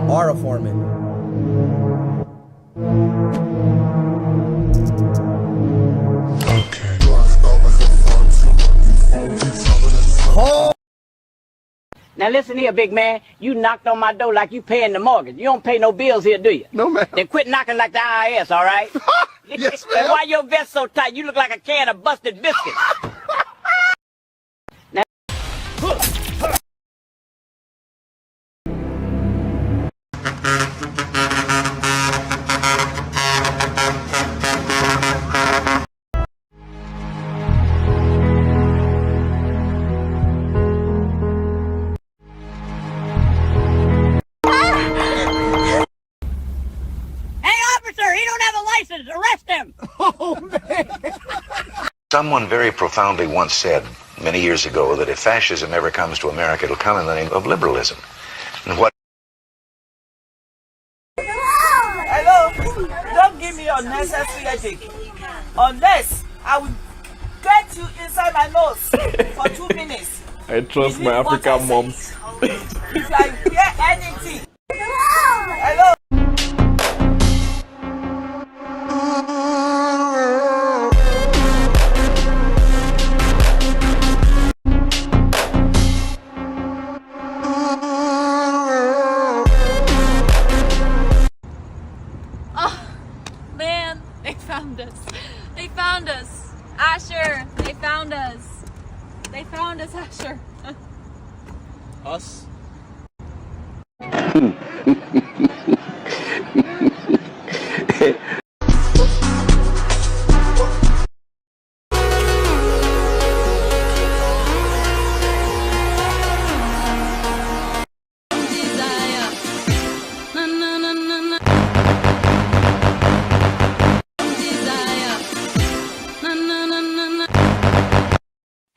Aura Foreman. Oh. Now listen here, big man. You knocked on my door like you paying the mortgage. You don't pay no bills here, do you? No, ma'am. Then quit knocking like the IRS, all right? Yes, And ma'am. why your vest so tight? You look like a can of busted biscuits. Now, he don't have a license. Arrest him. Oh, man. Someone very profoundly once said many years ago that if fascism ever comes to America, it'll come in the name of liberalism. And what Hello, don't give me unnecessary headache. Unless I will get you inside my nose for 2 minutes. I trust my Believe what I African say. moms. If I hear anything. Hello. Man, they found us. They found us. Asher, they found us. They found us, Asher. Us?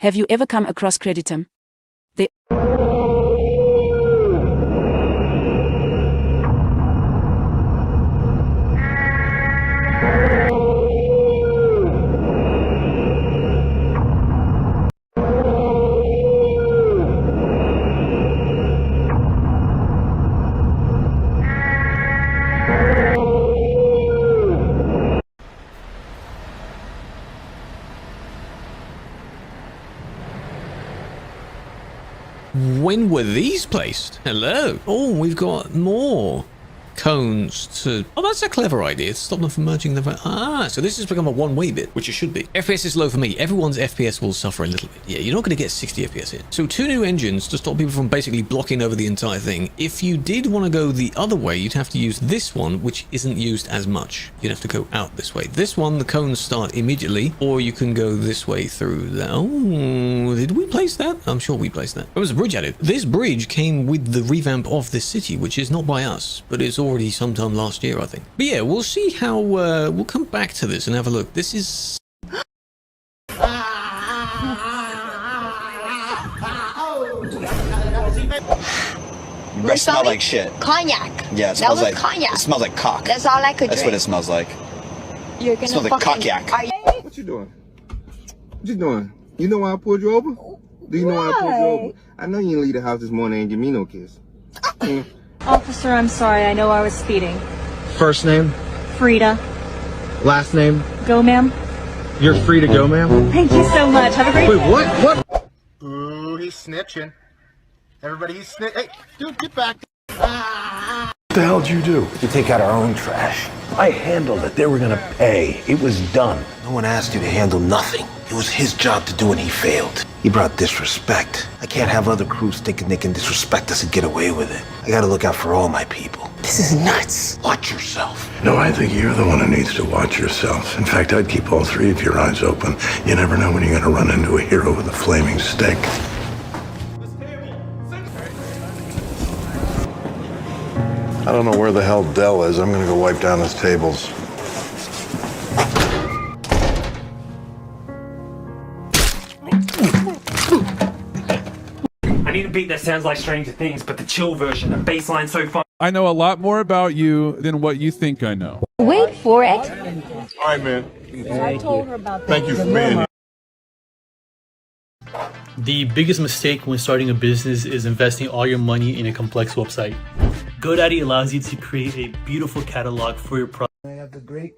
Have you ever come across Creditum? They When were these placed? Hello. Oh, we've got more cones to... Oh, that's a clever idea. Stop them from merging them. So this has become a one-way bit, which it should be. FPS is low for me. Everyone's FPS will suffer a little bit. Yeah, you're not going to get 60 FPS here. So 2 new engines to stop people from basically blocking over the entire thing. If you did want to go the other way, you'd have to use this one, which isn't used as much. You'd have to go out this way. This one, the cones start immediately, or you can go this way through that. Oh, did we place that? I'm sure we placed that. There was a bridge added. This bridge came with the revamp of this city, which is not by us, but it's already sometime last year, I think. But yeah, we'll see how we'll come back to this and have a look. This is It smells like shit. Cognac. Yeah, it smells like cognac. It smells like cock. That's all I could That's drink. what it smells like. You're gonna It smells like cognac. What you doing? What you doing? You know why I pulled you over? Do you know why I pulled you over? I know you didn't leave the house this morning and give me no kiss. Officer, I'm sorry. I know I was speeding. First name? Frida. Last name? Go, ma'am. You're free to go, ma'am. Thank you so much. Have a great Wait, what? Ooh, he's snitching. Everybody, he's snitching. Hey, dude, get back. What the hell did you do? We take out our own trash. I handled it. They were gonna pay. It was done. No one asked you to handle nothing. It was his job to do and he failed. He brought disrespect. I can't have other crews thinking they can disrespect us and get away with it. I gotta look out for all my people. This is nuts. Watch yourself. No, I think you're the one who needs to watch yourself. In fact, I'd keep all 3 of your eyes open. You never know when you're gonna run into a hero with a flaming stick. I don't know where the hell Dell is. I'm gonna go wipe down his tables. I need a beat that sounds like Stranger Things, but the chill version, the bass line's so fun. I know a lot more about you than what you think I know. Wait for it. All right, man. I told her about that. Thank you for being here. The biggest mistake when starting a business is investing all your money in a complex website. GoDaddy allows you to create a beautiful catalog for your product. I have the great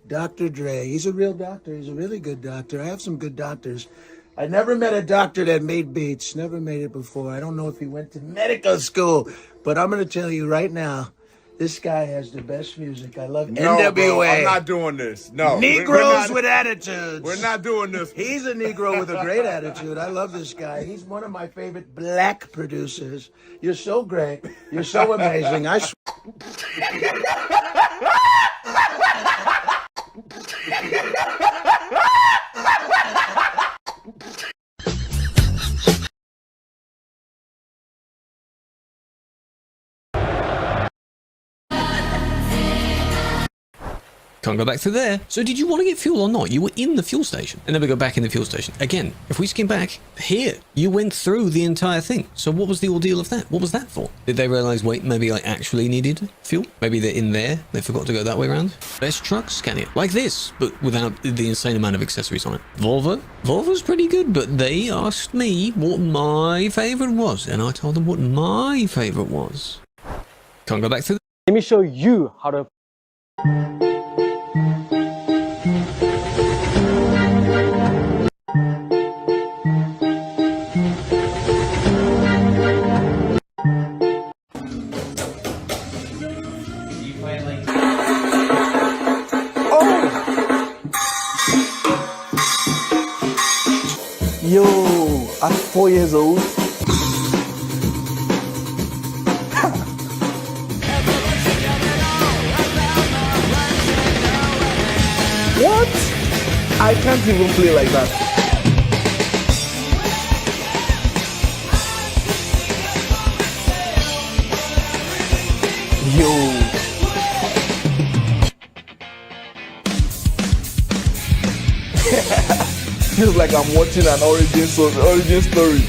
Dr. Dre. He's a real doctor. He's a really good doctor. I have some good doctors. I never met a doctor that made beats. Never made it before. I don't know if he went to medical school, but I'm going to tell you right now, this guy has the best music. I love NWA. Bro, I'm not doing this. No. Negroes with attitudes. We're not doing this. He's a Negro with a great attitude. I love this guy. He's one of my favorite black producers. You're so great. You're so amazing. I Can't go back through there. So did you want to get fuel or not? You were in the fuel station. And then we go back in the fuel station. Again, if we skim back, here, you went through the entire thing. So what was the ordeal of that? What was that for? Did they realize, wait, maybe I actually needed fuel? Maybe they're in there. They forgot to go that way around. Best truck, Scania. Like this, but without the insane amount of accessories on it. Volvo. Volvo's pretty good, but they asked me what my favorite was. And I told them what my favorite was. Can't go back through. Let me show you how to... Yo, I'm 4 years old. What? I can't even play like that. Yo. Feels like I'm watching an origin story.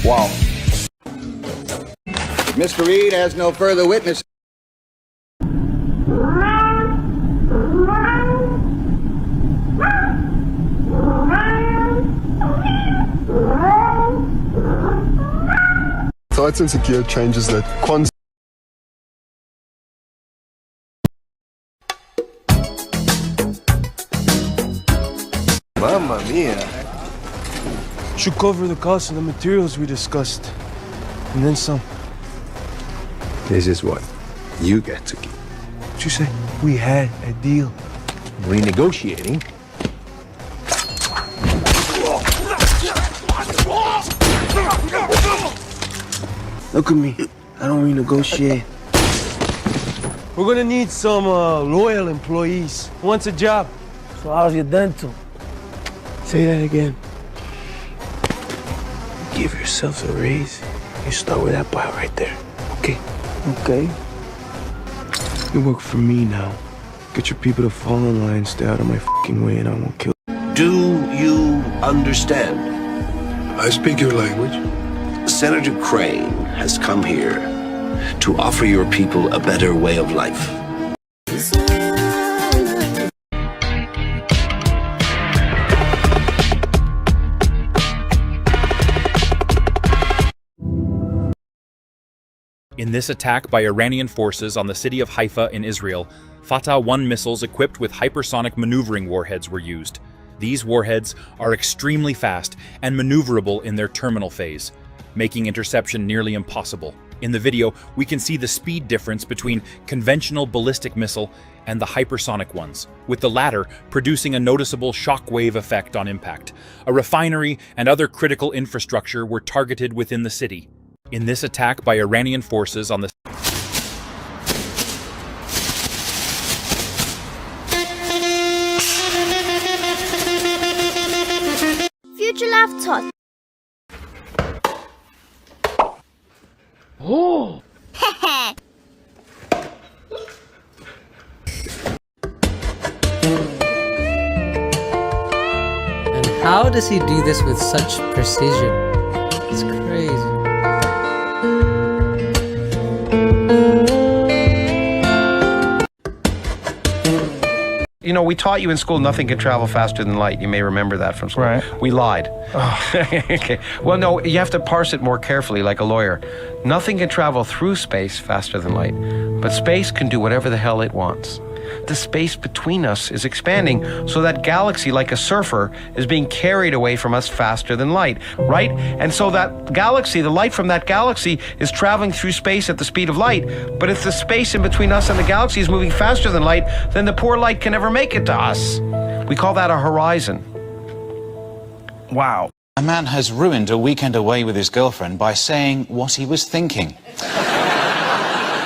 Wow. Mr. Reed has no further witness. Thoughts and secure changes that Mamma mia. Should cover the cost of the materials we discussed. And then some. This is what you get to keep. What'd you say? We had a deal. Renegotiating. Look at me. I don't renegotiate. We're gonna need some loyal employees. Who wants a job? So how's your dental? Say that again. Give yourself a raise. You start with that bar right there. Okay? Okay. You work for me now. Get your people to fall in line, stay out of my fucking way, and I won't kill. Do you understand? I speak your language. Senator Crane has come here to offer your people a better way of life. In this attack by Iranian forces on the city of Haifa in Israel, Fatah-1 missiles equipped with hypersonic maneuvering warheads were used. These warheads are extremely fast and maneuverable in their terminal phase, making interception nearly impossible. In the video, we can see the speed difference between conventional ballistic missile and the hypersonic ones, with the latter producing a noticeable shockwave effect on impact. A refinery and other critical infrastructure were targeted within the city. In this attack by Iranian forces on the Future laptop. Oh! And how does he do this with such precision? It's crazy. You know, we taught you in school nothing can travel faster than light. You may remember that from school. Right. We lied. Okay. Well, no, you have to parse it more carefully like a lawyer. Nothing can travel through space faster than light, but space can do whatever the hell it wants. The space between us is expanding, so that galaxy, like a surfer, is being carried away from us faster than light, right? And so that galaxy, the light from that galaxy, is traveling through space at the speed of light. But if the space in between us and the galaxy is moving faster than light, then the poor light can never make it to us. We call that a horizon. Wow. A man has ruined a weekend away with his girlfriend by saying what he was thinking.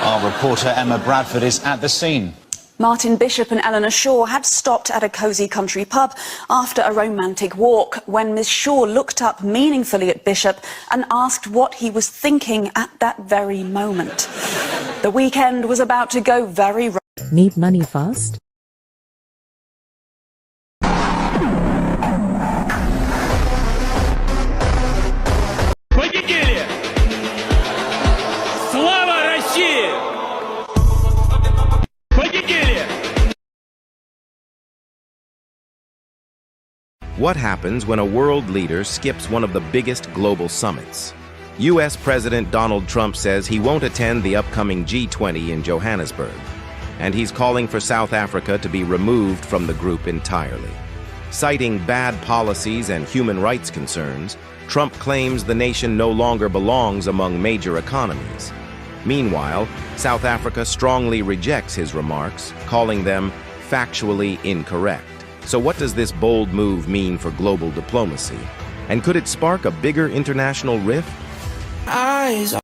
Our reporter Emma Bradford is at the scene. Martin Bishop and Eleanor Shaw had stopped at a cosy country pub after a romantic walk when Miss Shaw looked up meaningfully at Bishop and asked what he was thinking at that very moment. The weekend was about to go very wrong. Need money fast? What happens when a world leader skips one of the biggest global summits? U.S. President Donald Trump says he won't attend the upcoming G20 in Johannesburg, and he's calling for South Africa to be removed from the group entirely. Citing bad policies and human rights concerns, Trump claims the nation no longer belongs among major economies. Meanwhile, South Africa strongly rejects his remarks, calling them factually incorrect. So what does this bold move mean for global diplomacy? And could it spark a bigger international rift? Eyes.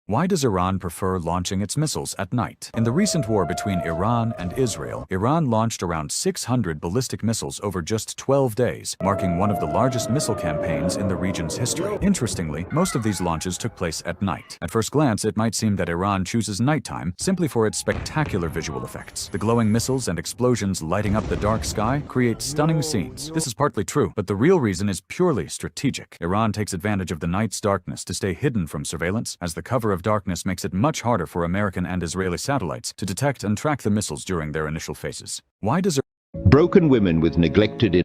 Why does Iran prefer launching its missiles at night? In the recent war between Iran and Israel, Iran launched around 600 ballistic missiles over just 12 days, marking one of the largest missile campaigns in the region's history. Interestingly, most of these launches took place at night. At first glance, it might seem that Iran chooses nighttime simply for its spectacular visual effects. The glowing missiles and explosions lighting up the dark sky create stunning scenes. This is partly true, but the real reason is purely strategic. Iran takes advantage of the night's darkness to stay hidden from surveillance, as the cover of darkness makes it much harder for American and Israeli satellites to detect and track the missiles during their initial phases. Why does broken women with neglected...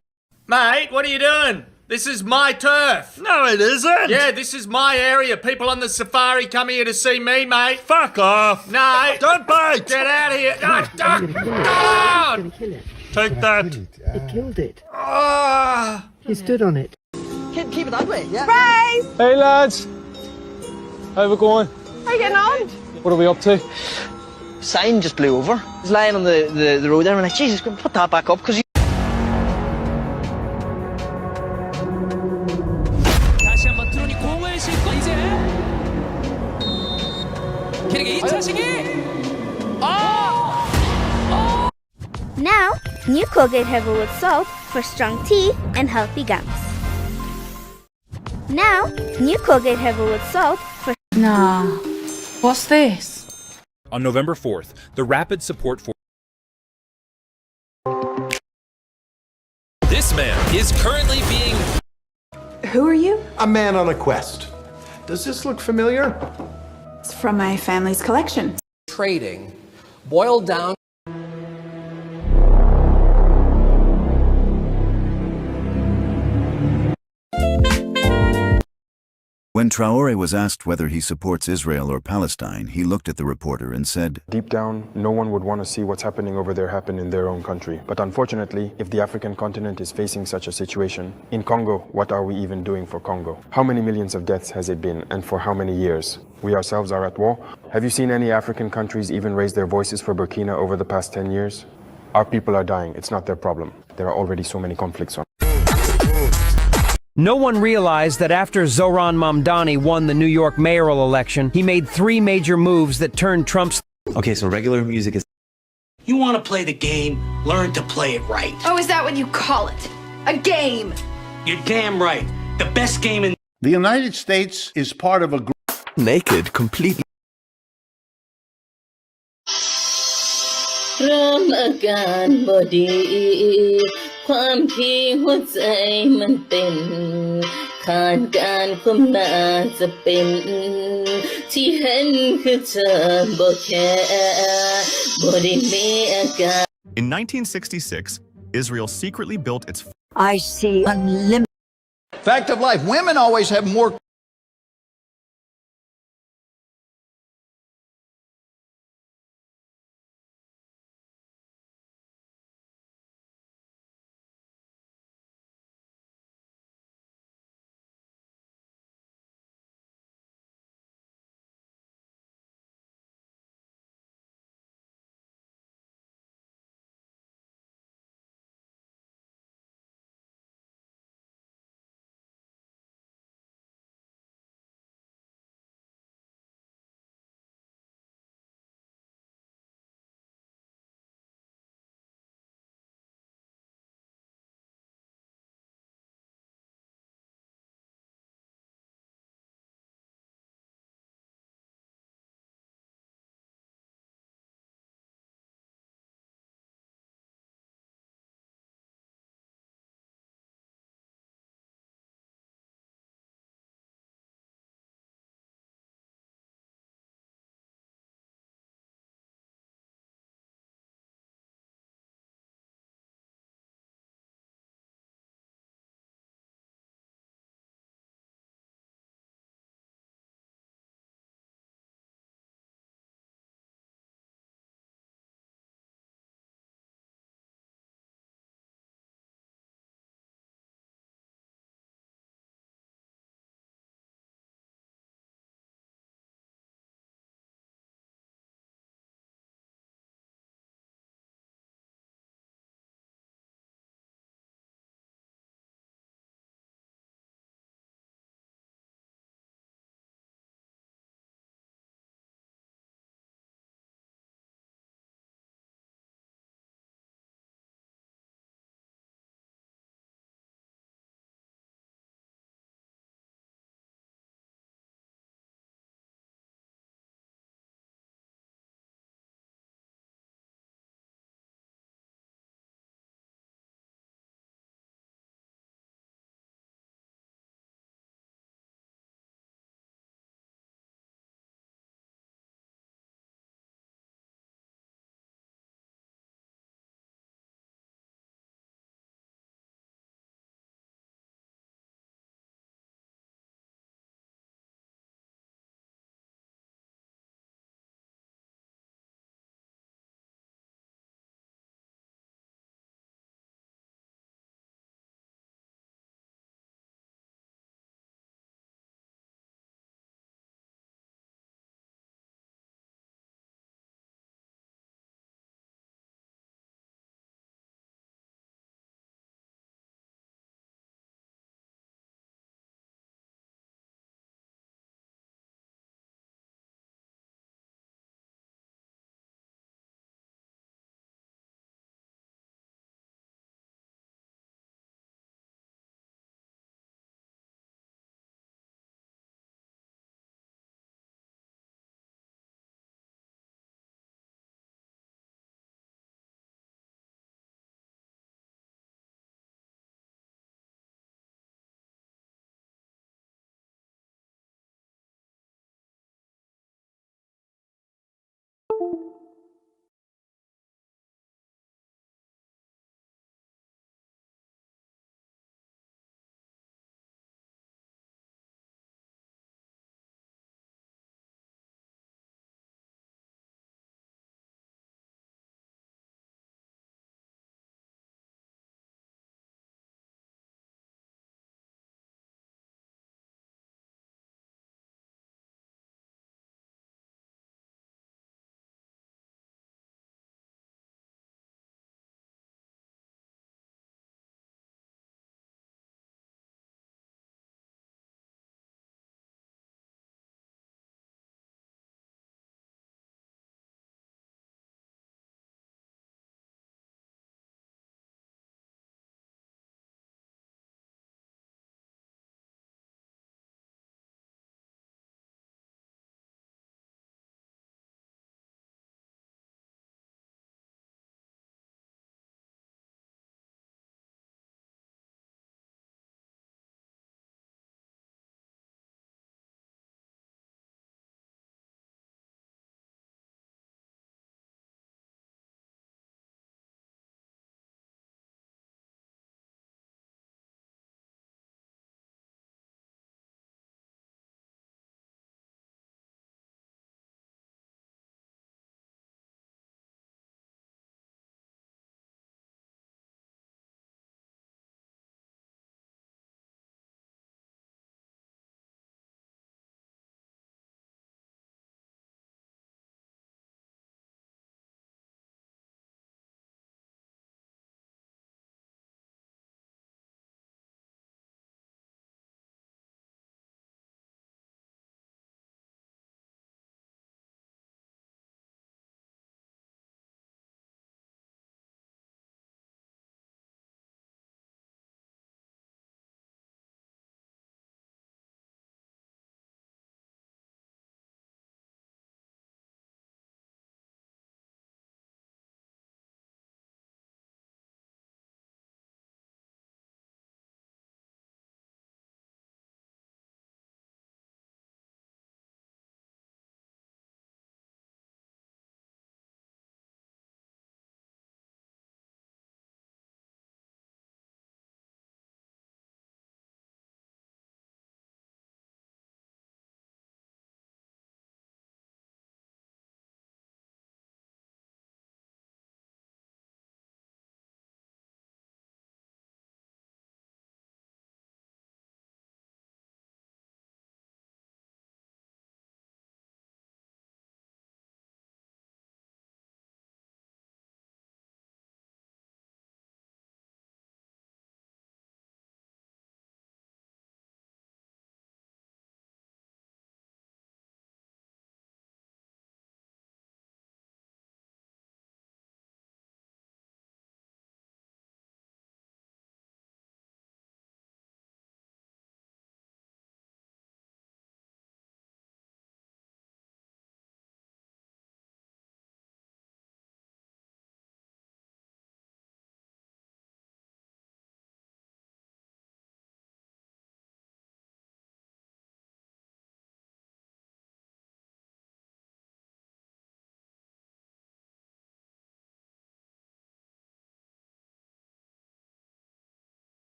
Mate, what are you doing? This is my turf. No, it isn't. Yeah, this is my area. People on the safari come here to see me, mate. Fuck off. No. Don't bite. Get out of here. Take that. He killed it. Ah. He stood on it. Keep it that way, yeah. Ray! Hey lads! How we going? How you getting on? What are we up to? Sign just blew over. It was lying on the road there, and I'm like, Jesus, put that back up, because you... 다시 한번 트론이 공을 싣고 이제 캐릭의 2차 시기! Now, new Colgate Herbal with Salt for strong teeth and healthy gums. Now, new Colgate Herbal with Salt for... Nah, what's this? On November 4th, the Rapid Support Force. This man is currently being... Who are you? A man on a quest. Does this look familiar? It's from my family's collection. Trading boiled down. When Traore was asked whether he supports Israel or Palestine, he looked at the reporter and said, "Deep down, no one would want to see what's happening over there happen in their own country. But unfortunately, if the African continent is facing such a situation, in Congo, what are we even doing for Congo? How many millions of deaths has it been, and for how many years? We ourselves are at war. Have you seen any African countries even raise their voices for Burkina over the past 10 years? Our people are dying. It's not their problem. There are already so many conflicts on." No one realized that after Zohran Mamdani won the New York mayoral election, he made 3 major moves that turned Trump's... Okay, so regular music is... You want to play the game, learn to play it right. Oh, is that what you call it? A game? You're damn right. The best game in... The United States is part of a group... Naked, completely... เริ่มอาการบ่ดีความที่หัวใจมันเต้นขาดการคุมน่าจะเป็นที่เห็นคือเธอบ่แค่บ่ได้มีอาการ In 1966, Israel secretly built its... I see unlimited... Fact of life, women always have more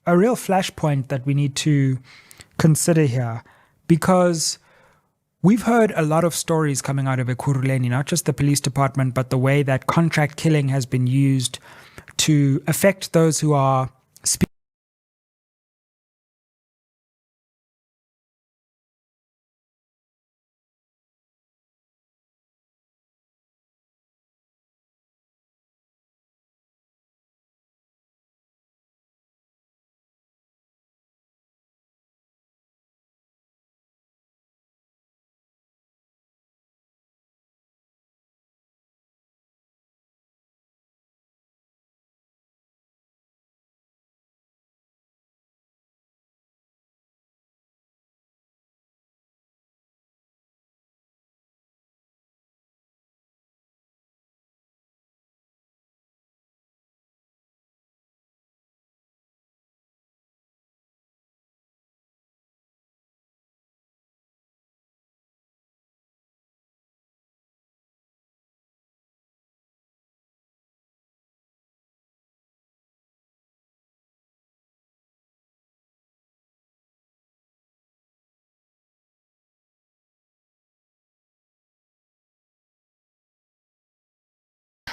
a real flashpoint that we need to consider here, because we've heard a lot of stories coming out of Ekurhuleni, not just the police department, but the way that contract killing has been used to affect those who are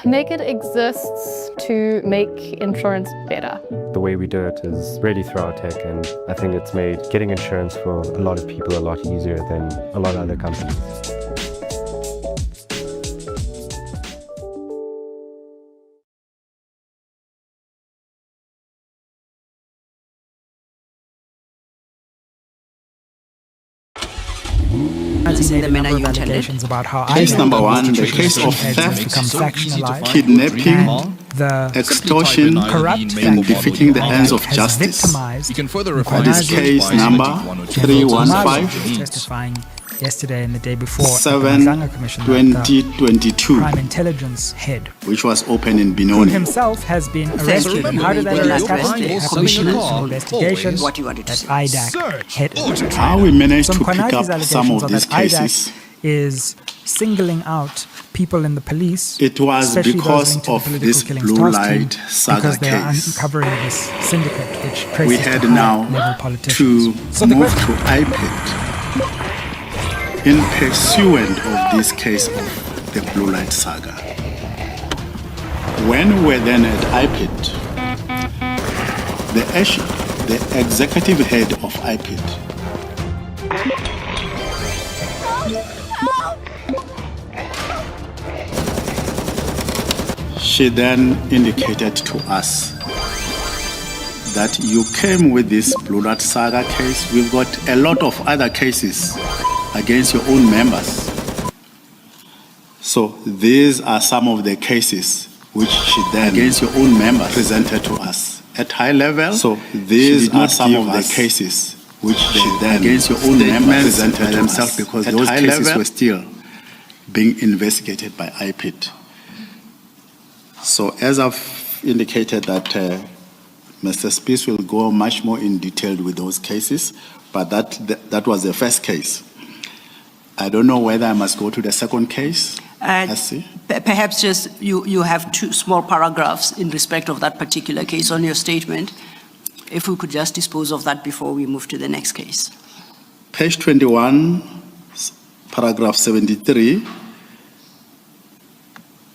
Naked exists to make insurance better. The way we do it is really through our tech, and I think it's made getting insurance for a lot of people a lot easier than a lot of other companies. Made a number of allegations about how case number 1, the case of theft, kidnapping, extortion, and defeating the ends of justice. That is case number 315. Testifying yesterday and the day before 7/2022, Crime Intelligence Head, which was open in who Benoni. himself has been arrested. And how did that arrest happen? Commissioners investigation that IDAC head. How we managed to Some pick Konati's up some of these allegations are that cases, IDAC is singling out people in the police. it was especially because those linked to the of political this killings Blue task Light team, saga because they are case. uncovering this syndicate which traces We had to now high-level politicians. to move to IPID in pursuant of this case of the Blue Light saga. When we were then at IPID, the executive head of IPID she then indicated to us that you came with this Blue Light saga case. We've got a lot of other cases against your own members. So these are some of the cases which she then against your own members presented to us at high level. So these are some of the cases which she then against your own members presented to themselves, because those cases were still being investigated by IPID. So as I've indicated that Mr. Spies will go much more in detail with those cases, but that was the first case. I don't know whether I must go to the second case. Perhaps just you have 2 small paragraphs in respect of that particular case on your statement. If we could just dispose of that before we move to the next case. Page 21, paragraph 73.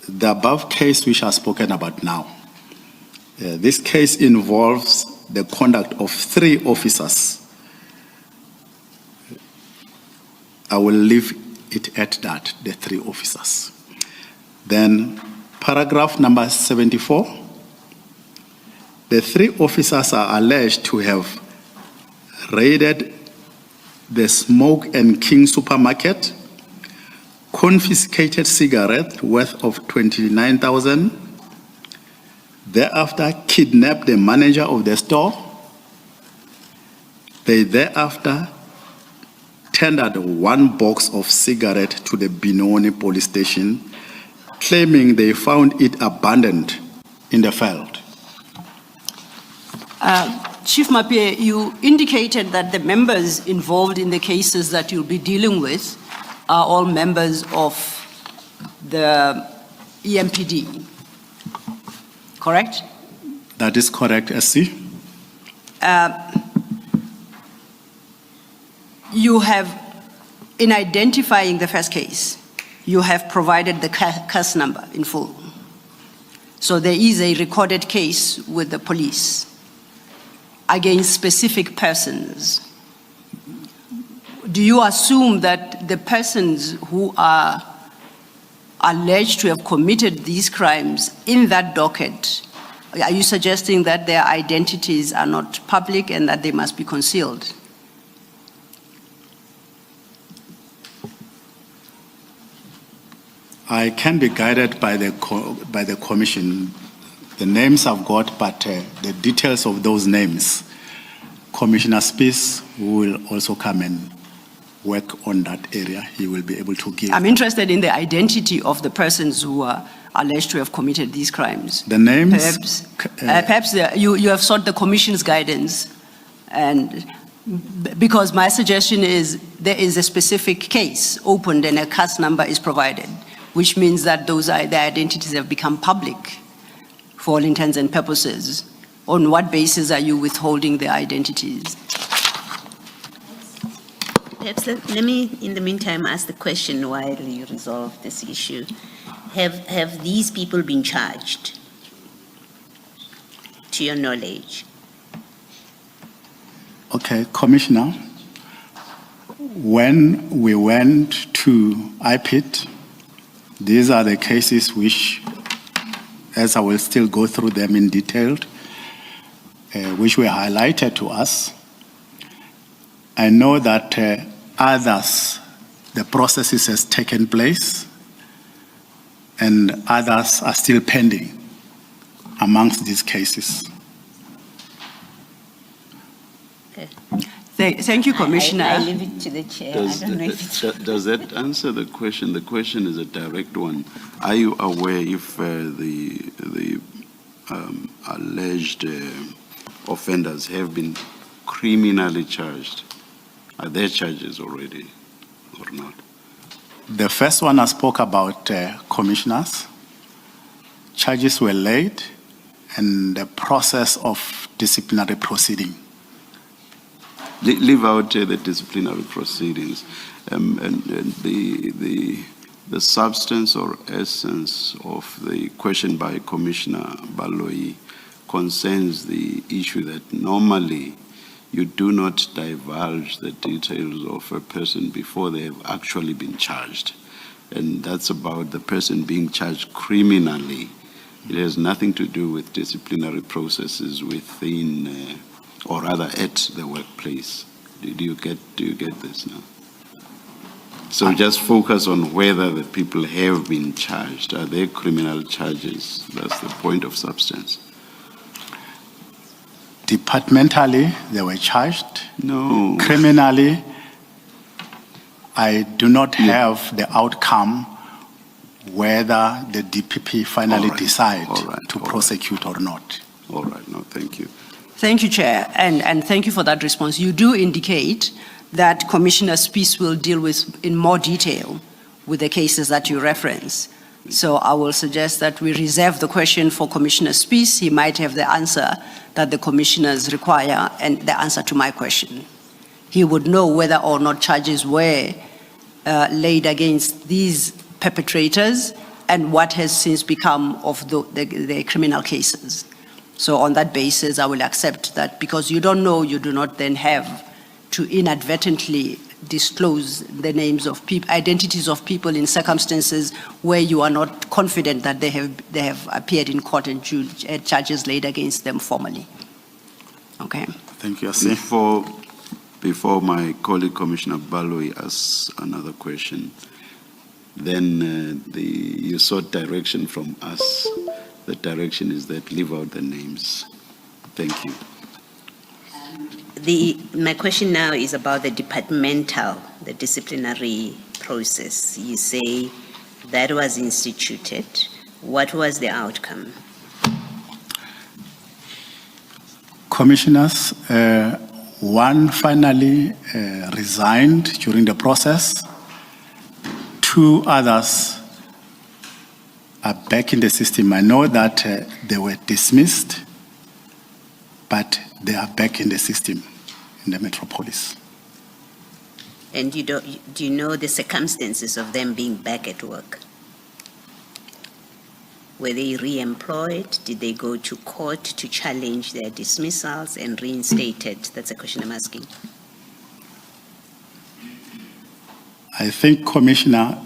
The above case which I've spoken about now. This case involves the conduct of 3 officers. I will leave it at that, the 3 officers. Then paragraph number 74. The 3 officers are alleged to have raided the Smoke and King supermarket, confiscated cigarettes worth of 29,000, thereafter kidnapped the manager of the store. They thereafter tendered 1 box of cigarettes to the Benoni police station, claiming they found it abandoned in the field. Chief Mapie, you indicated that the members involved in the cases that you'll be dealing with are all members of the EMPD, correct? That is correct, SC. you have, in identifying the first case, you have provided the case number in full. So there is a recorded case with the police against specific persons. Do you assume that the persons who are alleged to have committed these crimes in that docket, are you suggesting that their identities are not public and that they must be concealed? I can be guided by the commission. The names I've got, but the details of those names, Commissioner Spies will also come and work on that area. He will be able to give. I'm interested in the identity of the persons who are alleged to have committed these crimes. The names? Perhaps you have sought the commission's guidance, and because my suggestion is there is a specific case opened and a case number is provided, which means that those are, the identities have become public for all intents and purposes. On what basis are you withholding the identities? Perhaps let me, in the meantime, ask the question while you resolve this issue. Have these people been charged, to your knowledge? Okay, Commissioner, when we went to IPIT, these are the cases which, as I will still go through them in detail, which were highlighted to us. I know that others, the processes has taken place, and others are still pending amongst these cases. Okay. Thank you, Commissioner. I leave it to the chair. Does, I don't know if it's... does that answer the question? The question is a direct one. Are you aware if the alleged offenders have been criminally charged? Are there charges already or not? The first one I spoke about, commissioners. Charges were laid and the process of disciplinary proceeding. Leave out the disciplinary proceedings and the substance or essence of the question by Commissioner Baloyi concerns the issue that normally you do not divulge the details of a person before they have actually been charged. And that's about the person being charged criminally. It has nothing to do with disciplinary processes within or rather at the workplace. Do you get this now? So just focus on whether the people have been charged. Are they criminal charges? That's the point of substance. Departmentally, they were charged. No. Criminally, I do not have the outcome whether the DPP finally decide to prosecute or not. All right, no, thank you. Thank you, Chair, and thank you for that response. You do indicate that Commissioner Spies will deal with in more detail with the cases that you reference. So I will suggest that we reserve the question for Commissioner Spies. He might have the answer that the commissioners require and the answer to my question. He would know whether or not charges were laid against these perpetrators and what has since become of the criminal cases. So on that basis, I will accept that because you don't know, you do not then have to inadvertently disclose the names of people, identities of people in circumstances where you are not confident that they have appeared in court and charges laid against them formally. Okay. Thank you. Before my colleague Commissioner Baloyi asks another question, then you sought direction from us. The direction is that leave out the names. Thank you. My question now is about the disciplinary process. You say that was instituted. What was the outcome? Commissioners, one finally resigned during the process. Two others are back in the system. I know that they were dismissed, but they are back in the system in the metropolis. And do you know the circumstances of them being back at work? Were they re-employed? Did they go to court to challenge their dismissals and reinstated? That's a question I'm asking. I think, Commissioner,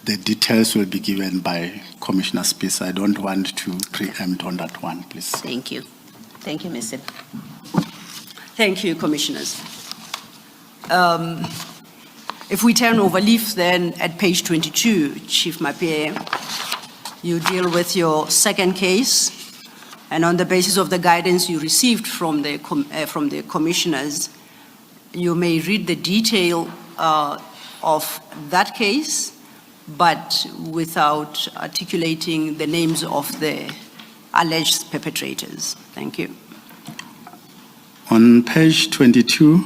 the details will be given by Commissioner Spies. I don't want to preempt on that one, please. Thank you. Thank you, Mr. Thank you, Commissioners. If we turn over leaf then at page 22, Chief Mapie, you deal with your second case, and on the basis of the guidance you received from the commissioners, you may read the detail of that case, but without articulating the names of the alleged perpetrators. Thank you. On page 22,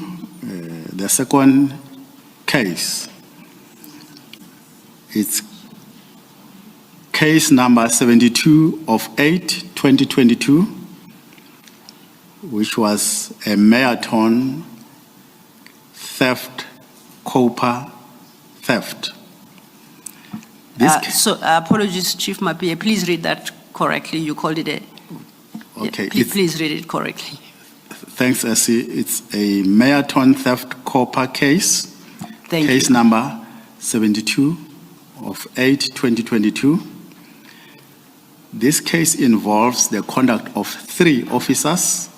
the second case, it's case number 72 of 8/2022, which was a marathon theft, copper theft. So apologies, Chief Mapie, please read that correctly. You called it a... Okay. Yeah, please read it correctly. Thanks, Essie. It's a marathon theft copper case. Thank case you. number 72 of 8/2022. This case involves the conduct of 3 officers.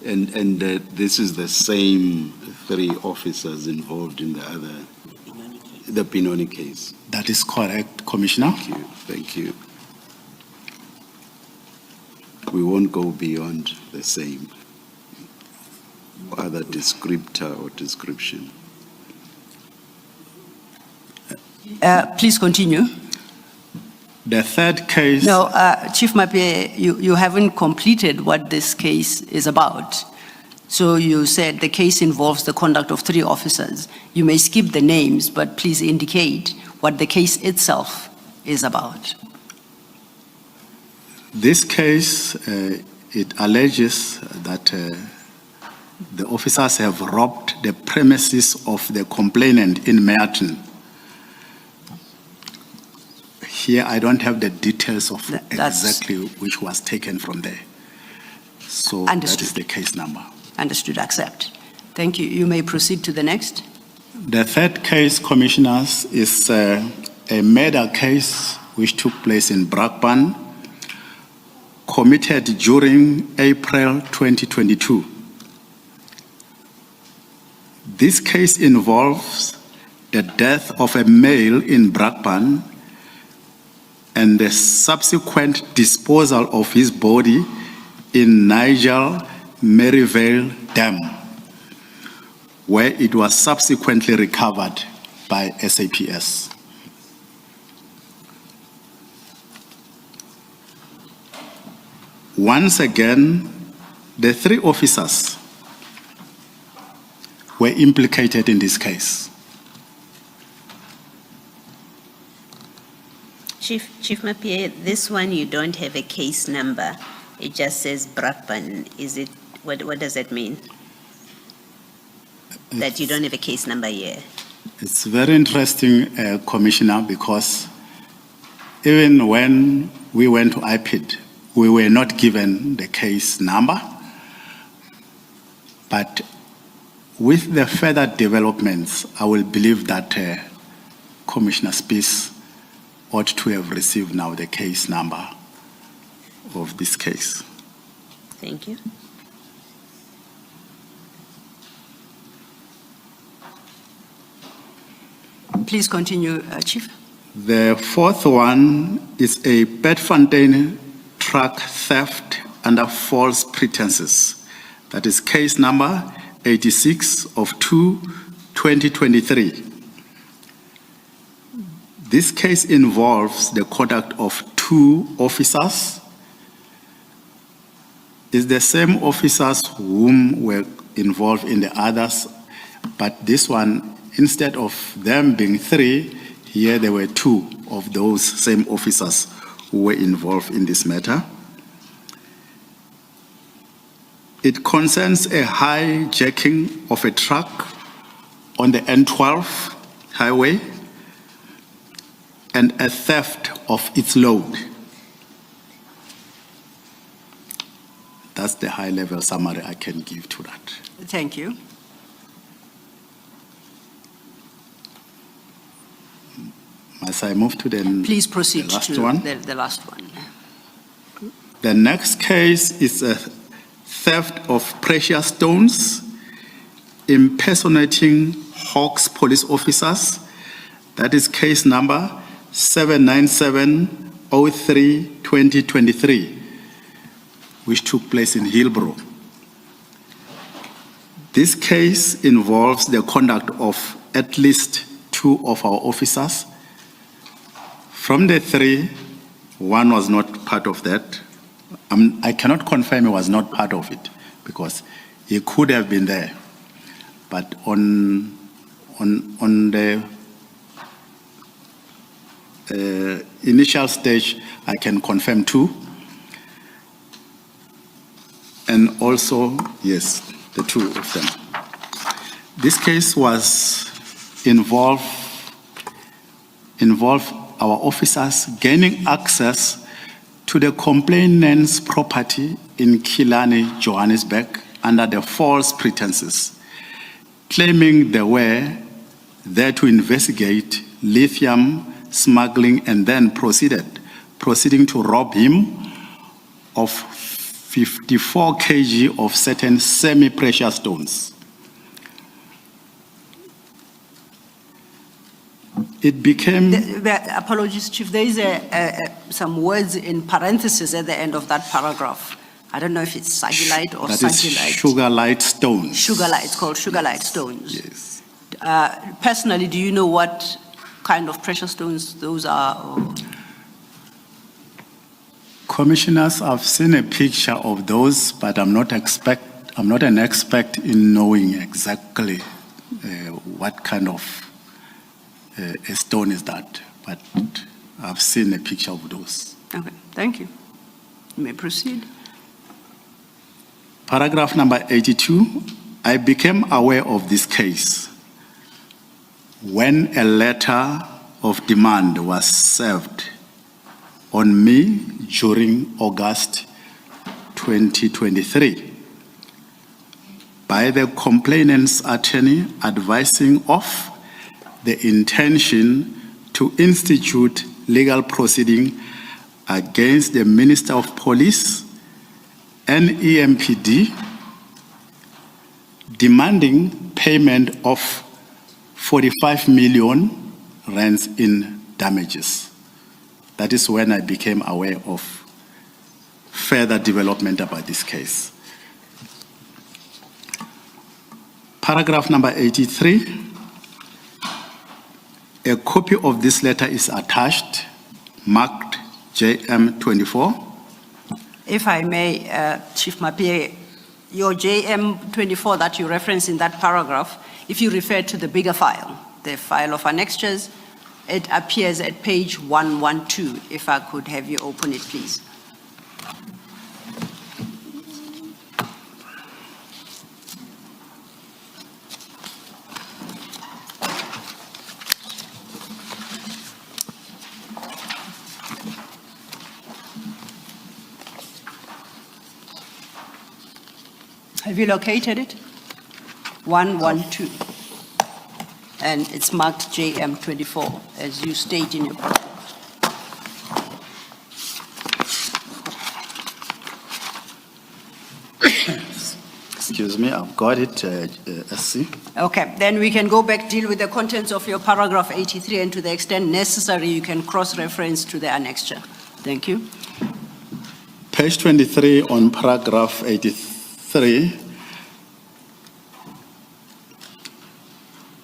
And this is the same 3 officers involved in the Benoni case. That is correct, Commissioner. Thank you. Thank you. We won't go beyond the same other descriptor or description. Please continue. The third case... No, Chief Mapie, you haven't completed what this case is about. So you said the case involves the conduct of 3 officers. You may skip the names, but please indicate what the case itself is about. This case, it alleges that the officers have robbed the premises of the complainant in Merton. Here, I don't have the details of exactly which was taken from there. So Understood. That is the case number. Understood, accept. Thank you. You may proceed to the next. The third case, Commissioners, is a murder case which took place in Brakpan, committed during April 2022. This case involves the death of a male in Brakpan and the subsequent disposal of his body in Nigel Maryvale Dam, where it was subsequently recovered by SAPS. Once again, the 3 officers were implicated in this case. Chief Mapie, this one you don't have a case number. It just says Brakpan. Is it, what does that mean? That you don't have a case number here? It's very interesting, Commissioner, because even when we went to IPID, we were not given the case number. But with the further developments, I will believe that Commissioner Spies ought to have received now the case number of this case. Thank you. Please continue, Chief. The fourth one is a Bedfontein truck theft under false pretenses. That is case number 86 of 2/2023. This case involves the conduct of 2 officers. It's the same officers whom were involved in the others, but this one, instead of them being 3, here there were 2 of those same officers who were involved in this matter. It concerns a hijacking of a truck on the N12 highway and a theft of its load. That's the high-level summary I can give to that. Thank you. As I move to the Please proceed the last to one. the last one. The next case is a theft of precious stones, impersonating Hawks police officers. That is case number 79703-2023, which took place in Hillbrow. This case involves the conduct of at least 2 of our officers. From the 3, 1 was not part of that. I cannot confirm he was not part of it because he could have been there. But on the initial stage, I can confirm 2. And also, yes, the 2 of them. This case was involve our officers gaining access to the complainant's property in Killarney, Johannesburg, under the false pretenses, claiming they were there to investigate lithium smuggling and then proceeding to rob him of 54 kg of certain semi-precious stones. It became... Apologies, Chief. There is some words in parentheses at the end of that paragraph. I don't know if it's sagilite or sagilite. That is sugarlite stones. Sugarlite, it's called sugarlite stones. Yes. Personally, do you know what kind of precious stones those are? Or? Commissioners, I've seen a picture of those, but I'm not an expert in knowing exactly what kind of a stone is that, but I've seen a picture of those. Okay, thank you. You may proceed. Paragraph number 82, I became aware of this case when a letter of demand was served on me during August 2023 by the complainant's attorney advising of the intention to institute legal proceeding against the Minister of Police and EMPD, demanding payment of 45 million rands in damages. That is when I became aware of further development about this case. Paragraph number 83. A copy of this letter is attached, marked JM24. If I may, Chief Mapie, your JM24 that you reference in that paragraph, if you refer to the bigger file, the file of annexures, it appears at page 112. If I could have you open it, please. Have you located it? 112. And it's marked JM24, as you state in your paragraph. Excuse me, I've got it, SC. Okay, then we can go back, deal with the contents of your paragraph 83, and to the extent necessary, you can cross-reference to the annexure. Thank you. Page 23 on paragraph 83.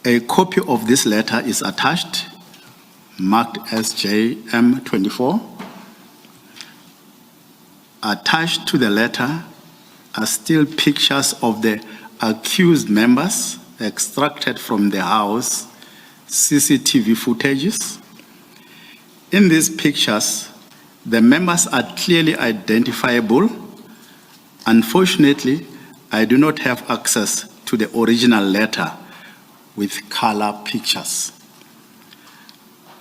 A copy of this letter is attached, marked as JM24. Attached to the letter are still pictures of the accused members extracted from the house CCTV footages. In these pictures, The members are clearly identifiable. Unfortunately, I do not have access to the original letter with color pictures.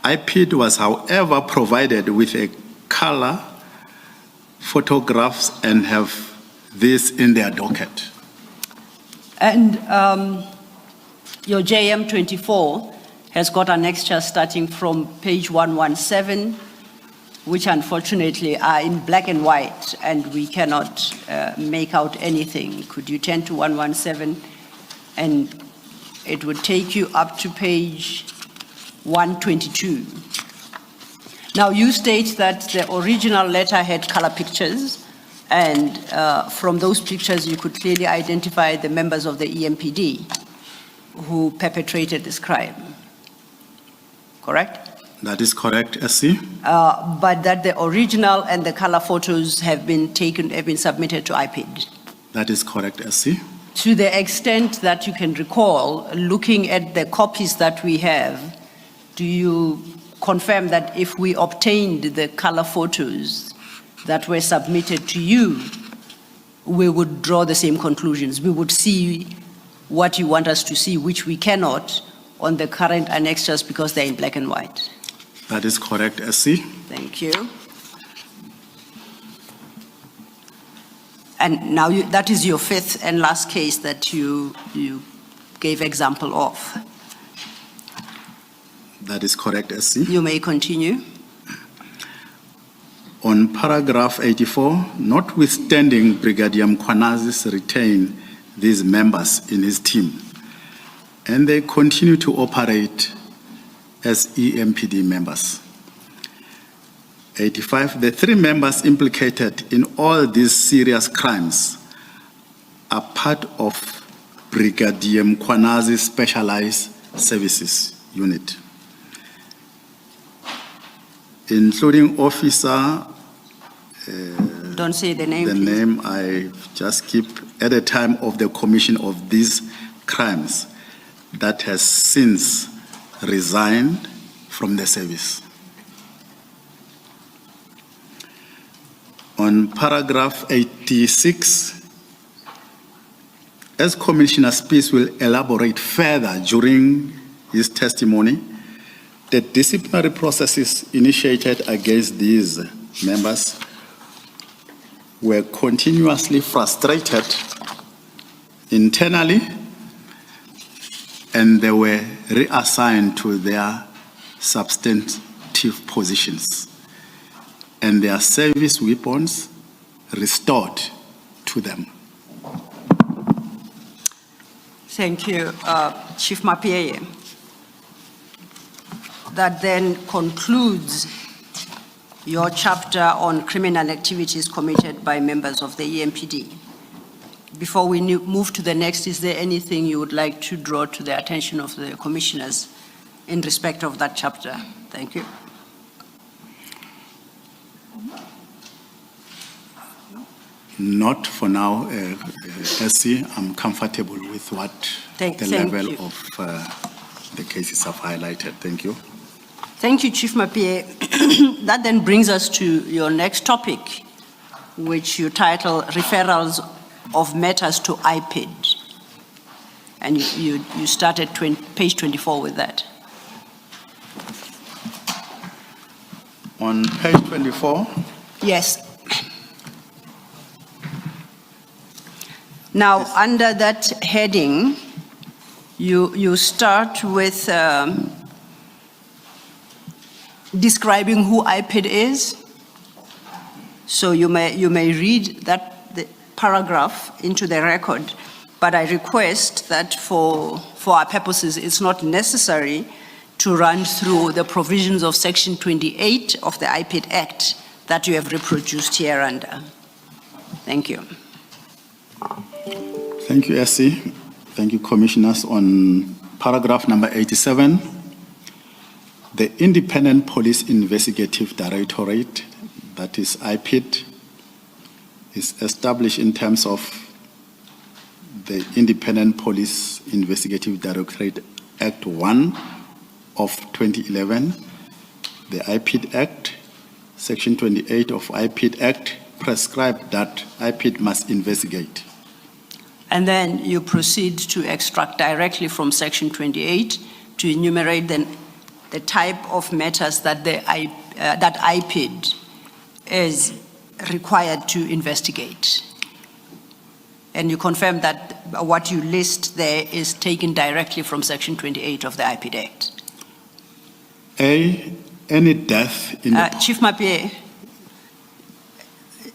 IPID was, however, provided with a color photographs and have this in their docket. And your JM24 has got an extra starting from page 117, which unfortunately are in black and white, and we cannot make out anything. Could you turn to 117? And it would take you up to page 122. Now, you state that the original letter had color pictures, and from those pictures you could clearly identify the members of the EMPD who perpetrated this crime. Correct? That is correct, SC. But that the original and the color photos have been submitted to IPID. That is correct, SC. To the extent that you can recall, looking at the copies that we have, do you confirm that if we obtained the color photos that were submitted to you, we would draw the same conclusions? We would see what you want us to see, which we cannot on the current annexures because they're in black and white. That is correct, SC. Thank you. And now that is your fifth and last case that you gave example of. That is correct, SC. You may continue. On paragraph 84, notwithstanding Brigadier Mkwanazi's retain these members in his team, and they continue to operate as EMPD members. 85, the three members implicated in all these serious crimes are part of Brigadier Mkwanazi's Specialized Services Unit, including Officer... Don't say the name, the please. name I just keep at the time of the commission of these crimes that has since resigned from the service. On paragraph 86, as Commissioner Spies will elaborate further during his testimony, the disciplinary processes initiated against these members were continuously frustrated internally, and they were reassigned to their substantive positions, and their service weapons restored to them. Thank you, Chief Mapieye. That then concludes your chapter on criminal activities committed by members of the EMPD. Before we move to the next, is there anything you would like to draw to the attention of the commissioners in respect of that chapter? Thank you. Not for now, SC. I'm comfortable with what the level of the cases have highlighted. Thank you. Thank you, Chief Mapieye. That then brings us to your next topic, which you title Referrals of Matters to IPID. And you started page 24 with that. On page 24? Yes. Now, under that heading, you start with describing who IPID is. So you may read the paragraph into the record, but I request that for our purposes, it's not necessary to run through the provisions of Section 28 of the IPID Act that you have reproduced here under. Thank you. Thank you, SC. Thank you, Commissioners. On paragraph number 87, the Independent Police Investigative Directorate, that is IPID, is established in terms of the Independent Police Investigative Directorate Act 1 of 2011, the IPID Act, Section 28 of IPID Act prescribes that IPID must investigate. And then you proceed to extract directly from Section 28 to enumerate the type of matters that that IPID is required to investigate. And you confirm that what you list there is taken directly from Section 28 of the IPID Act. Any death in the... Chief Mapie,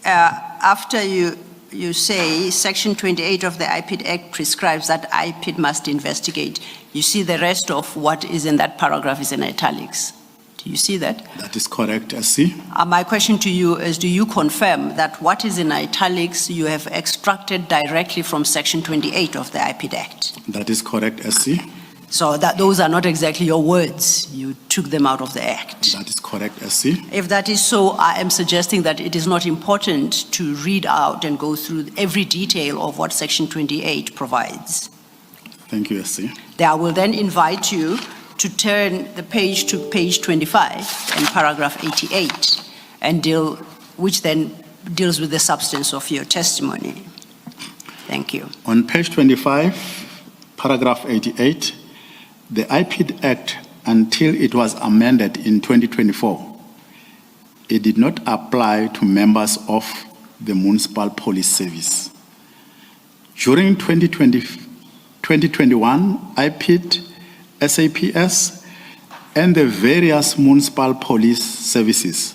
after you say Section 28 of the IPID Act prescribes that IPID must investigate, you see the rest of what is in that paragraph is in italics. Do you see that? That is correct, SC. My question to you is, do you confirm that what is in italics you have extracted directly from Section 28 of the IPID Act? That is correct, SC. So that those are not exactly your words. You took them out of the Act. That is correct, SC. If that is so, I am suggesting that it is not important to read out and go through every detail of what Section 28 provides. Thank you, SC. I will then invite you to turn the page to page 25 and paragraph 88, which then deals with the substance of your testimony. Thank you. On page 25, paragraph 88, the IPID Act, until it was amended in 2024, it did not apply to members of the Municipal Police Service. During 2021, IPID, SAPS, and the various municipal police services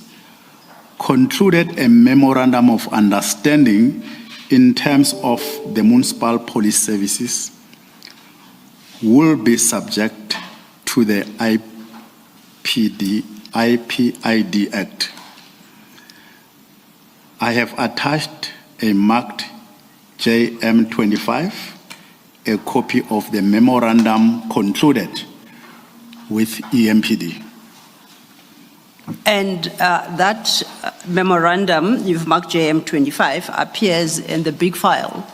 concluded a memorandum of understanding in terms of the municipal police services will be subject to the IPID Act. I have attached a marked JM25, a copy of the memorandum concluded with EMPD. And that memorandum, you've marked JM25, appears in the big file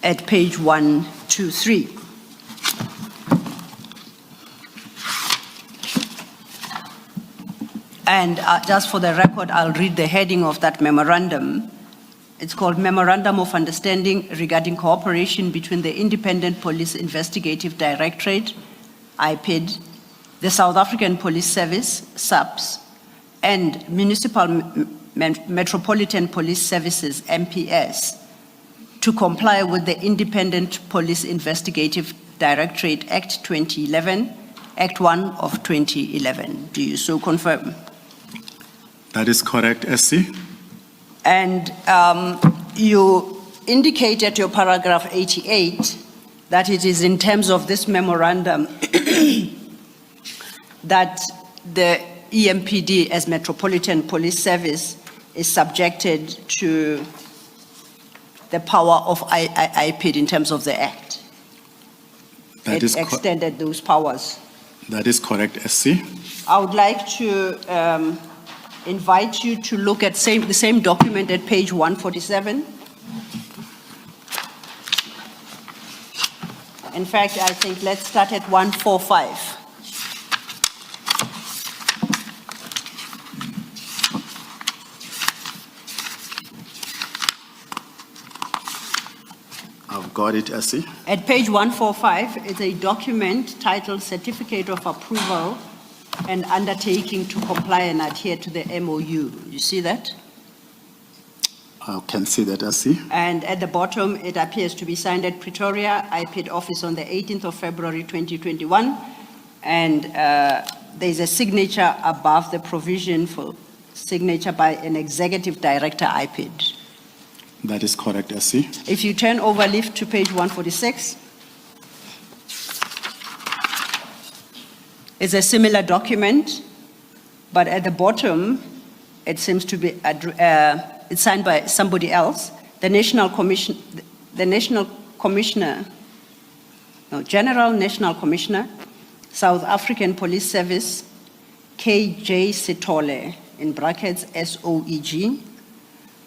at page 123. And just for the record, I'll read the heading of that memorandum. It's called Memorandum of Understanding Regarding Cooperation Between the Independent Police Investigative Directorate, IPID, the South African Police Service, SAPS, and Municipal Metropolitan Police Services, MPS, to comply with the Independent Police Investigative Directorate Act 2011, Act 1 of 2011. Do you so confirm? That is correct, SC. And you indicate at your paragraph 88 that it is in terms of this memorandum that the EMPD as Metropolitan Police Service is subjected to the power of IPID in terms of the Act. That it extended those powers. That is correct, SC. I would like to invite you to look at the same document at page 147. In fact, I think let's start at 145. I've got it, SC. At page 145, it's a document titled Certificate of Approval and Undertaking to Comply and Adhere to the MOU. You see that? I can see that, SC. And at the bottom, it appears to be signed at Pretoria, IPID office on the 18th of February 2021. And there's a signature above the provision for signature by an executive director, IPID. That is correct, SC. If you turn over, lift to page 146. It's a similar document, but at the bottom, it seems to be it's signed by somebody else. General National Commissioner, South African Police Service, KJ Sitole, in brackets SOEG,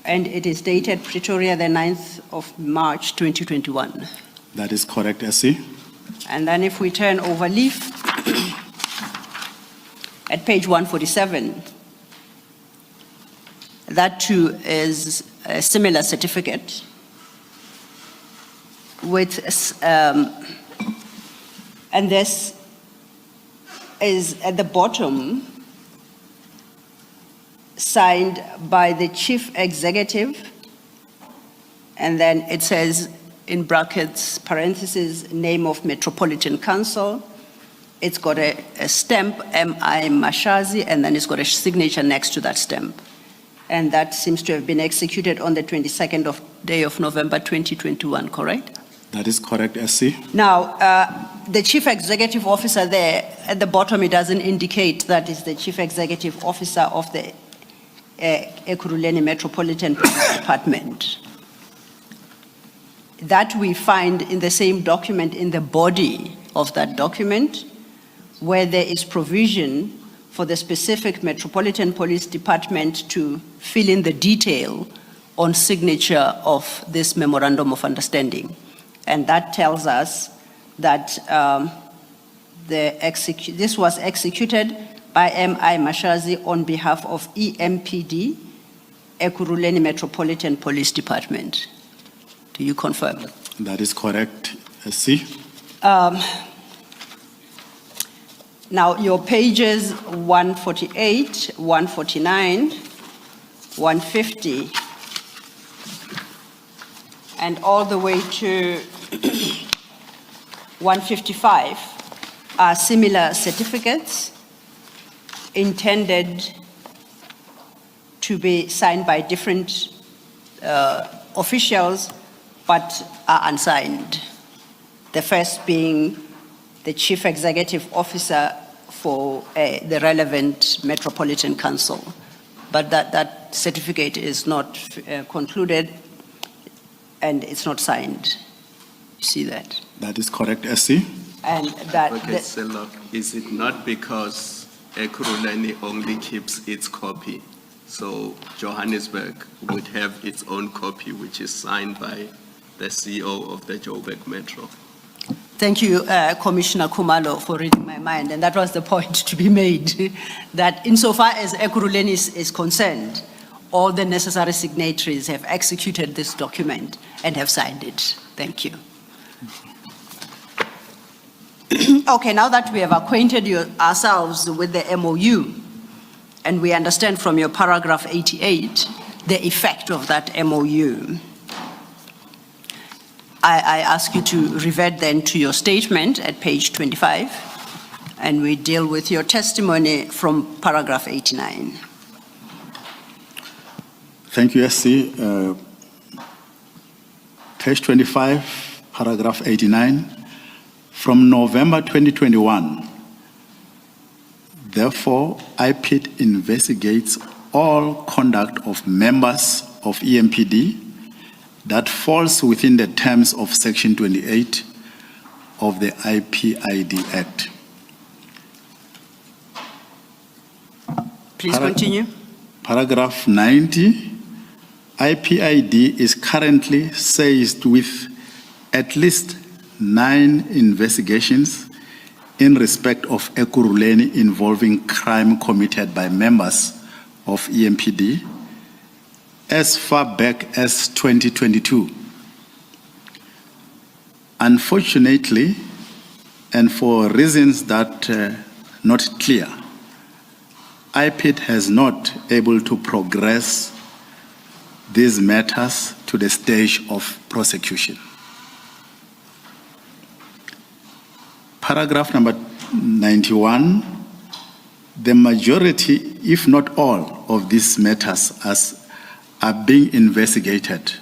and it is dated Pretoria, the 9th of March, 2021. That is correct, SC. And then if we turn over leaf, at page 147, That too is a similar certificate with, and this is at the bottom, signed by the chief executive, and then it says in brackets, parentheses, name of Metropolitan Council. It's got a stamp, M.I. Mashazi, and then it's got a signature next to that stamp. And that seems to have been executed on the 22nd day of November 2021, correct? That is correct, SC. Now, the chief executive officer there, at the bottom, it doesn't indicate that is the chief executive officer of the Ekurhuleni Metropolitan Police Department. That we find in the same document, in the body of that document, where there is provision for the specific Metropolitan Police Department to fill in the detail on signature of this Memorandum of Understanding. And that tells us that this was executed by M.I. Mashazi on behalf of EMPD, Ekurhuleni Metropolitan Police Department. Do you confirm? That is correct, SC. Now, your pages 148, 149, 150, and all the way to 155 are similar certificates intended to be signed by different officials, but are unsigned. The first being the Chief Executive Officer for the relevant Metropolitan Council. But that certificate is not concluded and it's not signed. You see that? That is correct, SC. And that... Okay, Selok, is it not because Ekurhuleni only keeps its copy? So Johannesburg would have its own copy, which is signed by the CEO of the Joburg Metro. Thank you, Commissioner Khumalo, for reading my mind. And that was the point to be made, that insofar as Ekurhuleni is concerned, all the necessary signatories have executed this document and have signed it. Thank you. Okay, now that we have acquainted ourselves with the MOU, and we understand from your paragraph 88 the effect of that MOU, I ask you to revert then to your statement at page 25, and we deal with your testimony from paragraph 89. Thank you, SC. Page 25, paragraph 89. From November 2021, therefore, IPID investigates all conduct of members of EMPD that falls within the terms of Section 28 of the IPID Act. Please continue. Paragraph 90, IPID is currently seized with at least 9 investigations in respect of Ekurhuleni involving crime committed by members of EMPD as far back as 2022. Unfortunately, and for reasons that are not clear, IPID has not able to progress these matters to the stage of prosecution. Paragraph number 91, the majority, if not all, of these matters are being investigated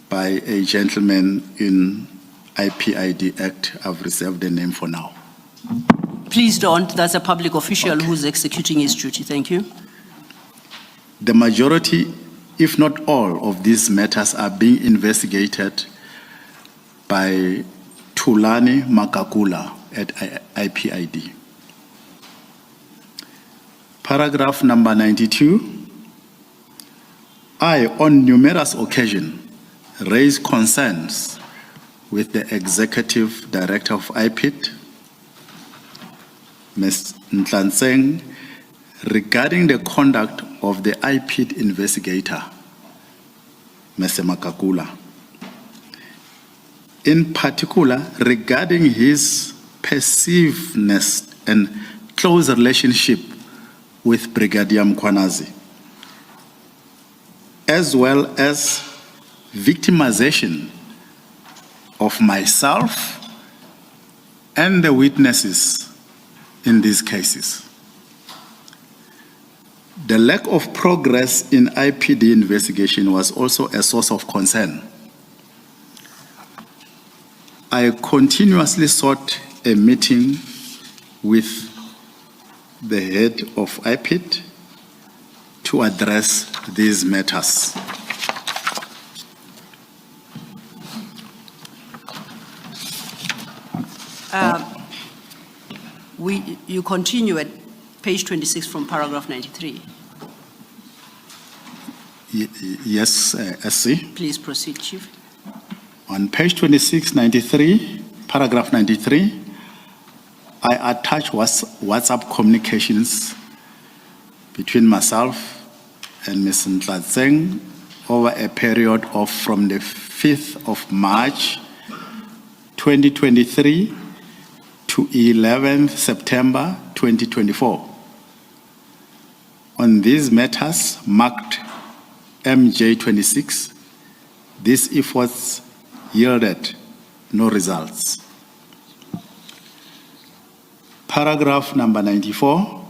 by a gentleman in IPID Act. I've reserved the name for now. Please don't. That's a public official who's executing his duty. Thank you. The majority, if not all, of these matters are being investigated by Thulani Makakula at IPID. Paragraph number 92. I, on numerous occasions, raised concerns with the Executive Director of IPID, Ms. Ntlanseng, regarding the conduct of the IPID investigator, Mr. Makakula, in particular regarding his persiveness and close relationship with Brigadier Mkhwanazi, as well as victimization of myself and the witnesses in these cases. The lack of progress in IPD investigation was also a source of concern. I continuously sought a meeting with the head of IPID to address these matters. You continue at page 26 from paragraph 93. Yes, SC. Please proceed, Chief. On page 26, 93, paragraph 93, I attach WhatsApp communications between myself and Ms. Ntlatseng over a period of from the 5th of March 2023 to 11th September 2024. On these matters marked MJ26, these efforts yielded no results. Paragraph number 94.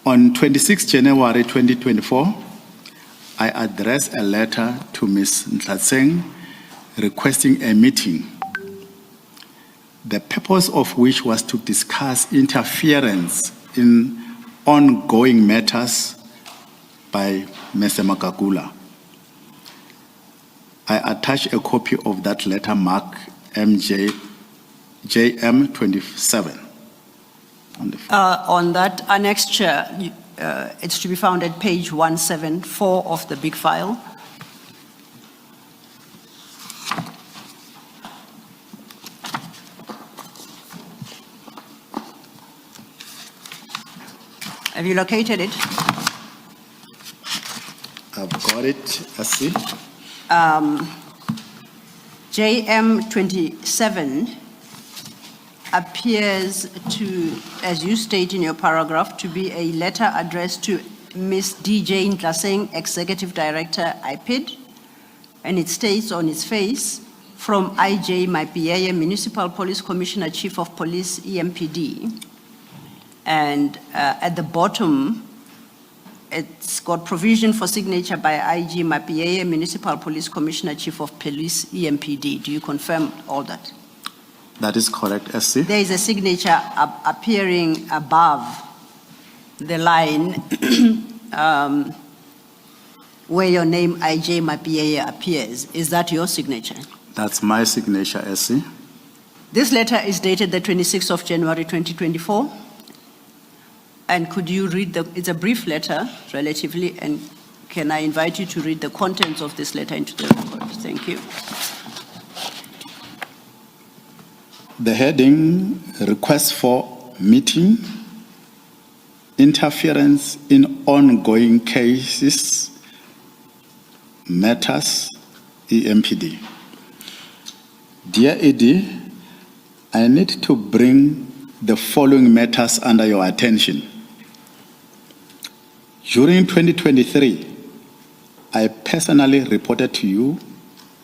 On 26 January 2024, I addressed a letter to Ms. Ntlatseng requesting a meeting, the purpose of which was to discuss interference in ongoing matters by Mr. Makakula. I attach a copy of that letter marked JM27. On that annexure, it's to be found at page 174 of the big file. Have you located it? I've got it, I see. JM27 appears to, as you state in your paragraph, to be a letter addressed to Ms. DJ Ntlatseng, Executive Director, IPID, and it states on its face, from IJ Mapieye, Municipal Police Commissioner, Chief of Police, EMPD. And at the bottom, it's got provision for signature by IG Mapieye, Municipal Police Commissioner, Chief of Police, EMPD. Do you confirm all that? That is correct, SC. There is a signature appearing above the line where your name IJ Mapieye appears. Is that your signature? That's my signature, SC. This letter is dated the 26th of January 2024. And could you read it's a brief letter, relatively, and can I invite you to read the contents of this letter into the record? Thank you. The heading, request for meeting, interference in ongoing cases, matters, EMPD. Dear ED, I need to bring the following matters under your attention. During 2023, I personally reported to you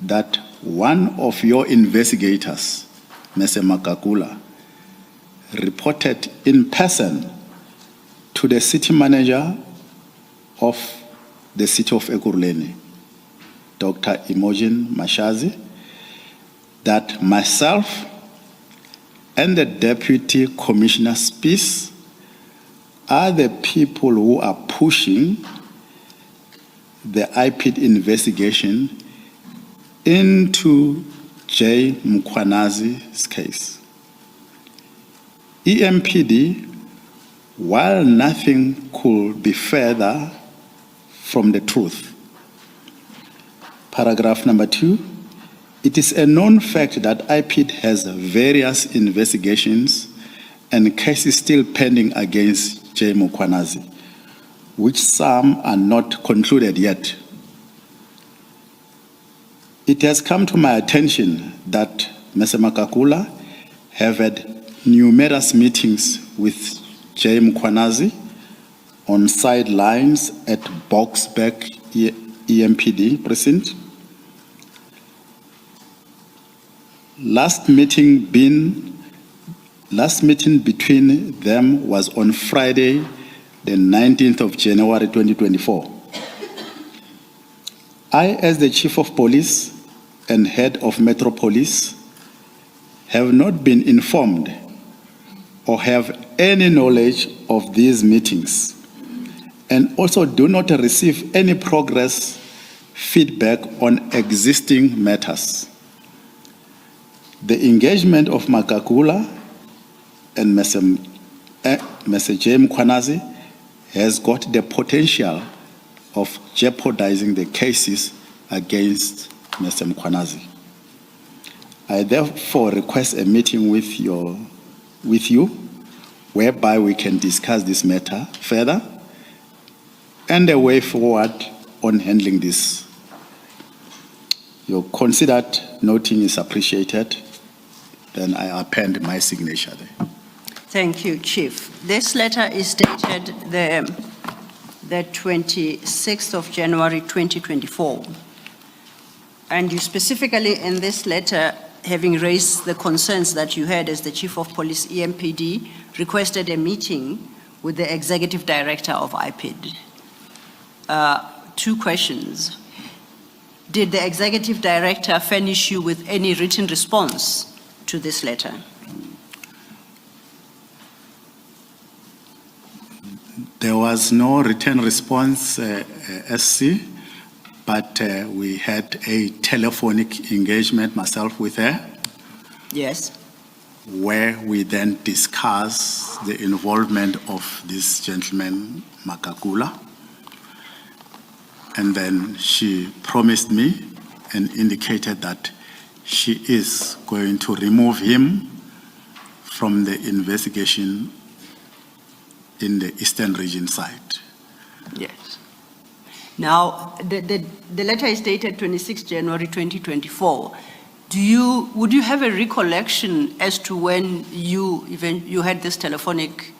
that one of your investigators, Mr. Makakula, reported in person to the city manager of the city of Ekurhuleni, Dr. Imogen Mashazi, that myself and the Deputy Commissioner Spies are the people who are pushing the IPID investigation into J. Mkhwanazi's case. EMPD, while nothing could be further from the truth. Paragraph number 2, it is a known fact that IPID has various investigations and cases still pending against J. Mkhwanazi, which some are not concluded yet. It has come to my attention that Mr. Makakula have had numerous meetings with J. Mkhwanazi on sidelines at Boksburg EMPD precinct. Last meeting between them was on Friday, the 19th of January 2024. I, as the Chief of Police and Head of Metro Police, have not been informed or have any knowledge of these meetings, and also do not receive any progress feedback on existing matters. The engagement of Makakula and Mr. J. Mkhwanazi has got the potential of jeopardizing the cases against Mr. Mkhwanazi. I therefore request a meeting with you, whereby we can discuss this matter further and a way forward on handling this. Your considered noting is appreciated. Then I append my signature there. Thank you, Chief. This letter is dated the 26th of January 2024. And you specifically in this letter, having raised the concerns that you had as the Chief of Police EMPD, requested a meeting with the Executive Director of IPID. Two questions. Did the Executive Director furnish you with any written response to this letter? There was no written response, SC, but we had a telephonic engagement, myself with her. Yes. Where we then discussed the involvement of this gentleman, Makakula. And then she promised me and indicated that she is going to remove him from the investigation in the Eastern Region side. Yes. Now, the letter is dated 26 January 2024. Would you have a recollection as to when you had this telephonic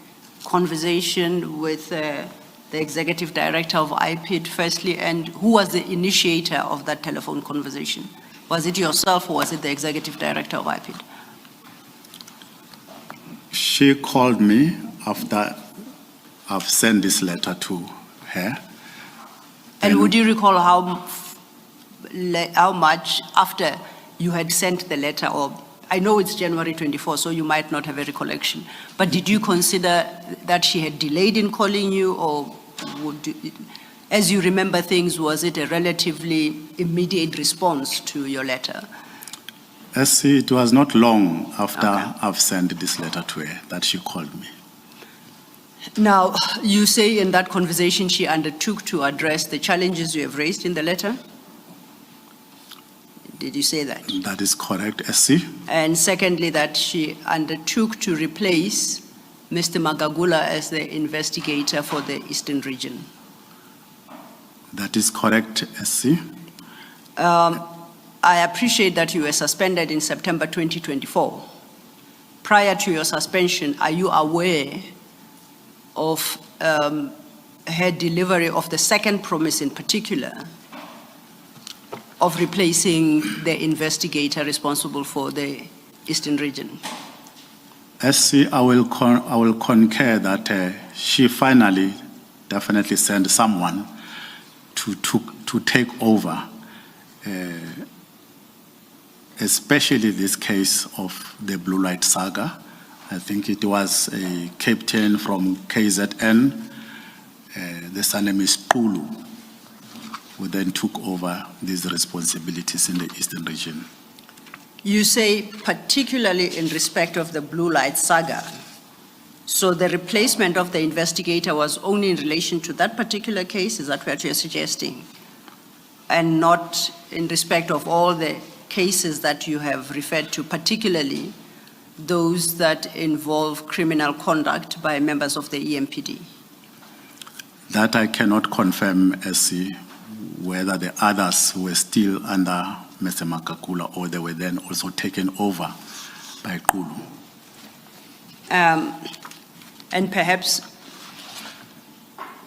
conversation with the Executive Director of IPID firstly, and who was the initiator of that telephone conversation? Was it yourself or was it the Executive Director of IPID? She called me after I've sent this letter to her. And would you recall how much after you had sent the letter, or I know it's January 24, so you might not have a recollection, but did you consider that she had delayed in calling you, or as you remember things, was it a relatively immediate response to your letter? It was not long after I've sent this letter to her that she called me. Now, you say in that conversation she undertook to address the challenges you have raised in the letter? Did you say that? That is correct, SC. And secondly, that she undertook to replace Mr. Magagula as the investigator for the Eastern Region? That is correct, SC. I appreciate that you were suspended in September 2024. Prior to your suspension, are you aware of her delivery of the second promise in particular of replacing the investigator responsible for the Eastern Region? SC, I will concur that she finally definitely sent someone to take over, especially this case of the Blue Light Saga. I think it was a captain from KZN, the surname is Pulu, who then took over these responsibilities in the Eastern Region. You say particularly in respect of the Blue Light Saga. So the replacement of the investigator was only in relation to that particular case? Is that what you're suggesting? And not in respect of all the cases that you have referred to, particularly those that involve criminal conduct by members of the EMPD? That I cannot confirm, SC, whether the others were still under Mr. Makakula or they were then also taken over by Kulu. And perhaps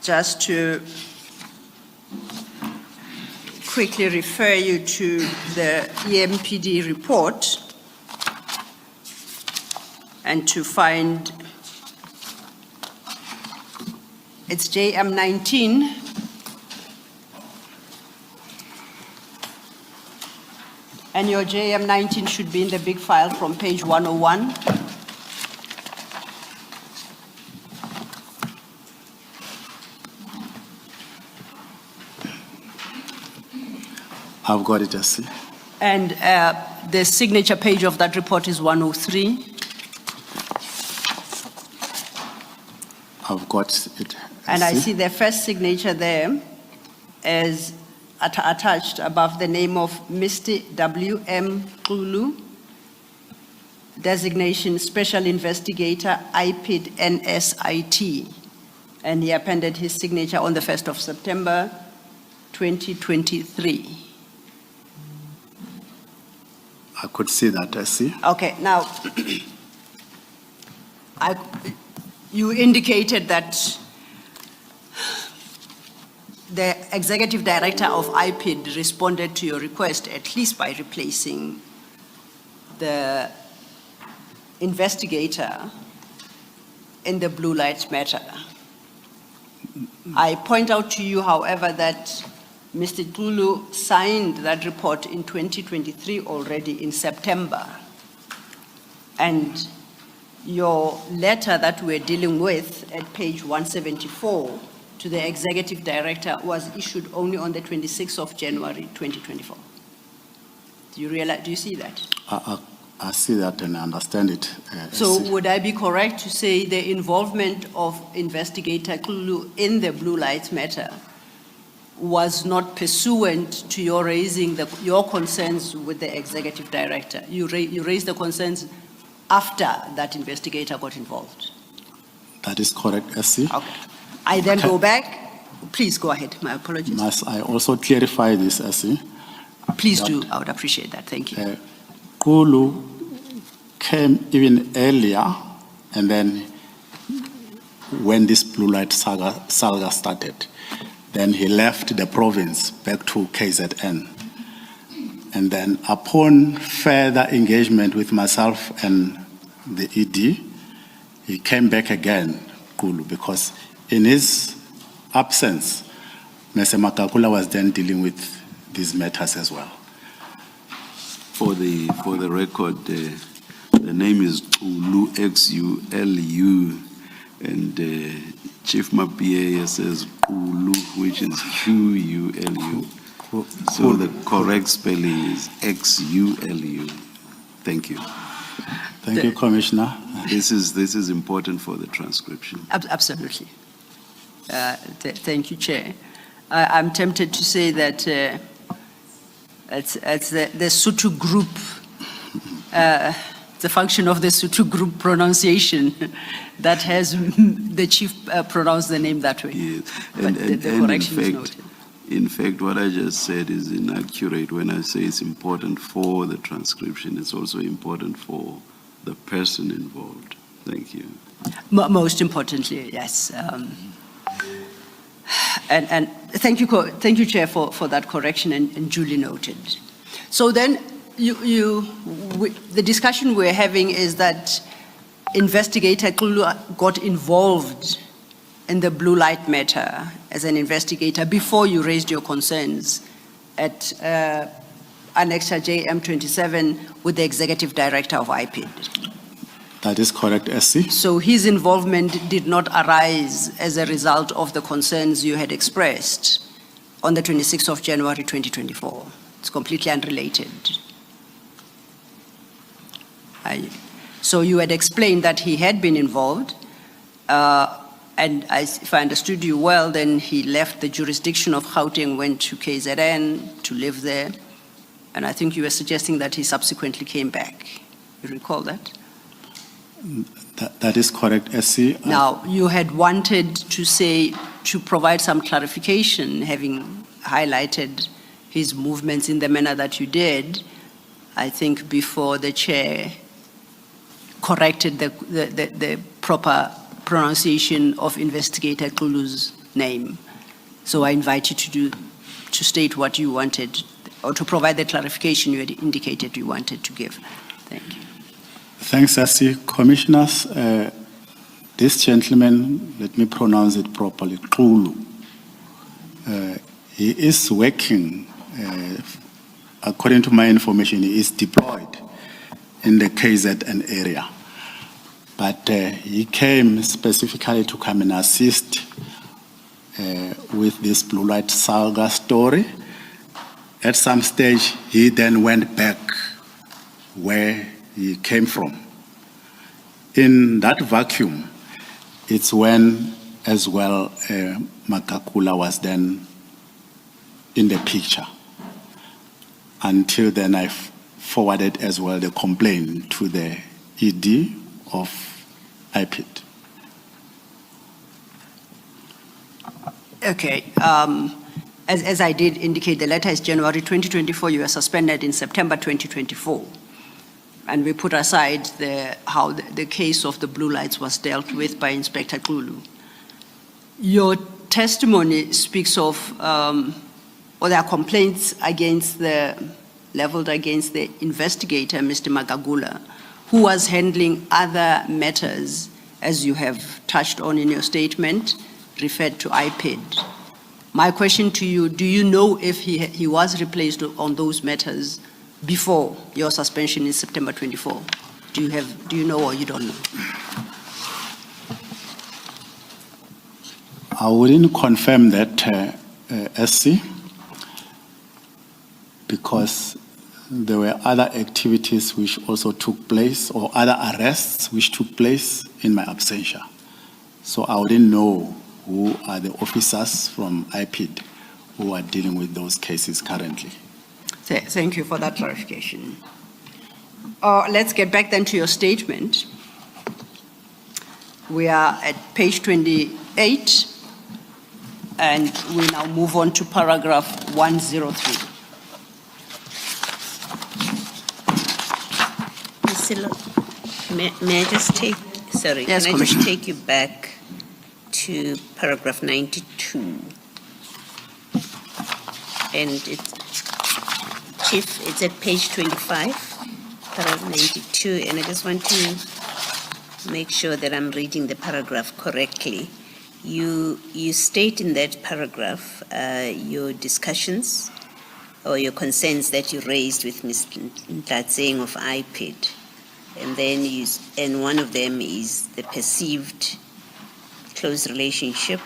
just to quickly refer you to the EMPD report and to find it's JM19. And your JM19 should be in the big file from page 101. I've got it, SC. And the signature page of that report is 103. I've got it. And I see the first signature there is attached above the name of Mr. W.M. Kulu, designation Special Investigator, IPID NSIT. And he appended his signature on the 1st of September, 2023. I could see that, SC. Okay, now, you indicated that the executive director of IPID responded to your request, at least by replacing the investigator in the blue light matter. I point out to you, however, that Mr. Kulu signed that report in 2023 already in September. And your letter that we're dealing with at page 174 to the executive director was issued only on the 26th of January, 2024. Do you see that? I see that and I understand it. So would I be correct to say the involvement of Investigator Kulu in the blue light matter was not pursuant to your raising your concerns with the executive director? You raised the concerns after that investigator got involved? That is correct, SC. Okay. I then go back. Please go ahead. My apologies. Must I also clarify this, SC? Please do. I would appreciate that. Thank you. Kulu came even earlier, and then when this blue light saga started, then he left the province back to KZN. And then upon further engagement with myself and the ED, he came back again, Kulu, because in his absence, Mr. Makakula was then dealing with these matters as well. For the record, the name is Ulu, X-U-L-U, and Chief Mapia says Ulu, which is Q-U-L-U. So the correct spelling is X-U-L-U. Thank you. Thank you, Commissioner. This is important for the transcription. Absolutely. Thank you, Chair. I'm tempted to say that it's the Sotho group, the function of the Sotho group pronunciation that has the chief pronounce the name that way. Yes. But the correction is noted. In fact, what I just said is inaccurate. When I say it's important for the transcription, it's also important for the person involved. Thank you. Most importantly, yes. And thank you, Chair, for that correction and duly noted. So then, the discussion we're having is that Investigator Kulu got involved in the blue light matter as an investigator before you raised your concerns at Annexure JM27 with the Executive Director of IPID. That is correct, SC. So his involvement did not arise as a result of the concerns you had expressed on the 26th of January 2024. It's completely unrelated. So you had explained that he had been involved, and if I understood you well, then he left the jurisdiction of Gauteng, went to KZN to live there, and I think you were suggesting that he subsequently came back. You recall that? That is correct, SC. Now, you had wanted to say to provide some clarification, having highlighted his movements in the manner that you did, I think before the chair corrected the proper pronunciation of Investigator Xulu's name. So I invite you to state what you wanted, or to provide the clarification you had indicated you wanted to give. Thank you. Thanks, Essie. Commissioners, this gentleman, let me pronounce it properly, Xulu, he is working, according to my information, he is deployed in the KZN area. But he came specifically to come and assist with this Blue Light Saga story. At some stage, he then went back where he came from. In that vacuum, it's when, as well, Magagula was then in the picture. Until then, I forwarded as well the complaint to the ED of IPID. Okay. As I did indicate, the letter is January 2024. You were suspended in September 2024. And we put aside how the case of the blue lights was dealt with by Inspector Xulu. Your testimony speaks of, or there are complaints leveled against the investigator, Mr. Magagula, who was handling other matters, as you have touched on in your statement, referred to IPID. My question to you, do you know if he was replaced on those matters before your suspension in September 24? Do you know, or you don't know? I wouldn't confirm that, SC, because there were other activities which also took place, or other arrests which took place in my absentia. So I wouldn't know who are the officers from IPID who are dealing with those cases currently. Thank you for that clarification. Let's get back then to your statement. We are at page 28, and we now move on to paragraph 103. May I just take, sorry, yes, can I just take you back to paragraph 92? And it's, Chief, it's at page 25, paragraph 92, and I just want to make sure that I'm reading the paragraph correctly. You state in that paragraph your discussions or your concerns that you raised with Mr. Ntlatseng of IPID. And then and one of them is the perceived close relationship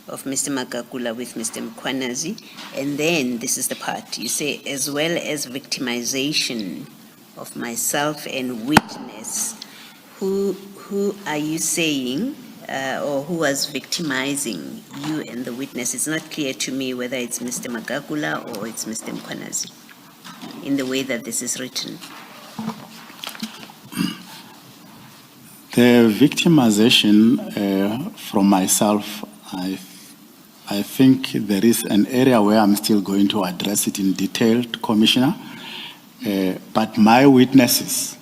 of Mr. Magagula with Mr. Mkhwanazi. And then this is the part you say, as well as victimization of myself and witness. Who are you saying, or who was victimizing you and the witness? It's not clear to me whether it's Mr. Magagula or it's Mr. Mkhwanazi in the way that this is written. The victimization from myself, I think there is an area where I'm still going to address it in detail, Commissioner. But my witnesses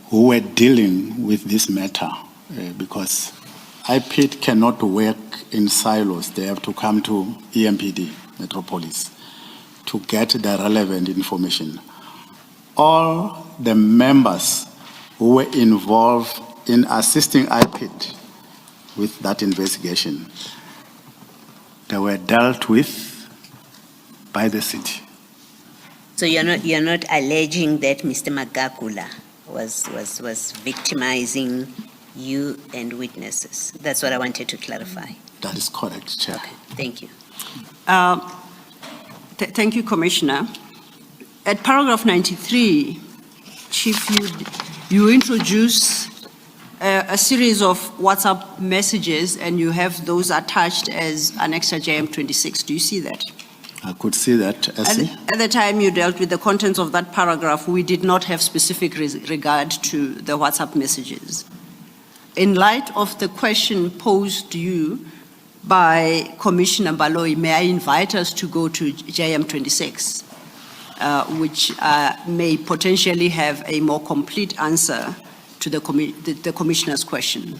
who were dealing with this matter, because IPID cannot work in silos, they have to come to EMPD, Metropolis, to get the relevant information. All the members who were involved in assisting IPID with that investigation, they were dealt with by the city. So you're not alleging that Mr. Magagula was victimizing you and witnesses. That's what I wanted to clarify. That is correct, Chair. Okay, thank you. Thank you, Commissioner. At paragraph 93, Chief, you introduce a series of WhatsApp messages, and you have those attached as Annex JM26. Do you see that? I could see that. At the time you dealt with the contents of that paragraph, we did not have specific regard to the WhatsApp messages. in light of the question posed to you by Commissioner Baloyi, may I invite us to go to JM 26, which may potentially have a more complete answer to the Commissioner's question.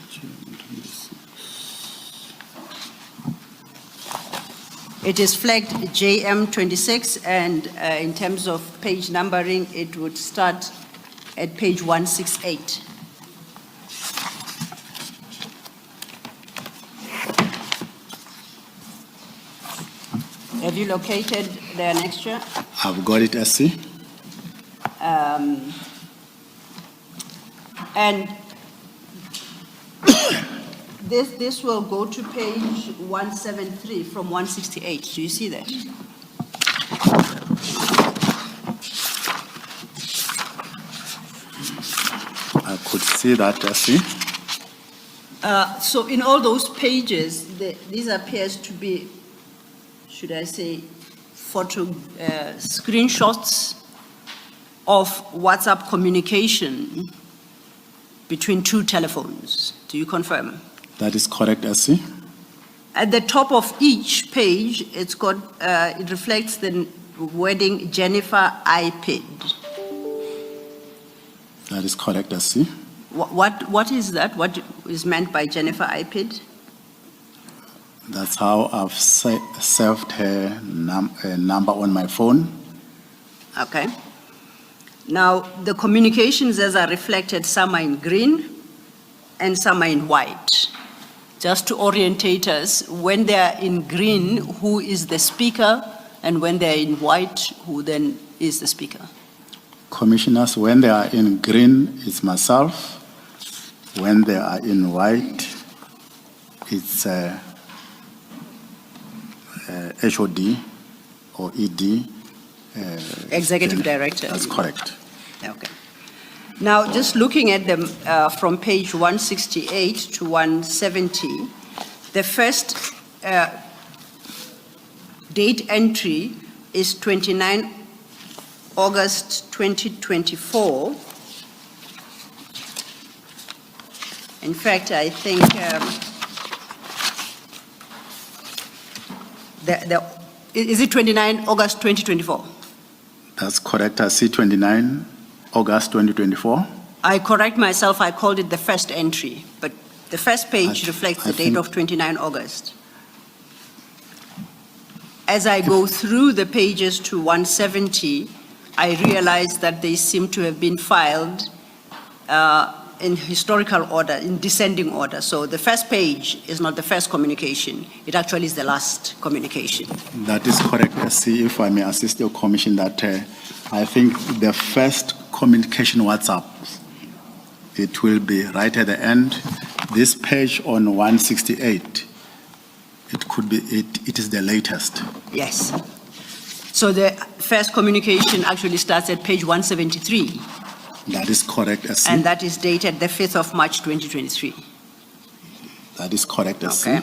It is flagged JM 26, and in terms of page numbering, it would start at page 168. Have you located the annexure? I've got it, SC. And this will go to page 173 from 168. Do you see that? I could see that, SC. So in all those pages, these appears to be, should I say, screenshots of WhatsApp communication between two telephones. Do you confirm? That is correct, SC. At the top of each page, it's got, it reflects the wording Jennifer iPad. That is correct, SC. What is that? What is meant by Jennifer iPad? That's how I've saved her number on my phone. Okay. Now, the communications as are reflected, some are in green and some are in white. Just to orientate us, when they are in green, who is the speaker? And when they're in white, who then is the speaker? Commissioners, when they are in green, it's myself. When they are in white, it's HOD or ED. Executive Director. That's correct. Okay. Now, just looking at them from page 168 to 170, the first date entry is 29 August 2024. In fact, I think is it 29 August 2024? That's correct. I see 29 August 2024. I correct myself. I called it the first entry, but the first page reflects the date of 29 August. As I go through the pages to 170, I realize that they seem to have been filed in historical order, in descending order. So the first page is not the first communication. It actually is the last communication. That is correct, SC. If I may assist your commission, that I think the first communication WhatsApp, it will be right at the end. This page on 168, it could be, it is the latest. Yes. So the first communication actually starts at page 173. That is correct, SC. And that is dated the 5th of March, 2023. That is correct, SC. Okay.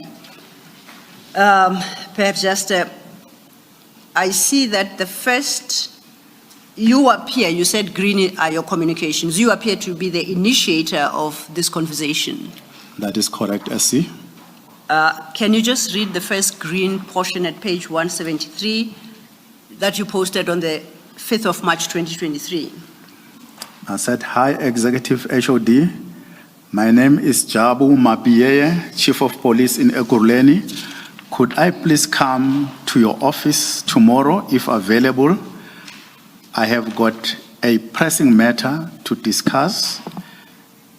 Perhaps just, I see that the first, you appear, you said green are your communications, you appear to be the initiator of this conversation. That is correct, SC. Can you just read the first green portion at page 173 that you posted on the 5th of March, 2023? I said, hi, Executive HOD. My name is Jabu Mapiyeye, Chief of Police in Ekurhuleni. Could I please come to your office tomorrow, if available? I have got a pressing matter to discuss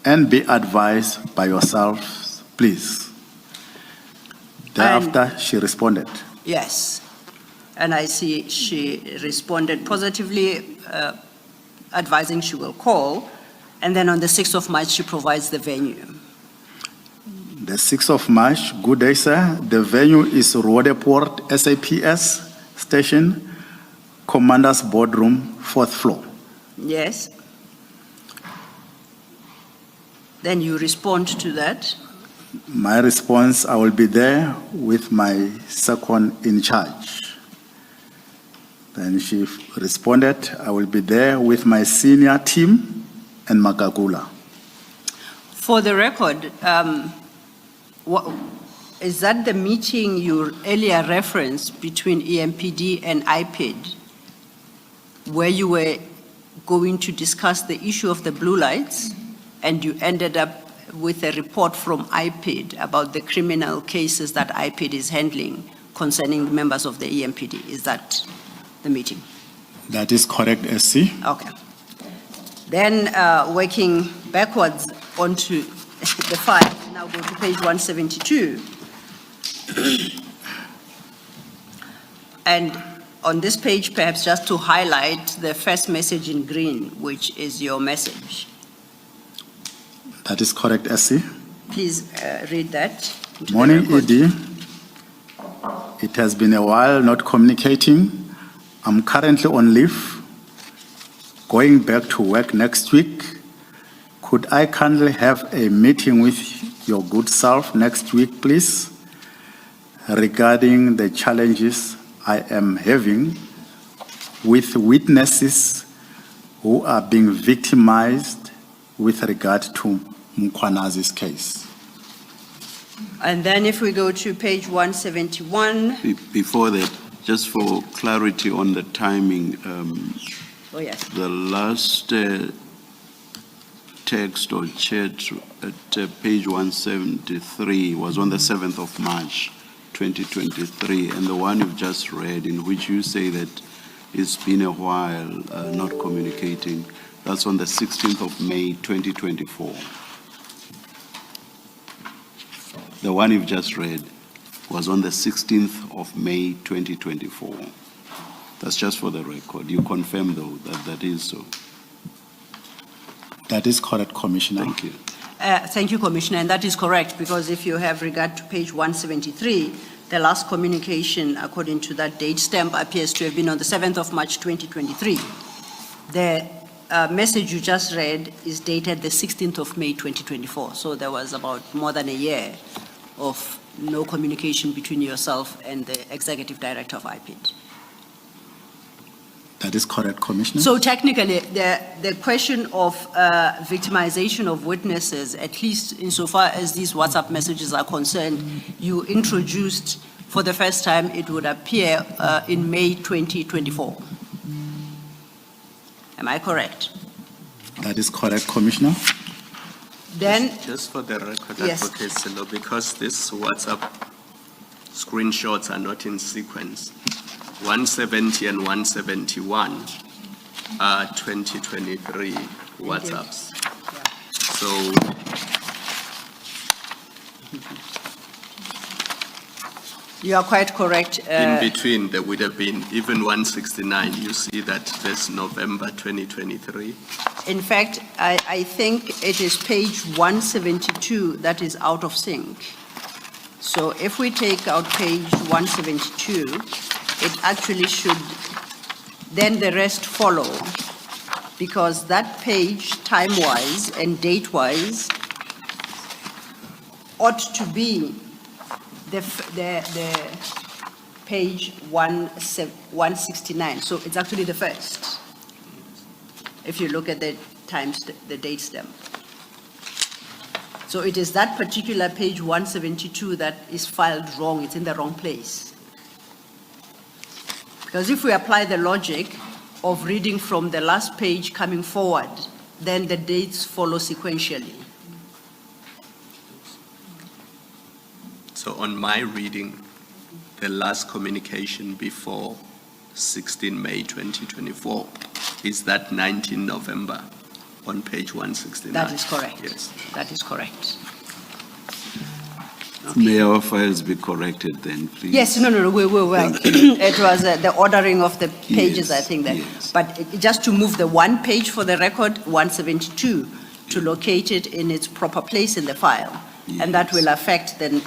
and be advised by yourself, please. Thereafter, she responded. Yes. And I see she responded positively, advising she will call, and then on the 6th of March, she provides the venue. The 6th of March, good day, sir. The venue is Rodeport SAPS Station, Commander's Boardroom, 4th floor. Yes. Then you respond to that. My response, I will be there with my second in charge. Then she responded, I will be there with my senior team and Magagula. For the record, is that the meeting you earlier referenced between EMPD and IPID, where you were going to discuss the issue of the blue lights, and you ended up with a report from IPID about the criminal cases that IPID is handling concerning members of the EMPD? Is that the meeting? That is correct, SC. Okay. Then working backwards onto the file, now go to page 172. And on this page, perhaps just to highlight the first message in green, which is your message. That is correct, SC. Please read that. Morning, ED. It has been a while not communicating. I'm currently on leave, going back to work next week. Could I kindly have a meeting with your good self next week, please, regarding the challenges I am having with witnesses who are being victimized with regard to Mkwanazi's case? And then if we go to page 171. Before that, just for clarity on the timing, Oh, yes. the last text or chat at page 173 was on the 7th of March, 2023, and the one you've just read, in which you say that it's been a while not communicating, that's on the 16th of May, 2024. The one you've just read was on the 16th of May, 2024. That's just for the record. You confirm, though, that that is so? That is correct, Commissioner. Thank you. Thank you, Commissioner, and that is correct, because if you have regard to page 173, the last communication, according to that date stamp, appears to have been on the 7th of March, 2023. The message you just read is dated the 16th of May, 2024. So there was about more than a year of no communication between yourself and the Executive Director of IPID. That is correct, Commissioner. So technically, the question of victimization of witnesses, at least insofar as these WhatsApp messages are concerned, you introduced for the first time, it would appear in May 2024. Am I correct? That is correct, Commissioner. Then, just for the record, yes. Advocate Silo, because these WhatsApp screenshots are not in sequence, 170 and 171 are 2023 WhatsApps. So you are quite correct. In between, there would have been even 169. You see that there's November 2023. In fact, I think it is page 172 that is out of sync. So if we take out page 172, it actually should, then the rest follow, because that page, time-wise and date-wise, ought to be the page 169. So it's actually the first, if you look at the the date stamp. So it is that particular page 172 that is filed wrong. It's in the wrong place. Because if we apply the logic of reading from the last page coming forward, then the dates follow sequentially. So on my reading, the last communication before 16 May 2024 is that 19 November on page 169. That is correct. Yes. That is correct. May our files be corrected then, please? Yes, no, we will. It was the ordering of the pages, Yes, I think. That, yes. But just to move the one page for the record, 172, to locate it in its proper place in the file. Yes. And that will affect, then,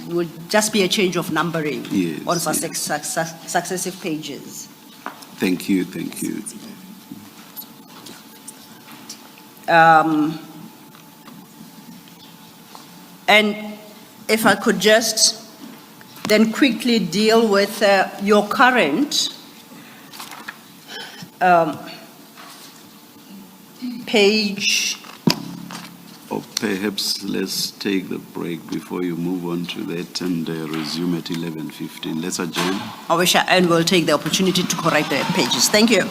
will just be a change of numbering on successive pages. Thank you, thank you. And if I could just then quickly deal with your current page Or perhaps let's take the break before you move on to that and resume at 11:15. Let's adjourn. And we'll take the opportunity to correct the pages. Thank you.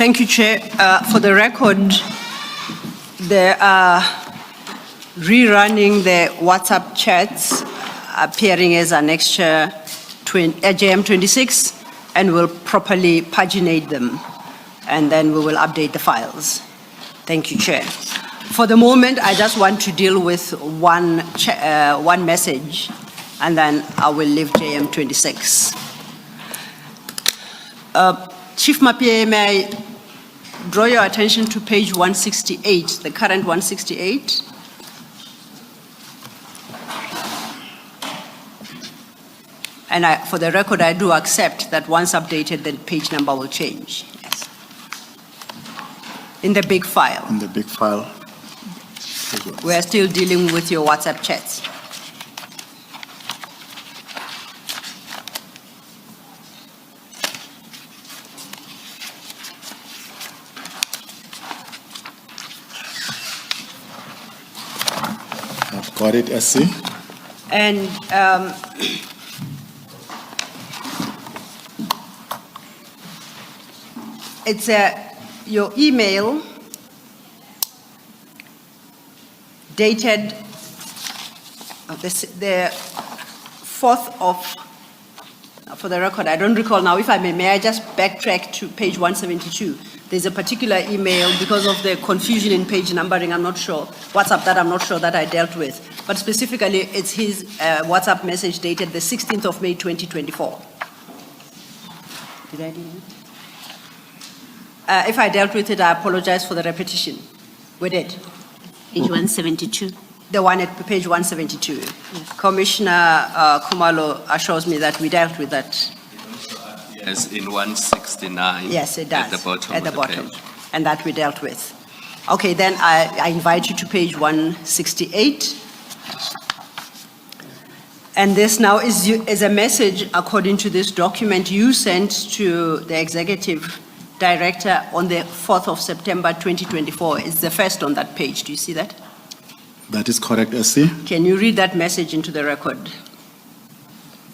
Thank you, Chair. For the record, they are rerunning the WhatsApp chats appearing as annexure JM 26, and will properly paginate them, and then we will update the files. Thank you, Chair. For the moment, I just want to deal with one message, and then I will leave JM 26. Chief Mapie, may I draw your attention to page 168, the current 168. And for the record, I do accept that once updated, the page number will change. Yes. In the big file. In the big file. We are still dealing with your WhatsApp chats. I've got it, SC. And it's your email dated the 4th of, for the record, I don't recall now, if I may I just backtrack to page 172? There's a particular email, because of the confusion in page numbering, I'm not sure, WhatsApp that I'm not sure that I dealt with. But specifically, it's his WhatsApp message dated the 16th of May, 2024. Did I do it? If I dealt with it, I apologize for the repetition. We did. Page 172. The one at page 172. Yes. Commissioner Kumalo assures me that we dealt with that. Yes, in 169. Yes, it does. At the bottom. At the bottom. And that we dealt with. Okay, then I invite you to page 168. And this now is a message, according to this document, you sent to the executive director on the 4th of September 2024. It's the first on that page. Do you see that? That is correct, SC. Can you read that message into the record?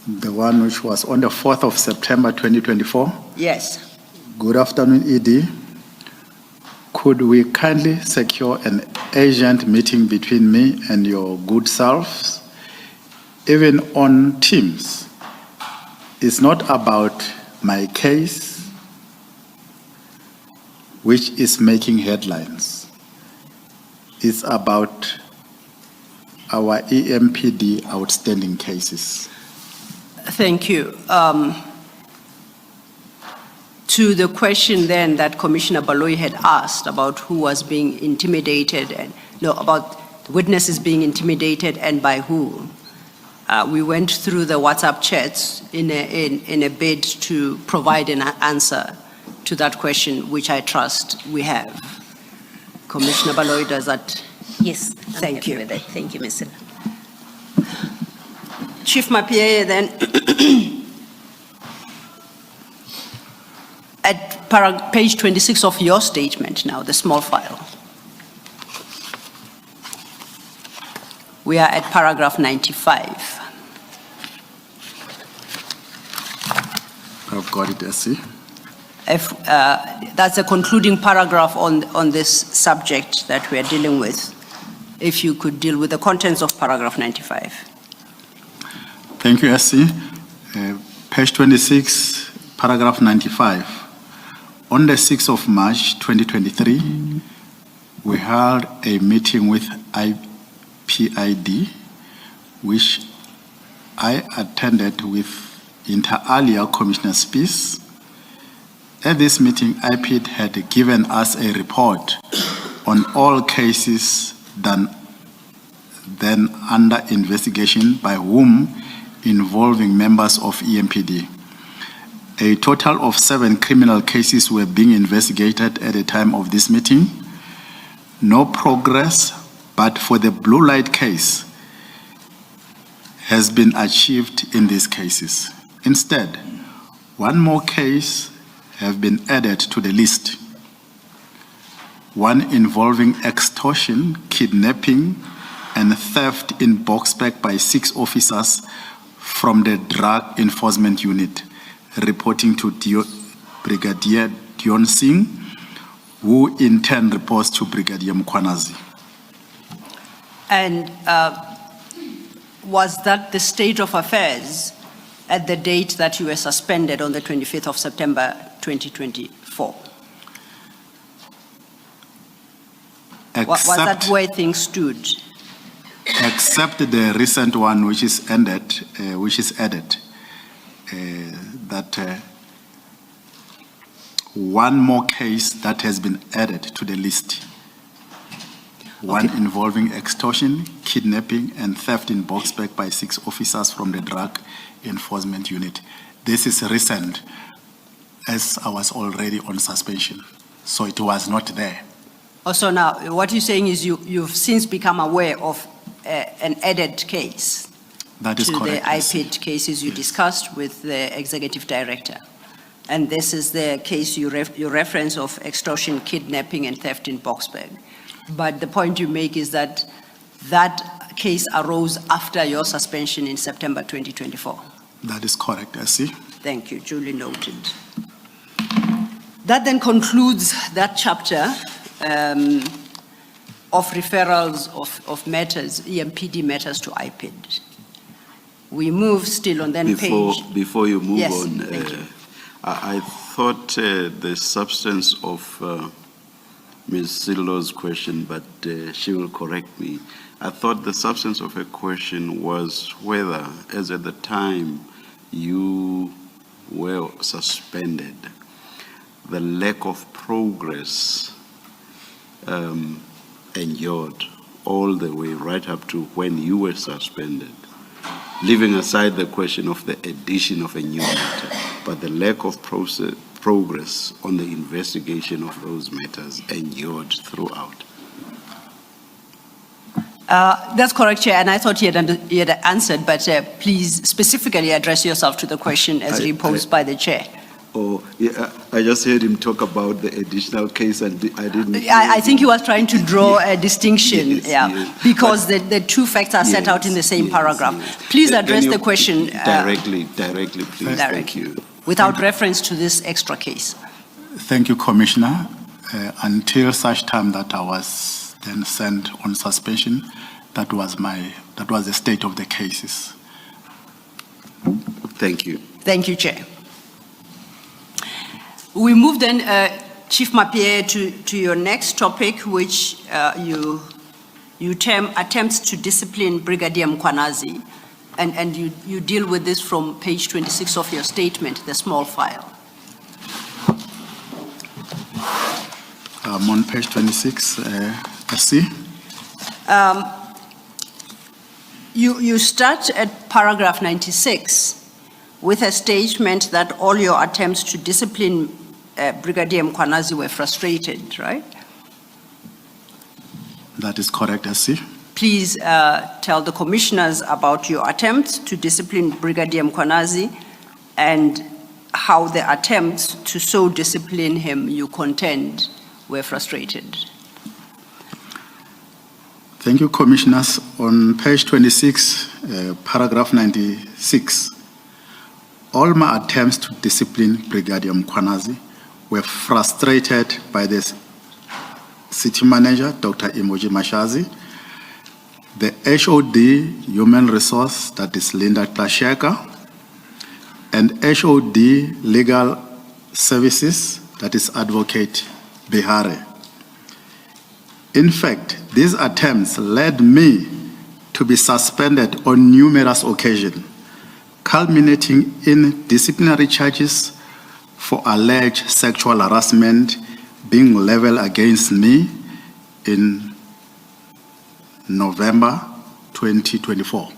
The one which was on the 4th of September 2024? Yes. Good afternoon, ED. Could we kindly secure an urgent meeting between me and your good selves, even on Teams? It's not about my case, which is making headlines. It's about our EMPD outstanding cases. Thank you. To the question then that Commissioner Baloyi had asked about who was being intimidated, and about witnesses being intimidated and by who, we went through the WhatsApp chats in a bid to provide an answer to that question, which I trust we have. Commissioner Baloyi, does that? Yes. Thank you. With that. Thank you, Ms. Chief Mapie, then, at page 26 of your statement now, the small file. We are at paragraph 95. I've got it, SC. That's a concluding paragraph on this subject that we are dealing with. If you could deal with the contents of paragraph 95. Thank you, SC. Page 26, paragraph 95. On the 6th of March 2023, we held a meeting with IPID, which I attended with inter alia Commissioner Spies. At this meeting, IPID had given us a report on all cases then under investigation by whom involving members of EMPD. A total of 7 criminal cases were being investigated at the time of this meeting. No progress, but for the blue light case, has been achieved in these cases. Instead, one more case has been added to the list. One involving extortion, kidnapping, and theft in Boksburg by 6 officers from the Drug Enforcement Unit, reporting to Brigadier Dion Singh who in turn reports to Brigadier Mkhwanazi. And was that the state of affairs at the date that you were suspended on the 25th of September 2024? Was that where things stood? Except the recent one, which is added, that one more case that has been added to the list. One involving extortion, kidnapping, and theft in Boksburg by 6 officers from the Drug Enforcement Unit. This is recent, as I was already on suspension, so it was not there. Also now, what you're saying is you've since become aware of an added case that is to correct, the yes. IPID cases you discussed with the executive director. And this is the case you reference of extortion, kidnapping, and theft in Boksburg. But the point you make is that that case arose after your suspension in September 2024. That is correct, I see. Thank you, duly noted. That then concludes that chapter of referrals of matters, EMPD matters to IPID. We move still on then page. Before you move Yes, on, thank you. I thought the substance of Ms. Sillo's question, but she will correct me. I thought the substance of her question was whether, as at the time you were suspended, the lack of progress endured all the way right up to when you were suspended, leaving aside the question of the addition of a new matter, but the lack of progress on the investigation of those matters endured throughout. That's correct, Chair, and I thought you had answered, but please specifically address yourself to the question as reposed by the Chair. Oh, yeah, I just heard him talk about the additional case and I didn't... I think he was trying to draw a distinction, yes. because the two facts are set out in the same paragraph. Please address the question... Directly, please. Thank you. Without reference to this extra case. Thank you, Commissioner. Until such time that I was then sent on suspension, that was the state of the cases. Thank you. Thank you, Chair. We move then, Chief Mapie, to your next topic, which you term attempts to discipline Brigadier Mkhwanazi, and you deal with this from page 26 of your statement, the small file. On page 26, I see. You start at paragraph 96 with a statement that all your attempts to discipline Brigadier Mkhwanazi were frustrated, right? That is correct, I see. Please tell the commissioners about your attempts to discipline Brigadier Mkhwanazi and how the attempts to so discipline him, you contend, were frustrated. Thank you, Commissioners. On page 26, paragraph 96, all my attempts to discipline Brigadier Mkhwanazi were frustrated by the city manager, Dr. Emoji Mashazi, the HOD Human Resource, that is Linda Tlasheka, and HOD Legal Services, that is Advocate Bihare. In fact, these attempts led me to be suspended on numerous occasions, culminating in disciplinary charges for alleged sexual harassment being leveled against me in November 2024.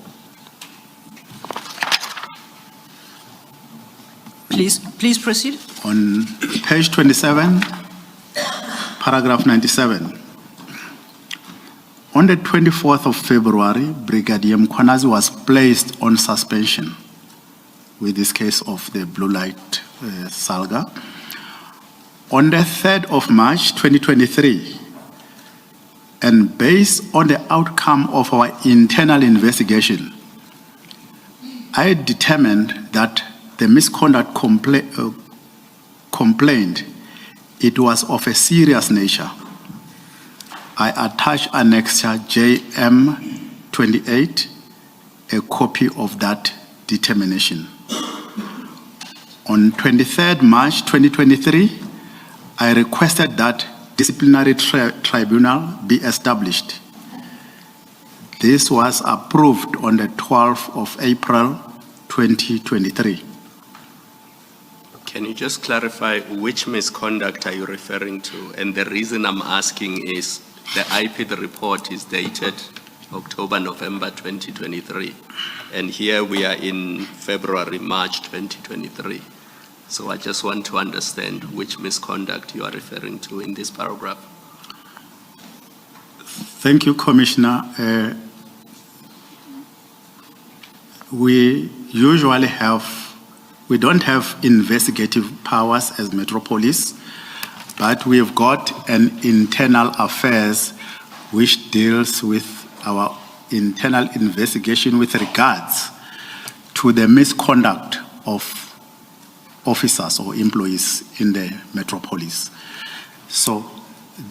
Please proceed. On page 27, paragraph 97. On the 24th of February, Brigadier Mkhwanazi was placed on suspension with this case of the blue light salga. On the 3rd of March 2023, and based on the outcome of our internal investigation, I determined that the misconduct complaint it was of a serious nature. I attach Annexure JM28, a copy of that determination. On 23rd March 2023, I requested that disciplinary tribunal be established. This was approved on the 12th of April 2023. Can you just clarify which misconduct are you referring to? And the reason I'm asking is the IPID report is dated October, November 2023. And here we are in February, March 2023. So I just want to understand which misconduct you are referring to in this paragraph. Thank you, Commissioner. We usually we don't have investigative powers as Metropolis, but we've got an internal affairs which deals with our internal investigation with regards to the misconduct of officers or employees in the Metropolis. So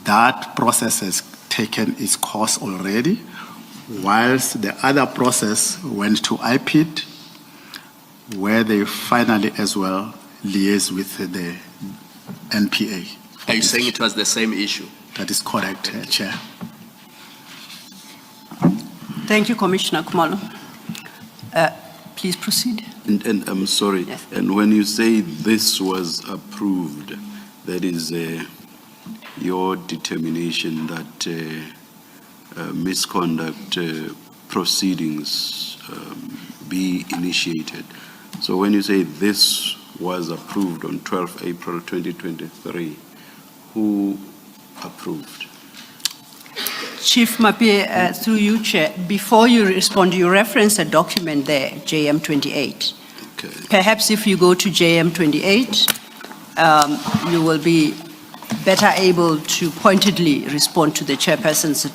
that process has taken its course already, whilst the other process went to IPID, where they finally as well liaise with the NPA. Are you saying it was the same issue? That is correct, Chair. Thank you, Commissioner Khumalo. Please proceed. And I'm sorry, yes. And when you say this was approved, that is your determination that misconduct proceedings be initiated. So when you say this was approved on 12th April 2023, who approved? Chief Mapie, through you, Chair, before you respond, you referenced a document there, JM28. Okay. Perhaps if you go to JM28, you will be better able to pointedly respond to the chairperson's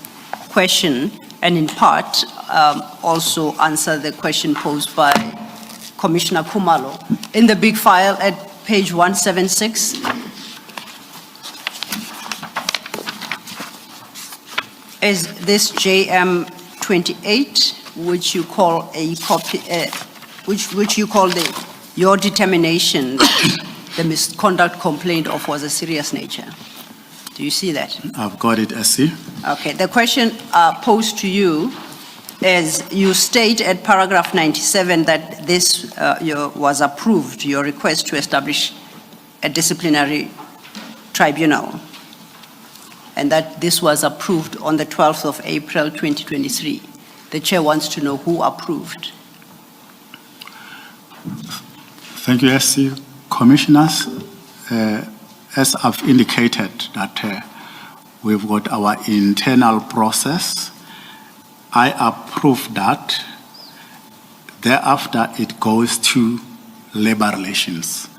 question and in part also answer the question posed by Commissioner Khumalo. In the big file at page 176, is this JM28, which you call a copy, which you call your determination that the misconduct complained of was a serious nature. Do you see that? I've got it, SC. Okay, the question posed to you is, you state at paragraph 97 that this was approved, your request to establish a disciplinary tribunal, and that this was approved on the 12th of April 2023. The chair wants to know who approved. Thank you, SC. Commissioners, as I've indicated that we've got our internal process, I approve that. Thereafter, it goes to labor relations,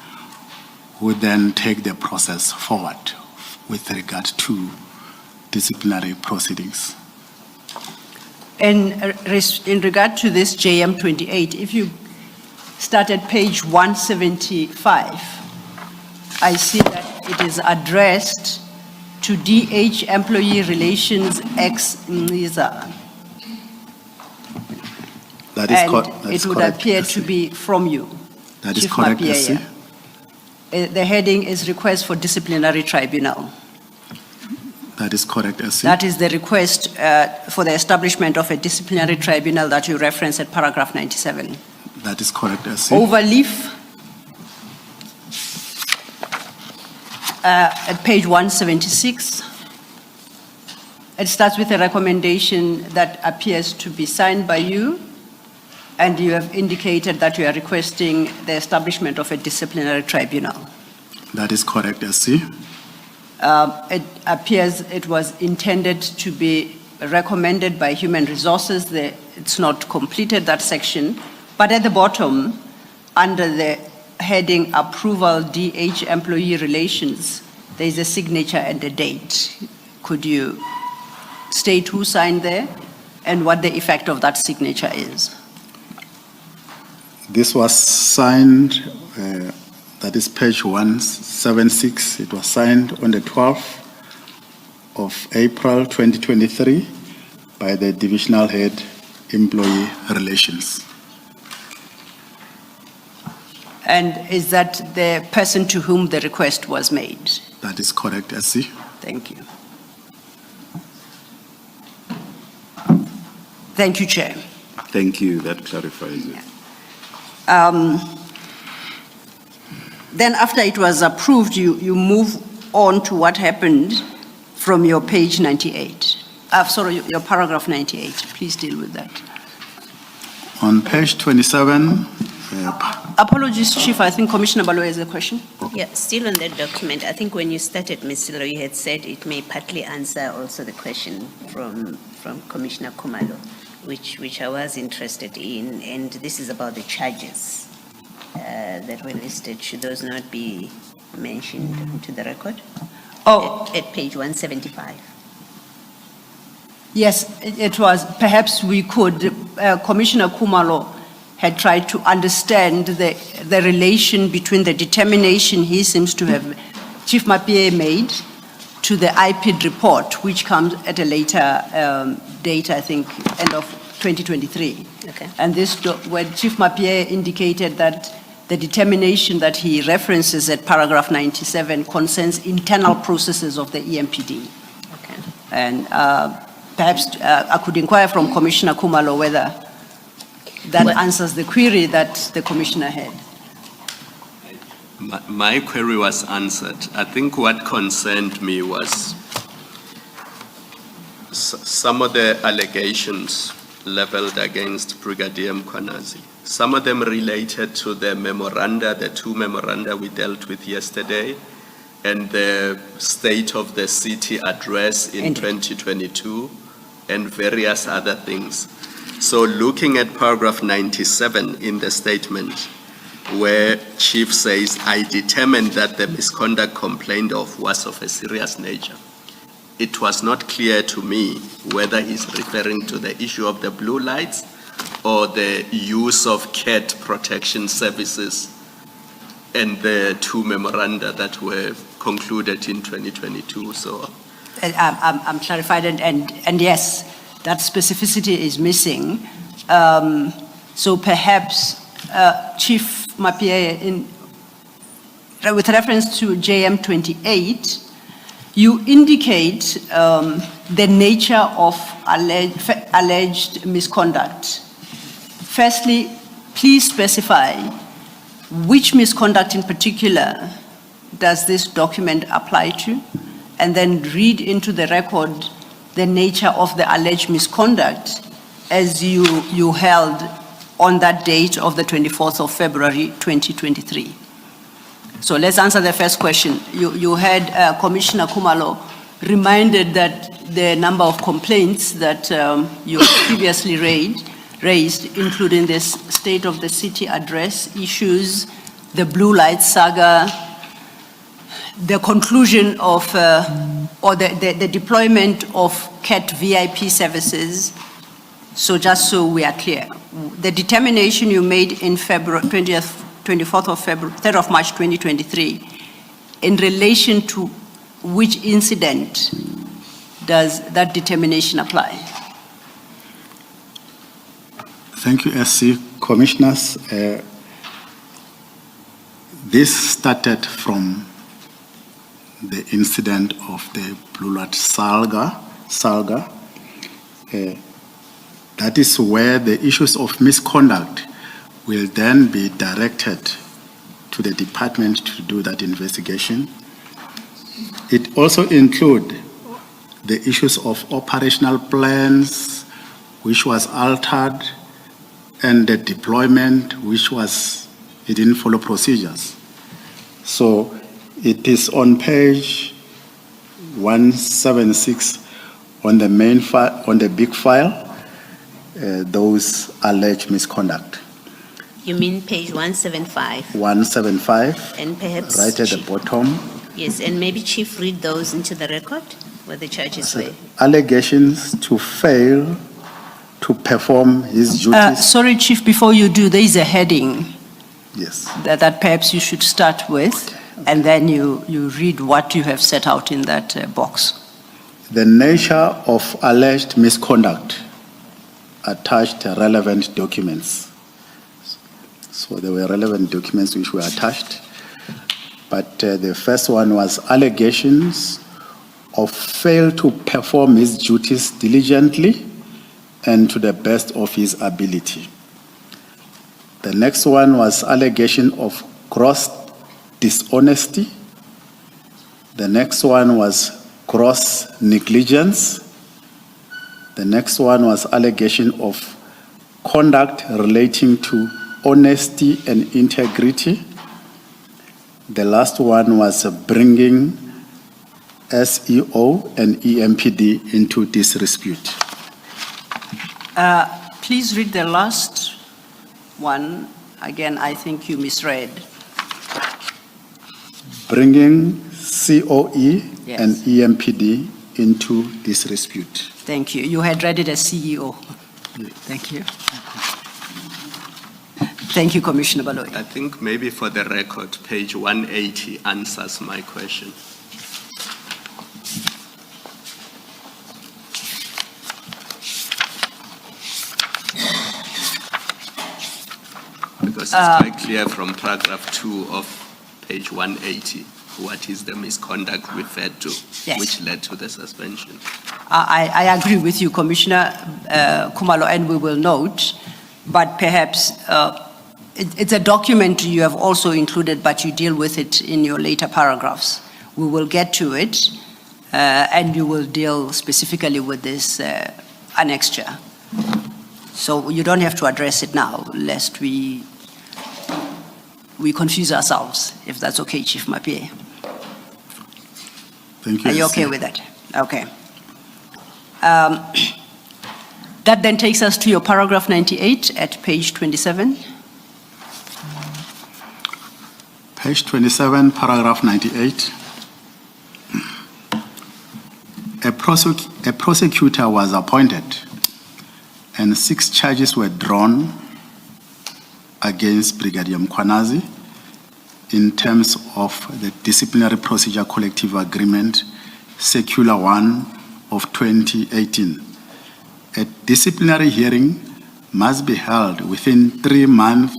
who then take the process forward with regard to disciplinary proceedings. In regard to this JM28, if you start at page 175, I see that it is addressed to DH Employee Relations ex Mliza. That is correct. It would appear to be from you. That is correct, SC. The heading is Request for Disciplinary Tribunal. That is correct, SC. That is the request for the establishment of a disciplinary tribunal that you reference at paragraph 97. That is correct, SC. Overleaf at page 176. It starts with a recommendation that appears to be signed by you, and you have indicated that you are requesting the establishment of a disciplinary tribunal. That is correct, SC. It appears it was intended to be recommended by Human Resources. It's not completed, that section. But at the bottom, under the heading Approval DH Employee Relations, there is a signature and a date. Could you state who signed there and what the effect of that signature is? This was signed, the that is page 176. It was signed on the 12th of April 2023 by the Divisional Head, Employee Relations. And is that the person to whom the request was made? That is correct, SC. Thank you. Thank you, Chair. Thank you. That clarifies it. Then after it was approved, you move on to what happened from your page 98. Sorry, your paragraph 98. Please deal with that. On page 27. Apologies, Chief. I think Commissioner Baloyi has a question. Yeah, still on that document, I think when you started, Ms. Silo, you had said it may partly answer also the question from Commissioner Khumalo, which I was interested in, and this is about the charges that were listed. Should those not be mentioned into the record? Oh, at page 175. Yes, it was. Perhaps we could, Commissioner Khumalo had tried to understand the relation between the determination he seems to have, Chief Mapie made, to the IPID report, which comes at a later date, I think, end of 2023. Okay. And this, when Chief Mapie indicated that the determination that he references at paragraph 97 concerns internal processes of the EMPD. Okay. And perhaps I could inquire from Commissioner Khumalo whether that answers the query that the Commissioner had. My query was answered. I think what concerned me was some of the allegations leveled against Brigadier Mkhwanazi. Some of them related to the memoranda, the two memoranda we dealt with yesterday, and the State of the City address in 2022, and various other things. So looking at paragraph 97 in the statement, where Chief says, I determined that the misconduct complained of was of a serious nature. It was not clear to me whether he's referring to the issue of the blue lights or the use of cat protection services and the two memoranda that were concluded in 2022. So I'm clarified, and yes, that specificity is missing. So perhaps, Chief Mapie, with reference to JM 28, you indicate the nature of alleged misconduct. Firstly, please specify which misconduct in particular does this document apply to, and then read into the record the nature of the alleged misconduct as you held on that date of the 24th of February 2023. So let's answer the first question. You had Commissioner Khumalo reminded that the number of complaints that you previously raised, including this State of the City address issues, the blue light saga, the conclusion of, or the deployment of CAT VIP services. So just so we are clear, the determination you made in February 24th of February, 3rd of March 2023, in relation to which incident does that determination apply? Thank you, SC. Commissioners, this started from the incident of the Blue Light saga. That is where the issues of misconduct will then be directed to the department to do that investigation. It also includes the issues of operational plans, which was altered, and the deployment, which it didn't follow procedures. So it is on page 176 on the main file, on the big file, those alleged misconduct. You mean page 175? 175. And perhaps right at the bottom. Yes, and maybe Chief read those into the record where the charges were. Allegations to fail to perform his duties. Sorry, Chief, before you do, there is a heading. Yes. that perhaps you should start with, and then you read what you have set out in that box. The nature of alleged misconduct attached relevant documents. So there were relevant documents which were attached, but the first one was allegations of fail to perform his duties diligently and to the best of his ability. The next one was allegation of gross dishonesty. The next one was gross negligence. The next one was allegation of conduct relating to honesty and integrity. The last one was bringing SEO and EMPD into disrepute. Please read the last one. Again, I think you misread. Bringing COE Yes. and EMPD into disrepute. Thank you. You had read it as CEO. Thank you. Thank you, Commissioner Baloyi. I think maybe for the record, page 180 answers my question. Because it's quite clear from paragraph 2 of page 180 what is the misconduct referred to, Yes. which led to the suspension. I agree with you, Commissioner Khumalo, and we will note, but perhaps it's a document you have also included, but you deal with it in your later paragraphs. We will get to it, and you will deal specifically with this annexure. So you don't have to address it now, lest we confuse ourselves, if that's okay, Chief Mapie. Thank you. Are you okay with that? Okay. That then takes us to your paragraph 98 at page 27. Page 27, paragraph 98. A prosecutor was appointed and 6 charges were drawn against Brigadier Mkhwanazi in terms of the Disciplinary Procedure Collective Agreement, Circular 1 of 2018. A disciplinary hearing must be held within 3 months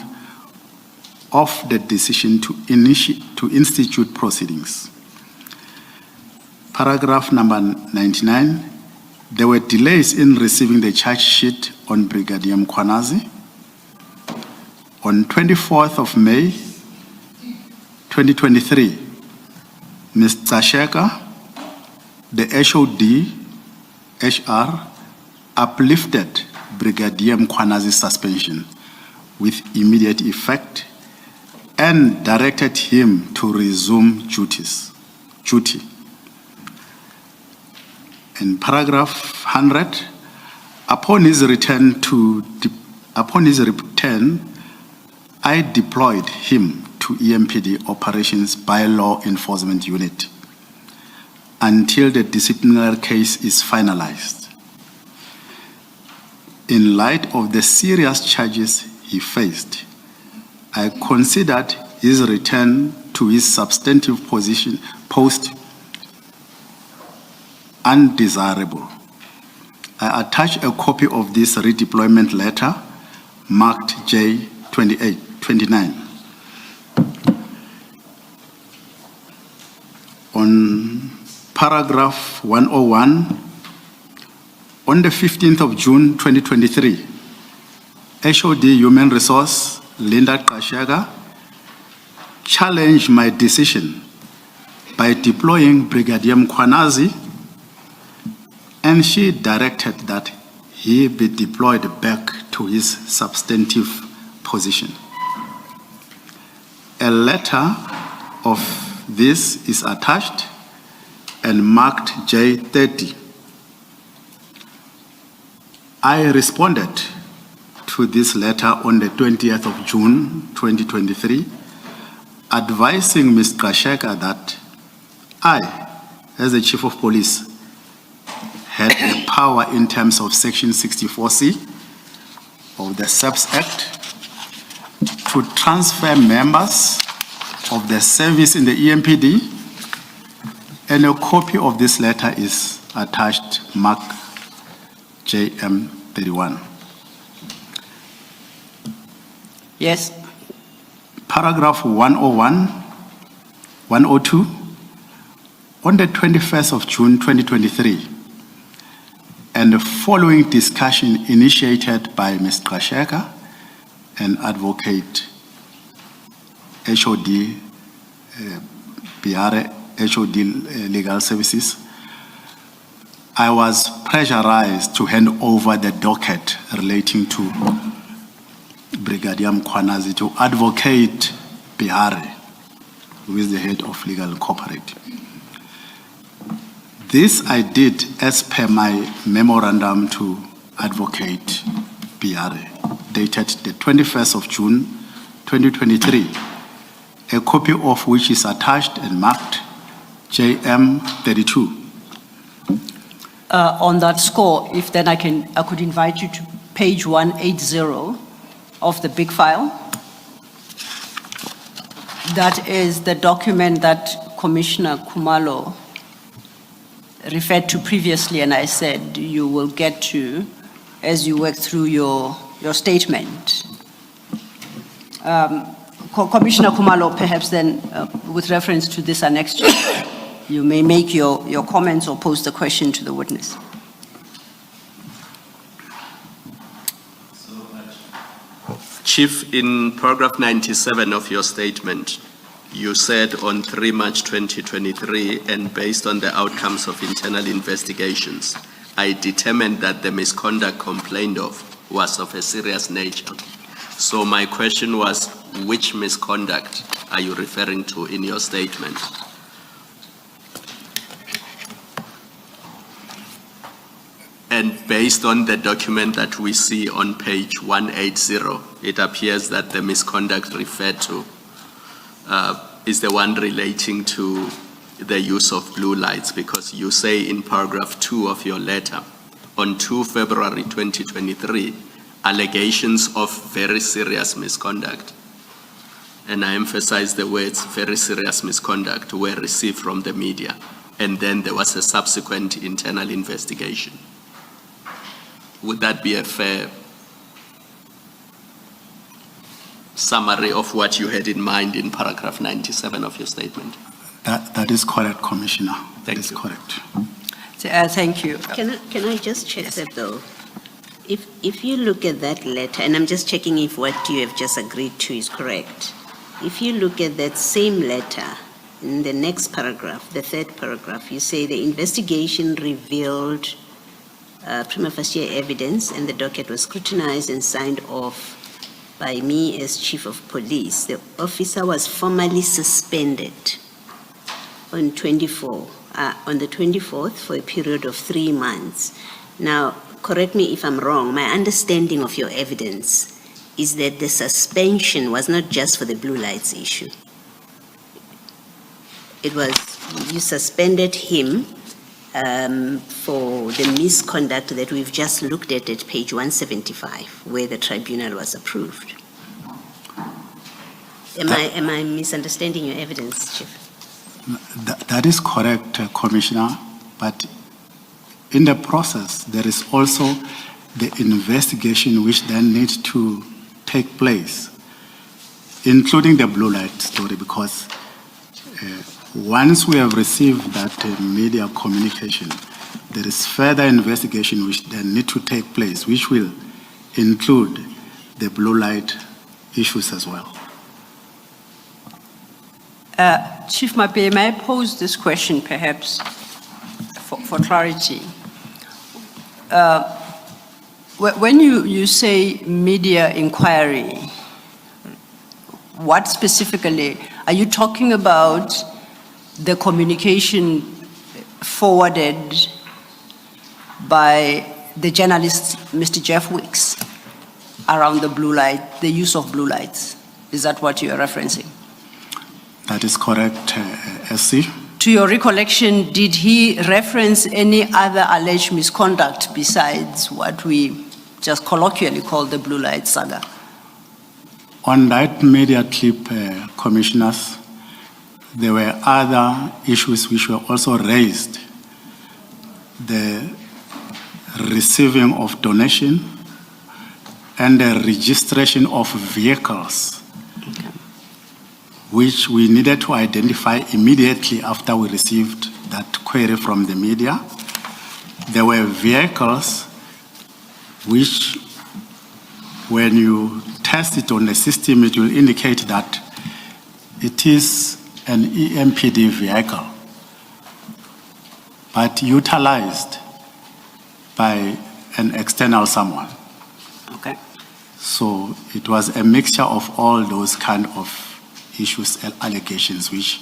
of the decision to institute proceedings. Paragraph number 99, there were delays in receiving the charge sheet on Brigadier Mkhwanazi. On 24th of May, 2023, Mr. Sheka, the HOD, HR, uplifted Brigadier Mkhwanazi's suspension with immediate effect and directed him to resume duty. In paragraph 100, upon his return, I deployed him to EMPD Operations by Law Enforcement Unit until the disciplinary case is finalized. In light of the serious charges he faced, I considered his return to his substantive post undesirable. I attach a copy of this redeployment letter marked J29. On paragraph 101, on the 15th of June 2023, HOD Human Resource Linda Kashega challenged my decision by deploying Brigadier Mkhwanazi, and she directed that he be deployed back to his substantive position. A letter of this is attached and marked J30. I responded to this letter on the 20th of June 2023, advising Mr. Kasheka that I, as the Chief of Police, had the power in terms of Section 64C of the SAPS Act to to transfer members of the service in the EMPD, and a copy of this letter is attached, marked JM31. Yes. Paragraph 101, 102, on the 21st of June 2023, and the following discussion initiated by Ms. Trasheka and Advocate HOD Biare, HOD Legal Services, I was pressurized to hand over the docket relating to Brigadier Mkwanazi to Advocate Biare, who is the head of Legal Corporate. This I did as per my memorandum to Advocate Biare, dated the 21st of June 2023, a copy of which is attached and marked JM32. On that score, if then I could invite you to page 180 of the big file. That is the document that Commissioner Khumalo referred to previously, and I said you will get to as you work through your statement. Commissioner Khumalo, perhaps then, with reference to this annexed, you may make your comments or pose the question to the witness. Chief, in paragraph 97 of your statement, you said on 3 March 2023, and based on the outcomes of internal investigations, I determined that the misconduct complained of was of a serious nature. So my question was, which misconduct are you referring to in your statement? And based on the document that we see on page 180, it appears that the misconduct referred to is the one relating to the use of blue lights, because you say in paragraph 2 of your letter, on 2 February 2023, allegations of very serious misconduct, and I emphasize the words very serious misconduct, were received from the media, and then there was a subsequent internal investigation. Would that be a fair summary of what you had in mind in paragraph 97 of your statement? That is correct, Commissioner. Thank you. Correct. Thank you. Can I just check that though? If you look at that letter, and I'm just checking if what you have just agreed to is correct. If you look at that same letter, in the next paragraph, the third paragraph, you say the investigation revealed prima facie evidence, and the docket was scrutinized and signed off by me as Chief of Police. The officer was formally suspended on the 24th for a period of 3 months. Now, correct me if I'm wrong, my understanding of your evidence is that the suspension was not just for the blue lights issue. It was, you suspended him for the misconduct that we've just looked at page 175, where the tribunal was approved. Am I misunderstanding your evidence, Chief? That is correct, Commissioner, but in the process, there is also the investigation which then needs to take place, including the blue light story, because once we have received that media communication, there is further investigation which then need to take place, which will include the blue light issues as well. Chief Mapie, may I pose this question perhaps for clarity? When you say media inquiry, what specifically, are you talking about the communication forwarded by the journalist, Mr. Jeff Wicks, around the blue light, the use of blue lights? Is that what you are referencing? That is correct, SC. To your recollection, did he reference any other alleged misconduct besides what we just colloquially call the blue light saga? On that media clip, commissioners, there were other issues which were also raised. The receiving of donation and the registration of vehicles, which we needed to identify immediately after we received that query from the media. There were vehicles which, when you test it on the system, it will indicate that it is an EMPD vehicle, but utilized by an external someone. Okay. So it was a mixture of all those kind of issues and allegations which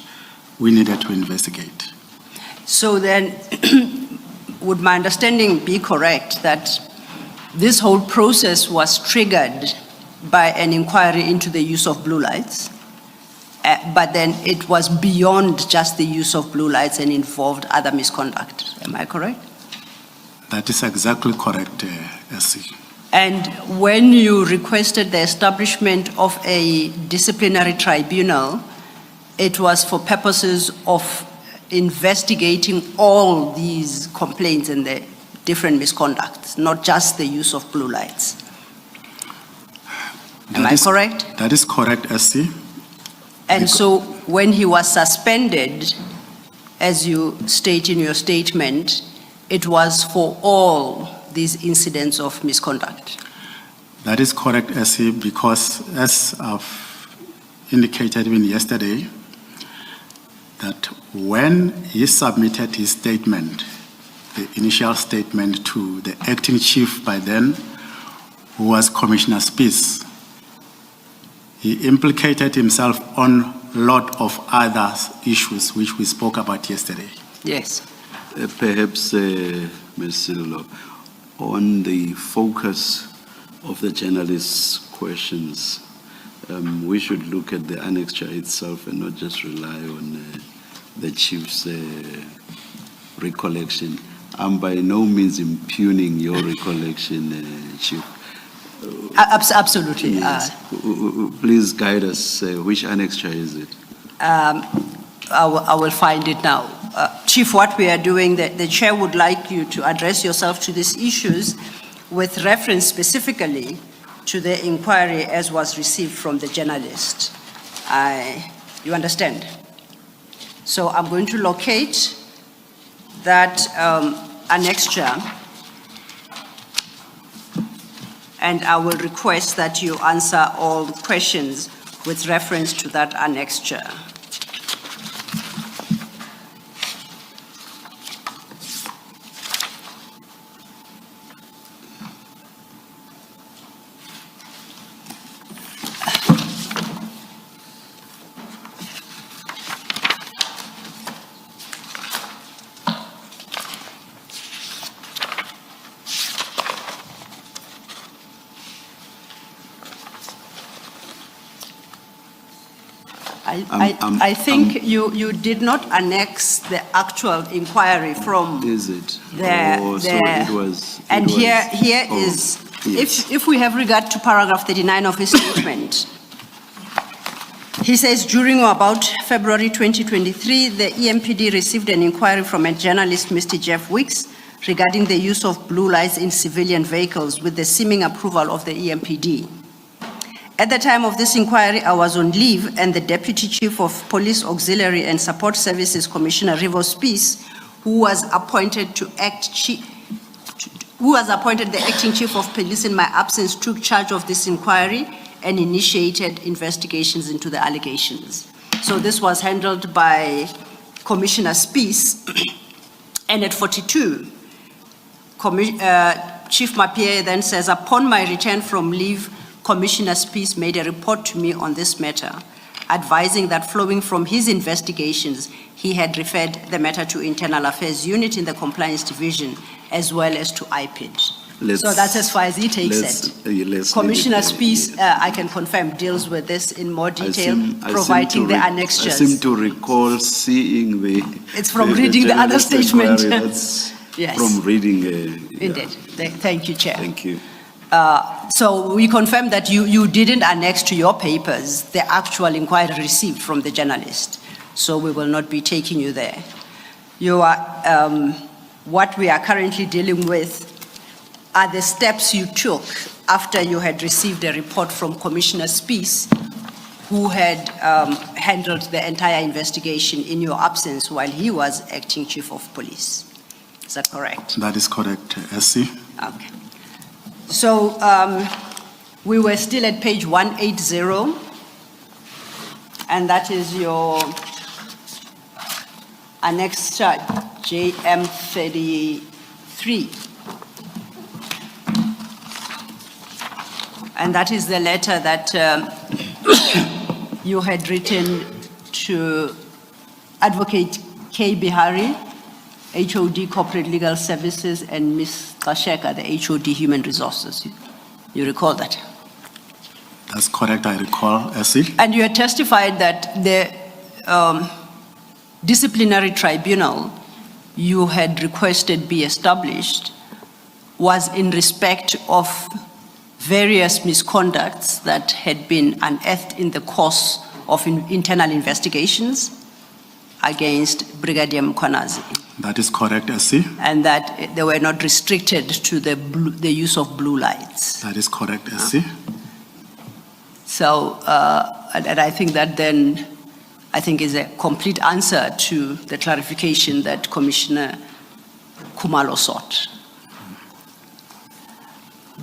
we needed to investigate. So then, would my understanding be correct that this whole process was triggered by an inquiry into the use of blue lights, but then it was beyond just the use of blue lights and involved other misconduct? Am I correct? That is exactly correct, SC. And when you requested the establishment of a disciplinary tribunal, it was for purposes of investigating all these complaints and the different misconducts, not just the use of blue lights. Am I correct? That is correct, SC. And so when he was suspended, as you state in your statement, it was for all these incidents of misconduct. That is correct, SC, because as I've indicated even yesterday, that when he submitted his statement, the initial statement to the acting chief by then, who was Commissioner Spies, he implicated himself on a lot of other issues which we spoke about yesterday. Yes. Perhaps, Ms. Silolo, on the focus of the journalists' questions, we should look at the annexure itself and not just rely on the chief's recollection. I'm by no means impugning your recollection, Chief. Absolutely. Yes. Please guide us. Which annexure is it? I will find it now. Chief, what we are doing, the chair would like you to address yourself to these issues with reference specifically to the inquiry as was received from the journalist. You understand? So I'm going to locate that annexure, and I will request that you answer all questions with reference to that annexure. I think you did not annex the actual inquiry from. Is it? So it was. And here is, yes. if we have regard to paragraph 39 of his statement, he says during or about February 2023, the EMPD received an inquiry from a journalist, Mr. Jeff Wicks, regarding the use of blue lights in civilian vehicles with the seeming approval of the EMPD. At the time of this inquiry, I was on leave, and the Deputy Chief of Police Auxiliary and Support Services, Commissioner Rivo Spies, who was appointed the acting Chief of Police in my absence, took charge of this inquiry and initiated investigations into the allegations. So this was handled by Commissioner Spies, and at 42, Chief Mapie then says, upon my return from leave, Commissioner Spies made a report to me on this matter, advising that flowing from his investigations, he had referred the matter to Internal Affairs Unit in the Compliance Division, as well as to IPID. So that's as far as he takes it. Commissioner Spies, I can confirm, deals with this in more detail, providing the annexures. I seem to recall seeing the... It's from reading the other statement. That's yes. From reading... Indeed. Thank you, Chair. Thank you. So we confirm that you didn't annex to your papers the actual inquiry received from the journalist. So we will not be taking you there. You are, what we are currently dealing with are the steps you took after you had received a report from Commissioner Spies, who had handled the entire investigation in your absence while he was acting chief of police. Is that correct? That is correct, SC. Okay. So we were still at page 180, and that is your annexure JM33. And that is the letter that you had written to Advocate K. Bihari, HOD Corporate Legal Services, and Ms. Kasheka, the HOD Human Resources. You recall that? That's correct, I recall, SC. And you had testified that the disciplinary tribunal you had requested be established was in respect of various misconducts that had been unearthed in the course of internal investigations against Brigadier Mkhwanazi. That is correct, SC. And that they were not restricted to the use of blue lights. That is correct, SC. So, and I think that then, I think is a complete answer to the clarification that Commissioner Khumalo sought.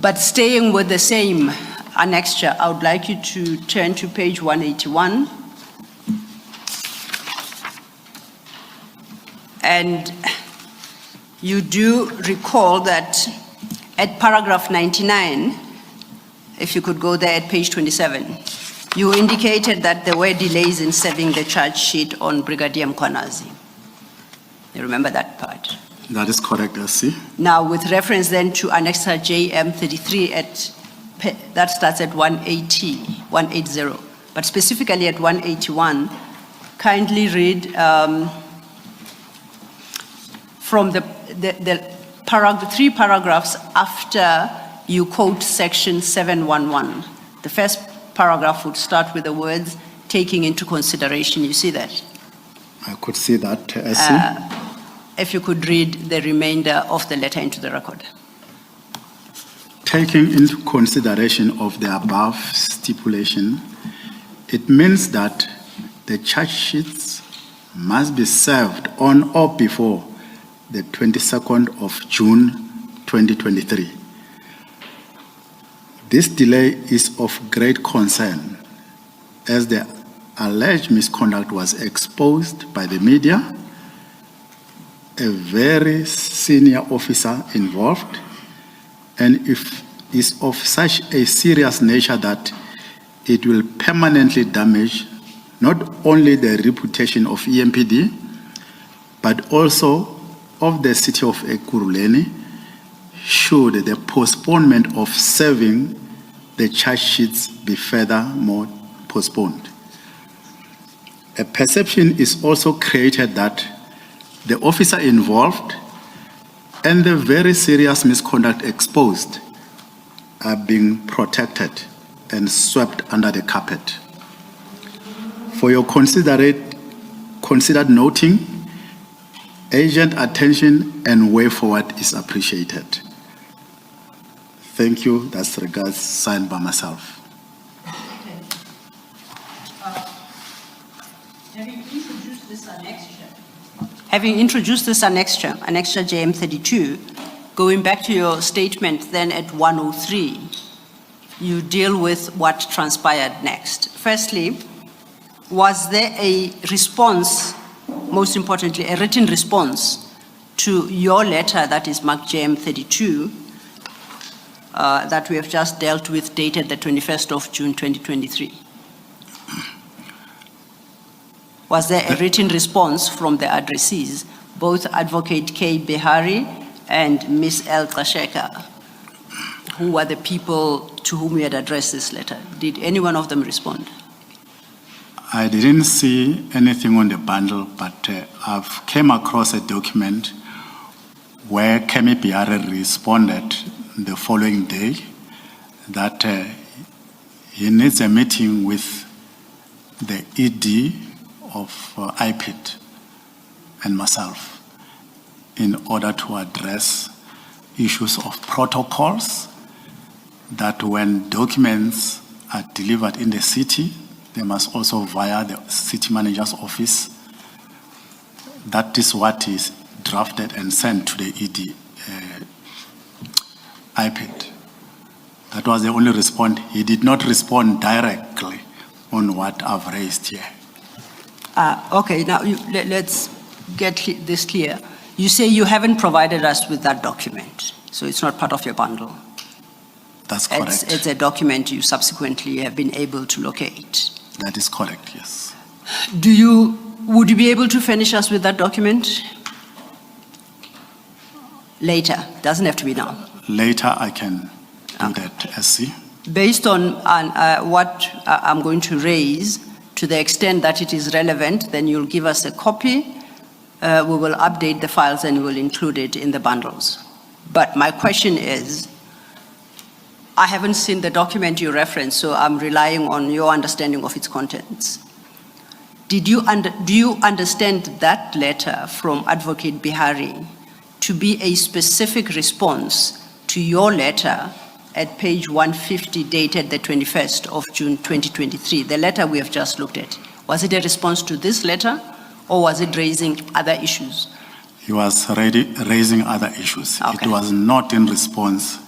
But staying with the same annexure, I would like you to turn to page 181. And you do recall that at paragraph 99, if you could go there at page 27, you indicated that there were delays in serving the charge sheet on Brigadier Mkhwanazi. You remember that part? That is correct, SC. Now, with reference then to annexure JM33, that starts at 180, but specifically at 181, kindly read from the three paragraphs after you quote section 711. The first paragraph would start with the words, taking into consideration. You see that? I could see that, SC. If you could read the remainder of the letter into the record. Taking into consideration of the above stipulation, it means that the charge sheets must be served on or before the 22nd of June 2023. This delay is of great concern as the alleged misconduct was exposed by the media, a very senior officer involved, and if is of such a serious nature that it will permanently damage not only the reputation of EMPD, but also of the city of Ekurhuleni, should the postponement of serving the charge sheets be furthermore postponed. A perception is also created that the officer involved and the very serious misconduct exposed are being protected and swept under the carpet. For your considered noting, urgent attention and way forward is appreciated. Thank you. That's regards signed by myself. Having introduced this annexure JM32, going back to your statement then at 103, you deal with what transpired next. Firstly, was there a response, most importantly, a written response to your letter that is marked JM32 that we have just dealt with, dated the 21st of June 2023? Was there a written response from the addressees, both Advocate K. Bihari and Ms. L. Kasheka, who were the people to whom we had addressed this letter? Did any one of them respond? I didn't see anything on the bundle, but I've came across a document where Kemi Bihari responded the following day, that he needs a meeting with the ED of IPID and myself in order to address issues of protocols, that when documents are delivered in the city, they must also via the city manager's office. That is what is drafted and sent to the ED IPID. That was the only response. He did not respond directly on what I've raised here. Okay, now let's get this clear. You say you haven't provided us with that document, so it's not part of your bundle. That's correct. It's a document you subsequently have been able to locate. That is correct, yes. Would you be able to furnish us with that document? Later, doesn't have to be now. Later I can do that, SC. Based on what I'm going to raise, to the extent that it is relevant, then you'll give us a copy. We will update the files and we'll include it in the bundles. But my question is, I haven't seen the document you referenced, so I'm relying on your understanding of its contents. Do you understand that letter from Advocate Bihari to be a specific response to your letter at page 150, dated the 21st of June 2023, the letter we have just looked at? Was it a response to this letter, or was it raising other issues? He was raising other issues. Okay. It was not in response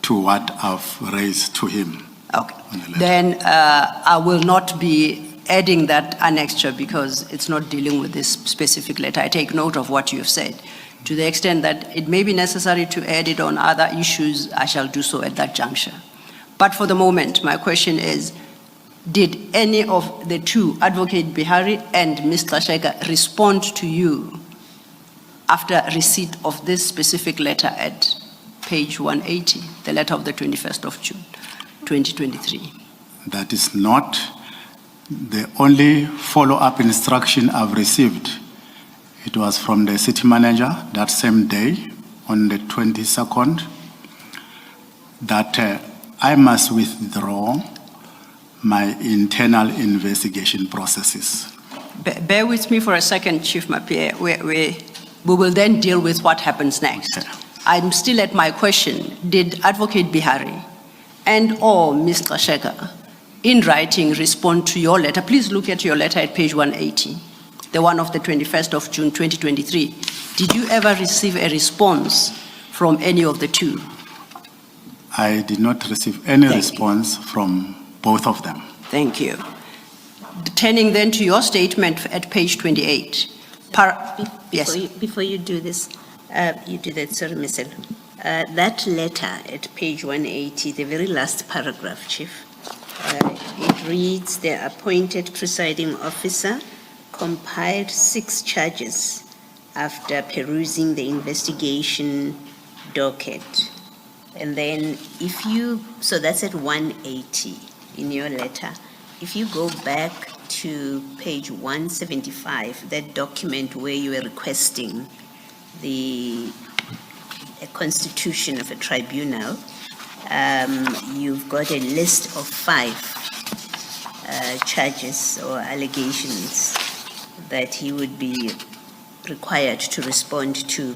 to what I've raised to him. Okay. Then I will not be adding that annexure because it's not dealing with this specific letter. I take note of what you've said. To the extent that it may be necessary to add it on other issues, I shall do so at that juncture. But for the moment, my question is, did any of the two, Advocate Bihari and Mr. Sheka, respond to you after receipt of this specific letter at page 180, the letter of the 21st of June, 2023? That is not the only follow-up instruction I've received. It was from the city manager that same day, on the 22nd, that I must withdraw my internal investigation processes. Bear with me for a second, Chief Mapie. We will then deal with what happens next. Okay. I'm still at my question. Did Advocate Bihari and or Mr. Sheka in writing respond to your letter? Please look at your letter at page 180, the one of the 21st of June 2023. Did you ever receive a response from any of the two? I did not receive any response from both of them. Thank you. Turning then to your statement at page 28. Yes. Before you do this, you do that, sorry, Ms. That letter at page 180, the very last paragraph, Chief, it reads, the appointed presiding officer compiled 6 charges after perusing the investigation docket. And then if you, so that's at 180 in your letter. If you go back to page 175, that document where you were requesting a constitution of a tribunal, you've got a list of 5 charges or allegations that he would be required to respond to.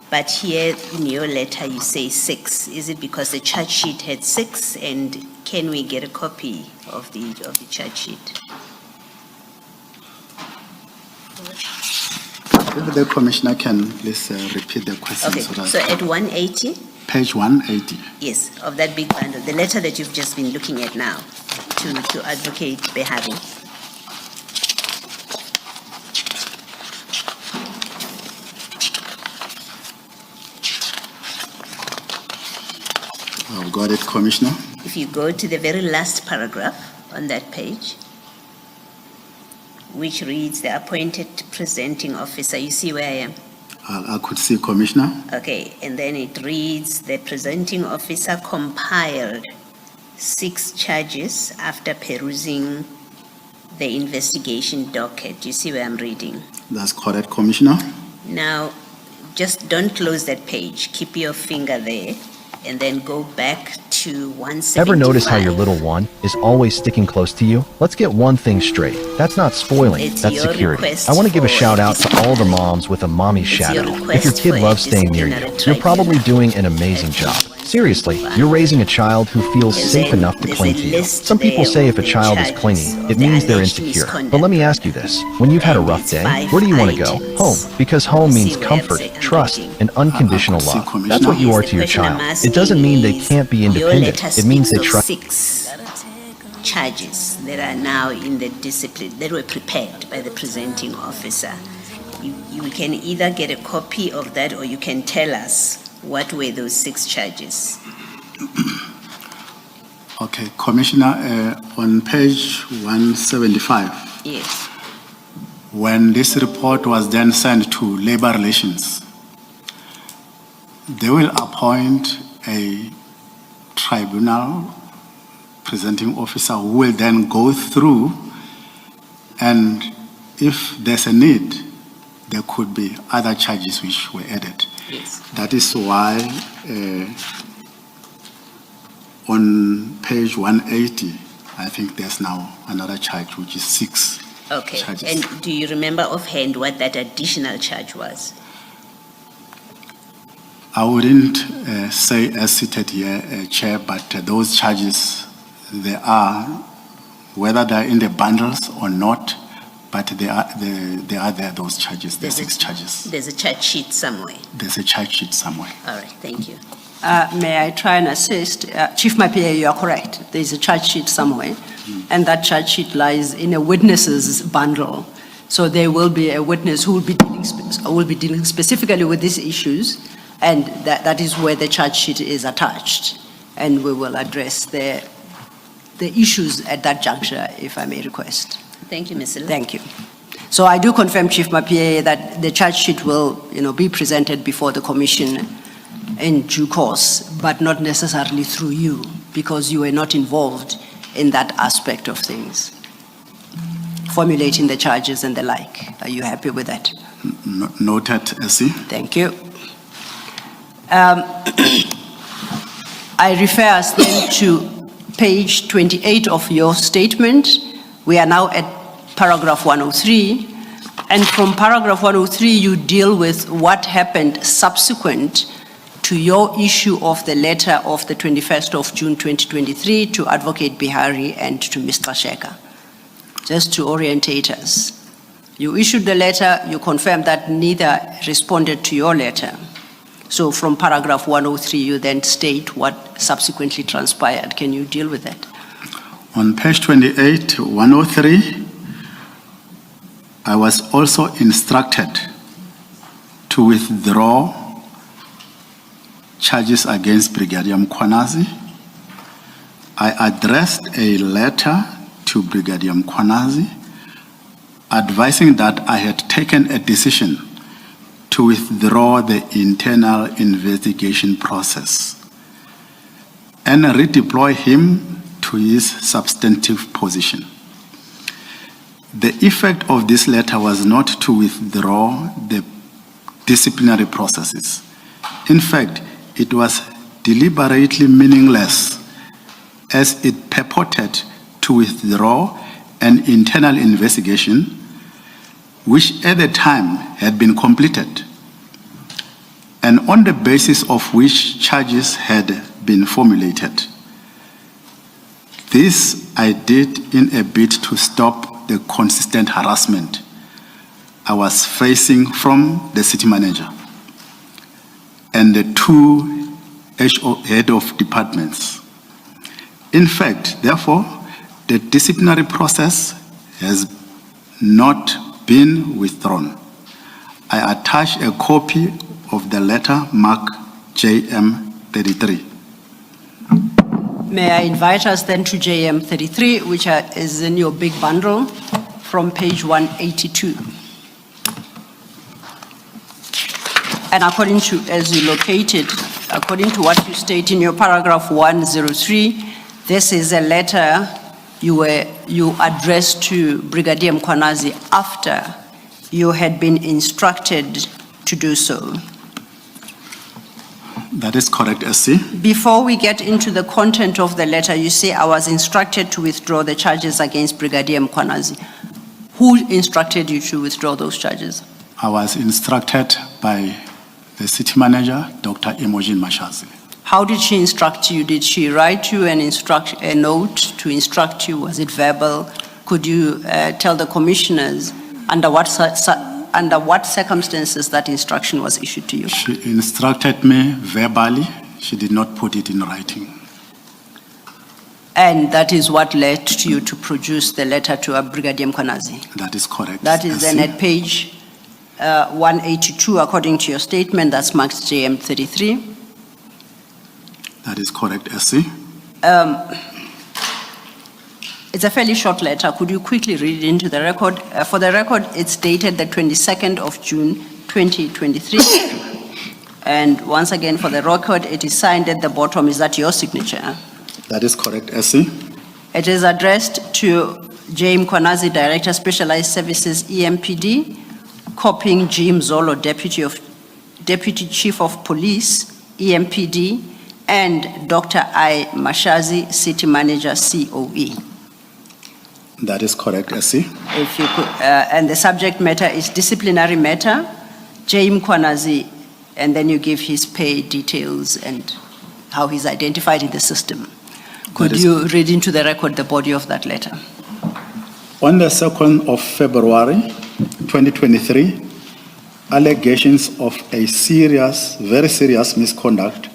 But here in your letter you say 6. Is it because the charge sheet had 6? And can we get a copy of the charge sheet? If the Commissioner can please repeat the question. Okay, so at 180? Page 180. Yes, of that big bundle, the letter that you've just been looking at now to Advocate Behari. I've got it, Commissioner. If you go to the very last paragraph on that page, which reads the appointed presenting officer, you see where I am? I could see, Commissioner. Okay, and then it reads the presenting officer compiled 6 charges after perusing the investigation docket. You see where I'm reading? That's correct, Commissioner. Now, just don't close that page. Keep your finger there and then go back to 175. Ever notice how your little one is always sticking close to you? Let's get one thing straight. That's not spoiling, It's that's your security. request I want to give a for shout out to all the disciplinary. moms with a mommy shadow. your If your request kid for a loves staying near you, disciplinary you're probably doing an amazing job. Seriously, you're raising a child who feels And safe then enough to there's cling a to you. list Some people there say if a with the child is charges clingy, of it the means they're alleged insecure. misconduct. But let me ask you this. When you've had a And rough it's day, 5 where do you want to go? items. Home. Because home See means where comfort, I'm trust, reading. and unconditional love. That's what you Yes, are the to your question I'm child. It doesn't mean they asking can't be is, your independent. letter It means they speaks of trust. 6 charges that are now in the discipline, that were prepared by the presenting officer. You can either get a copy of that or you can tell us what were those 6 charges. Okay, Commissioner, on page 175, Yes. when this report was then sent to Labor Relations, they will appoint a tribunal presenting officer who will then go through, and if there's a need, there could be other charges which were added. Yes. That is why on page 180, I think there's now another charge, which is 6 Okay. charges. And do you remember offhand what that additional charge was? I wouldn't say as seated here, Chair, but those charges, they are, whether they're in the bundles or not, but they are there, those charges, the 6 charges. There's a charge sheet somewhere. There's a charge sheet somewhere. All right, thank you. May I try and assist? Chief Mapia, you are correct. There's a charge sheet somewhere, and that charge sheet lies in a witnesses bundle. So there will be a witness who will be dealing specifically with these issues, and that is where the charge sheet is attached. And we will address the issues at that juncture, if I may request. Thank you, Ms. Lau. Thank you. So I do confirm, Chief Mapia, that the charge sheet will, be presented before the Commission in due course, but not necessarily through you, because you were not involved in that aspect of things, formulating the charges and the like. Are you happy with that? Noted, Essie. Thank you. I refer us then to page 28 of your statement. We are now at paragraph 103, and from paragraph 103 you deal with what happened subsequent to your issue of the letter of the 21st of June 2023 to Advocate Bihari and to Mr. Sheka. Just to orientate us. You issued the letter, you confirmed that neither responded to your letter. So from paragraph 103, you then state what subsequently transpired. Can you deal with that? On page 28, 103, I was also instructed to withdraw charges against Brigadier Mkhwanazi. I addressed a letter to Brigadier Mkhwanazi advising that I had taken a decision to withdraw the internal investigation process and redeploy him to his substantive position. The effect of this letter was not to withdraw the disciplinary processes. In fact, it was deliberately meaningless, as it purported to withdraw an internal investigation which at the time had been completed, and on the basis of which charges had been formulated. This I did in a bid to stop the consistent harassment I was facing from the city manager and the 2 head of departments. In fact, therefore, the disciplinary process has not been withdrawn. I attach a copy of the letter marked JM 33. May I invite us then to JM 33, which is in your big bundle from page 182. And according to, as you located, according to what you state in your paragraph 103, this is a letter you addressed to Brigadier Mkhwanazi after you had been instructed to do so. That is correct, SC. Before we get into the content of the letter, you say I was instructed to withdraw the charges against Brigadier Mkhwanazi. Who instructed you to withdraw those charges? I was instructed by the city manager, Dr. Imogen Mashazi. How did she instruct you? Did she write you a note to instruct you? Was it verbal? Could you tell the commissioners under what circumstances that instruction was issued to you? She instructed me verbally. She did not put it in writing. And that is what led to you to produce the letter to Brigadier Mkhwanazi? That is correct. That is then at page 182, according to your statement, that's marked JM 33. That is correct, SC. It's a fairly short letter. Could you quickly read it into the record? For the record, it's dated the 22nd of June, 2023. And once again, for the record, it is signed at the bottom. Is that your signature? That is correct, SC. It is addressed to J. Mkhwanazi, Director, Specialized Services, EMPD, copying G. Mzolo, Deputy Chief of Police, EMPD, and Dr. I. Mashazi, City Manager, COE. That is correct, SC. If you could, and the subject matter is disciplinary matter, J. Mkhwanazi, and then you give his pay details and how he's identified in the system. Could you read into the record the body of that letter? On the 2nd of February, 2023, allegations of a very serious misconduct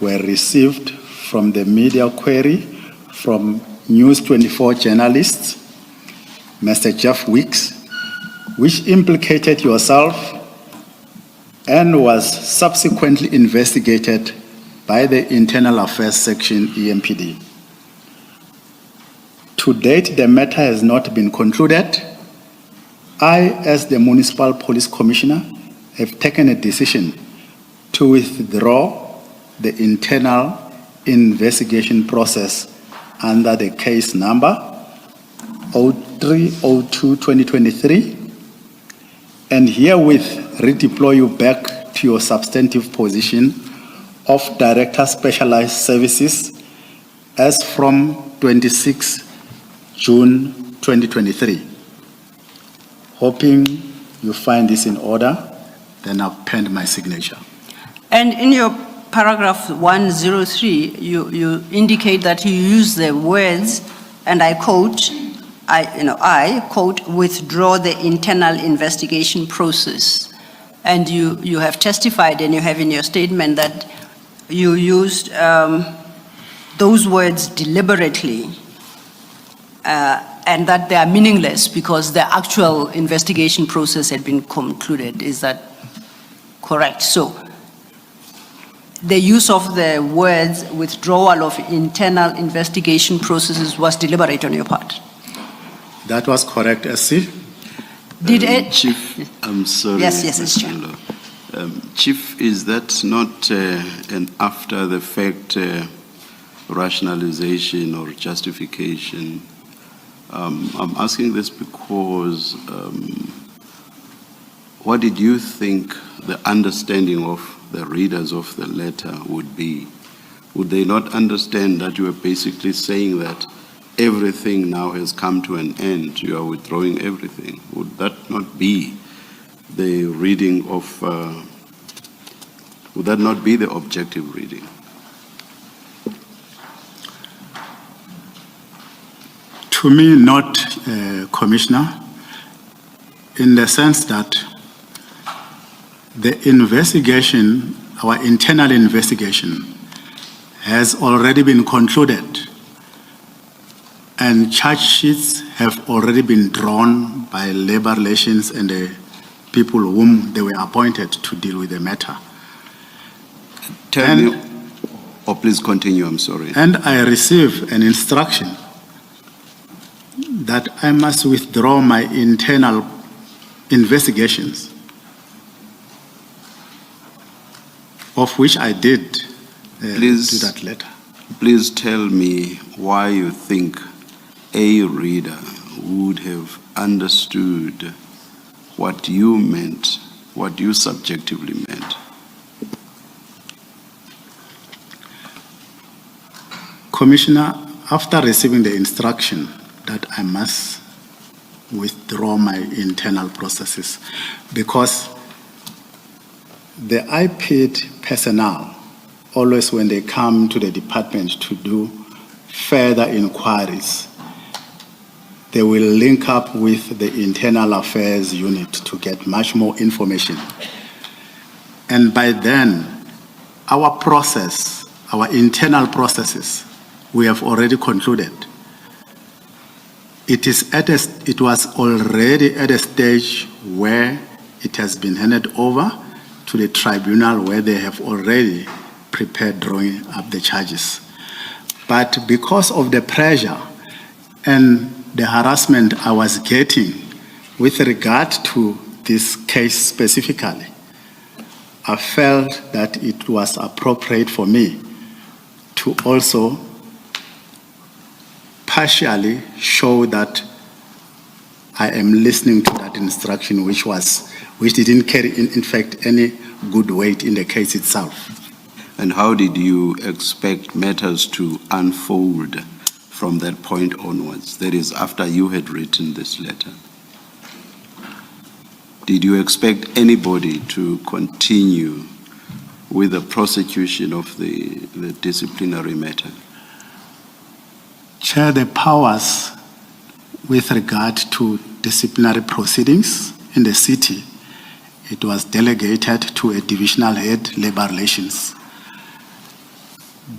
were received from the media query from News 24 journalist, Mr. Jeff Weeks, which implicated yourself and was subsequently investigated by the Internal Affairs Section, EMPD. To date, the matter has not been concluded. I, as the Municipal Police Commissioner, have taken a decision to withdraw the internal investigation process under the case number 0302-2023 and herewith redeploy you back to your substantive position of Director Specialized Services as from 26 June 2023. Hoping you find this in order, then I've penned my signature. And in your paragraph 103, you indicate that you use the words, and I quote, I quote, withdraw the internal investigation process. And you have testified and you have in your statement that you used those words deliberately and that they are meaningless because the actual investigation process had been concluded. Is that correct? So the use of the words withdrawal of internal investigation processes was deliberate on your part? That was correct, SC. Chief, I'm sorry. Yes, Mr. Chair. Chief, is that not an after-the-fact rationalization or justification? I'm asking this because what did you think the understanding of the readers of the letter would be? Would they not understand that you were basically saying that everything now has come to an end, you are withdrawing everything? Would that not be the reading of, would that not be the objective reading? To me, not, Commissioner, in the sense that the investigation, our internal investigation, has already been concluded, and charge sheets have already been drawn by labor relations and the people whom they were appointed to deal with the matter. Tell me, please continue, I'm sorry. And I received an instruction that I must withdraw my internal investigations, of which I did do that letter. Please tell me why you think a reader would have understood what you meant, what you subjectively meant. Commissioner, after receiving the instruction that I must withdraw my internal processes, because the IPID personnel, always when they come to the department to do further inquiries, they will link up with the internal affairs unit to get much more information. And by then, our process, our internal processes, we have already concluded. It was already at a stage where it has been handed over to the tribunal, where they have already prepared drawing up the charges. But because of the pressure and the harassment I was getting with regard to this case specifically, I felt that it was appropriate for me to also partially show that I am listening to that instruction, which didn't carry, in fact, any good weight in the case itself. And how did you expect matters to unfold from that point onwards? That is, after you had written this letter. Did you expect anybody to continue with the prosecution of the disciplinary matter? Chair, the powers with regard to disciplinary proceedings in the city, it was delegated to a divisional head, labor relations.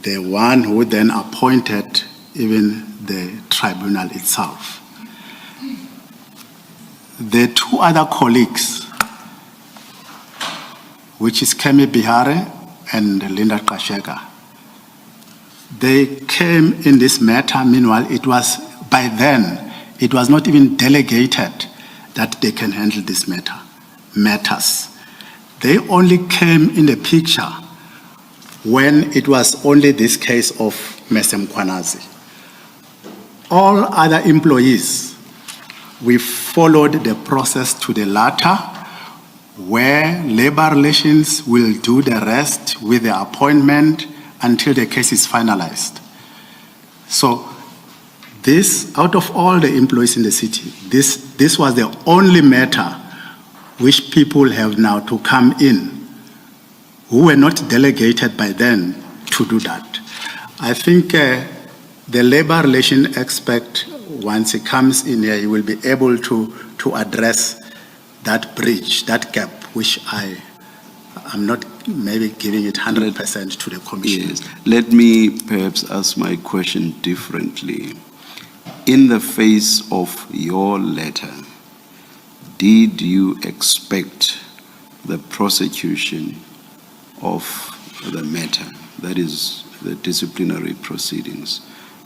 The one who then appointed even the tribunal itself. The two other colleagues, which is Kemi Bihare and Linda Kashega, they came in this matter. Meanwhile, by then, it was not even delegated that they can handle this matters. They only came in the picture when it was only this case of Mesem Kwanazi. All other employees, we followed the process to the latter, where labor relations will do the rest with the appointment until the case is finalized. So this, out of all the employees in the city, this was the only matter which people have now to come in who were not delegated by then to do that. I think the labor relation expert, once he comes in here, he will be able to address that bridge, that gap, which I'm not maybe giving it 100% to the commission. Yes. Let me perhaps ask my question differently. In the face of your letter, did you expect the prosecution of the matter, that is the disciplinary proceedings,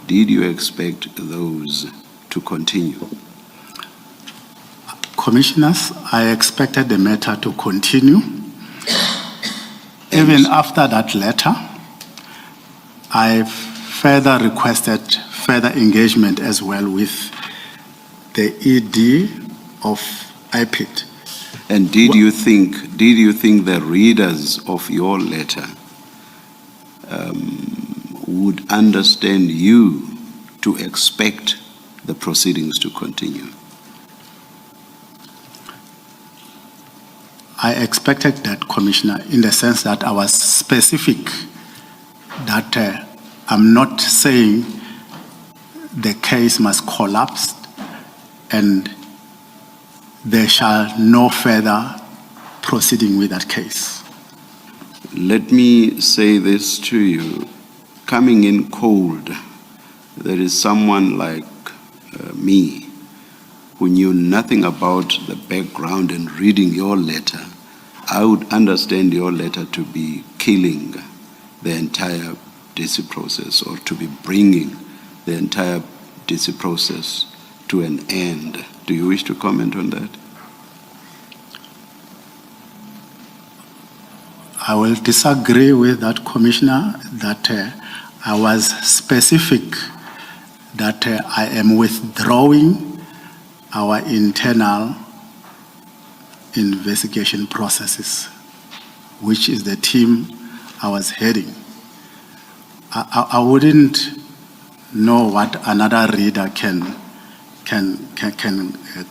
did you expect those to continue? Commissioners, I expected the matter to continue. Even after that letter, I further requested further engagement as well with the ED of IPID. And did you think the readers of your letter would understand you to expect the proceedings to continue? I expected that, Commissioner, in the sense that I was specific that I'm not saying the case must collapse and there shall no further proceeding with that case. Let me say this to you. Coming in cold, there is someone like me who knew nothing about the background, and reading your letter, I would understand your letter to be killing the entire DC process, or to be bringing the entire DC process to an end. Do you wish to comment on that? I will disagree with that, Commissioner, that I was specific that I am withdrawing our internal investigation processes, which is the team I was heading. I wouldn't know what another reader can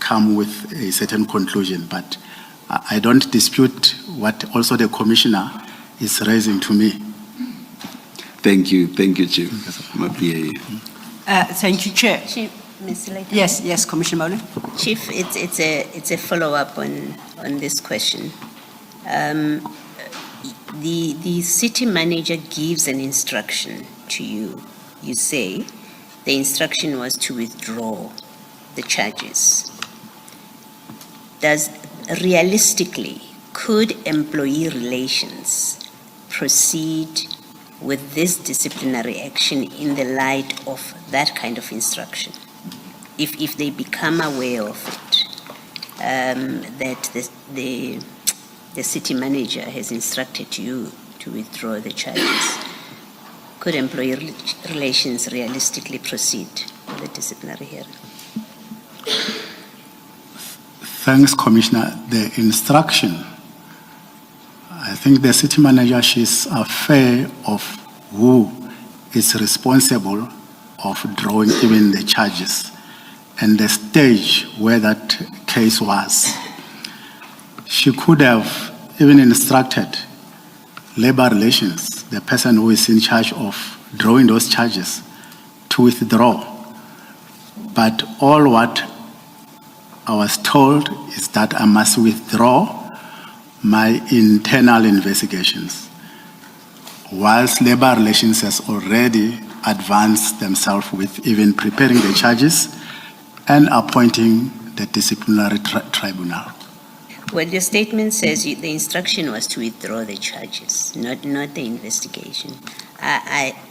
come with a certain conclusion. But I don't dispute what also the commissioner is raising to me. Thank you, Chief. Thank you, Chair. Chief, Ms. Leiter. Yes, Commissioner Mole. Chief, it's a follow-up on this question. The city manager gives an instruction to you. You say the instruction was to withdraw the charges. Realistically, could employee relations proceed with this disciplinary action in the light of that kind of instruction? If they become aware of it, that the city manager has instructed you to withdraw the charges, could employee relations realistically proceed with the disciplinary hearing? Thanks, Commissioner. The instruction, I think the city manager, she's aware of who is responsible of drawing even the charges and the stage where that case was. She could have even instructed labor relations, the person who is in charge of drawing those charges, to withdraw. But all what I was told is that I must withdraw my internal investigations, whilst labor relations has already advanced themselves with even preparing the charges and appointing the disciplinary tribunal. Well, your statement says the instruction was to withdraw the charges, not the investigation.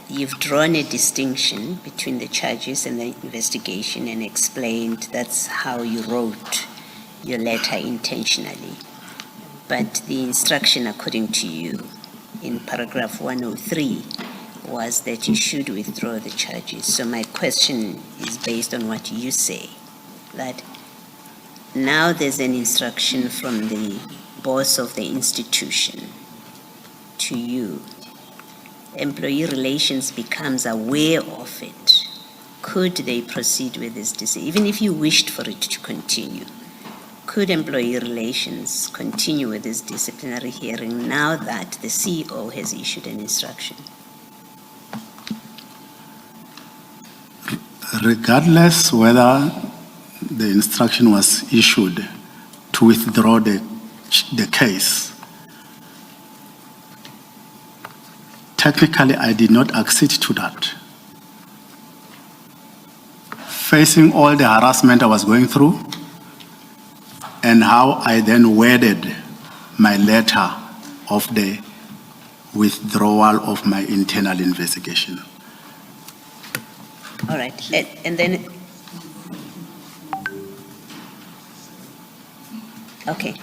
You've drawn a distinction between the charges and the investigation and explained that's how you wrote your letter intentionally. But the instruction, according to you, in paragraph 103, was that you should withdraw the charges. So my question is based on what you say, that now there's an instruction from the boss of the institution to you. Employee relations becomes aware of it. Could they proceed with this decision? Even if you wished for it to continue, could employee relations continue with this disciplinary hearing now that the CEO has issued an instruction? Regardless whether the instruction was issued to withdraw the case, technically I did not accede to that. Facing all the harassment I was going through and how I then worded my letter of the withdrawal of my internal investigation. All right, and then, okay.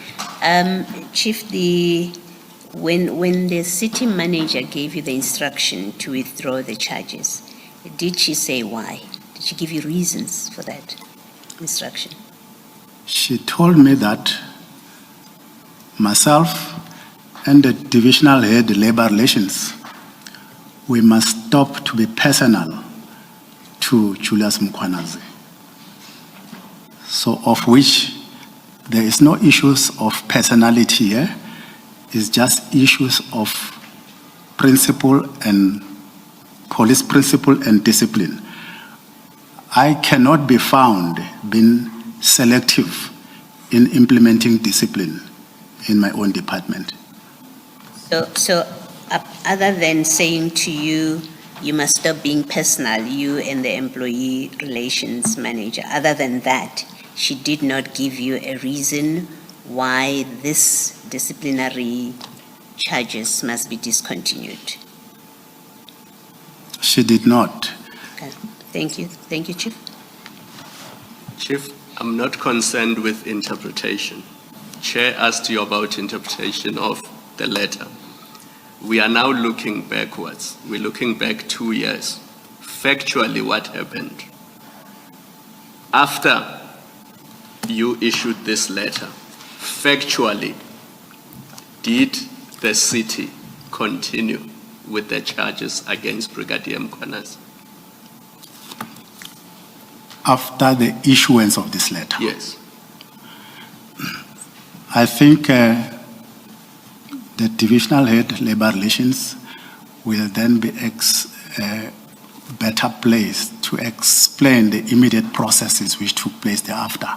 Chief, when the city manager gave you the instruction to withdraw the charges, did she say why? Did she give you reasons for that instruction? She told me that myself and the divisional head labor relations, we must stop to be personal to Julius Mkhwanazi. So of which there is no issues of personality here, it's just issues of principle and police principle and discipline. I cannot be found being selective in implementing discipline in my own department. So other than saying to you, you must stop being personal, you and the employee relations manager, other than that, she did not give you a reason why this disciplinary charges must be discontinued? She did not. Okay. Thank you. Thank you, Chief. Chief, I'm not concerned with interpretation. Chair asked you about interpretation of the letter. We are now looking backwards. We're looking back 2 years. Factually, what happened? After you issued this letter, factually, did the city continue with the charges against Brigadier Mkhwanazi? after the issuance of this letter. Yes. I think the divisional head labor relations will then be better placed to explain the immediate processes which took place thereafter,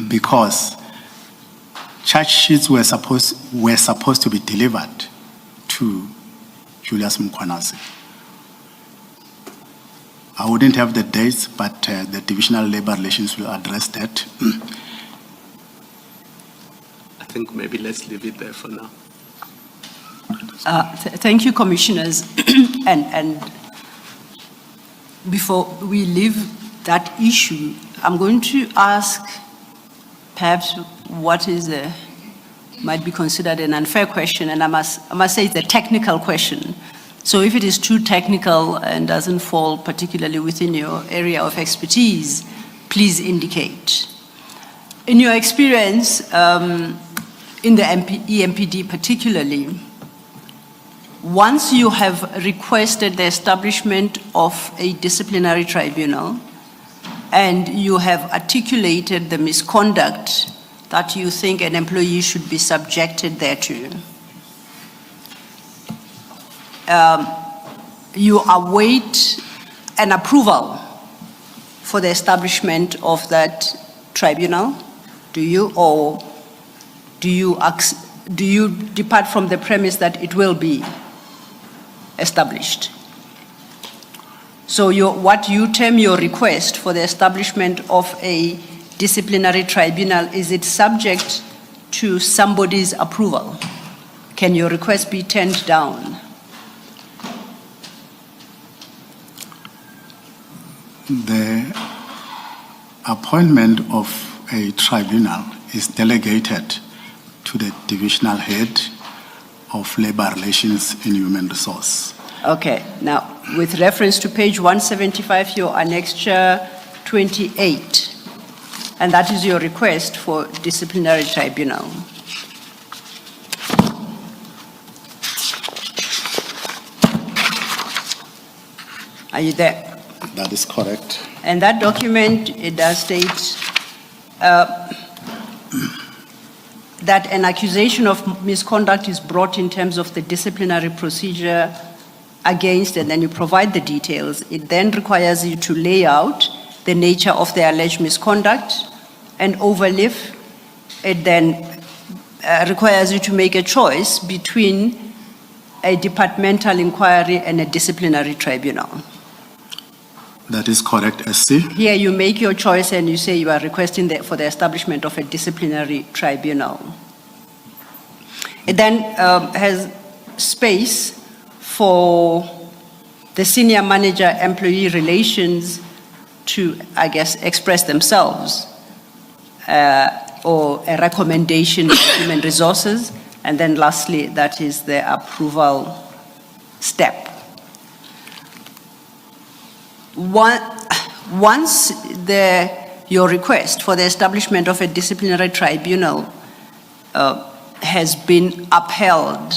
because charge sheets were supposed to be delivered to Julius Mkhwanazi. I wouldn't have the dates, but the divisional labor relations will address that. I think maybe let's leave it there for now. Thank you, commissioners. and before we leave that issue, I'm going to ask perhaps what is might be considered an unfair question, and I must say it's a technical question. So if it is too technical and doesn't fall particularly within your area of expertise, please indicate. In your experience, in the EMPD particularly, once you have requested the establishment of a disciplinary tribunal and you have articulated the misconduct that you think an employee should be subjected thereto, you await an approval for the establishment of that tribunal, do you? Or do you depart from the premise that it will be established? So what you term your request for the establishment of a disciplinary tribunal, is it subject to somebody's approval? Can your request be turned down? The appointment of a tribunal is delegated to the divisional head of labor relations and human resource. Okay, now with reference to page 175, your annexure 28, and that is your request for disciplinary tribunal. Are you there? That is correct. And that document, it does state that an accusation of misconduct is brought in terms of the disciplinary procedure against, and then you provide the details. It then requires you to lay out the nature of the alleged misconduct and overlift. It then requires you to make a choice between a departmental inquiry and a disciplinary tribunal. That is correct, SC. Here you make your choice and you say you are requesting for the establishment of a disciplinary tribunal. It then has space for the senior manager employee relations to, I guess, express themselves or a recommendation to human resources. And then lastly, that is the approval step. Once your request for the establishment of a disciplinary tribunal has been upheld,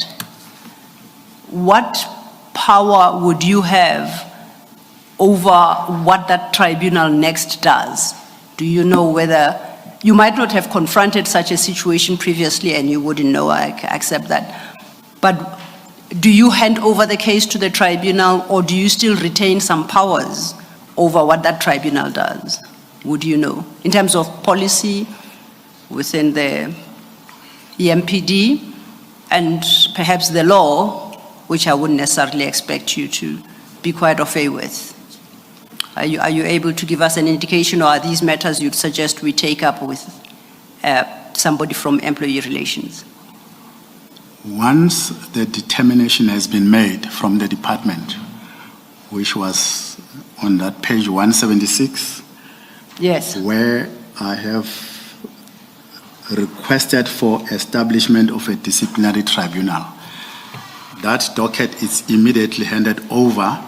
what power would you have over what that tribunal next does? Do you know whether, you might not have confronted such a situation previously and you wouldn't know, I accept that, but do you hand over the case to the tribunal, or do you still retain some powers over what that tribunal does? Would you know? In terms of policy within the EMPD and perhaps the law, which I wouldn't necessarily expect you to be quite au fait with. Are you able to give us an indication, or are these matters you'd suggest we take up with somebody from employee relations? Once the determination has been made from the department, which was on that page 176, yes, where I have requested for establishment of a disciplinary tribunal, that docket is immediately handed over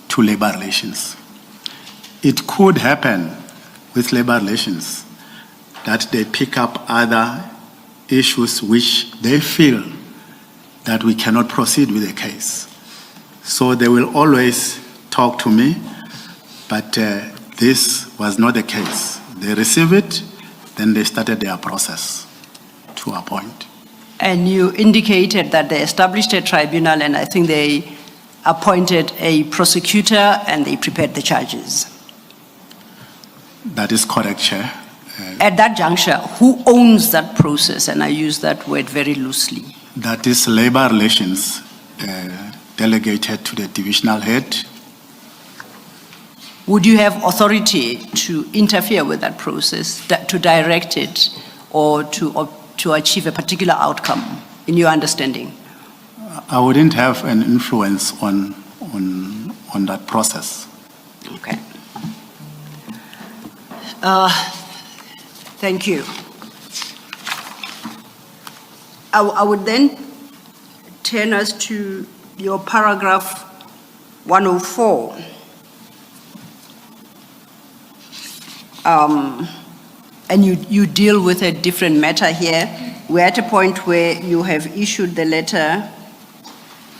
to labor relations. It could happen with labor relations that they pick up other issues which they feel that we cannot proceed with the case. So they will always talk to me, but this was not the case. They received it, then they started their process to appoint. And you indicated that they established a tribunal, and I think they appointed a prosecutor and they prepared the charges. That is correct, Chair. At that juncture, who owns that process? And I use that word very loosely. That is labor relations delegated to the divisional head. Would you have authority to interfere with that process, to direct it, or to achieve a particular outcome, in your understanding? I wouldn't have an influence on that process. Okay. Thank you. I would then turn us to your paragraph 104. And you deal with a different matter here. We're at a point where you have issued the letter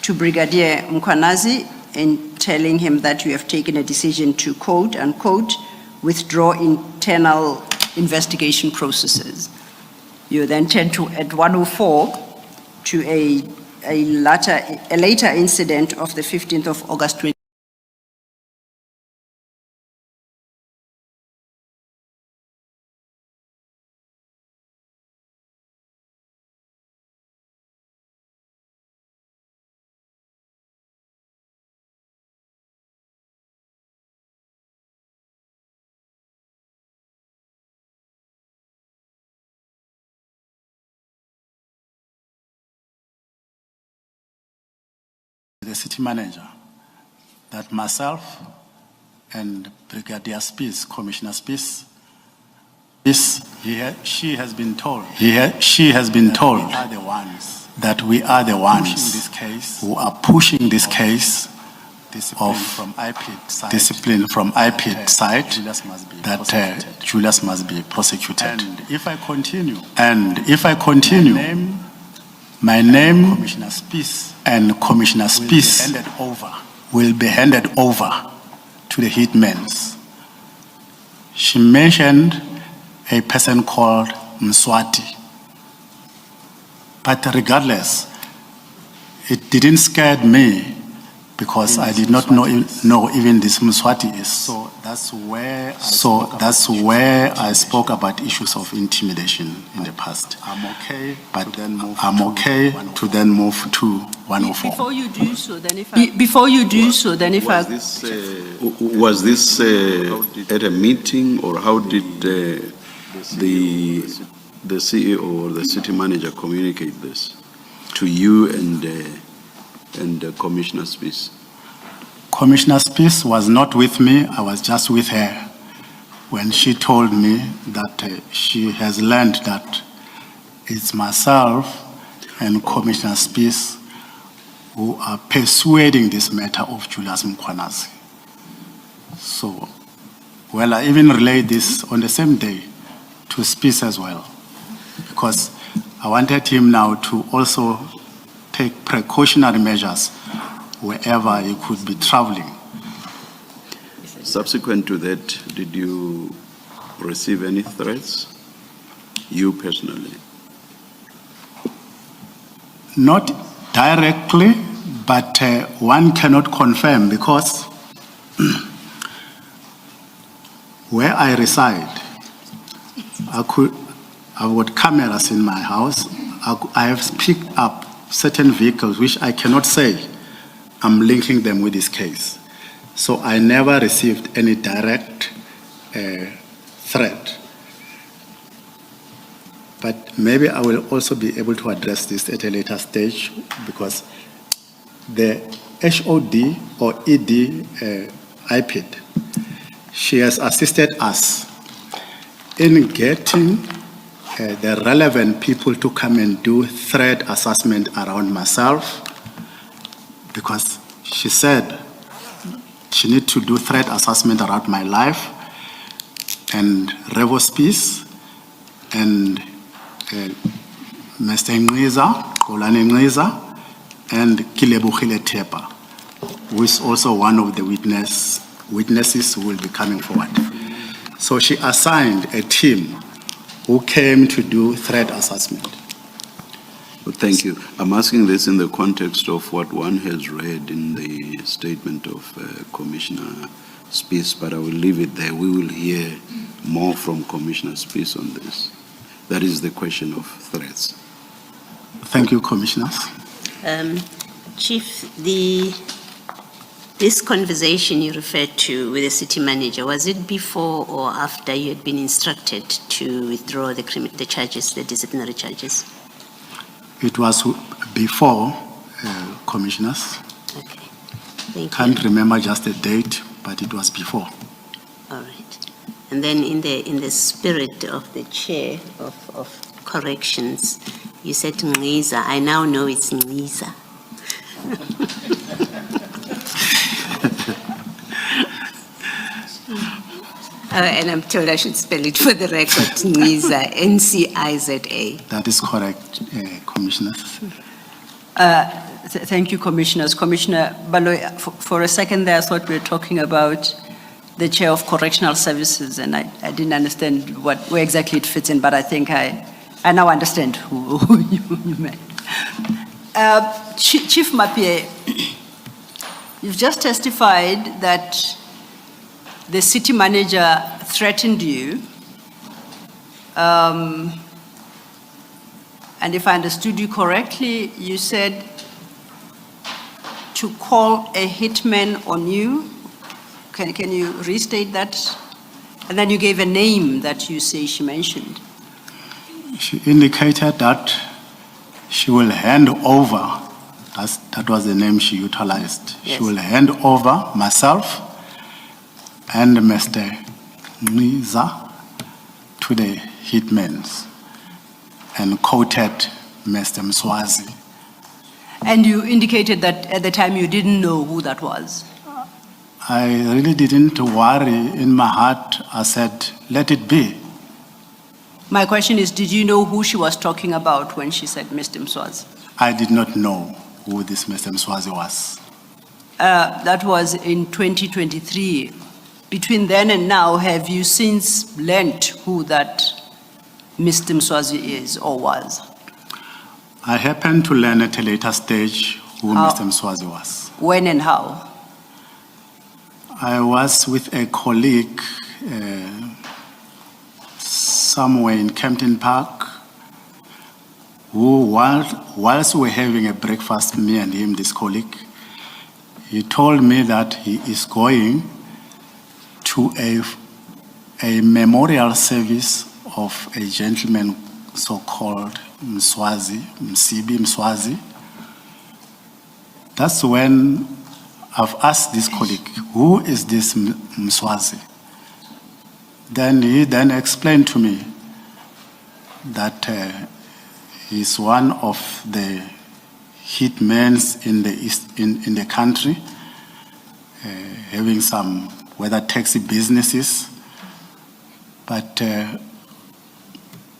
to Brigadier Mkwanazi in telling him that you have taken a decision to, quote unquote, withdraw internal investigation processes. You then turn to, at 104, to a later incident of the 15th of August 20. The city manager, that myself and Brigadier Spies, Commissioner Spies, she has been told that we are the ones who are pushing this case of discipline from IPID side, that Julius must be prosecuted. And if I continue, my name Commissioner Spies and Commissioner Spies will be handed over to the hitmen. She mentioned a person called Mswati. But regardless, it didn't scare me because I did not know even this Mswati is. So that's where I spoke about issues of intimidation in the past. I'm okay to then move to 104. Before you do so, then if was this at a meeting, or how did the CEO or the city manager communicate this to you and Commissioner Spies? Commissioner Spies was not with me. I was just with her when she told me that she has learned that it's myself and Commissioner Spies who are persuading this matter of Julius Mkwanazi. So, well, I even relayed this on the same day to Spies as well, because I wanted him now to also take precautionary measures wherever he could be traveling. Subsequent to that, did you receive any threats, you personally? Not directly, but one cannot confirm, because where I reside, I've got cameras in my house. I have picked up certain vehicles which I cannot say I'm linking them with this case. So I never received any direct threat. But maybe I will also be able to address this at a later stage, because the HOD or ED IPID, she has assisted us in getting the relevant people to come and do threat assessment around myself, because she said she needs to do threat assessment around my life, and Revo Spies and Mr. Ngwiza, Kolane Ngwiza, and Kilebukhile Tepa, who is also one of the witnesses witnesses who will be coming forward. So she assigned a team who came to do threat assessment. Well, thank you. I'm asking this in the context of what one has read in the statement of Commissioner Spies, but I will leave it there. We will hear more from Commissioner Spies on this. That is the question of threats. Thank you, Commissioners. Chief, this conversation you referred to with the city manager, was it before or after you had been instructed to withdraw the charges, the disciplinary charges? It was before, Commissioners. Okay, thank you. Can't remember just the date, but it was before. All right. And then in the spirit of the chair of corrections, you said Ngiza. I now know it's Ngiza. And I'm told I should spell it for the record. Ngiza, N-C-I-Z-A. That is correct, Commissioners. Thank you, Commissioners. Commissioner Baloyi, for a second there, I thought we were talking about the Chair of Correctional Services, and I didn't understand where exactly it fits in, but I think I now understand who you meant. Chief Mapie, you've just testified that the city manager threatened you, and if I understood you correctly, you said to call a hitman on you. Can you restate that? And then you gave a name that you say she mentioned. She indicated that she will hand over, that was the name she utilized. Yes. She will hand over myself and Mr. Ngiza to the hitmen and quoted Mr. Mswazi. And you indicated that at the time you didn't know who that was. I really didn't worry. In my heart, I said, let it be. My question is, did you know who she was talking about when she said Mr. Mswazi? I did not know who this Mr. Mswazi was. That was in 2023. Between then and now, have you since learned who that Mr. Mswazi is or was? I happened to learn at a later stage who Mr. Mswazi was. When and how? I was with a colleague somewhere in Kempton Park who, whilst we were having a breakfast, me and him, this colleague, he told me that he is going to a memorial service of a gentleman so-called Mswazi, Msibi Mswazi. That's when I've asked this colleague, who is this Mswazi? Then he explained to me that he's one of the hitmen in the country, having some whether taxi businesses, but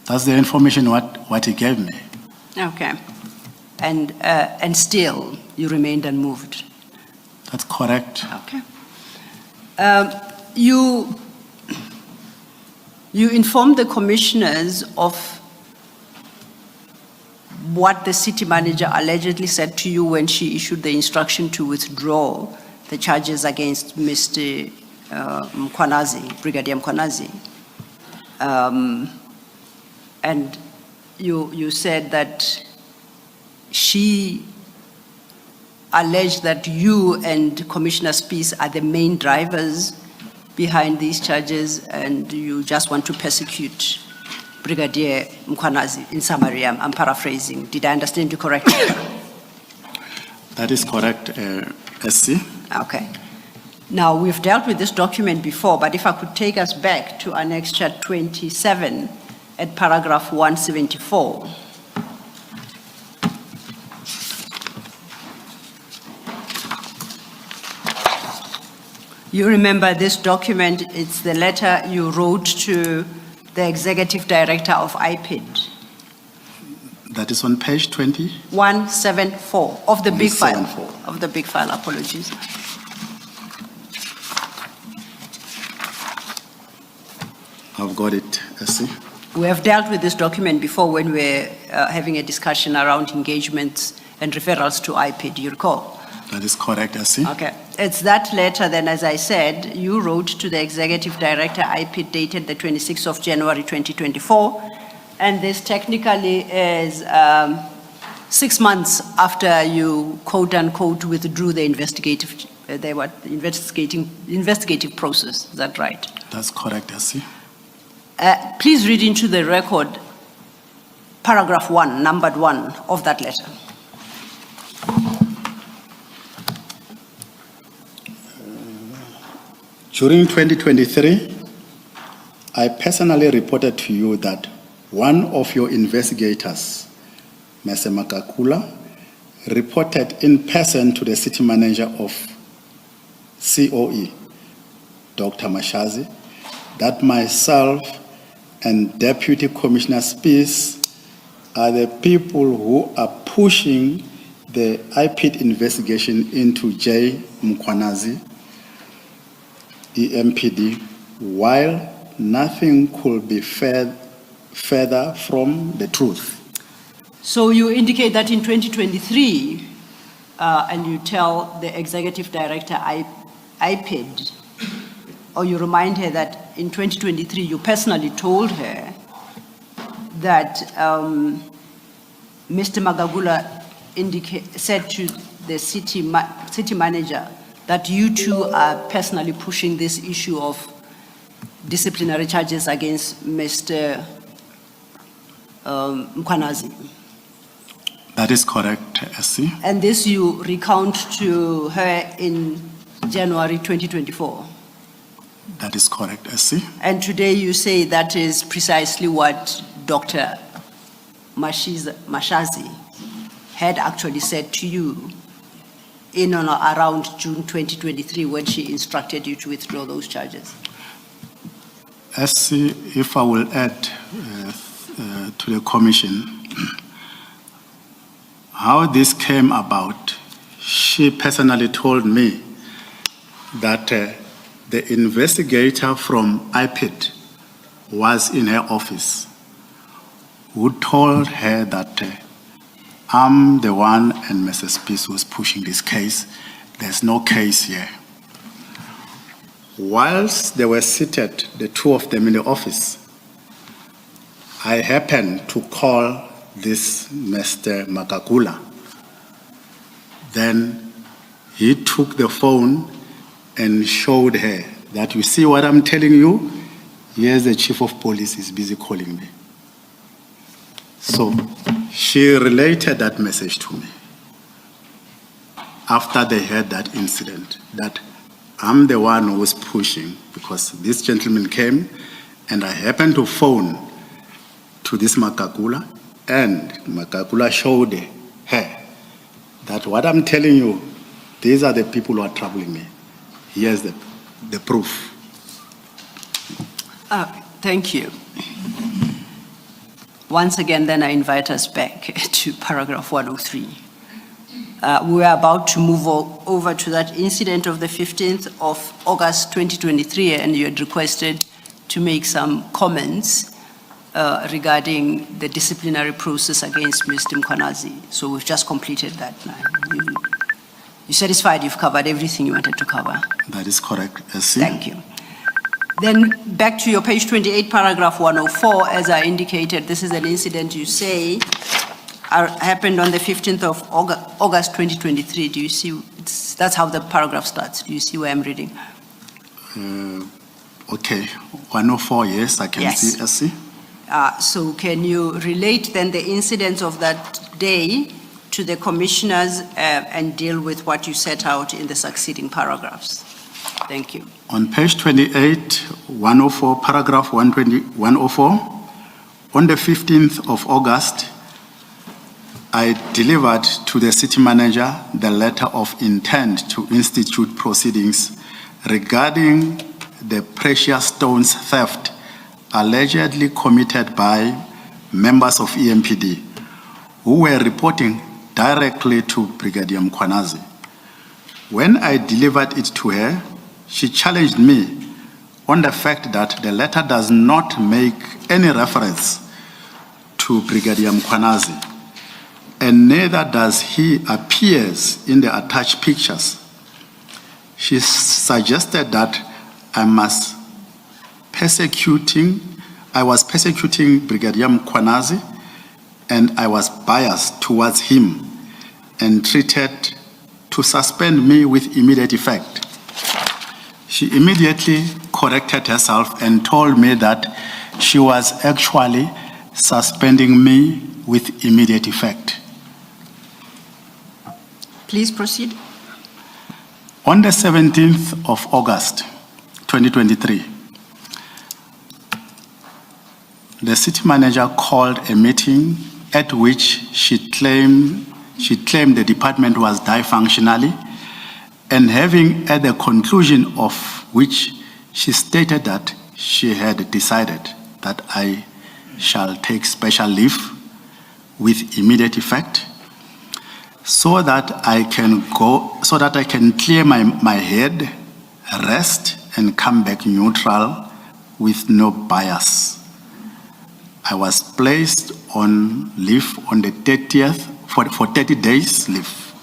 that's the information what he gave me. Okay, and still you remained unmoved. That's correct. Okay. You informed the commissioners of what the city manager allegedly said to you when she issued the instruction to withdraw the charges against Mr. Mkwanazi, Brigadier Mkwanazi. And you said that she alleged that you and Commissioner Spies are the main drivers behind these charges and you just want to persecute Brigadier Mkwanazi. In summary, I'm paraphrasing. Did I understand you correctly? That is correct, SC. Okay. Now, we've dealt with this document before, but if I could take us back to Annexure 27 at paragraph 174. You remember this document, it's the letter you wrote to the executive director of IPID. That is on page 20? 174 of the big file. Of the big file, apologies. I've got it, SC. We have dealt with this document before when we were having a discussion around engagements and referrals to IPID, do you recall? That is correct, SC. Okay. It's that letter then, as I said, you wrote to the Executive Director, IPID, dated the 26th of January 2024, and this technically is 6 months after you, quote unquote, withdrew the investigative process. Is that right? That's correct, SC. Please read into the record paragraph 1, numbered 1 of that letter. During 2023, I personally reported to you that one of your investigators, Mr. Makakula, reported in person to the city manager of COE, Dr. Mashazi, that myself and Deputy Commissioner Spies are the people who are pushing the IPID investigation into J. Mkwanazi, EMPD, while nothing could be further from the truth. So you indicate that in 2023, and you tell the Executive Director, IPID, or you remind her that in 2023, you personally told her that Mr. Magagula said to the city manager that you two are personally pushing this issue of disciplinary charges against Mr. Mkwanazi. That is correct, SC. And this you recount to her in January 2024. That is correct, SC. And today you say that is precisely what Dr. Mashazi had actually said to you in or around June 2023 when she instructed you to withdraw those charges. SC, if I will add to the commission, how this came about, she personally told me that the investigator from IPID was in her office, who told her that I'm the one and Mrs. Peace was pushing this case. There's no case here. Whilst they were seated, the two of them in the office, I happened to call this Mr. Makakula. Then he took the phone and showed her that, you see what I'm telling you? Here's the chief of police is busy calling me. So she related that message to me after they had that incident, that I'm the one who was pushing, because this gentleman came and I happened to phone to this Makakula, and Makakula showed her that what I'm telling you, these are the people who are troubling me. Here's the proof. Thank you. Once again, then I invite us back to paragraph 103. We are about to move over to that incident of the 15th of August 2023, and you had requested to make some comments regarding the disciplinary process against Mr. Mkwanazi. So we've just completed that now. You're satisfied you've covered everything you wanted to cover? That is correct, SC. Thank you. Then back to your page 28, paragraph 104, as I indicated, this is an incident you say happened on the 15th of August 2023. Do you see, that's how the paragraph starts. Do you see where I'm reading? Okay, 104, yes, I can see, SC. So can you relate then the incidents of that day to the commissioners and deal with what you set out in the succeeding paragraphs? Thank you. On page 28, 104, paragraph 104, on the 15th of August, I delivered to the city manager the letter of intent to institute proceedings regarding the precious stones theft allegedly committed by members of EMPD who were reporting directly to Brigadier Mkwanazi. When I delivered it to her, she challenged me on the fact that the letter does not make any reference to Brigadier Mkhwanazi, and neither does he appears in the attached pictures. She suggested that I was persecuting Brigadier Mkhwanazi, and I was biased towards him and treated to suspend me with immediate effect. She immediately corrected herself and told me that she was actually suspending me with immediate effect. Please proceed. On the 17th of August, 2023, the city manager called a meeting at which she claimed the department was dysfunctionally, and having at the conclusion of which she stated that she had decided that I shall take special leave with immediate effect so that I can clear my head, rest, and come back neutral with no bias. I was placed on leave on the 30th for 30 days leave.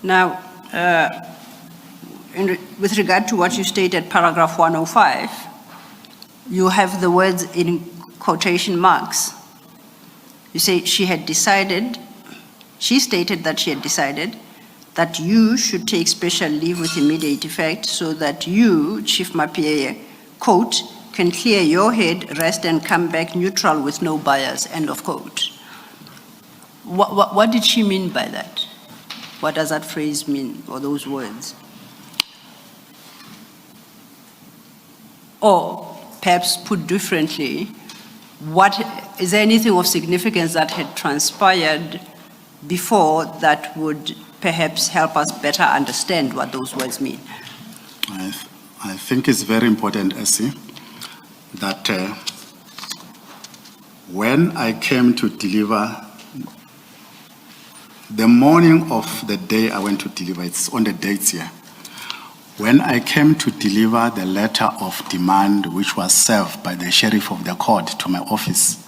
Now, with regard to what you stated, paragraph 105, you have the words in quotation marks. You say she stated that she had decided that you should take special leave with immediate effect so that you, Chief Mapie, quote, can clear your head, rest, and come back neutral with no bias, end of quote. What did she mean by that? What does that phrase mean, or those words? Or perhaps put differently, is there anything of significance that had transpired before that would perhaps help us better understand what those words mean? I think it's very important, Essie, that when I came to deliver, the morning of the day I went to deliver, it's on the dates here, when I came to deliver the letter of demand which was served by the sheriff of the court to my office,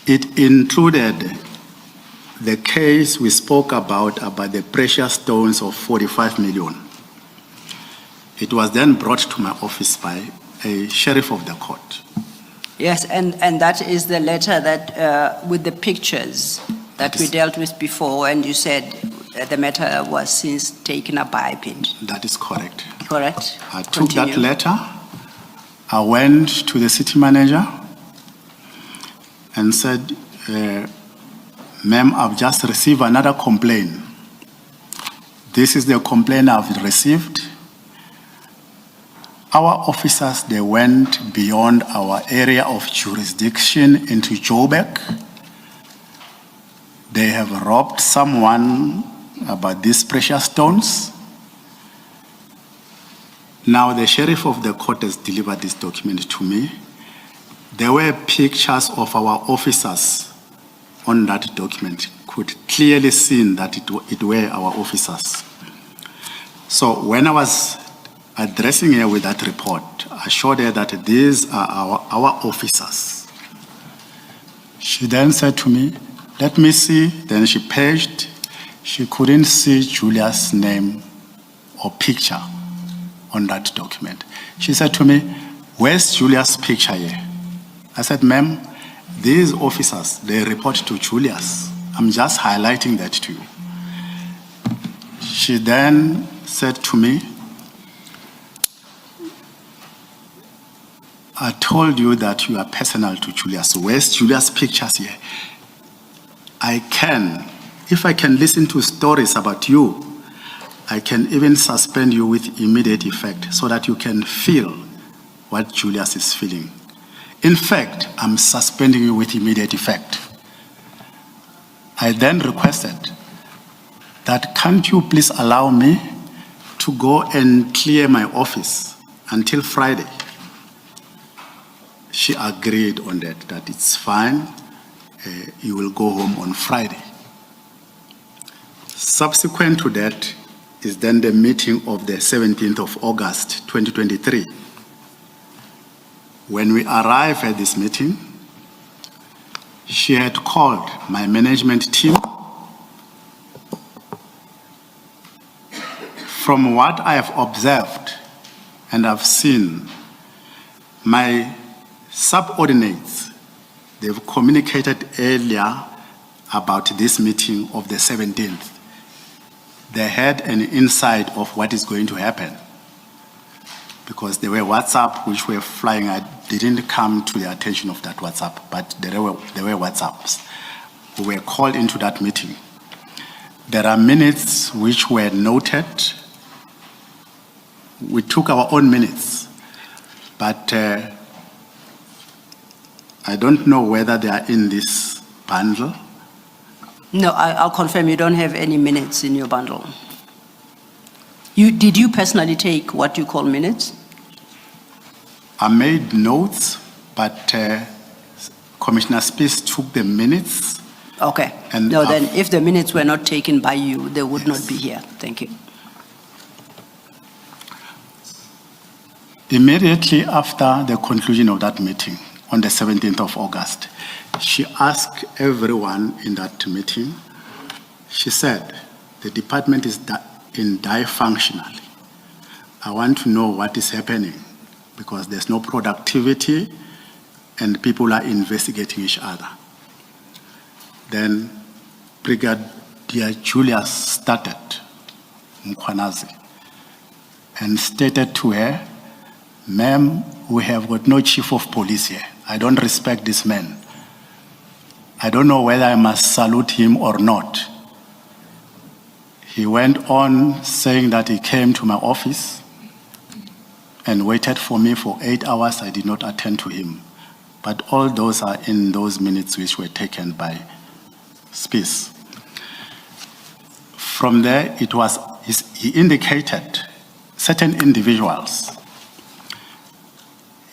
it included the case we spoke about the precious stones of 45 million. It was then brought to my office by a sheriff of the court. Yes, and that is the letter that with the pictures that we dealt with before, and you said the matter was since taken up by IPID. That is correct. Correct. I took that letter, I went to the city manager and said, ma'am, I've just received another complaint. This is the complaint I've received. Our officers, they went beyond our area of jurisdiction into Joburg. They have robbed someone about these precious stones. Now the sheriff of the court has delivered this document to me. There were pictures of our officers on that document. Could clearly see that it were our officers. So when I was addressing her with that report, I showed her that these are our officers. She then said to me, let me see. Then she paged. She couldn't see Julia's name or picture on that document. She said to me, where's Julia's picture here? I said, ma'am, these officers, they report to Julius. I'm just highlighting that to you. She then said to me, I told you that you are personal to Julius. Where's Julia's pictures here? If I can listen to stories about you, I can even suspend you with immediate effect so that you can feel what Julius is feeling. In fact, I'm suspending you with immediate effect. I then requested that, can't you please allow me to go and clear my office until Friday? She agreed on that it's fine. You will go home on Friday. Subsequent to that, is then the meeting of the 17th of August, 2023. When we arrived at this meeting, she had called my management team. From what I have observed and I've seen, my subordinates, they've communicated earlier about this meeting of the 17th. They had an insight of what is going to happen because there were WhatsApp which were flying. I didn't come to the attention of that WhatsApp, but there were WhatsApps. We were called into that meeting. There are minutes which were noted. We took our own minutes, but I don't know whether they are in this bundle. No, I'll confirm you don't have any minutes in your bundle. Did you personally take what you call minutes? I made notes, but Commissioner Spies took the minutes. Okay. And no, then if the minutes were not taken by you, they would not be here. Thank you. Immediately after the conclusion of that meeting, on the 17th of August, she asked everyone in that meeting, she said, the department is dysfunctional. I want to know what is happening because there's no productivity and people are investigating each other. Then Brigadier Julius started, Mkhwanazi, and stated to her, ma'am, we have got no chief of police here. I don't respect this man. I don't know whether I must salute him or not. He went on saying that he came to my office and waited for me for 8 hours. I did not attend to him. But all those are in those minutes which were taken by Spies. From there, he indicated certain individuals.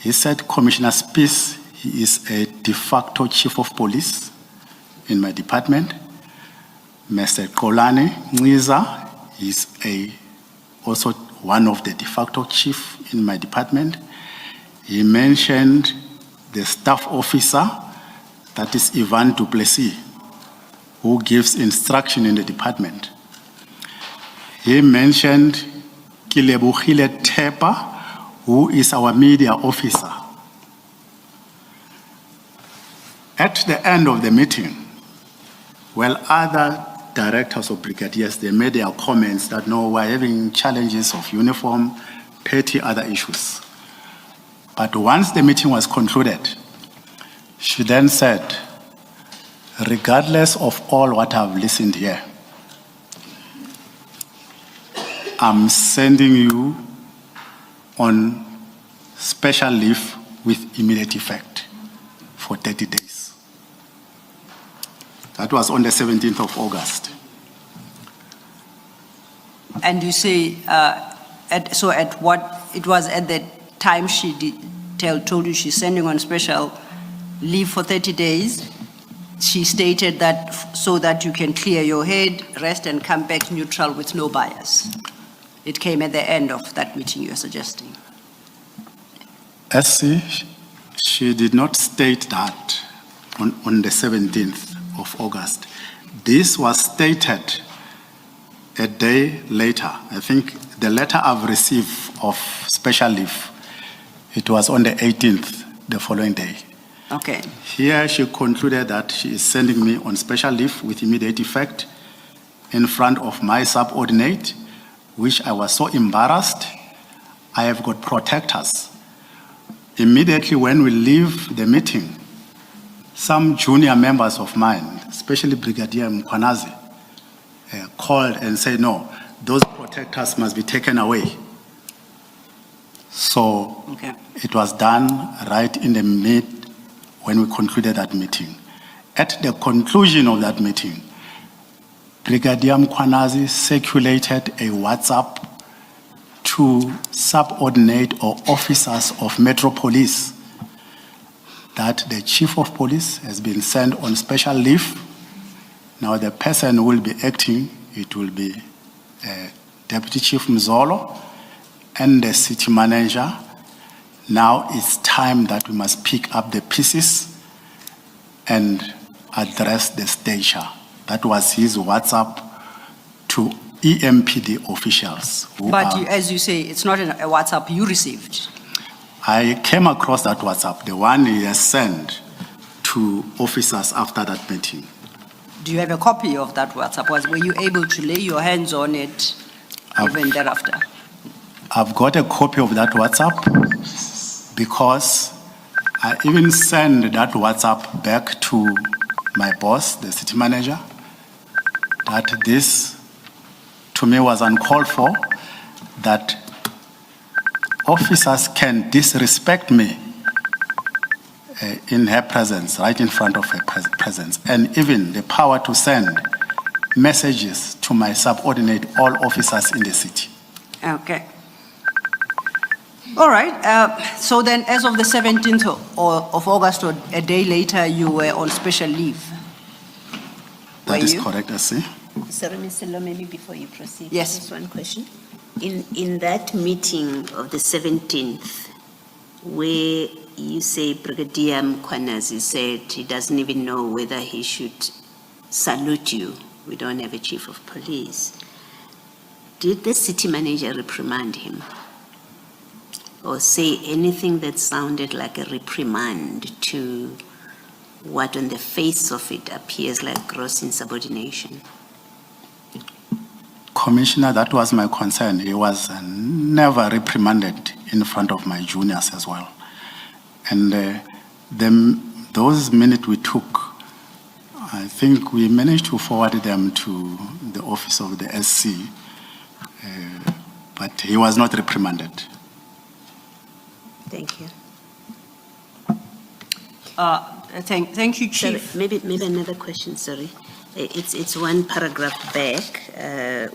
He said, Commissioner Spies, he is a de facto chief of police in my department. Mr. Kolani Mwiza is also one of the de facto chief in my department. He mentioned the staff officer, that is Ivan Duplessis, who gives instruction in the department. He mentioned Kilebukhile Tepa, who is our media officer. At the end of the meeting, while other directors or brigadiers, they made their comments that no, we're having challenges of uniform, petty other issues. But once the meeting was concluded, she then said, regardless of all what I've listened here, I'm sending you on special leave with immediate effect for 30 days. That was on the 17th of August. And you say, at what, it was at the time she told you she's sending on special leave for 30 days, she stated that so that you can clear your head, rest and come back neutral with no bias. It came at the end of that meeting you're suggesting. She did not state that on the 17th of August. This was stated a day later. I think the letter I've received of special leave, it was on the 18th, the following day. Okay. Here she concluded that she is sending me on special leave with immediate effect in front of my subordinate, which I was so embarrassed. I have got protectors. Immediately when we leave the meeting, some junior members of mine, especially Brigadier Mkhwanazi, called and said, no, those protectors must be taken away. So it was done right in the mid when we concluded that meeting. At the conclusion of that meeting, Brigadier Mkhwanazi circulated a WhatsApp to subordinate or officers of Metro Police that the chief of police has been sent on special leave. Now the person who will be acting, it will be Deputy Chief Mzolo and the city manager. Now it's time that we must pick up the pieces and address the stature. That was his WhatsApp to EMPD officials. As you say, it's not a WhatsApp you received. I came across that WhatsApp, the one he has sent to officers after that meeting. Do you have a copy of that WhatsApp? Were you able to lay your hands on it even thereafter? I've got a copy of that WhatsApp because I even sent that WhatsApp back to my boss, the city manager, that this to me was uncalled for, that officers can disrespect me in her presence, right in front of her presence, and even the power to send messages to my subordinate, all officers in the city. Okay. All right. So then, as of the 17th of August, or a day later, you were on special leave. That is correct, I see. Sorry, Mr. Law, maybe before you proceed, yes. Just one question. In that meeting of the 17th, where you say Brigadier Mkhwanazi said he doesn't even know whether he should salute you, we don't have a chief of police, did the city manager reprimand him? Or say anything that sounded like a reprimand to what on the face of it appears like gross insubordination? Commissioner, that was my concern. He was never reprimanded in front of my juniors as well. And those minutes we took, I think we managed to forward them to the office of the SC, but he was not reprimanded. Thank you. Thank you, Chief. Sorry, maybe another question, sorry. It's one paragraph back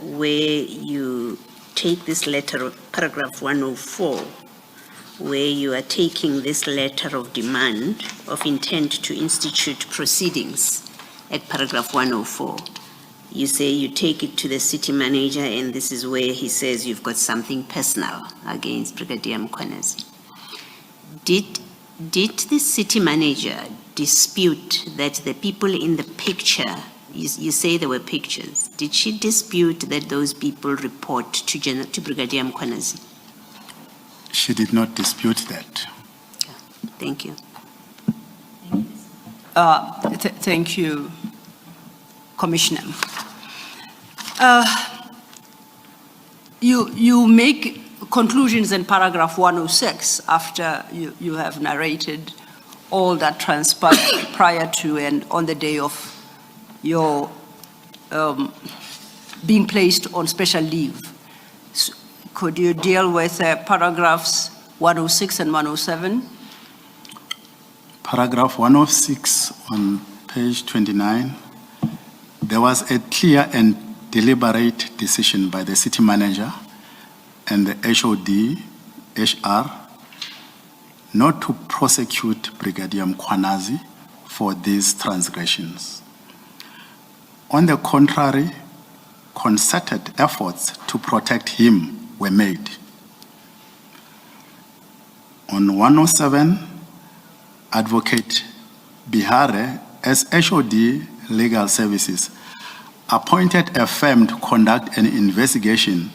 where you take this letter, paragraph 104, where you are taking this letter of demand of intent to institute proceedings at paragraph 104. You say you take it to the city manager, and this is where he says you've got something personal against Brigadier Mkhwanazi. Did the city manager dispute that the people in the picture, you say there were pictures, did she dispute that those people report to Brigadier Mkhwanazi? She did not dispute that. Thank you. Thank you, Commissioner. You make conclusions in paragraph 106 after you have narrated all that transpired prior to and on the day of your being placed on special leave. So could you deal with paragraphs 106 and 107? Paragraph 106 on page 29, there was a clear and deliberate decision by the city manager and the HOD, HR, not to prosecute Brigadier Mkhwanazi for these transgressions. On the contrary, concerted efforts to protect him were made. On 107, Advocate Bihare, as HOD Legal Services, appointed a firm to conduct an investigation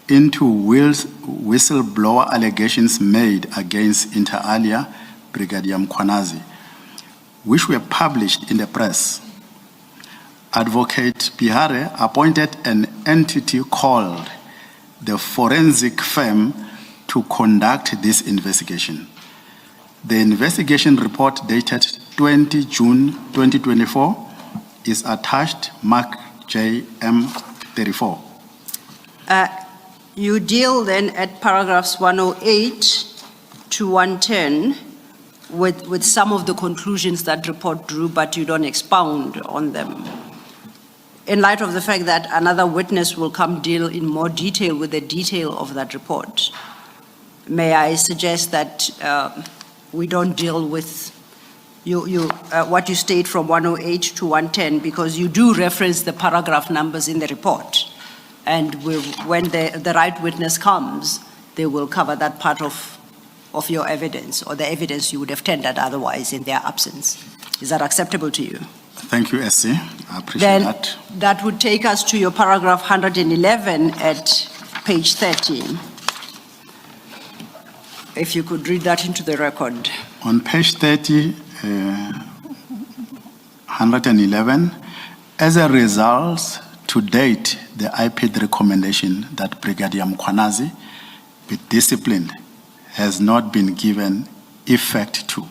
into whistleblower allegations made against inter alia Brigadier Mkhwanazi, which were published in the press. Advocate Bihare appointed an entity called the forensic firm to conduct this investigation. The investigation report dated 20 June 2024 is attached Mark JM 34. You deal then at paragraphs 108 to 110 with some of the conclusions that report drew, but you don't expound on them. In light of the fact that another witness will come deal in more detail with the detail of that report, may I suggest that we don't deal with what you state from 108 to 110, because you do reference the paragraph numbers in the report. And when the right witness comes, they will cover that part of your evidence, or the evidence you would have tendered otherwise in their absence. Is that acceptable to you? Thank you, SC. I appreciate that. That would take us to your paragraph 111 at page 13. If you could read that into the record. On page 30, 111, as a result, to date, the IPID recommendation that Brigadier Mkhwanazi be disciplined has not been given effect to.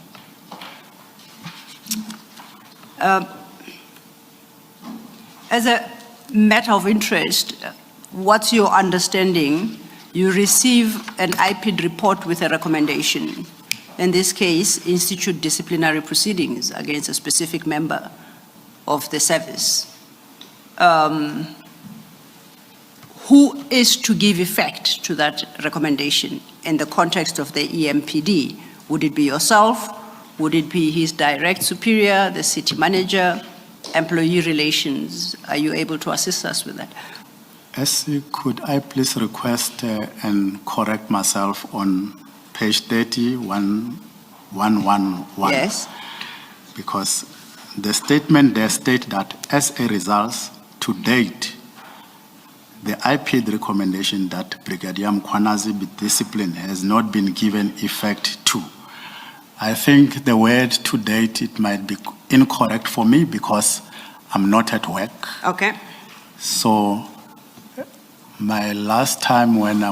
As a matter of interest, what's your understanding? You receive an IPID report with a recommendation. In this case, institute disciplinary proceedings against a specific member of the service. Who is to give effect to that recommendation in the context of the EMPD? Would it be yourself? Would it be his direct superior, the city manager, employee relations? Are you able to assist us with that? Could I please request and correct myself on page 30, 111? Yes. Because the statement there states that as a result, to date, the IPID recommendation that Brigadier Mkhwanazi be disciplined has not been given effect to. I think the word to date, it might be incorrect for me because I'm not at work. Okay. So my last time when I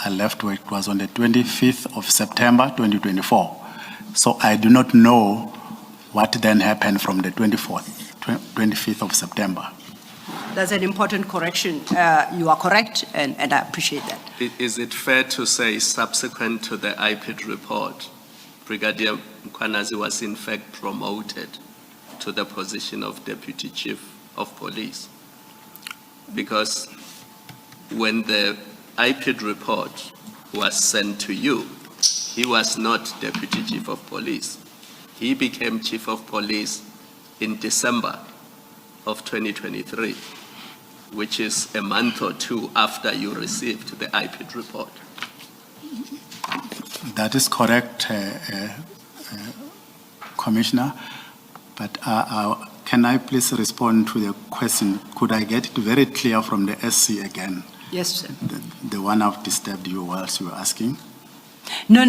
left work was on the 25th of September, 2024. So I do not know what then happened from the 25th of September. That's an important correction. You are correct, and I appreciate that. Is it fair to say, subsequent to the IPID report, Brigadier Mkhwanazi was in fact promoted to the position of Deputy Chief of Police? Because when the IPID report was sent to you, he was not Deputy Chief of Police. He became Chief of Police in December of 2023, which is a month or two after you received the IPID report. That is correct, Commissioner, but can I please respond to the question? Could I get it very clear from the SC again? Yes, sir. The one I've disturbed you whilst you were asking? No.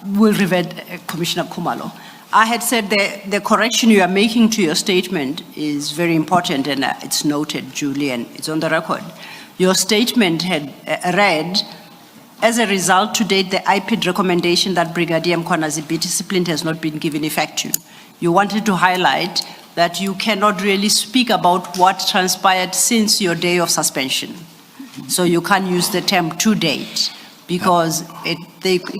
We'll revert Commissioner Khumalo. I had said the correction you are making to your statement is very important, and it's noted, Julie, and it's on the record. Your statement had read, as a result, to date, the IPID recommendation that Brigadier Mkhwanazi be disciplined has not been given effect to. You wanted to highlight that you cannot really speak about what transpired since your day of suspension. So you can't use the term to date, because it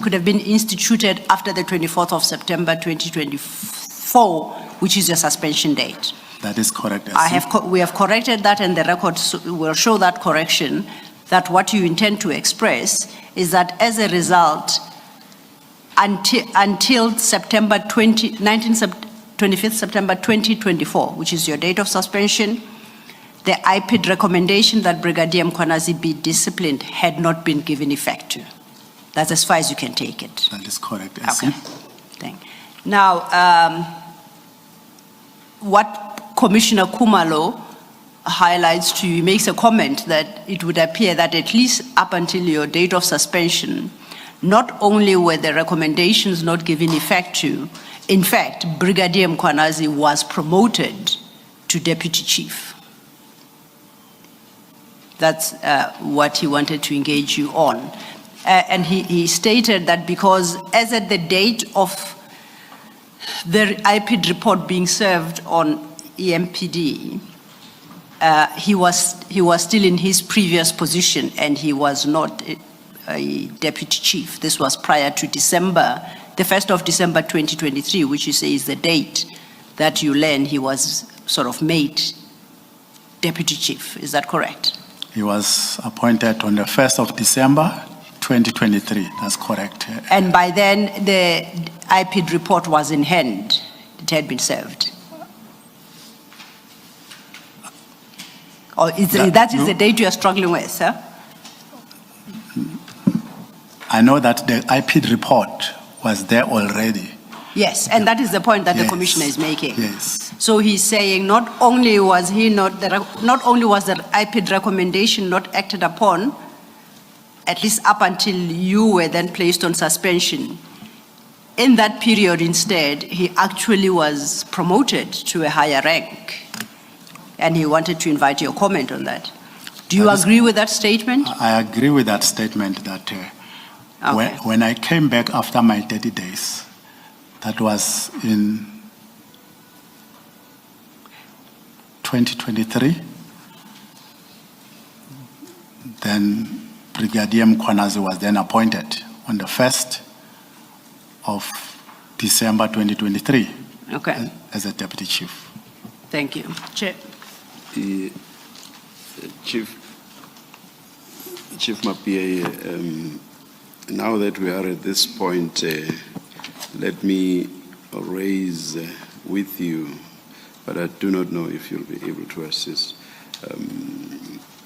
could have been instituted after the 24th of September 2024, which is your suspension date. That is correct. We have corrected that, and the record will show that correction, that what you intend to express is that as a result, until September 25th September 2024, which is your date of suspension, the IPID recommendation that Brigadier Mkhwanazi be disciplined had not been given effect to. That's as far as you can take it. That is correct. Okay. Thank you. Now, what Commissioner Khumalo highlights to you, makes a comment that it would appear that at least up until your date of suspension, not only were the recommendations not given effect to, in fact, Brigadier Mkhwanazi was promoted to Deputy Chief. That's what he wanted to engage you on. And he stated that because as at the date of the IPID report being served on EMPD, he was still in his previous position, and he was not a deputy chief. This was prior to December, the 1st of December 2023, which you say is the date that you learn he was sort of made deputy chief. Is that correct? He was appointed on the 1st of December 2023. That's correct. And by then, the IPID report was in hand. It had been served. Or that is the date you are struggling with, sir? I know that the IP report was there already. Yes, and that is the point that the Yes. commissioner is making. Yes. So he's saying not only was the IPID recommendation not acted upon, at least up until you were then placed on suspension. In that period, instead, he actually was promoted to a higher rank, and he wanted to invite your comment on that. Do you agree with that statement? I agree with that statement that when I came back after my 30 days, that was in 2023, then Brigadier Mkhwanazi was then appointed on the 1st of December 2023 as a deputy chief. Thank you. Chair. Chief Mapie, now that we are at this point, let me raise with you, but I do not know if you'll be able to assist,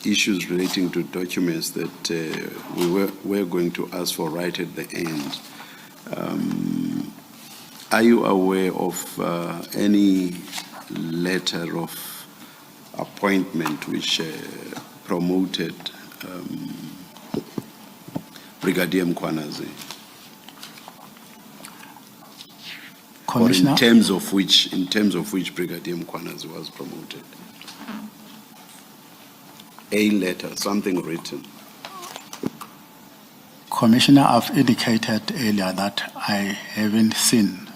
issues relating to documents that we were going to ask for right at the end. Are you aware of any letter of appointment which promoted Brigadier Mkhwanazi? Or in terms of which Brigadier Mkhwanazi was promoted? A letter, something written. Commissioner, I've indicated earlier that I haven't seen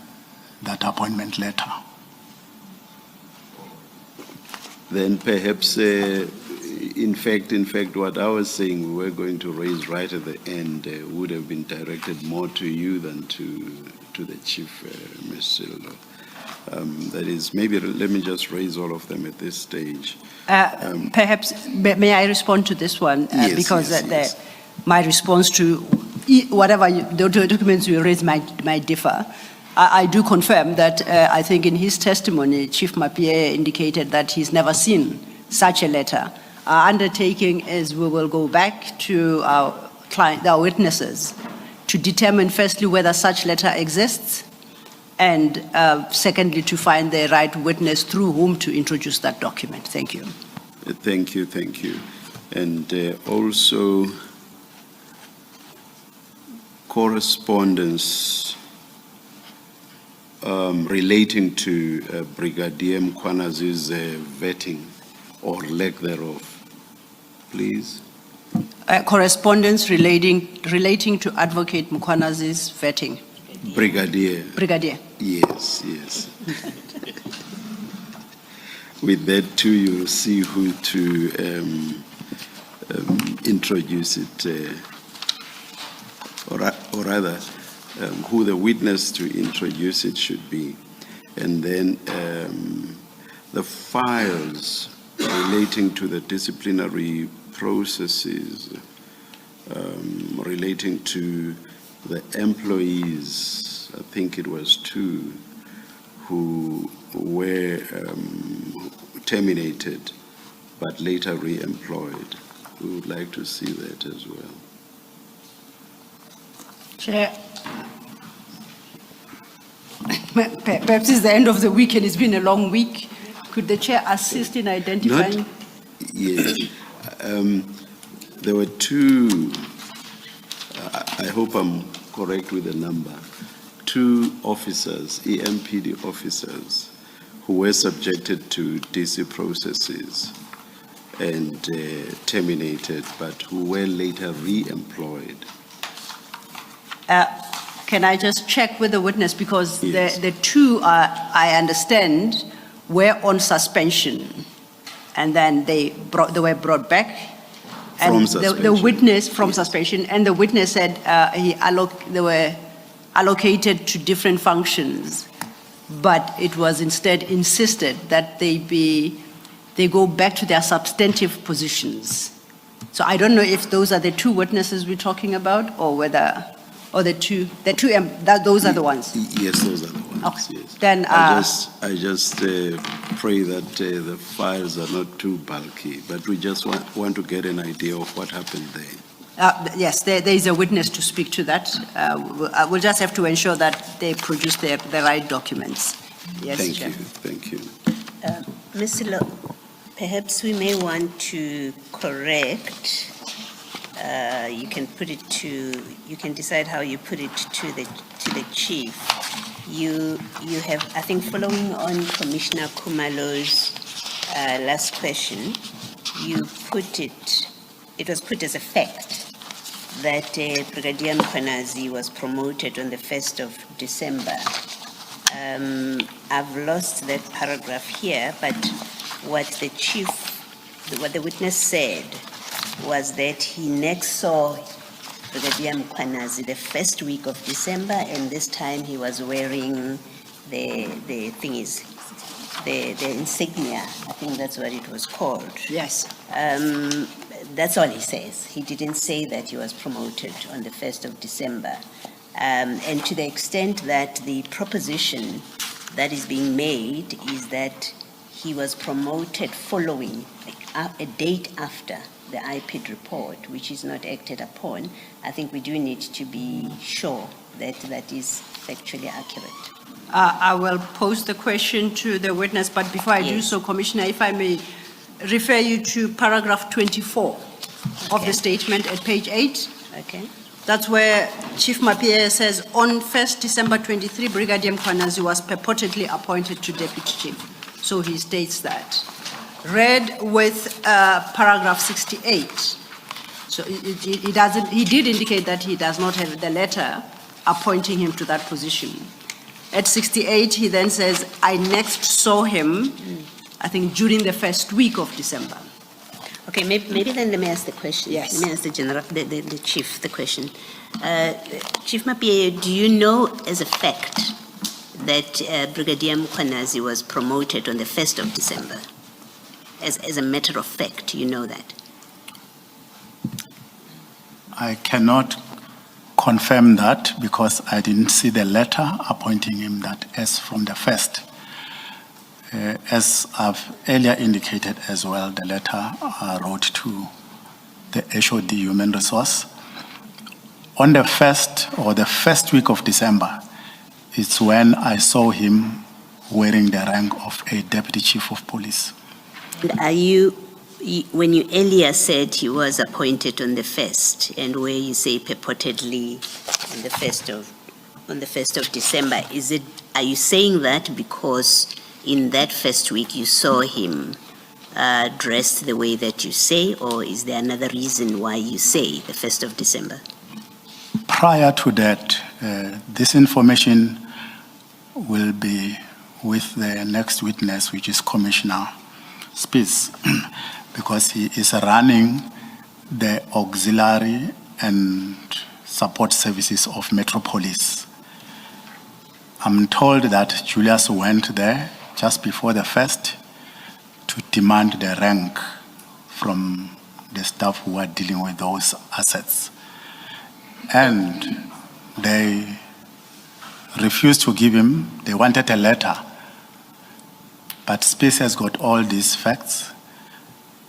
that appointment letter. Then perhaps, in fact, what I was saying we were going to raise right at the end would have been directed more to you than to the chief, Ms. Sildo. That is, maybe let me just raise all of them at this stage. Perhaps, may I respond to this one? Yes, because yes. My response to whatever the documents you raise might differ. I do confirm that I think in his testimony, Chief Mapie indicated that he's never seen such a letter. Our undertaking is we will go back to our witnesses to determine firstly whether such letter exists, and secondly to find the right witness through whom to introduce that document. Thank you. Thank you. And also correspondence relating to Brigadier Mkhwanazi's vetting or lack thereof, please. Correspondence relating to Advocate Mkhwanazi's vetting. Brigadier. Yes. With that too, you'll see who to introduce it, or rather, who the witness to introduce it should be. And then the files relating to the disciplinary processes relating to the employees, I think it was 2, who were terminated but later re-employed. We would like to see that as well. Chair, perhaps it's the end of the week and it's been a long week. Could the chair assist in identifying? Yes. There were 2, I hope I'm correct with the number, 2 officers, EMPD officers, who were subjected to DC processes and terminated, but who were later re-employed. Can I just check with the witness, because Yes. the 2, I understand, were on suspension, and then they were brought back. And From the suspension. witness from suspension, and the witness said they were allocated to different functions, but it was instead insisted that they go back to their substantive positions. So I don't know if those are the 2 witnesses we're talking about, or whether, or those are the ones. Yes, those are the ones. Okay. Yes. Then, I just pray that the files are not too bulky, but we just want to get an idea of what happened there. Yes, there is a witness to speak to that. We'll just have to ensure that they produce the right documents. Yes, Thank Chair. you. Thank you. Ms. Lo, perhaps we may want to correct. You can put it to. You can decide how you put it to the chief. You have, I think, following on Commissioner Kumalo's last question, you put it. It was put as a fact that Brigadier Mkhwanazi was promoted on the 1st of December. I've lost that paragraph here, but what the witness said was that he next saw Brigadier Mkhwanazi the first week of December, and this time he was wearing the insignia. I think that's what it was called. Yes. That's all he says. He didn't say that he was promoted on the 1st of December. And to the extent that the proposition that is being made is that he was promoted following a date after the IPID report, which is not acted upon, I think we do need to be sure that that is factually accurate. I will pose the question to the witness, but before I do so, Commissioner, if I may refer you to paragraph 24 of the statement at page 8. Okay. That's where Chief Mapie says, on 1st December 23, Brigadier Mkhwanazi was purportedly appointed to Deputy Chief. So he states that. Read with paragraph 68. So he did indicate that he does not have the letter appointing him to that position. At 68, he then says, I next saw him, I think, during the first week of December. Okay, maybe then let me ask the question. Yes. Let me ask the chief the question. Chief Mapie, do you know as a fact that Brigadier Mkhwanazi was promoted on the 1st of December? As a matter of fact, you know that? I cannot confirm that because I didn't see the letter appointing him that as from the first. As I've earlier indicated as well, the letter I wrote to the HOD Human Resource. On the first week of December, it's when I saw him wearing the rank of a Deputy Chief of Police. And when you earlier said he was appointed on the 1st, and where you say purportedly on the 1st of December, are you saying that because in that first week you saw him dressed the way that you say, or is there another reason why you say the 1st of December? Prior to that, this information will be with the next witness, which is Commissioner Spies, because he is running the auxiliary and support services of Metropolis. I'm told that Julius went there just before the 1st to demand the rank from the staff who are dealing with those assets. And they refused to give him, they wanted a letter. But Space has got all these facts.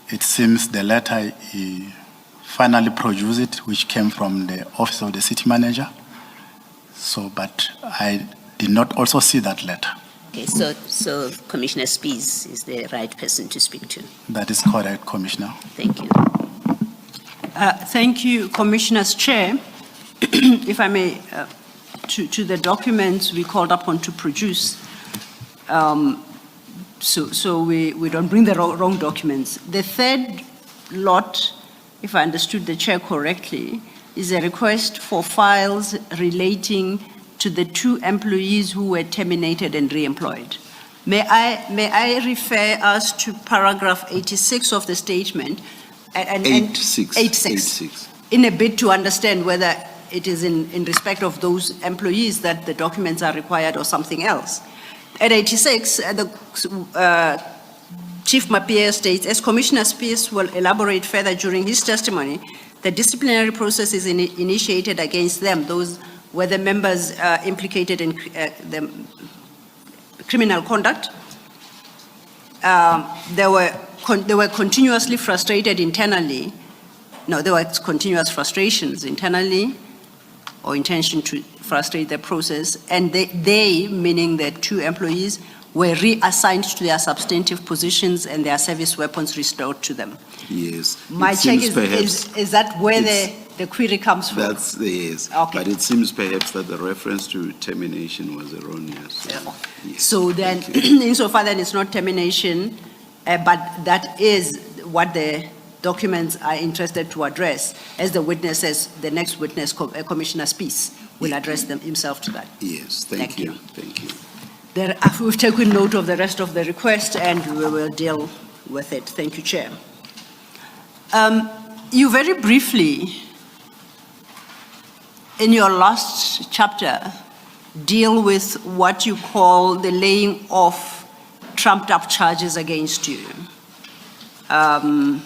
It seems the letter he finally produced it, which came from the office of the city manager. So, but I did not also see that letter. Okay, so Commissioner Spies is the right person to speak to. That is correct, Commissioner. Thank you. Thank you, Commissioner's Chair. If I may, to the documents we called upon to produce, so we don't bring the wrong documents. The third lot, if I understood the Chair correctly, is a request for files relating to the 2 employees who were terminated and re-employed. May I refer us to paragraph 86 of the statement? 86. In a bid to understand whether it is in respect of those employees that the documents are required or something else. At 86, Chief Mapie states, as Commissioner Spies will elaborate further during his testimony, the disciplinary process is initiated against them, those were the members implicated in the criminal conduct. They were continuously frustrated internally. No, there were continuous frustrations internally or intention to frustrate the process. And they, meaning the two employees, were reassigned to their substantive positions and their service weapons restored to them. Yes. My check is that where the query comes from? That's yes. Okay. But it seems perhaps that the reference to termination was erroneous. Yes. So then, insofar that it's not termination, but that is what the documents are interested to address. As the witness says, the next witness, Commissioner Spies, will address them himself to that. Yes, thank you. Thank you. We've taken note of the rest of the request and we will deal with it. Thank you, Chair. You very briefly, in your last chapter, deal with what you call the laying off trumped up charges against you. And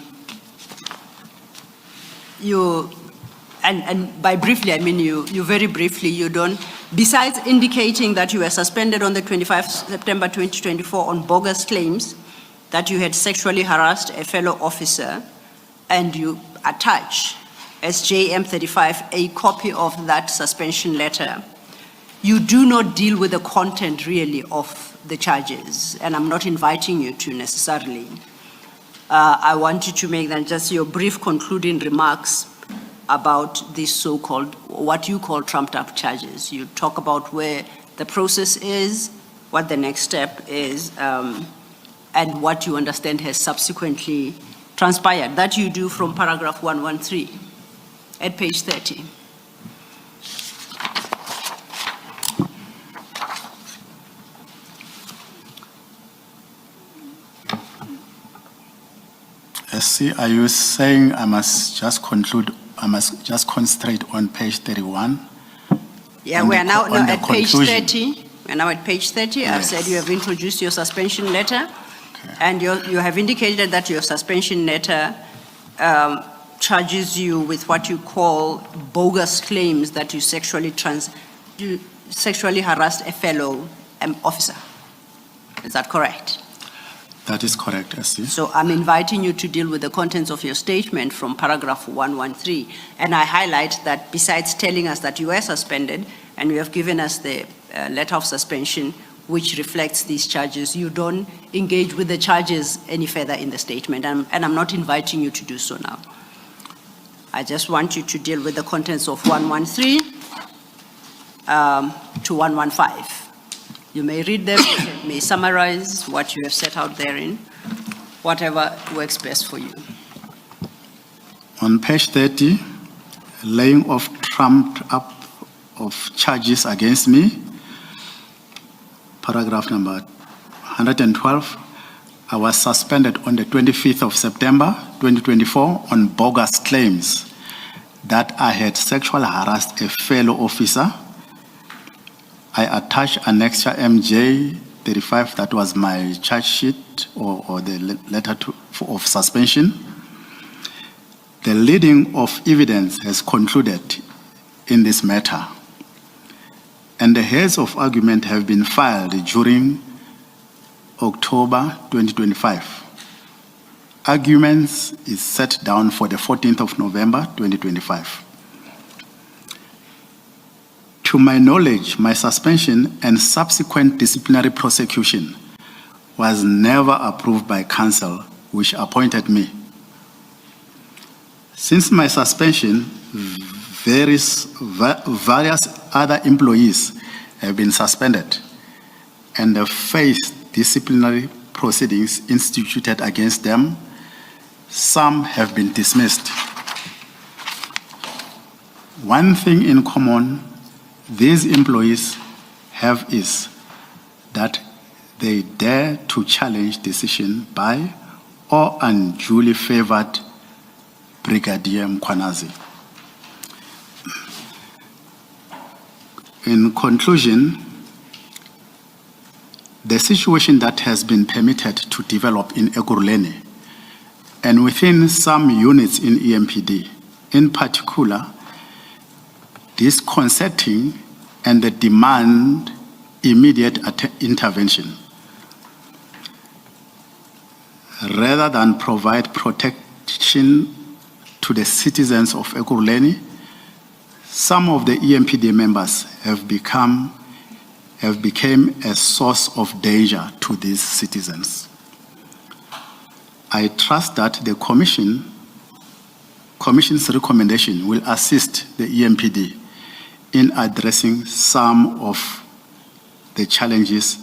by briefly, I mean you very briefly, you don't, besides indicating that you were suspended on the 25th September 2024 on bogus claims that you had sexually harassed a fellow officer, and you attach as JM35 a copy of that suspension letter, you do not deal with the content really of the charges, and I'm not inviting you to necessarily. I want you to make then just your brief concluding remarks about this so-called, what you call trumped up charges. You talk about where the process is, what the next step is, and what you understand has subsequently transpired. That you do from paragraph 113 at page 30. See, are you saying I must just conclude, I must just concentrate on page 31? Yeah, we are now at page 30. We're now at page 30. Yes. I've said you have introduced your suspension letter, and you have indicated that your suspension letter charges you with what you call bogus claims that you sexually harassed a fellow officer. Is that correct? That is correct, SC. So I'm inviting you to deal with the contents of your statement from paragraph 113. And I highlight that besides telling us that you were suspended and you have given us the letter of suspension which reflects these charges, you don't engage with the charges any further in the statement. And I'm not inviting you to do so now. I just want you to deal with the contents of 113 to 115. You may read them, you may summarize what you have set out therein, whatever works best for you. On page 30, laying of trumped up of charges against me, paragraph number 112, I was suspended on the 25th of September 2024 on bogus claims that I had sexually harassed a fellow officer. I attached Annexure MJ 35, that was my charge sheet or the letter of suspension. The leading of evidence has concluded in this matter, and the heads of argument have been filed during October 2025. Arguments is set down for the 14th of November 2025. To my knowledge, my suspension and subsequent disciplinary prosecution was never approved by council, which appointed me. Since my suspension, various other employees have been suspended and have faced disciplinary proceedings instituted against them. Some have been dismissed. One thing in common these employees have is that they dare to challenge decision by or unduly favored Brigadier Mkwanazi. In conclusion, the situation that has been permitted to develop in Ekurhuleni and within some units in EMPD, in particular, disconcerting and the demand immediate intervention. Rather than provide protection to the citizens of Ekurhuleni, some of the EMPD members have become a source of danger to these citizens. I trust that the Commission's recommendation will assist the EMPD in addressing some of the challenges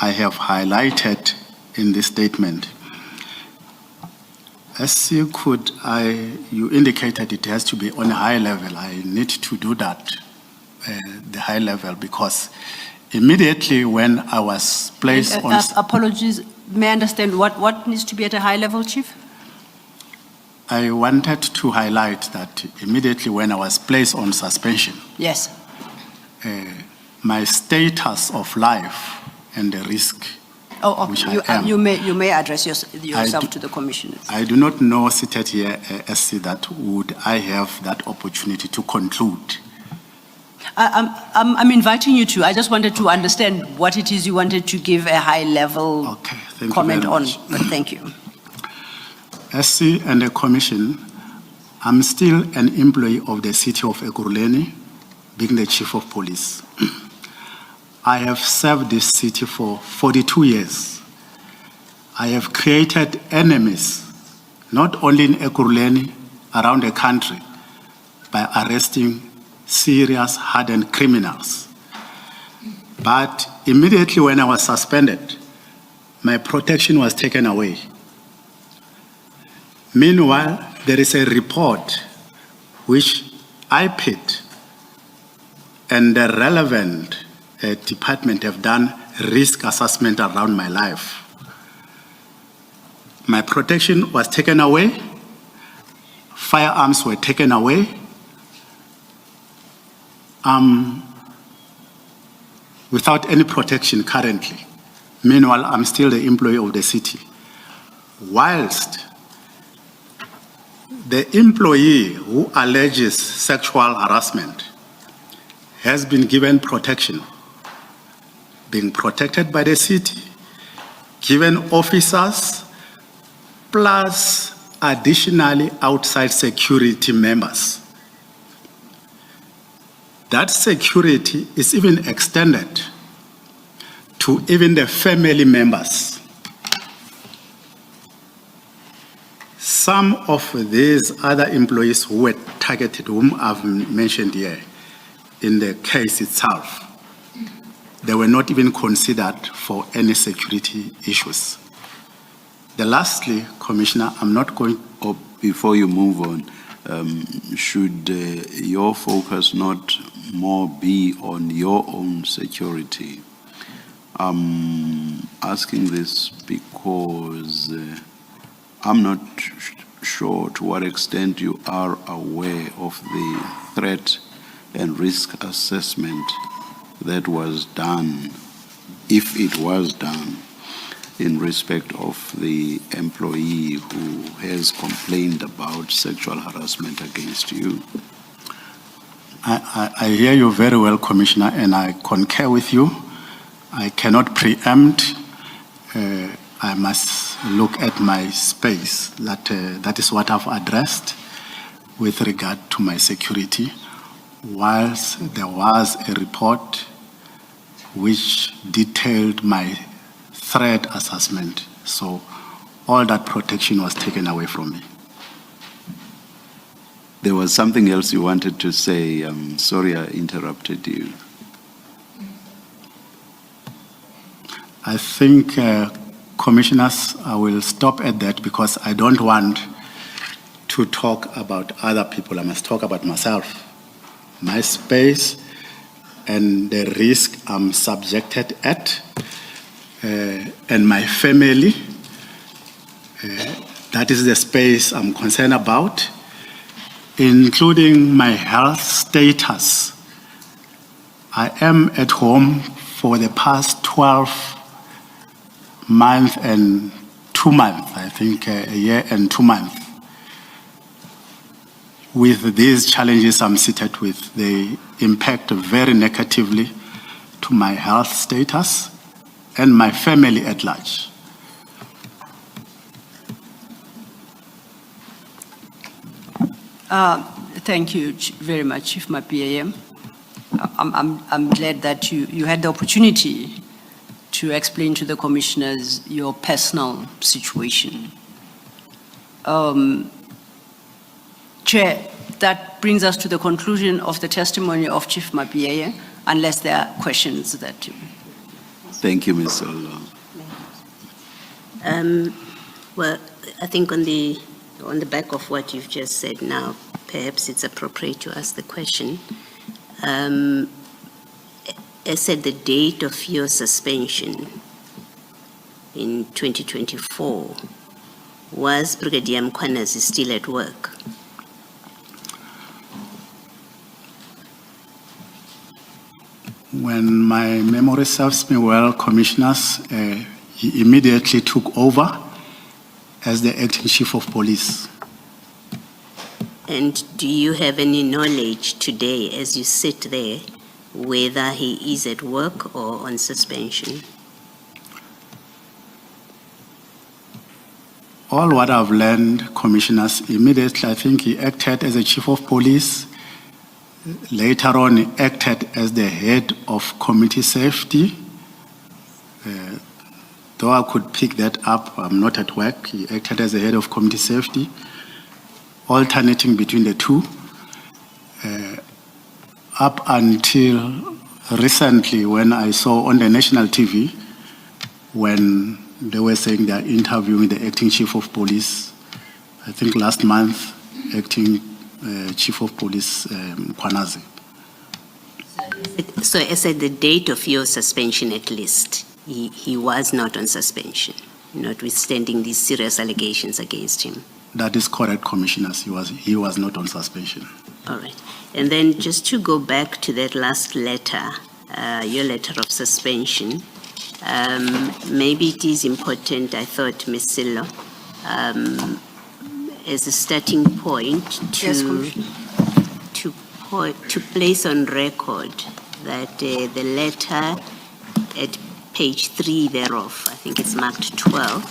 I have highlighted in this statement. As you indicated it has to be on a high level. I need to do that, the high level, because immediately when I was placed on... Apologies, may I understand what needs to be at a high level, Chief? I wanted to highlight that immediately when I was placed on suspension, yes, my status of life and the risk which I am. You may address yourself to the commissioners. I do not know, seated here, SC, that would I have that opportunity to conclude. I'm inviting you to. I just wanted to understand what it is you wanted to give a high-level comment on. But thank you. SC and the Commission, I'm still an employee of the city of Ekurhuleni, being the Chief of Police. I have served this city for 42 years. I have created enemies, not only in Ekurhuleni, around the country, by arresting serious, hardened criminals. But immediately when I was suspended, my protection was taken away. Meanwhile, there is a report which IPID and the relevant department have done risk assessment around my life. My protection was taken away, firearms were taken away, without any protection currently. Meanwhile, I'm still the employee of the city. Whilst the employee who alleges sexual harassment has been given protection, being protected by the city, given officers, plus additionally outside security members. That security is even extended to even the family members. Some of these other employees who were targeted, whom I've mentioned here, in the case itself, they were not even considered for any security issues. Lastly, Commissioner, I'm not going... Before you move on, should your focus not more be on your own security? I'm asking this because I'm not sure to what extent you are aware of the threat and risk assessment that was done, if it was done, in respect of the employee who has complained about sexual harassment against you. I hear you very well, Commissioner, and I concur with you. I cannot preempt. I must look at my space. That is what I've addressed with regard to my security. Whilst there was a report which detailed my threat assessment, so all that protection was taken away from me. There was something else you wanted to say. Sorry I interrupted you. I think, Commissioners, I will stop at that because I don't want to talk about other people. I must talk about myself, my space, and the risk I'm subjected at, and my family. That is the space I'm concerned about, including my health status. I am at home for the past 12 months and 2 months, I think a year and 2 months. With these challenges I'm seated with, they impact very negatively to to my health status and my family at large. Thank you very much, Chief Mapieye. I'm glad that you had the opportunity to explain to the commissioners your personal situation. Chair, that brings us to the conclusion of the testimony of Chief Mapieye, unless there are questions that you... Thank you, Ms. Olo. Well, I think on the back of what you've just said now, perhaps it's appropriate to ask the question. As at the date of your suspension in 2024, was Brigadier Mkhwanazi still at work? When my memory serves me well, commissioners, he immediately took over as the acting chief of police. And do you have any knowledge today, as you sit there, whether he is at work or on suspension? All what I've learned, commissioners, immediately I think he acted as a chief of police. Later on, he acted as the head of community safety. Though I could pick that up, I'm not at work. He acted as the head of community safety, alternating between the two. Up until recently, when I saw on the national TV, when they were saying they are interviewing the acting chief of police, I think last month, acting chief of police Mkhwanazi. So as at the date of your suspension at least, he was not on suspension, notwithstanding these serious allegations against him? That is correct, commissioners. He was not on suspension. All right. And then just to go back to that last letter, your letter of suspension, maybe it is important, I thought, Ms. Silo, as a starting point to place on record that the letter at page 3 thereof, I think it's marked 12,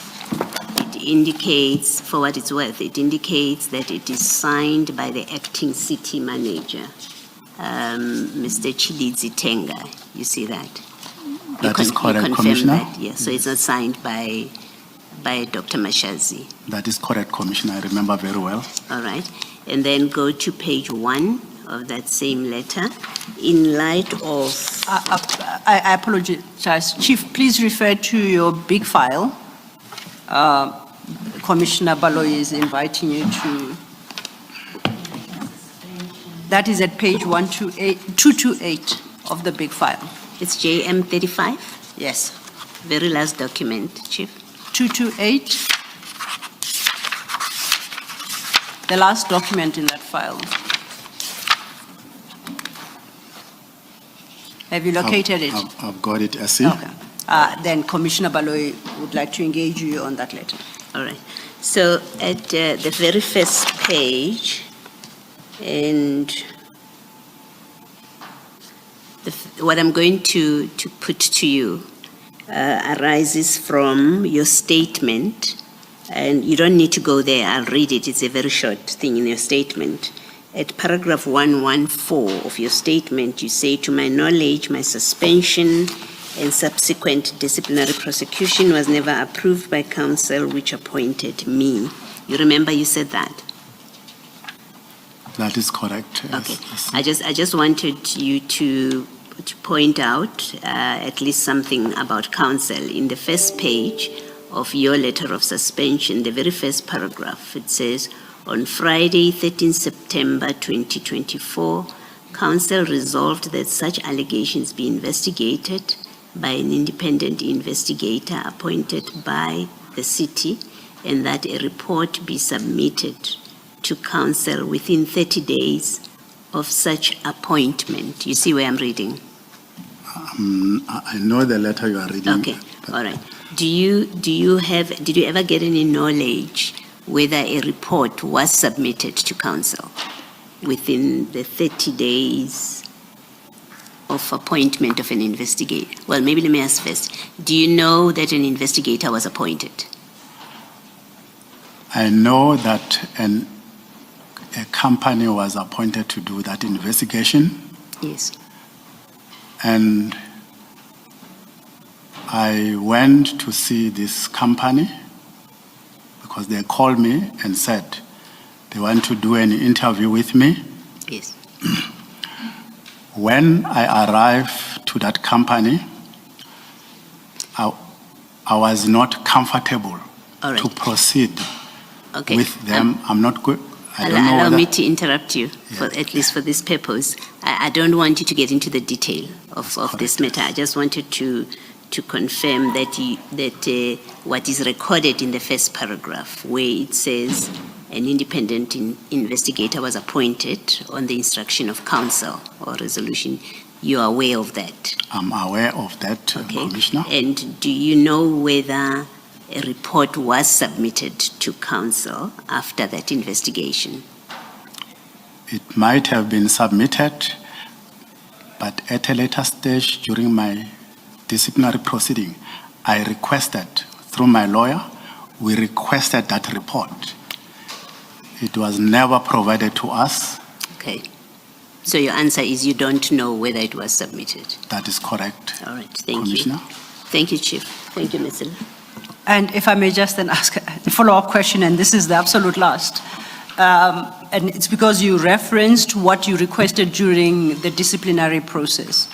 it indicates, for what it's worth, it indicates that it is signed by the acting city manager, Mr. Chilidzi Tenga. You see that? That is correct, you Commissioner. that, yes. So it's not signed by Dr. Mashazi. That is correct, Commissioner. I remember very well. All right. And then go to page 1 of that same letter. In light of... I apologize. Chief, please refer to your big file. Commissioner Baloyi is inviting you to... That is at page 228 of the big file. It's JM 35? Yes. Very last document, Chief. 228. The last document in that file. Have you located it? I've got it, SC. Okay. Then Commissioner Baloyi would like to engage you on that letter. All right. So at the very first page, and what I'm going to put to you arises from your statement, and you don't need to go there. I'll read it. It's a very short thing in your statement. At paragraph 114 of your statement, you say, to my knowledge, my suspension and subsequent disciplinary prosecution was never approved by council which appointed me. You remember you said that? That is correct. Okay. Yes. I just wanted you to point out at least something about council. In the first page of your letter of suspension, the very first paragraph, it says, on Friday, 13 September 2024, council resolved that such allegations be investigated by an independent investigator appointed by the city, and that a report be submitted to council within 30 days of such appointment. You see where I'm reading? I know the letter you are reading. Okay, all right. Did you ever get any knowledge whether a report was submitted to council within the 30 days of appointment of an investigator? Well, maybe let me ask first. Do you know that an investigator was appointed? I know that a company was appointed to do that investigation. Yes. And I went to see this company because they called me and said they want to do an interview with me. Yes. When I arrived to that company, I was not comfortable to proceed with them. I'm not good. Allow me to interrupt you, at least for this purpose. I don't want you to get into the detail of this matter. I just wanted to confirm that what is recorded in the first paragraph, where it says an independent investigator was appointed on the instruction of council or resolution. You are aware of that? I'm aware of that, Commissioner. And do you know whether a report was submitted to council after that investigation? It might have been submitted, but at a later stage during my disciplinary proceeding, I requested, through my lawyer, we requested that report. It was never provided to us. Okay. So your answer is you don't know whether it was submitted? That is correct. All right, thank Commissioner. you. Thank you, Chief. Thank you, Ms. And if I may just then ask a follow-up question, and this is the absolute last. And it's because you referenced what you requested during the disciplinary process.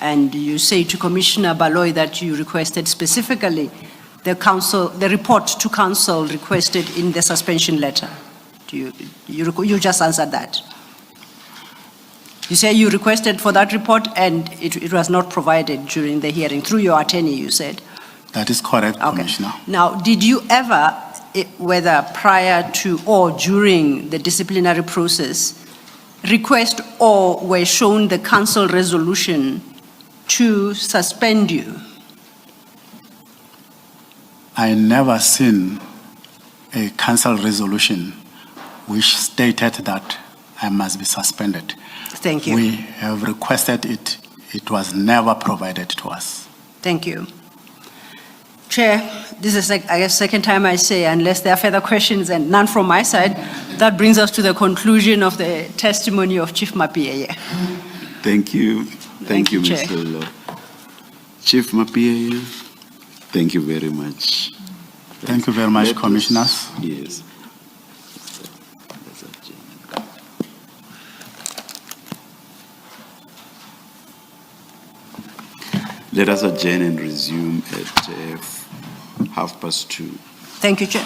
And you say to Commissioner Baloy that you requested specifically the report to council requested in the suspension letter. You just answered that. You say you requested for that report and it was not provided during the hearing through your attorney, you said. That is correct, Commissioner. Now, did you ever, whether prior to or during the disciplinary process, request or were shown the council resolution to suspend you? I never seen a council resolution which stated that I must be suspended. Thank you. We have requested it. It was never provided to us. Thank you. Chair, this is, I guess, second time I say, unless there are further questions and none from my side, that brings us to the conclusion of the testimony of Chief Mapieye. Thank you. Thank you, Chair. Mr. Law. Chief Mapieye, thank you very much. Thank you very much, Commissioners. Yes. Let us adjourn and resume at 2:30. Thank you, Chair.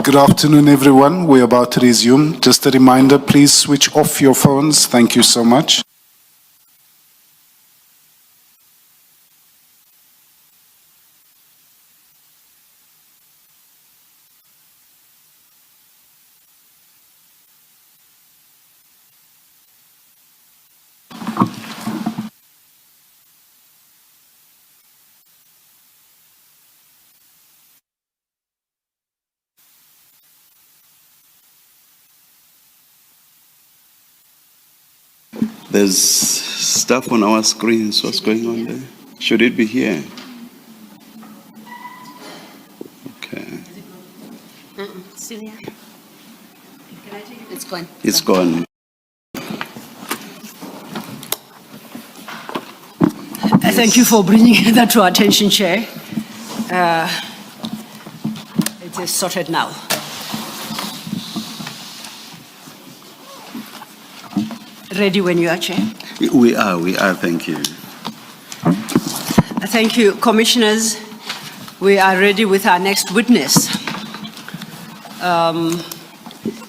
Good afternoon, everyone. We're about to resume. Just a reminder, please switch off your phones. Thank you so much. There's stuff on our screens. What's going on there? Should it be here? Okay. Celia? Can I take it? It's gone. It's gone. Thank you for bringing that to our attention, Chair. It is sorted now. Ready when you are, Chair? We are, thank you. Thank you, Commissioners. We are ready with our next witness.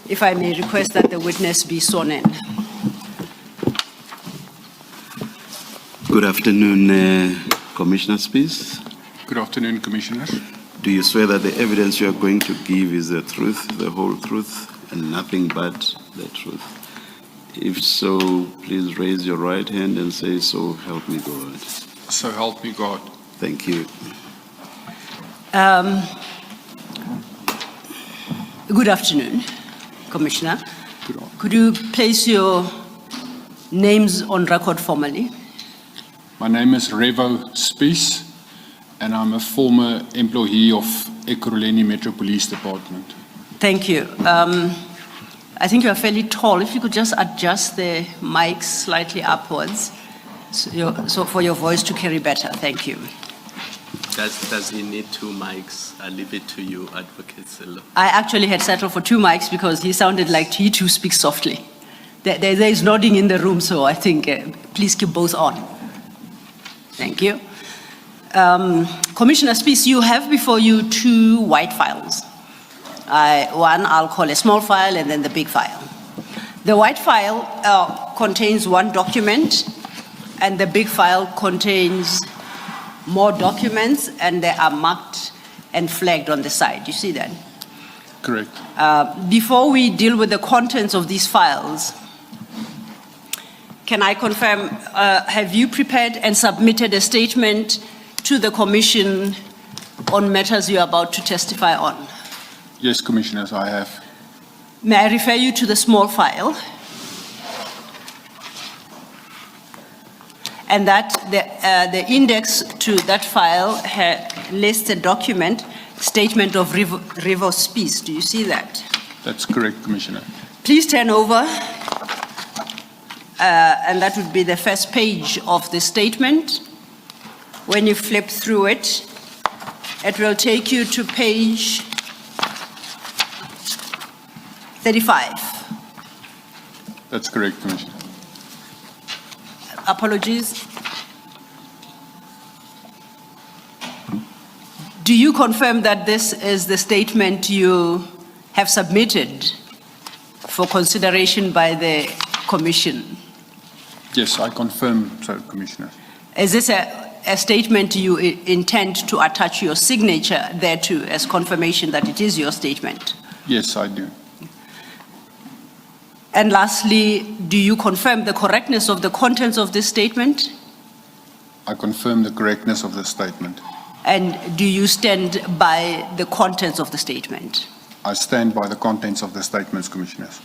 If I may request that the witness be sworn in. Good afternoon, Commissioner Spies. Good afternoon, Commissioners. Do you swear that the evidence you are going to give is the truth, the whole truth, and nothing but the truth? If so, please raise your right hand and say, "So help me God." So help me God. Thank you. Good afternoon, Commissioner. Could you place your names on record formally? My name is Revo Spies, and I'm a former employee of Ekurhuleni Metro Police Department. Thank you. I think you are fairly tall. If you could just adjust the mic slightly upwards so for your voice to carry better. Thank you. Does he need two mics? I leave it to you, Advocate Silo. I actually had settled for two mics because he sounded like he too speaks softly. There is nodding in the room, so I think please keep both on. Thank you. Commissioner Spies, you have before you two white files. One I'll call a small file and then the big file. The white file contains one document and the big file contains more documents and they are marked and flagged on the side. You see that? Correct. Before we deal with the contents of these files, can I confirm, have you prepared and submitted a statement to the Commission on matters you are about to testify on? Yes, Commissioners, I have. May I refer you to the small file? And that the index to that file lists a document, statement of Revo Spies. Do you see that? That's correct, Commissioner. Please turn over, and that would be the first page of the statement. When you flip through it, it will take you to page 35. That's correct, Commissioner. Apologies. Do you confirm that this is the statement you have submitted for consideration by the Commission? Yes, I confirm so, Commissioner. Is this a statement you intend to attach your signature thereto as confirmation that it is your statement? Yes, I do. And lastly, do you confirm the correctness of the contents of this statement? I confirm the correctness of the statement. And do you stand by the contents of the statement? I stand by the contents of the statements, Commissioners.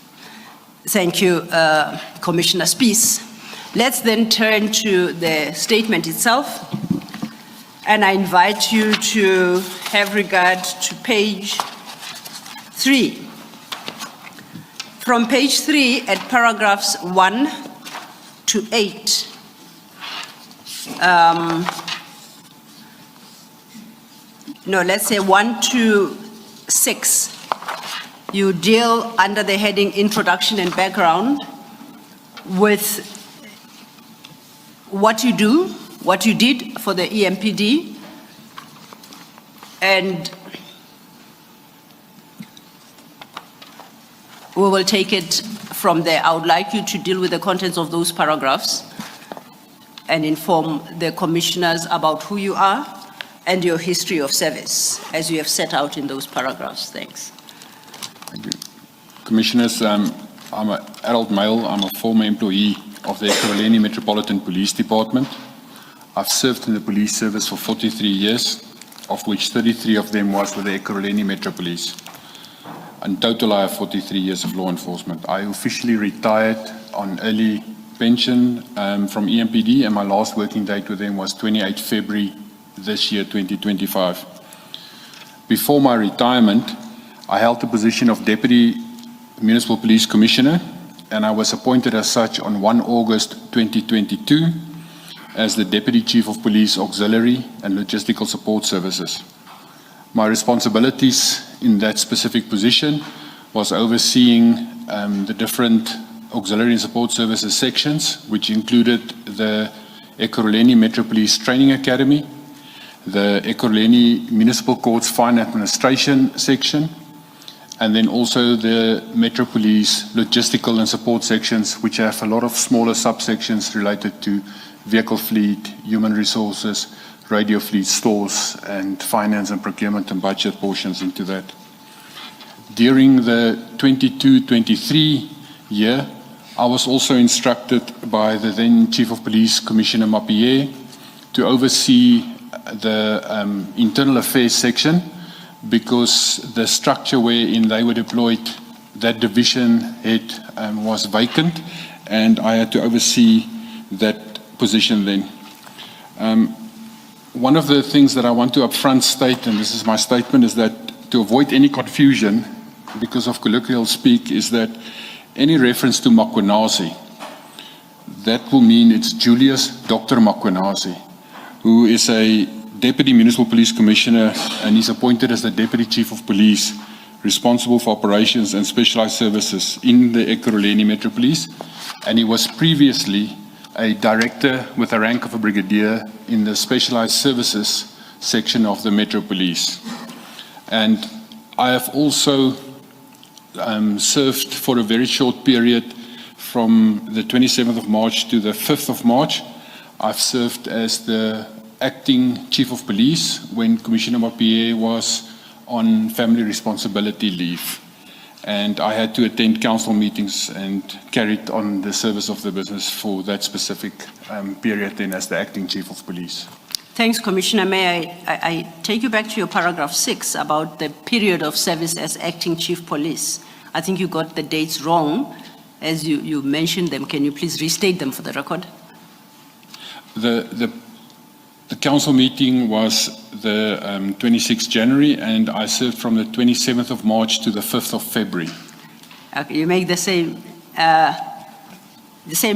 Thank you, Commissioner Spies. Let's then turn to the statement itself. And I invite you to have regard to page 3. From page 3 at paragraphs 1 to 8, no, let's say 1 to 6, you deal under the heading Introduction and Background with what you do, what you did for the EMPD, and We will take it from there. I would like you to deal with the contents of those paragraphs and inform the commissioners about who you are and your history of service, as you have set out in those paragraphs. Thanks. Thank you. Commissioners, I'm an adult male. I'm a former employee of the Ekurhuleni Metropolitan Police Department. I've served in the police service for 43 years, of which 33 of them was with the Ekurhuleni Metro Police. In total, I have 43 years of law enforcement. I officially retired on early pension from EMPD, and my last working date with them was 28 February this year, 2025. Before my retirement, I held the position of Deputy Municipal Police Commissioner, and I was appointed as such on 1 August 2022 as the Deputy Chief of Police Auxiliary and Logistical Support Services. My responsibilities in that specific position was overseeing the different auxiliary and support services sections, which included the Ekurhuleni Metro Police Training Academy, the Ekurhuleni Municipal Courts Fine Administration section, and then also the Metro Police logistical and support sections, which have a lot of smaller subsections related to vehicle fleet, human resources, radio fleet, stores, and finance and procurement and budget portions into that. During the 22-23 year, I was also instructed by the then Chief of Police, Commissioner Mapie, to oversee the internal affairs section, because the structure wherein they were deployed, that division head was vacant, and I had to oversee that position then. One of the things that I want to upfront state, and this is my statement, is that to avoid any confusion, because of colloquial speak, is that any reference to Makwenazi, that will mean it's Julius Dr. Makwenazi, who is a Deputy Municipal Police Commissioner, and he's appointed as the Deputy Chief of Police, responsible for operations and specialized services in the Ekurhuleni Metro Police, and he was previously a director with the rank of a brigadier in the specialized services section of the Metro Police. And I have also served for a very short period from the 27th of March to the 5th of March. I've served as the acting Chief of Police when Commissioner Mapie was on family responsibility leave. And I had to attend council meetings and carried on the service of the business for that specific period then as the acting Chief of Police. Thanks, Commissioner. May I take you back to your paragraph 6 about the period of service as acting Chief Police. I think you got the dates wrong as you mentioned them. Can you please restate them for the record? The council meeting was the 26th January, and I served from the 27th of March to the 5th of February. Okay, you make the same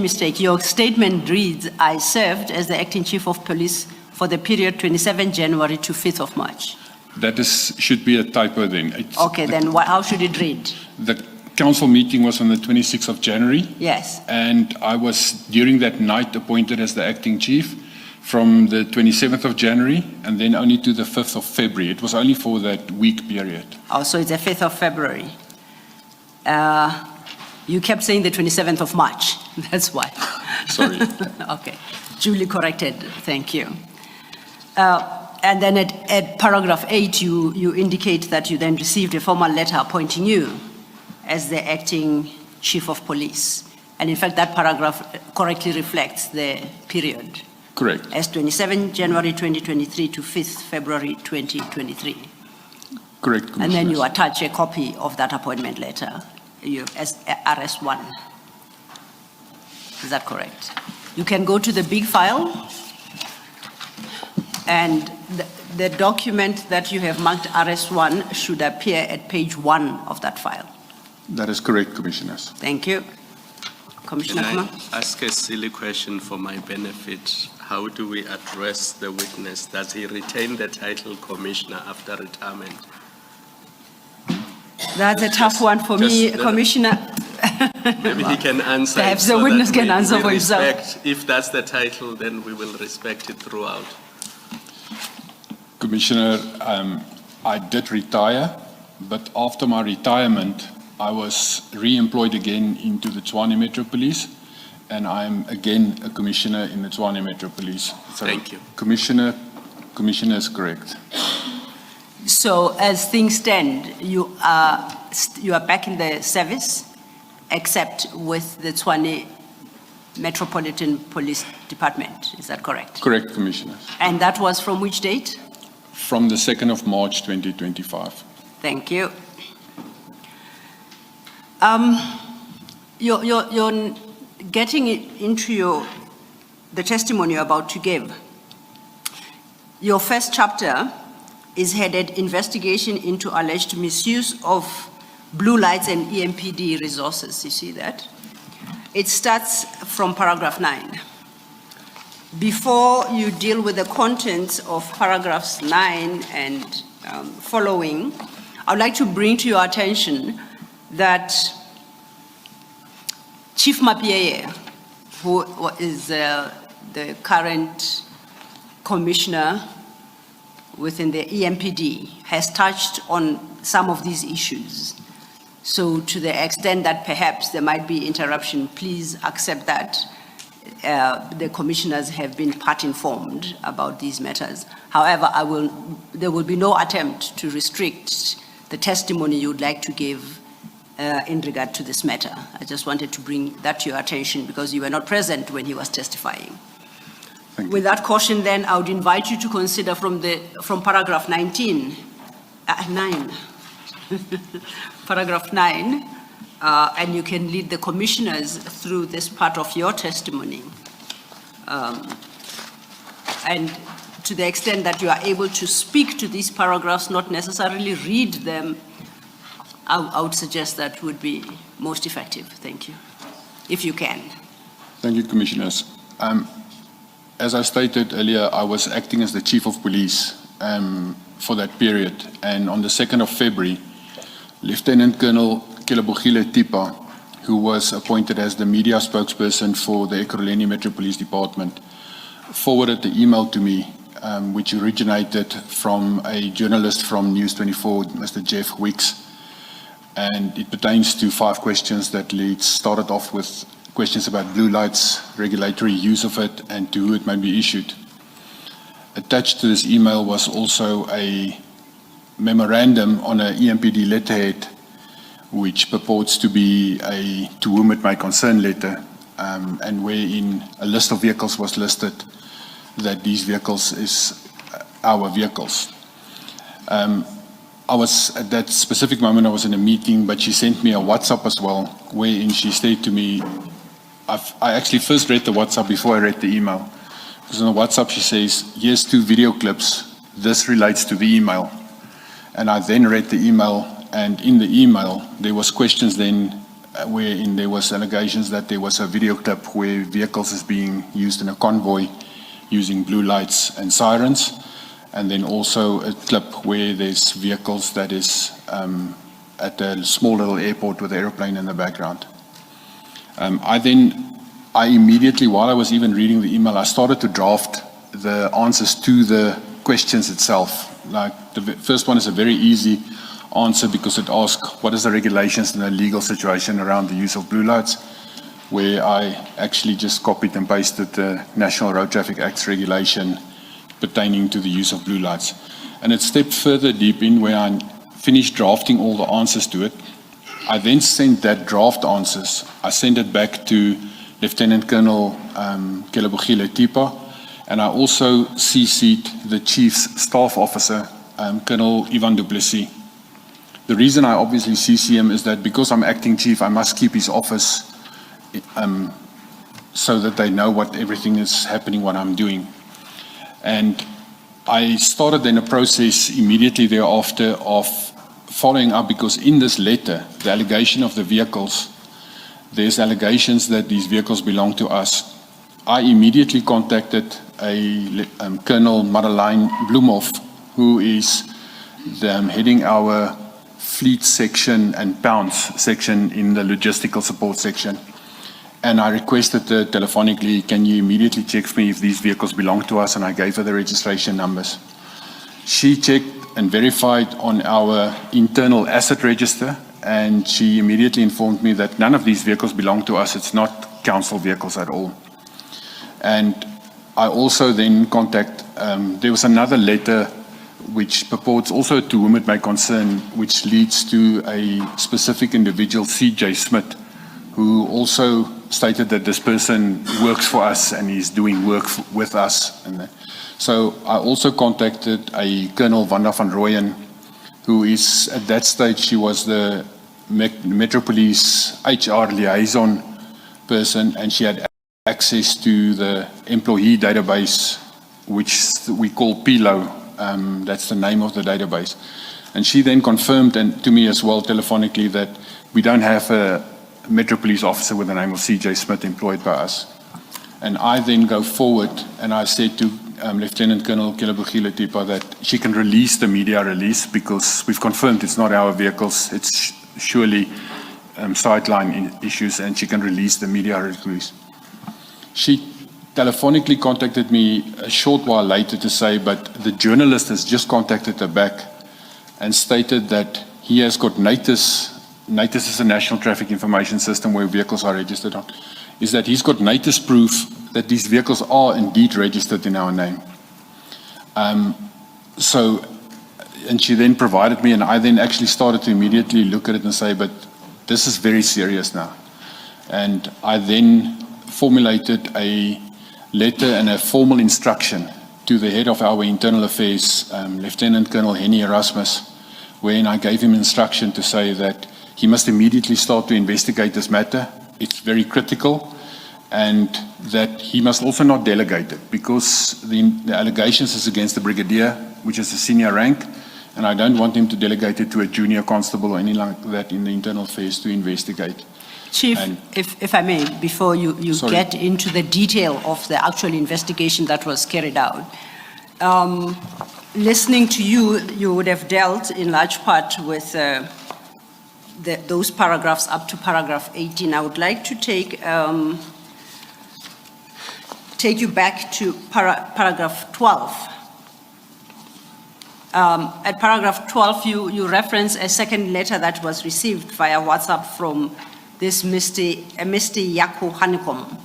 mistake. Your statement reads, I served as the acting Chief of Police for the period 27 January to 5th of March. That should be a typo then. Okay, then how should it read? The council meeting was on the 26th of January. Yes. And I was, during that night, appointed as the acting chief from the 27th of January and then only to the 5th of February. It was only for that week period. Oh, so it's the 5th of February. You kept saying the 27th of March. That's why. Sorry. Okay. Duly corrected. Thank you. And then at paragraph 8, you indicate that you then received a formal letter appointing you as the acting Chief of Police. And in fact, that paragraph correctly reflects the period. Correct. As 27 January 2023 to 5th February 2023. Correct, and then you attach a copy of that appointment letter as RS1. Is that correct? You can go to the big file, and the document that you have marked RS1 should appear at page 1 of that file. That is correct, Commissioners. Thank you. Commissioner Can Kuma? I ask a silly question for my benefit? How do we address the witness? Does he retain the title Commissioner after retirement? That's a tough one for me, Commissioner. Maybe he can answer. Perhaps the witness can answer for himself. If that's the title, then we will respect it throughout. Commissioner, I did retire, but after my retirement, I was re-employed again into the Tshwane Metro Police, and I'm again a commissioner in the Tshwane Metro Police. So Thank you. Commissioner is correct. So as things stand, you are back in the service, except with the Tshwane Metropolitan Police Department. Is that correct? Correct, Commissioner. And that was from which date? From the 2nd of March 2025. Thank you. You're getting into the testimony you're about to give. Your first chapter is headed Investigation into Alleged Misuse of Blue Lights and EMPD Resources. You see that? It starts from paragraph 9. Before you deal with the contents of paragraphs 9 and following, I would like to bring to your attention that Chief Mapieye, who is the current commissioner within the EMPD, has touched on some of these issues. So to the extent that perhaps there might be interruption, please accept that the commissioners have been part informed about these matters. However, there will be no attempt to restrict the testimony you would like to give in regard to this matter. I just wanted to bring that to your attention because you were not present when he was testifying. With that caution, then, I would invite you to consider from paragraph 9, paragraph 9, and you can lead the commissioners through this part of your testimony. And to the extent that you are able to speak to these paragraphs, not necessarily read them, I would suggest that would be most effective. Thank you. If you can. Thank you, Commissioners. As I stated earlier, I was acting as the Chief of Police for that period. And on the 2nd of February, Lieutenant Colonel Kelebogile Tipa, who was appointed as the media spokesperson for the Ekurhuleni Metro Police Department, forwarded the email to me, which originated from a journalist from News 24, Mr. Jeff Wicks. And it pertains to 5 questions that started off with questions about blue lights, regulatory use of it, and to who it may be issued. Attached to this email was also a memorandum on an EMPD letterhead, which purports to be a to whom it may concern letter, and wherein a list of vehicles was listed that these vehicles is our vehicles. I was, at that specific moment, I was in a meeting, but she sent me a WhatsApp as well, wherein she said to me, I actually first read the WhatsApp before I read the email. Because on the WhatsApp she says, here's 2 video clips, this relates to the email. And I then read the email, and in the email, there was questions then wherein there was allegations that there was a video clip where vehicles is being used in a convoy using blue lights and sirens. And then also a clip where there's vehicles that is at a small little airport with an airplane in the background. I immediately, while I was even reading the email, I started to draft the answers to the questions itself. Like the first one is a very easy answer because it asks what is the regulations and the legal situation around the use of blue lights, where I actually just copied and pasted the National Road Traffic Act's regulation pertaining to the use of blue lights. And it stepped further deep in where I finished drafting all the answers to it. I then sent that draft answers, I sent it back to Lieutenant Colonel Kelebogile Tipa, and I also CC'd the Chief's Staff Officer, Colonel Ivan du Plessis. The reason I obviously CC him is that because I'm acting chief, I must keep his office so that they know what everything is happening, what I'm doing. And I started then a process immediately thereafter of following up, because in this letter, the allegation of the vehicles, there's allegations that these vehicles belong to us. I immediately contacted a Colonel Madlanga Bloemhof, who is heading our fleet section and pounds section in the logistical support section. And I requested her telephonically, can you immediately check for me if these vehicles belong to us? And I gave her the registration numbers. She checked and verified on our internal asset register, and she immediately informed me that none of these vehicles belong to us. It's not council vehicles at all. And I also then there was another letter which purports also to whom it may concern, which leads to a specific individual, C.J. Smith, who also stated that this person works for us and is doing work with us. And so I also contacted a Colonel Wanda van Rooyen, who is, at that stage, she was the Metro Police HR liaison person, and she had access to the employee database, which we call PILO. That's the name of the database. And she then confirmed, and to me as well telephonically, that we don't have a Metro Police officer with the name of C.J. Smith employed by us. And I then go forward, and I said to Lieutenant Colonel Kelebogile Tipa that she can release the media release, because we've confirmed it's not our vehicles, it's surely sideline issues, and she can release the media release. She telephonically contacted me a short while later to say, but the journalist has just contacted her back and stated that he has got NATIS. NATIS is a National Traffic Information System where vehicles are registered on, is that he's got NATIS proof that these vehicles are indeed registered in our name. And she then provided me, and I then actually started to immediately look at it and say, but this is very serious now. And I then formulated a letter and a formal instruction to the head of our internal affairs, Lieutenant Colonel Henny Erasmus, wherein I gave him instruction to say that he must immediately start to investigate this matter. It's very critical, and that he must also not delegate it, because the allegations is against the brigadier, which is a senior rank, and I don't want him to delegate it to a junior constable or anything like that in the internal affairs to investigate. Chief, if I may, before you get into the detail of the actual investigation that was carried out, listening to you, you would have dealt in large part with those paragraphs up to paragraph 18. I would like to take you back to paragraph 12. At paragraph 12, you reference a second letter that was received via WhatsApp from this Mr. Yako Honeycomb.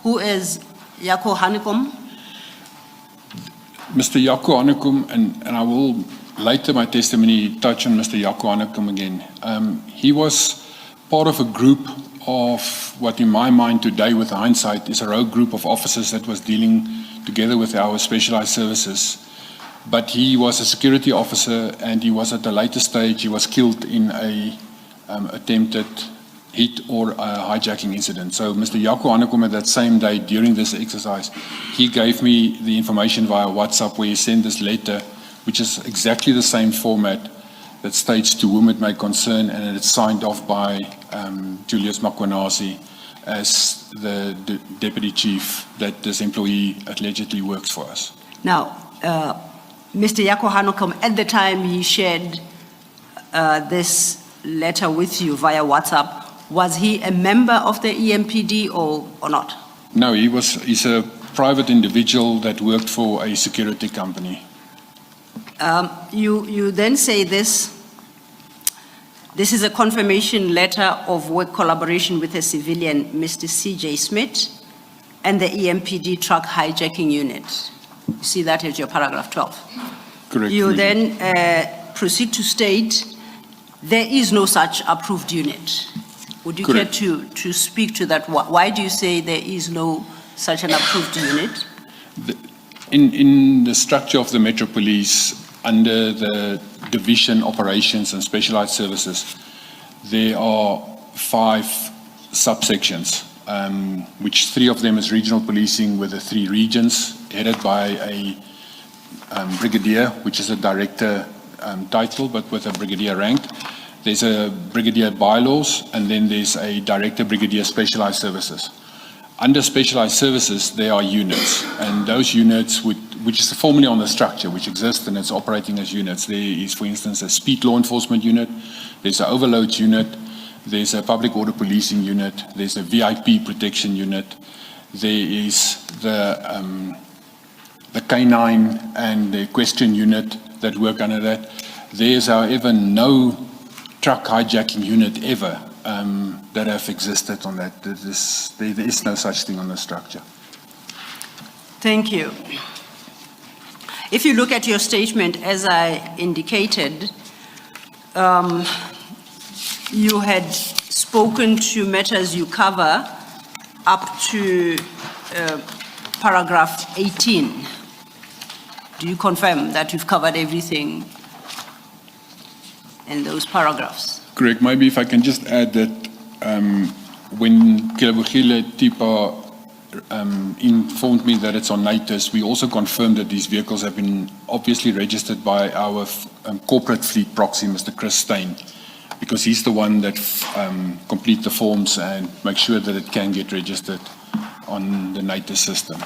Who is Yako Honeycomb? Mr. Yako Honeycomb, and I will later my testimony touch on Mr. Yako Honeycomb again. He was part of a group of what in my mind today with hindsight is a rogue group of officers that was dealing together with our specialized services. But he was a security officer, and he was at a later stage, he was killed in a attempted hit or a hijacking incident. So Mr. Yako Honeycomb, at that same day during this exercise, he gave me the information via WhatsApp where he sent this letter, which is exactly the same format that states to whom it may concern, and it's signed off by Julius Makwanasi as the deputy chief that this employee allegedly works for us. Now, Mr. Yako Honeycomb, at the time he shared this letter with you via WhatsApp, was he a member of the EMPD or not? No, he's a private individual that worked for a security company. You then say this is a confirmation letter of work collaboration with a civilian, Mr. C.J. Smith, and the EMPD truck hijacking unit. You see that as your paragraph 12. Correct. You then proceed to state there is no such approved unit. Would you care to speak to that? Why do you say there is no such an approved unit? In the structure of the Metro Police, under the division operations and specialized services, there are 5 subsections, which 3 of them is regional policing with the 3 regions, headed by a brigadier, which is a director title, but with a brigadier rank. There's a brigadier bylaws, and then there's a director brigadier specialized services. Under specialized services, there are units, and those units, which is formally on the structure, which exists and it's operating as units. There is, for instance, a speed law enforcement unit, there's an overload unit, there's a public order policing unit, there's a VIP protection unit, there is the K9 and the equestrian unit that work under that. There's, however, no truck hijacking unit ever that have existed on that. There is no such thing on the structure. Thank you. If you look at your statement, as I indicated, you had spoken to matters you cover up to paragraph 18. Do you confirm that you've covered everything in those paragraphs? Correct. Maybe if I can just add that when Kilabugile Tipa informed me that it's on notice, we also confirmed that these vehicles have been obviously registered by our corporate fleet proxy, Mr. Chris Stein, because he's the one that complete the forms and make sure that it can get registered on the notice system.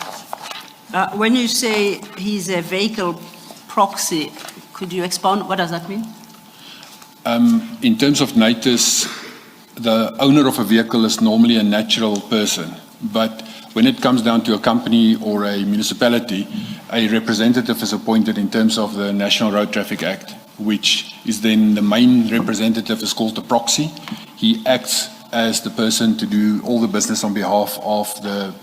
When you say he's a vehicle proxy, could you expound? What does that mean? In terms of notice, the owner of a vehicle is normally a natural person, but when it comes down to a company or a municipality, a representative is appointed in terms of the National Road Traffic Act, which is then the main representative is called the proxy. He acts as the person to do all the business on behalf of the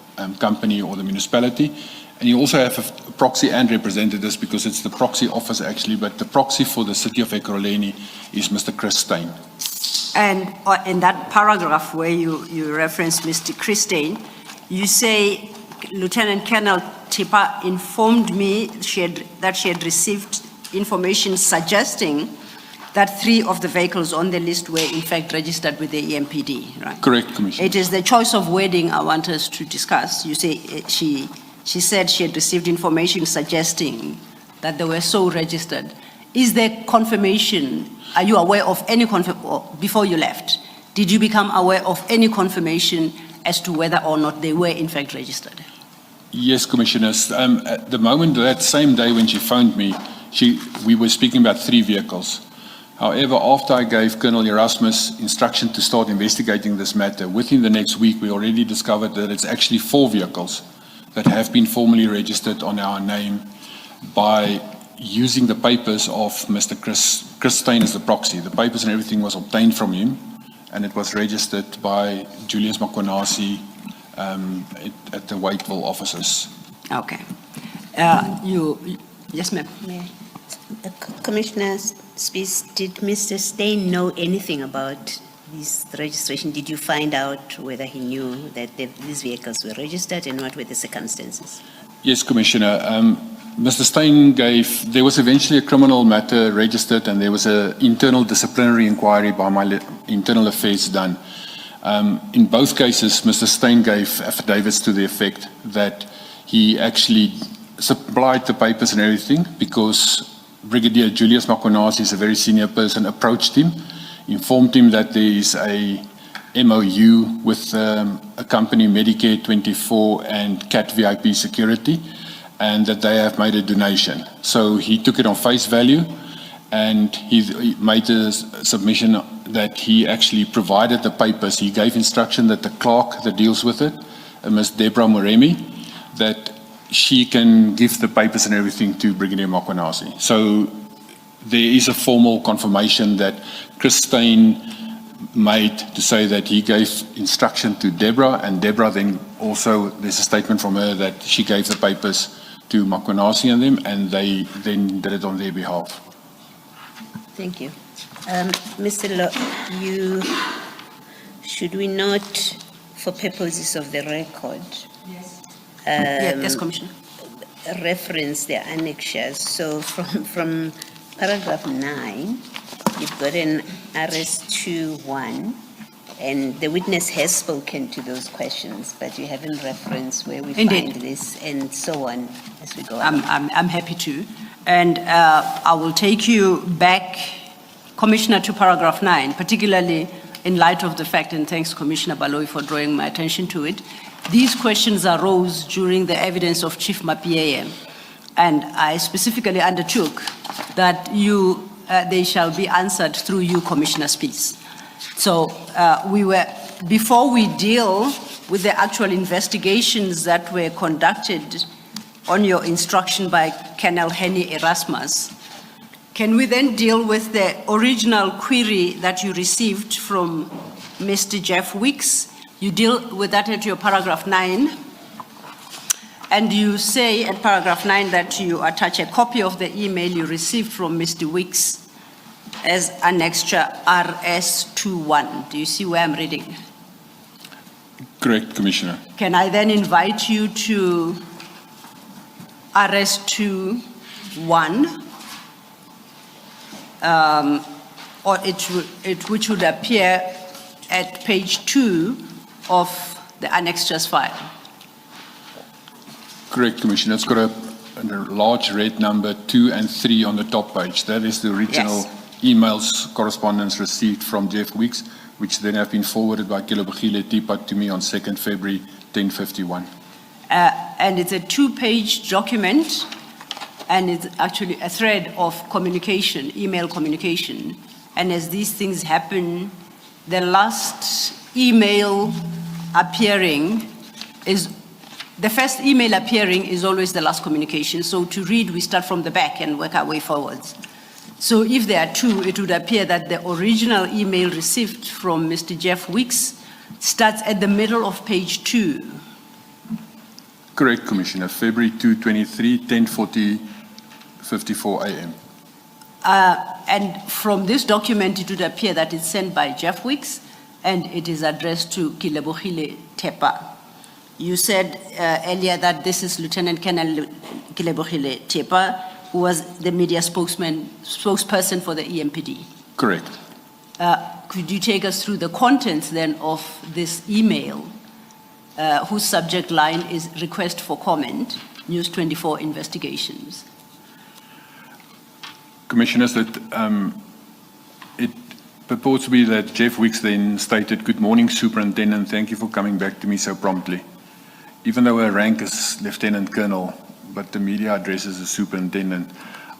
company or the municipality. And you also have a proxy and representatives because it's the proxy office actually, but the proxy for the city of Ekurhuleni is Mr. Chris Stein. And in that paragraph where you reference Mr. Chris Stein, you say Lieutenant Colonel Tipa informed me that she had received information suggesting that 3 of the vehicles on the list were in fact registered with the EMPD, right? Correct, Commissioner. It is the choice of wording I want us to discuss. You say she said she had received information suggesting that they were so registered. Is there confirmation? Are you aware of any before you left? Did you become aware of any confirmation as to whether or not they were in fact registered? Yes, Commissioners. At the moment, that same day when she phoned me, we were speaking about 3 vehicles. However, after I gave Colonel Erasmus instruction to start investigating this matter, within the next week we already discovered that it's actually 4 vehicles that have been formally registered on our name by using the papers of Mr. Chris Stein as the proxy. The papers and everything was obtained from him, and it was registered by Julius Makwanasi at the Whiteville offices. Okay. Yes, ma'am. Commissioner Spies, did Mr. Stein know anything about this registration? Did you find out whether he knew that these vehicles were registered and what were the circumstances? Yes, Commissioner. Mr. Stein there was eventually a criminal matter registered and there was an internal disciplinary inquiry by my internal affairs done. In both cases, Mr. Stein gave affidavits to the effect that he actually supplied the papers and everything because Brigadier Julius Makwanasi is a very senior person, approached him, informed him that there is a MOU with a company, Medicare 24 and CAT VIP Security, and that they have made a donation. So he took it on face value and he made a submission that he actually provided the papers. He gave instruction that the clerk that deals with it, Ms. Deborah Moremi, that she can give the papers and everything to Brigadier Makwanasi. So there is a formal confirmation that Chris Stein made to say that he gave instruction to Deborah, and Deborah then also, there's a statement from her that she gave the papers to Makwanasi and them, and they then did it on their behalf. Thank you. Mr. Law, should we not, for purposes of the record, yes, Commissioner, reference the annexures? So from paragraph 9, you've got an RS21, and the witness has spoken to those questions, but you haven't referenced where we Indeed. find this and so on as we go I'm happy to. And I will take you back, Commissioner, to paragraph 9, particularly in light of the fact, and thanks Commissioner Baloyi for drawing my attention to it, these questions arose during the evidence of Chief Mapieye, and I specifically undertook that they shall be answered through you, Commissioner Spies. So before we deal with the actual investigations that were conducted on your instruction by Colonel Henny Erasmus, Can we then deal with the original query that you received from Mr. Jeff Weeks? You deal with that at your paragraph 9. And you say at paragraph 9 that you attach a copy of the email you received from Mr. Weeks as annexure RS21. Do you see where I'm reading? Correct, Commissioner. Can I then invite you to RS21, or which would appear at page 2 of the annexures file? Correct, Commissioner. It's got a large red number 2 and 3 on the top page. That is the original emails correspondence received from Jeff Weeks, which then have been forwarded by Kilobogile Tipa to me on 2nd February 1051. And it's a 2-page document, and it's actually a thread of communication, email communication. And as these things happen, the last email appearing is, the first email appearing is always the last communication. So to read, we start from the back and work our way forwards. So if there are 2, it would appear that the original email received from Mr. Jeff Weeks starts at the middle of page 2. Correct, Commissioner. February 2/23, 10:54 a.m. And from this document, it would appear that it's sent by Jeff Weeks, and it is addressed to Kilobogile Tepa. You said earlier that this is Lieutenant Colonel Kilobogile Tepa, who was the media spokesperson for the EMPD. Correct. Could you take us through the contents then of this email, whose subject line is request for comment, News 24 investigations? Commissioners, that it purports to be that Jeff Weeks then stated, "Good morning, Superintendent. Thank you for coming back to me so promptly." Even though her rank is Lieutenant Colonel, but the media addresses the Superintendent.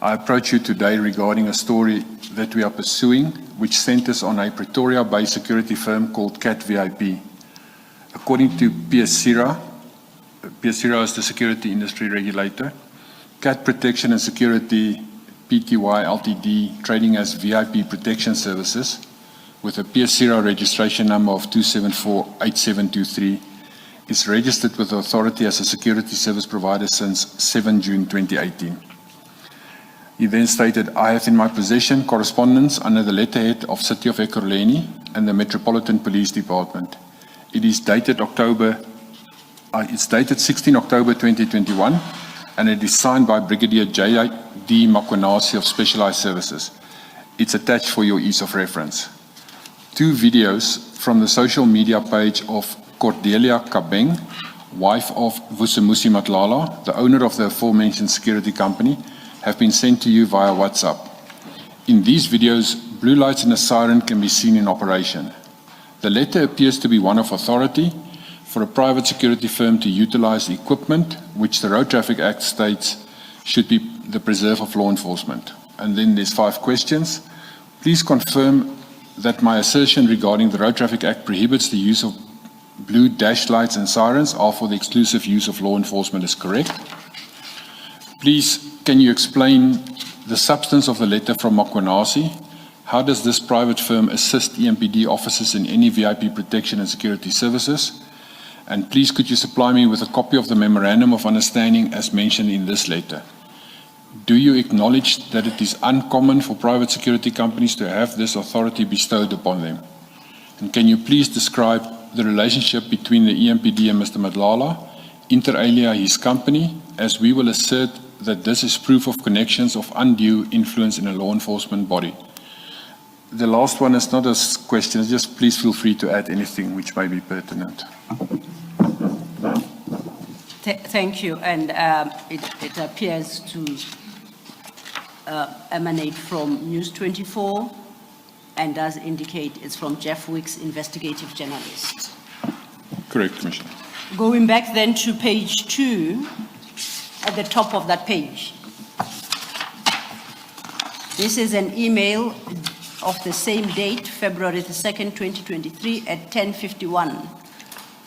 I approach you today regarding a story that we are pursuing, which centers on a Pretoria-based security firm called CAT VIP. According to PSIRA is the security industry regulator, CAT Protection and Security Pty Ltd, trading as VIP Protection Services, with a PSIRA registration number of 2748723, is registered with the authority as a security service provider since 7 June 2018. He then stated, "I have in my possession correspondence under the letterhead of City of Ekurhuleni and the Metropolitan Police Department. It is dated 16 October 2021, and it is signed by Brigadier J.D. Makwanasi of Specialized Services. It's attached for your ease of reference. 2 videos from the social media page of Cordelia Kabeng, wife of Vusimusi Madlanga, the owner of the aforementioned security company, have been sent to you via WhatsApp. In these videos, blue lights and a siren can be seen in operation. The letter appears to be one of authority for a private security firm to utilize equipment which the Road Traffic Act states should be the preserve of law enforcement." And then there's 5 questions. "Please confirm that my assertion regarding the Road Traffic Act prohibits the use of blue dash lights and sirens are for the exclusive use of law enforcement is correct. Please, can you explain the substance of the letter from Makwanasi? How does this private firm assist EMPD officers in any VIP protection and security services? And please, could you supply me with a copy of the Memorandum of Understanding as mentioned in this letter? Do you acknowledge that it is uncommon for private security companies to have this authority bestowed upon them? And can you please describe the relationship between the EMPD and Mr. Madlanga, inter alia his company, as we will assert that this is proof of connections of undue influence in a law enforcement body?" The last one is not a question, just please feel free to add anything which may be pertinent. Thank you, and it appears to emanate from News 24, and does indicate it's from Jeff Weeks, investigative journalist. Correct, Commissioner. Going back then to page 2, at the top of that page. This is an email of the same date, February the 2nd, 2023, at 10:51.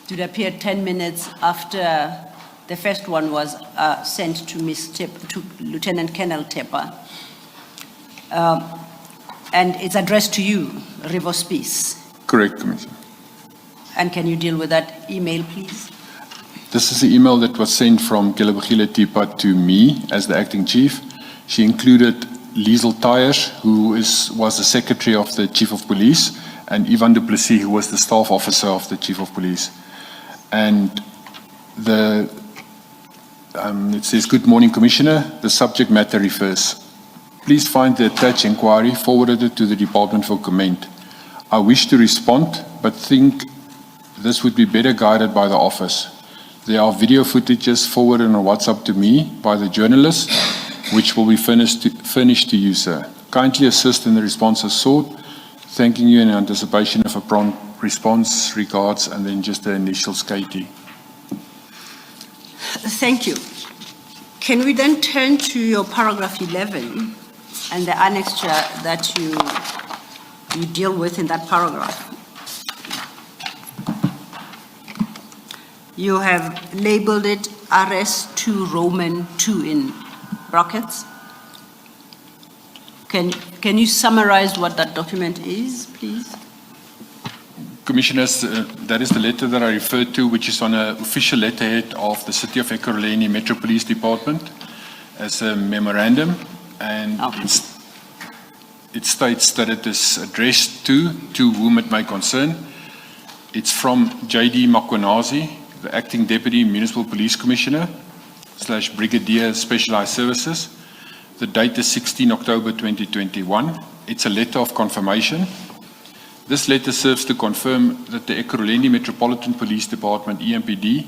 It would appear 10 minutes after the first one was sent to to Lieutenant Colonel Tepa. And it's addressed to you, Rivos Peace. Correct, Commissioner. And can you deal with that email, please? This is the email that was sent from Kelebogile Tipa to me as the acting chief. She included Liesel Tyers, who was the secretary of the chief of police, and Ivan du Plessis, who was the staff officer of the chief of police. And it says, "Good morning, Commissioner. The subject matter refers. Please find the attached inquiry forwarded to the department for comment. I wish to respond, but think this would be better guided by the office. There are video footages forwarded on WhatsApp to me by the journalist, which will be furnished to you, sir. Kindly assist in the responses sought. Thanking you in anticipation of a prompt response. Regards," and then just the initials, KT. Thank you. Can we then turn to your paragraph 11 and the annexure that you deal with in that paragraph? You have labeled it RS2 Roman 2 in brackets. Can you summarize what that document is, please? Commissioners, that is the letter that I referred to, which is on an official letterhead of the City of Ekurhuleni Metro Police Department as a memorandum, and it states that it is addressed to whom it may concern. It's from J.D. Makwenazi, the Acting Deputy Municipal Police Commissioner / Brigadier Specialized Services. The date is 16 October 2021. It's a letter of confirmation. This letter serves to confirm that the Ekurhuleni Metropolitan Police Department, EMPD,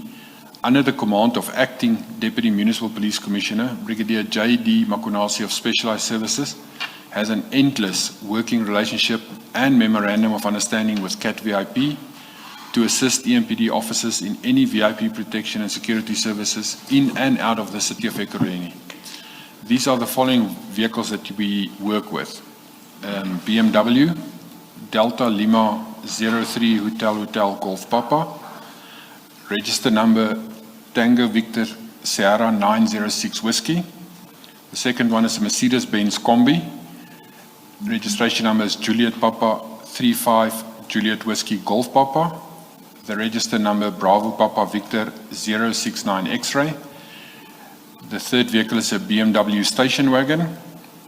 under the command of Acting Deputy Municipal Police Commissioner, Brigadier J.D. Makwenazi of Specialized Services, has an endless working relationship and memorandum of understanding with CAT VIP to assist EMPD officers in any VIP protection and security services in and out of the City of Ekurhuleni. These are the following vehicles that we work with. BMW, Delta Lima 03 Hotel Golf Papa, register number Tango Victor Sierra 906 Whiskey. The second one is a Mercedes-Benz Combi. Registration number is Juliet Papa 35 Juliet Whiskey Golf Papa. The register number Bravo Papa Victor 069 X-Ray. The third vehicle is a BMW station wagon.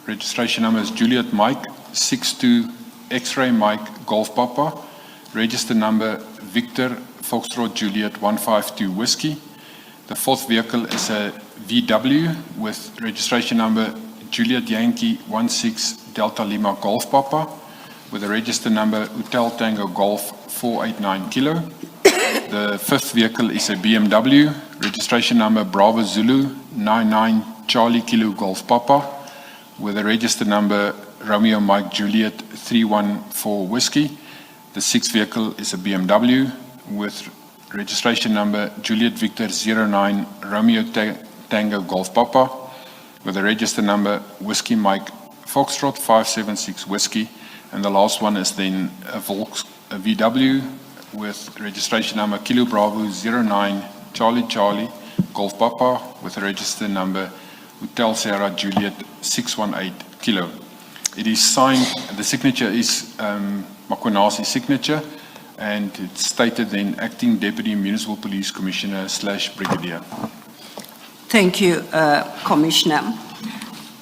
Registration number is Juliet Mike 62 X-Ray Mike Golf Papa. Register number Victor Foxtrot Juliet 152 Whiskey. The fourth vehicle is a VW with registration number Juliet Yankee 16 Delta Lima Golf Papa with a register number Hotel Tango Golf 489 Kilo. The fifth vehicle is a BMW, registration number Bravo Zulu 99 Charlie Kilo Golf Papa with a register number Romeo Mike Juliet 314 Whiskey. The sixth vehicle is a BMW with registration number Juliet Victor 09 Romeo Tango Golf Papa with a register number Whiskey Mike Foxtrot 576 Whiskey. And the last one is then a VW with registration number Kilo Bravo 09 Charlie Golf Papa with a register number Hotel Sierra Juliet 618 Kilo. It is signed, the signature is Makwenazi's signature, and it's stated then Acting Deputy Municipal Police Commissioner / Brigadier. Thank you, Commissioner.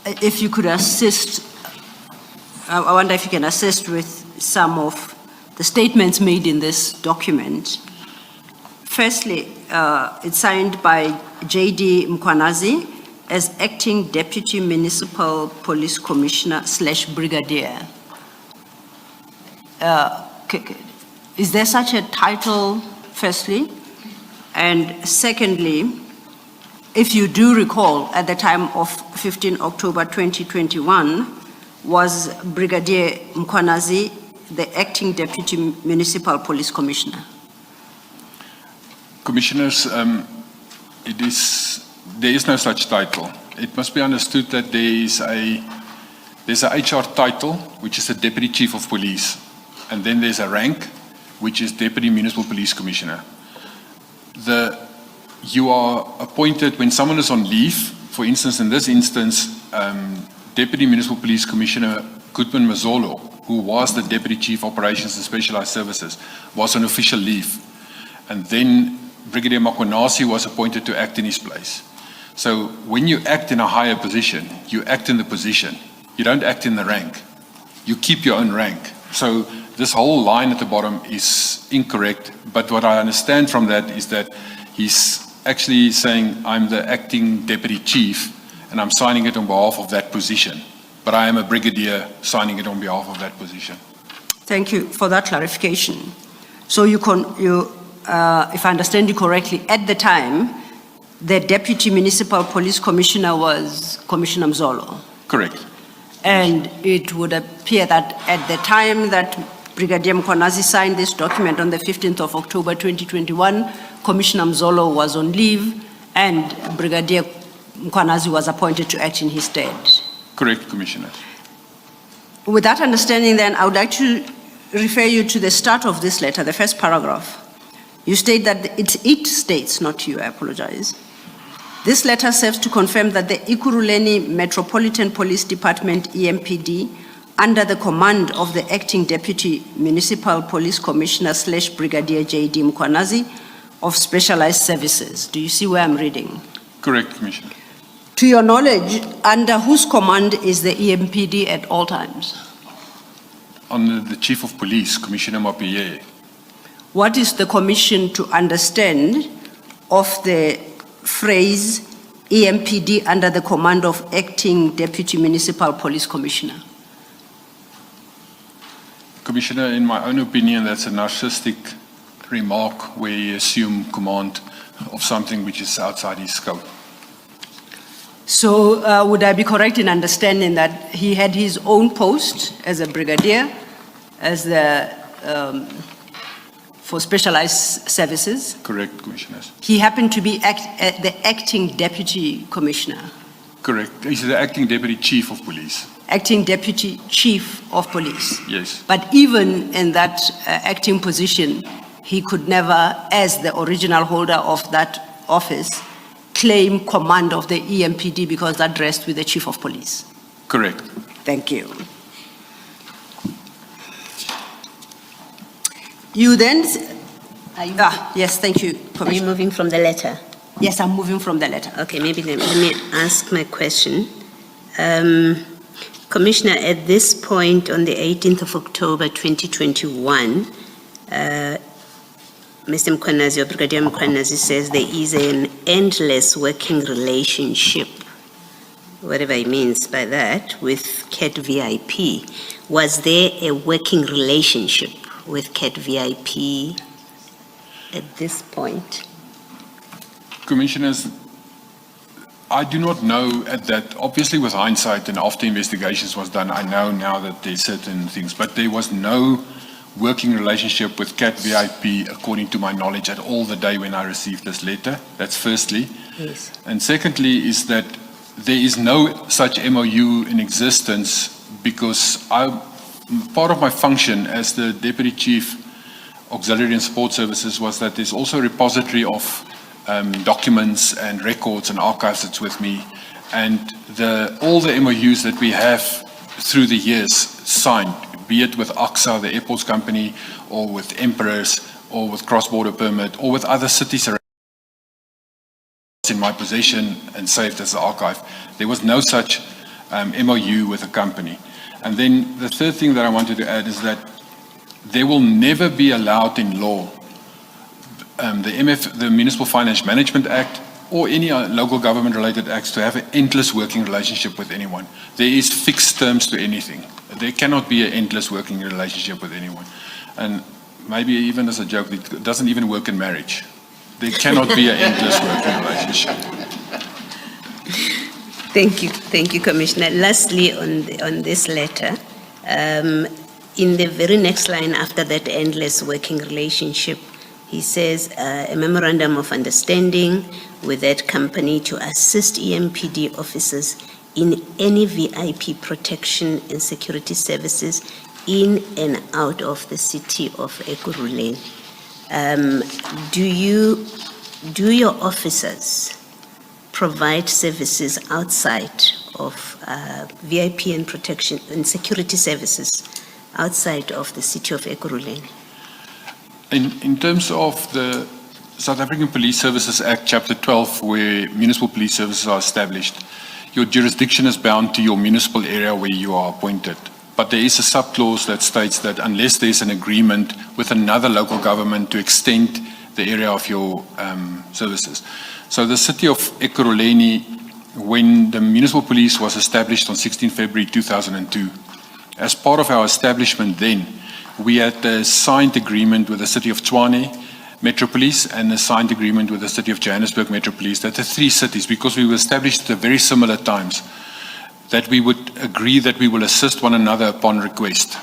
If you could assist, I wonder if you can assist with some of the statements made in this document. Firstly, it's signed by J.D. Makwenazi as Acting Deputy Municipal Police Commissioner / Brigadier. Is there such a title, firstly? And secondly, if you do recall, at the time of 15 October 2021, was Brigadier Makwenazi the Acting Deputy Municipal Police Commissioner? Commissioners, there is no such title. It must be understood that there's a HR title, which is a Deputy Chief of Police, and then there's a rank, which is Deputy Municipal Police Commissioner. You are appointed when someone is on leave. For instance, in this instance, Deputy Municipal Police Commissioner Goodman Mazzolo, who was the Deputy Chief Operations and Specialized Services, was on official leave. And then Brigadier Makwanasi was appointed to act in his place. So when you act in a higher position, you act in the position. You don't act in the rank. You keep your own rank. So this whole line at the bottom is incorrect, but what I understand from that is that he's actually saying, I'm the acting deputy chief, and I'm signing it on behalf of that position. But I am a brigadier signing it on behalf of that position. Thank you for that clarification. So if I understand you correctly, at the time, the Deputy Municipal Police Commissioner was Commissioner Mzolo. Correct. And it would appear that at the time that Brigadier Mkwanazi signed this document on the 15th of October 2021, Commissioner Mzolo was on leave and Brigadier Mkwanazi was appointed to act in his stead. Correct, Commissioner. With that understanding then, I would like to refer you to the start of this letter, the first paragraph. You state that it states, not you, I apologize. This letter serves to confirm that the Ekurhuleni Metropolitan Police Department, EMPD, under the command of the Acting Deputy Municipal Police Commissioner / Brigadier J.D. Mkwanazi of Specialized Services. Do you see where I'm reading? Correct, Commissioner. To your knowledge, under whose command is the EMPD at all times? Under the Chief of Police, Commissioner Mapiye. What is the commission to understand of the phrase EMPD under the command of Acting Deputy Municipal Police Commissioner? Commissioner, in my own opinion, that's a narcissistic remark where you assume command of something which is outside his scope. So would I be correct in understanding that he had his own post as a brigadier, as the for specialized services? Correct, Commissioners. He happened to be the acting deputy commissioner. Correct. He's the acting deputy chief of police. Acting deputy chief of police. Yes. But even in that acting position, he could never, as the original holder of that office, claim command of the EMPD because that rests with the chief of police. Correct. Thank you. You then, yes, thank you, Commissioner. Are you moving from the letter? Yes, I'm moving from the letter. Okay, maybe let me ask my question. Commissioner, at this point on the 18th of October 2021, Mr. Mkwanazi, or Brigadier Mkwanazi, says there is an endless working relationship, whatever he means by that, with CAT VIP. Was there a working relationship with CAT VIP at this point? Commissioners, I do not know at that, obviously with hindsight and after investigations was done, I know now that there's certain things, but there was no working relationship with CAT VIP according to my knowledge at all the day when I received this letter. That's firstly. Yes. And secondly is that there is no such MOU in existence because part of my function as the Deputy Chief Auxiliary and Support Services was that there's also a repository of documents and records and archives that's with me, and all the MOUs that we have through the years signed, be it with AXA, the airports company, or with Emperors, or with Cross-Border Permit, or with other cities around in my possession and saved as the archive. There was no such MOU with a company. And then the third thing that I wanted to add is that there will never be allowed in law the Municipal Finance Management Act or any local government related acts to have an endless working relationship with anyone. There is fixed terms to anything. There cannot be an endless working relationship with anyone. And maybe even as a joke, it doesn't even work in marriage. There cannot be an endless working relationship. Thank you, Commissioner. Lastly, on this letter, in the very next line after that endless working relationship, he says a memorandum of understanding with that company to assist EMPD officers in any VIP protection and security services in and out of the city of Ekurhuleni. Do your officers provide services outside of VIP and protection and security services outside of the city of Ekurhuleni? In terms of the South African Police Services Act, Chapter 12, where municipal police services are established, your jurisdiction is bound to your municipal area where you are appointed. But there is a sub-clause that states that unless there's an agreement with another local government to extend the area of your services. So the city of Ekurhuleni, when the municipal police was established on 16 February 2002, as part of our establishment then, we had a signed agreement with the city of Tshwane Metro Police and a signed agreement with the city of Johannesburg Metro Police, that the three cities, because we were established at very similar times, that we would agree that we will assist one another upon request.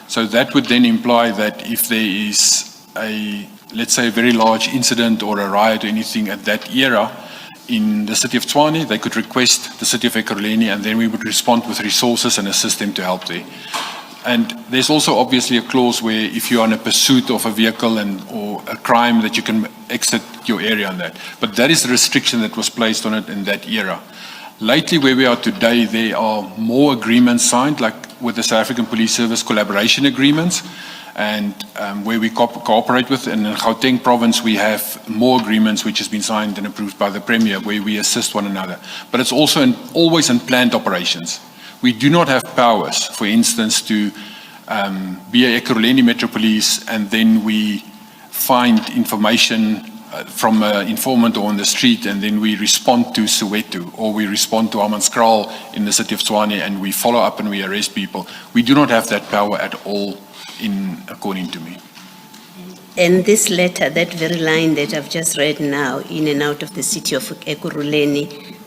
So that would then imply that if there is let's say a very large incident or a riot or anything at that era in the city of Tshwane, they could request the city of Ekurhuleni, and then we would respond with resources and assist them to help there. And there's also obviously a clause where if you are in a pursuit of a vehicle or a crime, that you can exit your area on that. But that is the restriction that was placed on it in that era. Lately, where we are today, there are more agreements signed, like with the South African Police Service collaboration agreements, and where we cooperate with. And in Gauteng province, we have more agreements which has been signed and approved by the Premier, where we assist one another. But it's also always in planned operations. We do not have powers, for instance, to be a Ekurhuleni Metro Police and then we find information from an informant or on the street and then we respond to Soweto or we respond to Hammanskraal in the city of Tshwane and we follow up and we arrest people. We do not have that power at all, according to me. And this letter, that very line that I've just read now, in and out of the city of Ekurhuleni,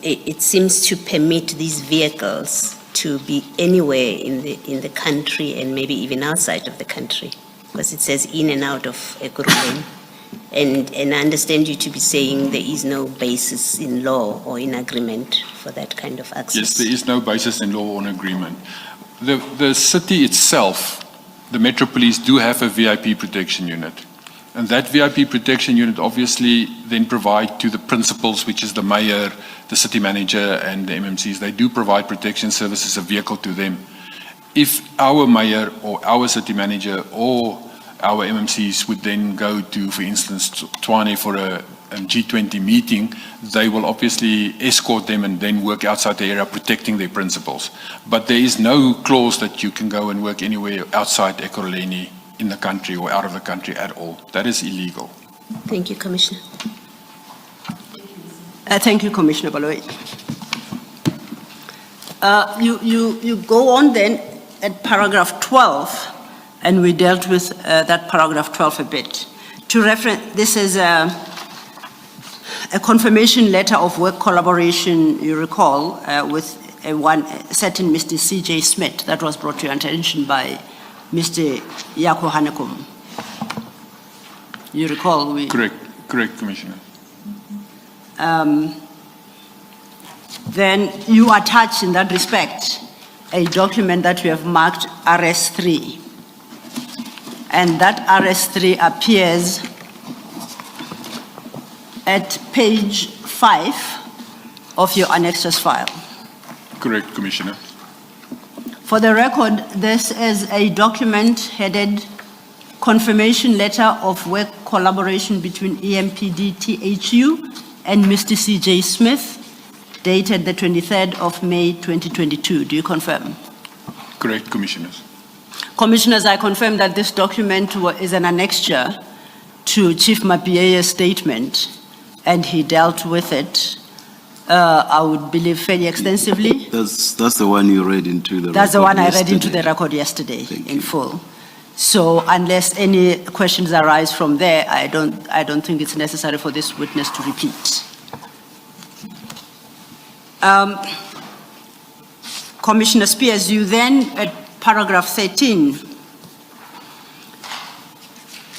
it seems to permit these vehicles to be anywhere in the country and maybe even outside of the country, because it says in and out of Ekurhuleni. And I understand you to be saying there is no basis in law or in agreement for that kind of access. Yes, there is no basis in law or in agreement. The city itself, the Metro Police do have a VIP protection unit. And that VIP protection unit obviously then provide to the principals, which is the mayor, the city manager, and the MMCs. They do provide protection services, a vehicle to them. If our mayor or our city manager or our MMCs would then go to, for instance, Tshwane for a G20 meeting, they will obviously escort them and then work outside the area protecting their principals. But there is no clause that you can go and work anywhere outside Ekurhuleni in the country or out of the country at all. That is illegal. Thank you, Commissioner. Thank you, Commissioner Baloyi. You go on then at paragraph 12, and we dealt with that paragraph 12 a bit. To reference, this is a confirmation letter of work collaboration, you recall, with one certain Mr. C.J. Smith that was brought to your attention by Mr. Yako Hanekom. You recall? Correct, Commissioner. Then you attach in that respect a document that you have marked RS3. And that RS3 appears at page 5 of your annexes file. Correct, Commissioner. For the record, this is a document headed Confirmation Letter of Work Collaboration between EMPD THU and Mr. C.J. Smith, dated the 23rd of May 2022. Do you confirm? Correct, Commissioners. Commissioners, I confirm that this document is an annexure to Chief Mapieye's statement, and he dealt with it, I would believe, fairly extensively. That's the one you read into the record. That's the one I read into the record yesterday in full. So unless any questions arise from there, I don't think it's necessary for this witness to repeat. Commissioner Spears, you then, at paragraph 13,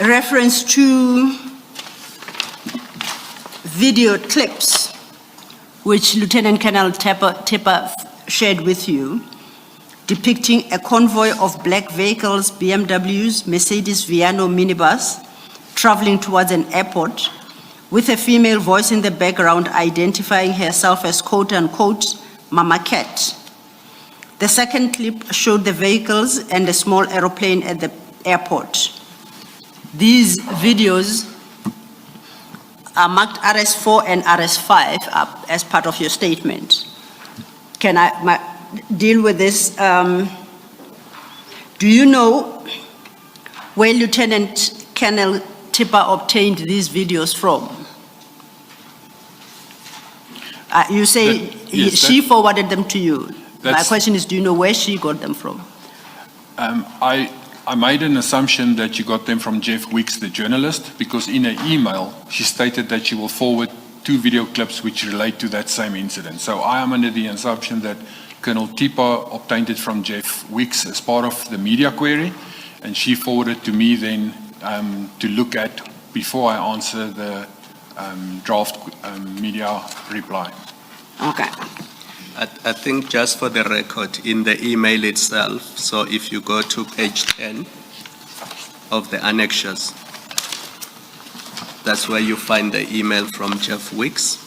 reference to video clips which Lieutenant Colonel Tepper shared with you, depicting a convoy of black vehicles, BMWs, Mercedes Viano minibus, traveling towards an airport, with a female voice in the background identifying herself as quote-unquote Mama Cat. The second clip showed the vehicles and a small aeroplane at the airport. These videos are marked RS4 and RS5 as part of your statement. Can I deal with this? Do you know where Lieutenant Colonel Tipper obtained these videos from? You say she forwarded them to you. My question is, do you know where she got them from? I made an assumption that you got them from Jeff Weeks, the journalist, because in an email, she stated that she will forward 2 video clips which relate to that same incident. So I am under the assumption that Colonel Tipper obtained it from Jeff Weeks as part of the media query, and she forwarded to me then to look at before I answer the draft media reply. Okay. I think just for the record, in the email itself, so if you go to page 10 of the annexures, that's where you find the email from Jeff Weeks.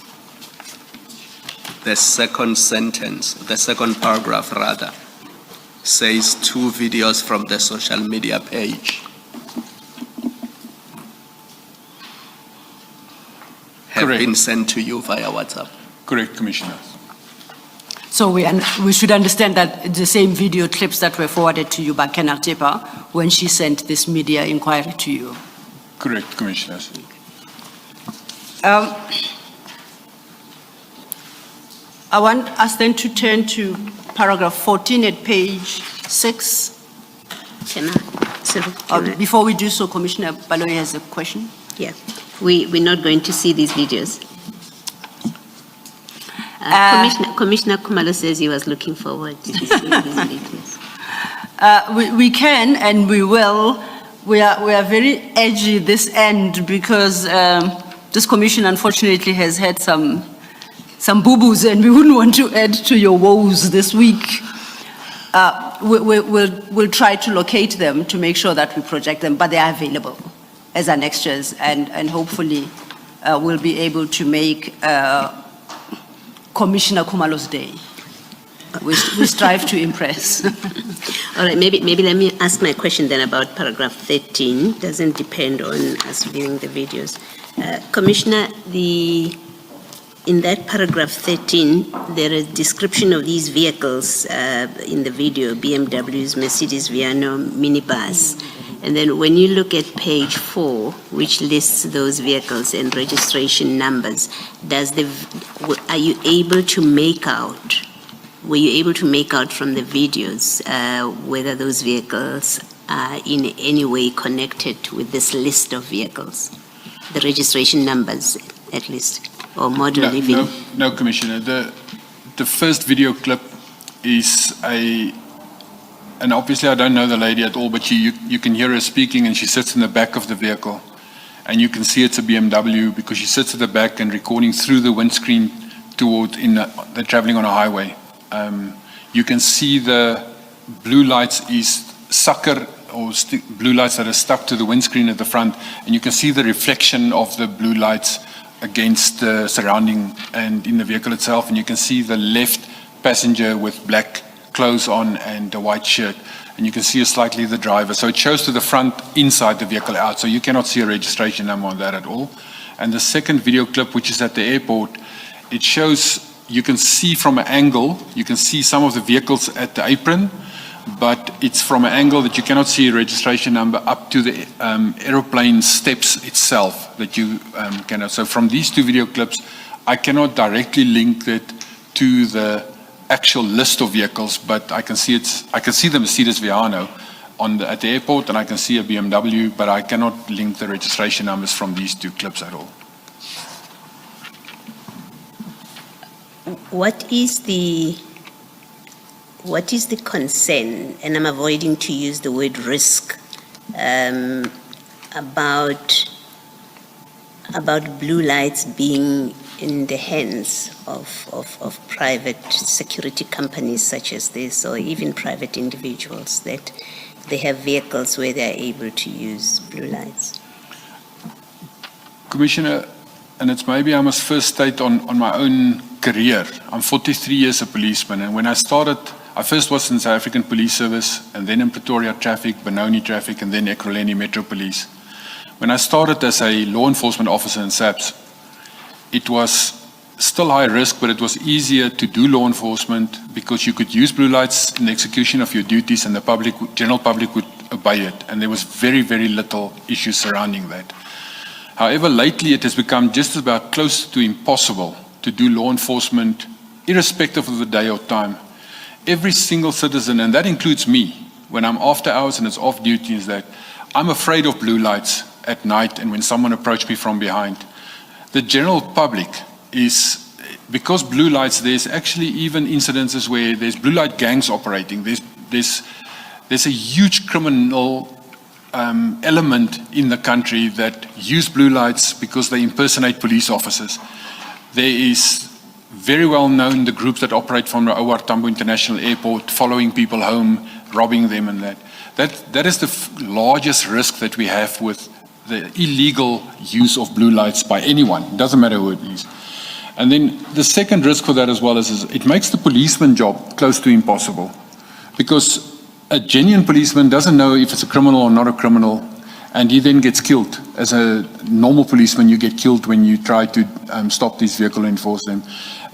The second sentence, the second paragraph rather, says 2 videos from the social media page have been sent to you via WhatsApp. Correct, Commissioner. So we should understand that the same video clips that were forwarded to you by Colonel Tipper when she sent this media inquiry to you. Correct, Commissioner. I want us then to turn to paragraph 14 at page 6. Before we do so, Commissioner Baloyi has a question. Yeah, we're not going to see these videos. Commissioner Kumalo says he was looking forward to these videos. We can and we will. We are very edgy this end because this commission unfortunately has had some boo-boos and we wouldn't want to add to your woes this week. We'll try to locate them to make sure that we project them, but they are available as annexures and hopefully we'll be able to make Commissioner Kumalo's day. We strive to impress. All right, maybe let me ask my question then about paragraph 13. Doesn't depend on us viewing the videos. Commissioner, in that paragraph 13, there is description of these vehicles in the video, BMWs, Mercedes Viano, minibus. And then when you look at page 4, which lists those vehicles and registration numbers, are you able to make out, were you able to make out from the videos whether those vehicles are in any way connected with this list of vehicles? The registration numbers, at least, or model even? No, Commissioner. The first video clip is and obviously I don't know the lady at all, but you can hear her speaking and she sits in the back of the vehicle. And you can see it's a BMW because she sits at the back and recording through the windscreen they're traveling on a highway. You can see the blue lights is sucker or blue lights that are stuck to the windscreen at the front, and you can see the reflection of the blue lights against the surrounding and in the vehicle itself, and you can see the left passenger with black clothes on and a white shirt, and you can see slightly the driver. So it shows to the front inside the vehicle out, so you cannot see a registration number on that at all. And the second video clip, which is at the airport, it shows, you can see from an angle, you can see some of the vehicles at the apron, but it's from an angle that you cannot see a registration number up to the aeroplane steps itself that you cannot. So from these 2 video clips, I cannot directly link it to the actual list of vehicles, but I can see the Mercedes Viano at the airport, and I can see a BMW, but I cannot link the registration numbers from these 2 clips at all. What is the concern, and I'm avoiding to use the word risk, about blue lights being in the hands of private security companies such as this, or even private individuals, that they have vehicles where they're able to use blue lights? Commissioner, and it's maybe I must first state on my own career. I'm 43 years a policeman, and when I started, I first was in South African Police Service, and then in Pretoria Traffic, Benoni Traffic, and then Ekurhuleni Metro Police. When I started as a law enforcement officer in SAPS, it was still high risk, but it was easier to do law enforcement because you could use blue lights in the execution of your duties, and the general public would obey it, and there was very, very little issues surrounding that. However, lately it has become just about close to impossible to do law enforcement, irrespective of the day or time. Every single citizen, and that includes me, when I'm after hours and it's off duty, is that I'm afraid of blue lights at night and when someone approaches me from behind. The general public is, because blue lights, there's actually even incidences where there's blue light gangs operating. There's a huge criminal element in the country that use blue lights because they impersonate police officers. There is very well known the groups that operate from the OR Tambo International Airport, following people home, robbing them, and that is the largest risk that we have with the illegal use of blue lights by anyone. It doesn't matter who it is. And then the second risk for that as well is it makes the policeman job close to impossible, because a genuine policeman doesn't know if it's a criminal or not a criminal, and he then gets killed. As a normal policeman, you get killed when you try to stop these vehicles and enforce them.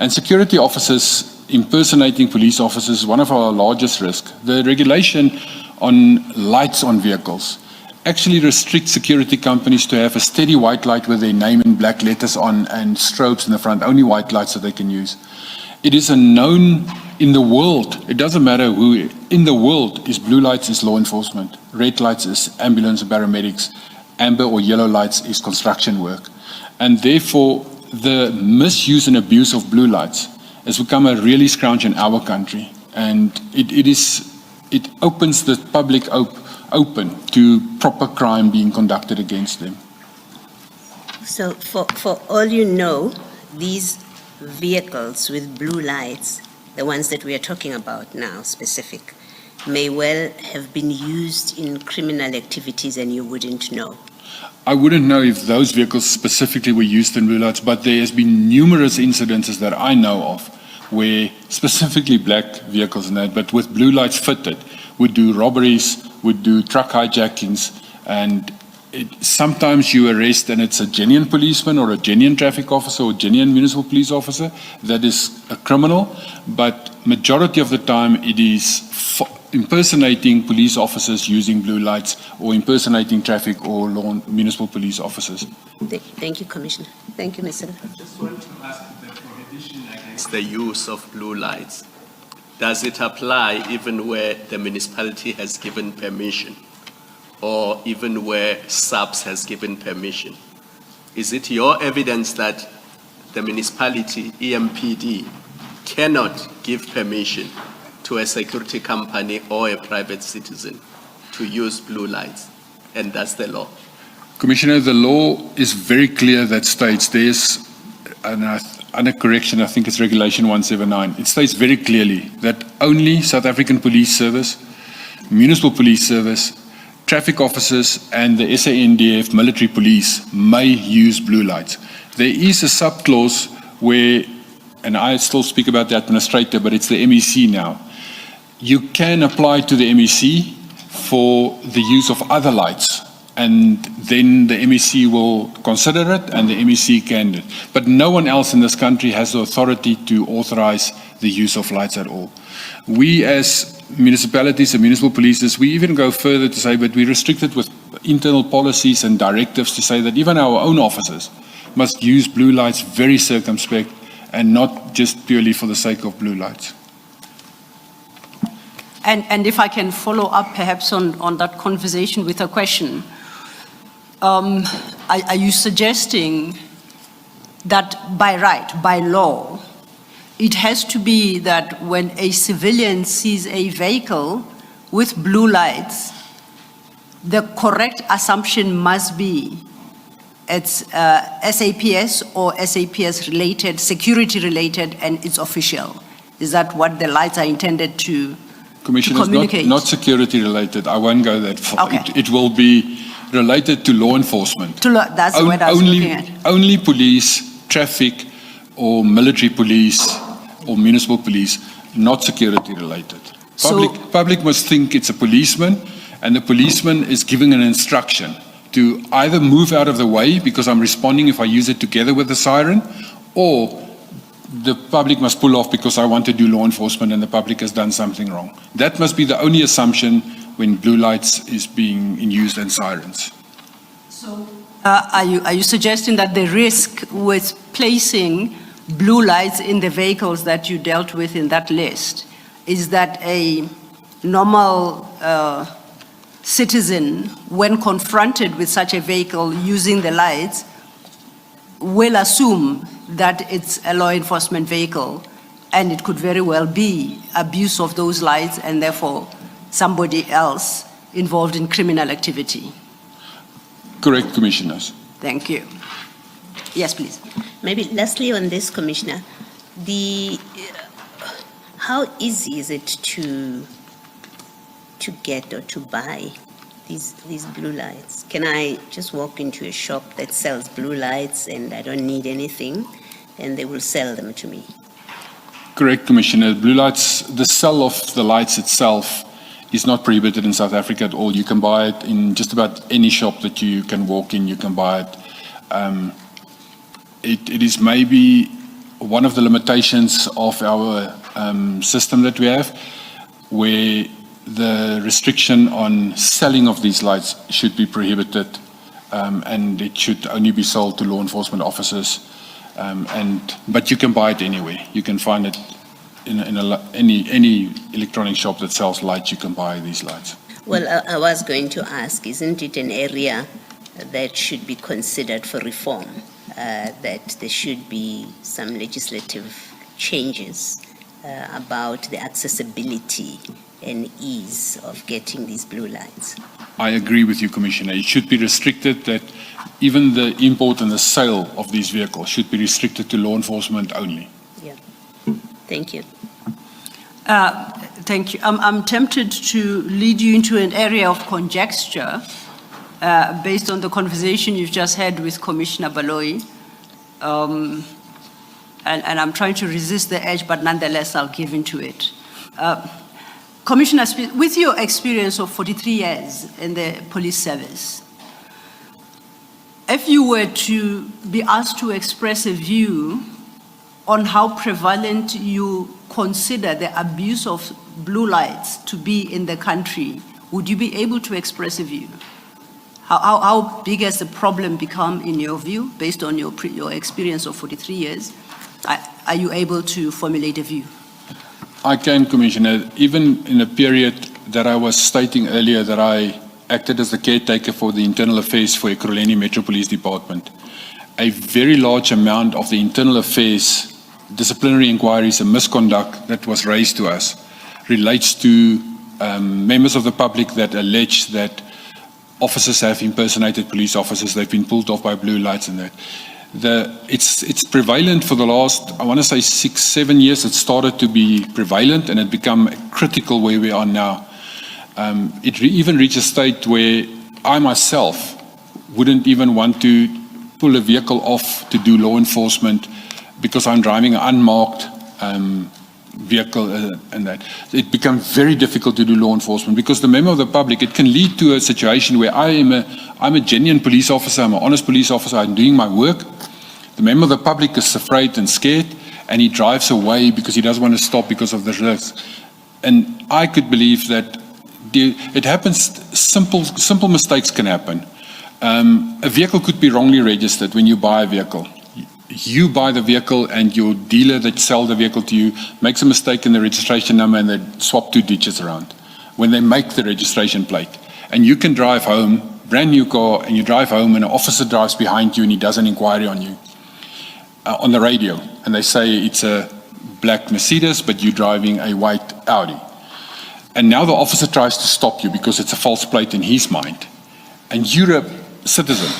And security officers impersonating police officers is one of our largest risks. The regulation on lights on vehicles actually restricts security companies to have a steady white light with their name in black letters on and strobes in the front, only white lights that they can use. It is a known in the world, it doesn't matter who, in the world is blue lights is law enforcement, red lights is ambulance and paramedics, amber or yellow lights is construction work. And therefore, the misuse and abuse of blue lights has become a really scrounge in our country. And it opens the public open to proper crime being conducted against them. So for all you know, these vehicles with blue lights, the ones that we are talking about now, specific, may well have been used in criminal activities and you wouldn't know. I wouldn't know if those vehicles specifically were used in blue lights, but there has been numerous incidences that I know of where specifically black vehicles and that, but with blue lights fitted, would do robberies, would do truck hijackings, and sometimes you arrest and it's a genuine policeman or a genuine traffic officer or genuine municipal police officer that is a criminal, but majority of the time it is impersonating police officers using blue lights or impersonating traffic or municipal police officers. Thank you, Commissioner. Thank you, Mr. I just want to ask the prohibition against the use of blue lights. Does it apply even where the municipality has given permission, or even where SAPS has given permission? Is it your evidence that the municipality, EMPD, cannot give permission to a security company or a private citizen to use blue lights, and that's the law? Commissioner, the law is very clear that states there's, under correction, I think it's Regulation 179, it states very clearly that only South African Police Service, Municipal Police Service, traffic officers and the SANDF military police may use blue lights. There is a sub-clause where, and I still speak about the administrator, but it's the MEC now. You can apply to the MEC for the use of other lights, and then the MEC will consider it and the MEC can do it. But no one else in this country has the authority to authorize the use of lights at all. We as municipalities and municipal polices, we even go further to say, but we restrict it with internal policies and directives to say that even our own officers must use blue lights very circumspect and not just purely for the sake of blue lights. And if I can follow up perhaps on that conversation with a question, are you suggesting that by right, by law, it has to be that when a civilian sees a vehicle with blue lights, the correct assumption must be it's SAPS or SAPS related, security related, and it's official? Is that what the lights are intended to Commissioner, not security related. I won't go that far. Okay. It will be related to law enforcement. That's what I was looking at. Only police, traffic, or military police or municipal police, not security related. Public must think it's a policeman, and the policeman is giving an instruction to either move out of the way because I'm responding if I use it together with the siren, or the public must pull off because I want to do law enforcement and the public has done something wrong. That must be the only assumption when blue lights is being used and sirens. So, are you suggesting that the risk with placing blue lights in the vehicles that you dealt with in that list is that a normal citizen, when confronted with such a vehicle using the lights, will assume that it's a law enforcement vehicle, and it could very well be abuse of those lights and therefore somebody else involved in criminal activity? Correct, Commissioners. Thank you. Yes, please. Maybe lastly on this, Commissioner, how easy is it to get or to buy these blue lights? Can I just walk into a shop that sells blue lights and I don't need anything, and they will sell them to me? Correct, Commissioner. Blue lights, the sale of the lights itself is not prohibited in South Africa at all. You can buy it in just about any shop that you can walk in, you can buy it. It is maybe one of the limitations of our system that we have, where the restriction on selling of these lights should be prohibited, and it should only be sold to law enforcement officers. But you can buy it anyway. You can find it in any electronic shop that sells lights. You can buy these lights. Well, I was going to ask, isn't it an area that should be considered for reform? That there should be some legislative changes about the accessibility and ease of getting these blue lights. I agree with you, Commissioner. It should be restricted, that even the import and the sale of these vehicles should be restricted to law enforcement only. Yeah. Thank you. Thank you. I'm tempted to lead you into an area of conjecture based on the conversation you've just had with Commissioner Baloyi. And I'm trying to resist the edge, but nonetheless, I'll give into it. Commissioner, with your experience of 43 years in the police service, if you were to be asked to express a view on how prevalent you consider the abuse of blue lights to be in the country, would you be able to express a view? How big has the problem become in your view, based on your experience of 43 years? Are you able to formulate a view? I can, Commissioner. Even in a period that I was stating earlier, that I acted as the caretaker for the internal affairs for Ekurhuleni Metro Police Department, a very large amount of the internal affairs, disciplinary inquiries and misconduct that was raised to us relates to members of the public that allege that officers have impersonated police officers. They've been pulled off by blue lights and that. It's prevalent for the last, I want to say 6-7 years. It started to be prevalent and it become critical where we are now. It even reached a state where I myself wouldn't even want to pull a vehicle off to do law enforcement because I'm driving an unmarked vehicle and that. It becomes very difficult to do law enforcement because the member of the public, it can lead to a situation where I'm a genuine police officer, I'm an honest police officer, I'm doing my work. The member of the public is afraid and scared and he drives away because he doesn't want to stop because of the risk. And I could believe that it happens, simple mistakes can happen. A vehicle could be wrongly registered when you buy a vehicle. You buy the vehicle and your dealer that sells the vehicle to you makes a mistake in the registration number and they swap 2 digits around when they make the registration plate. And you can drive home, brand new car, and you drive home and an officer drives behind you and he does an inquiry on you on the radio. And they say it's a black Mercedes, but you're driving a white Audi. And now the officer tries to stop you because it's a false plate in his mind. And you're a citizen.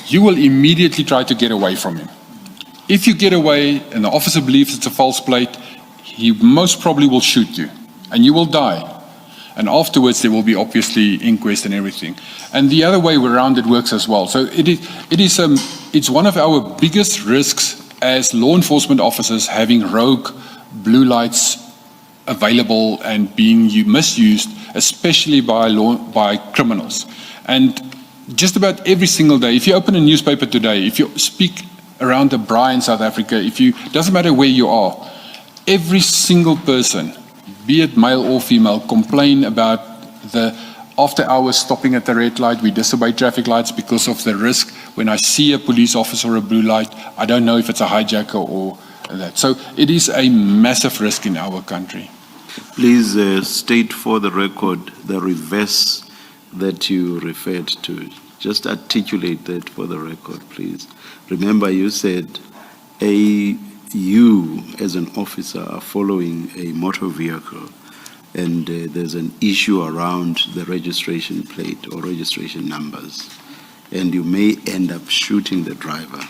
You will immediately try to get away from him. If you get away and the officer believes it's a false plate, he most probably will shoot you and you will die. And afterwards there will be obviously inquest and everything. And the other way around it works as well. So it's one of our biggest risks as law enforcement officers having rogue blue lights available and being misused, especially by criminals. And just about every single day, if you open a newspaper today, if you speak around the Braai in South Africa, doesn't matter where you are, every single person, be it male or female, complain about the after hours stopping at the red light. We disobey traffic lights because of the risk. When I see a police officer or a blue light, I don't know if it's a hijacker or that. So it is a massive risk in our country. Please state for the record the reverse that you referred to. Just articulate that for the record, please. Remember, you said you as an officer are following a motor vehicle and there's an issue around the registration plate or registration numbers, and you may end up shooting the driver.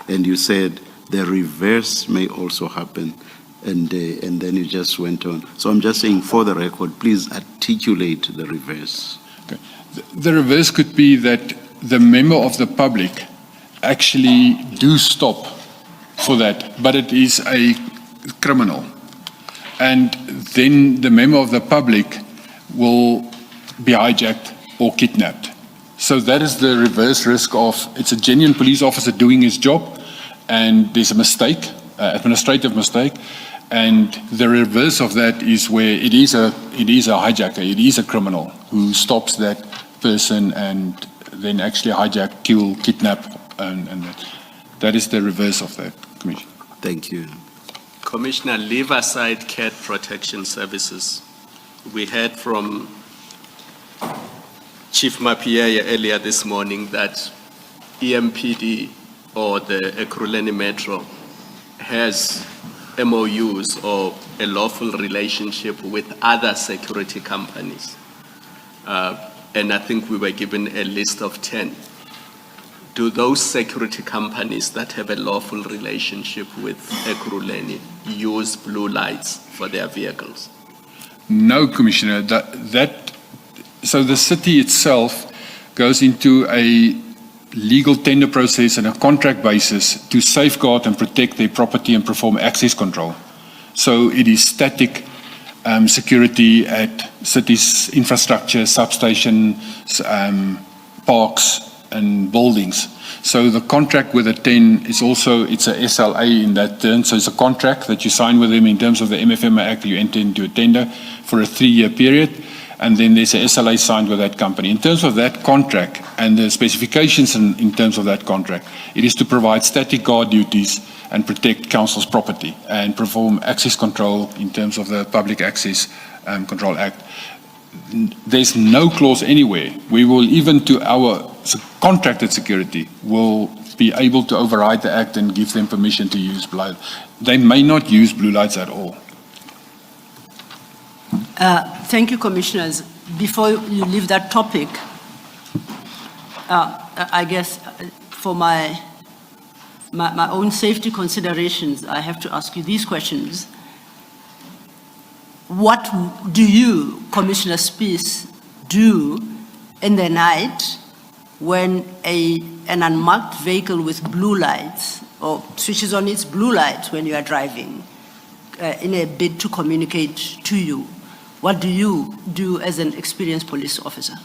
And you said the reverse may also happen, and then you just went on. So I'm just saying, for the record, please articulate the reverse. Okay. The reverse could be that the member of the public actually do stop for that, but it is a criminal. And then the member of the public will be hijacked or kidnapped. So that is the reverse risk of, it's a genuine police officer doing his job, and there's a mistake, administrative mistake, and the reverse of that is where it is a hijacker, it is a criminal who stops that person and then actually hijack, kill, kidnap, and that is the reverse of that, Commissioner. Thank you. Commissioner, leave aside cat protection services. We heard from Chief Mapiaya earlier this morning that EMPD or the Ekurhuleni Metro has MOUs or a lawful relationship with other security companies. And I think we were given a list of 10. Do those security companies that have a lawful relationship with Ekurhuleni use blue lights for their vehicles? No, Commissioner. So the city itself goes into a legal tender process and a contract basis to safeguard and protect their property and perform access control. So it is static security at cities' infrastructure, substations, parks, and buildings. So the contract with the 10 is also, it's a SLA in that term. So it's a contract that you sign with them in terms of the MFMA Act. You enter into a tender for a 3-year period, and then there's a SLA signed with that company. In terms of that contract and the specifications in terms of that contract, it is to provide static guard duties and protect council's property and perform access control in terms of the Public Access Control Act. There's no clause anywhere. We will, even to our contracted security, will be able to override the act and give them permission to use blue lights. They may not use blue lights at all. Thank you, Commissioners. Before you leave that topic, I guess for my own safety considerations, I have to ask you these questions. What do you, Commissioner Spies, do in the night when an unmarked vehicle with blue lights or switches on its blue lights when you are driving in a bid to communicate to you? What do you do as an experienced police officer?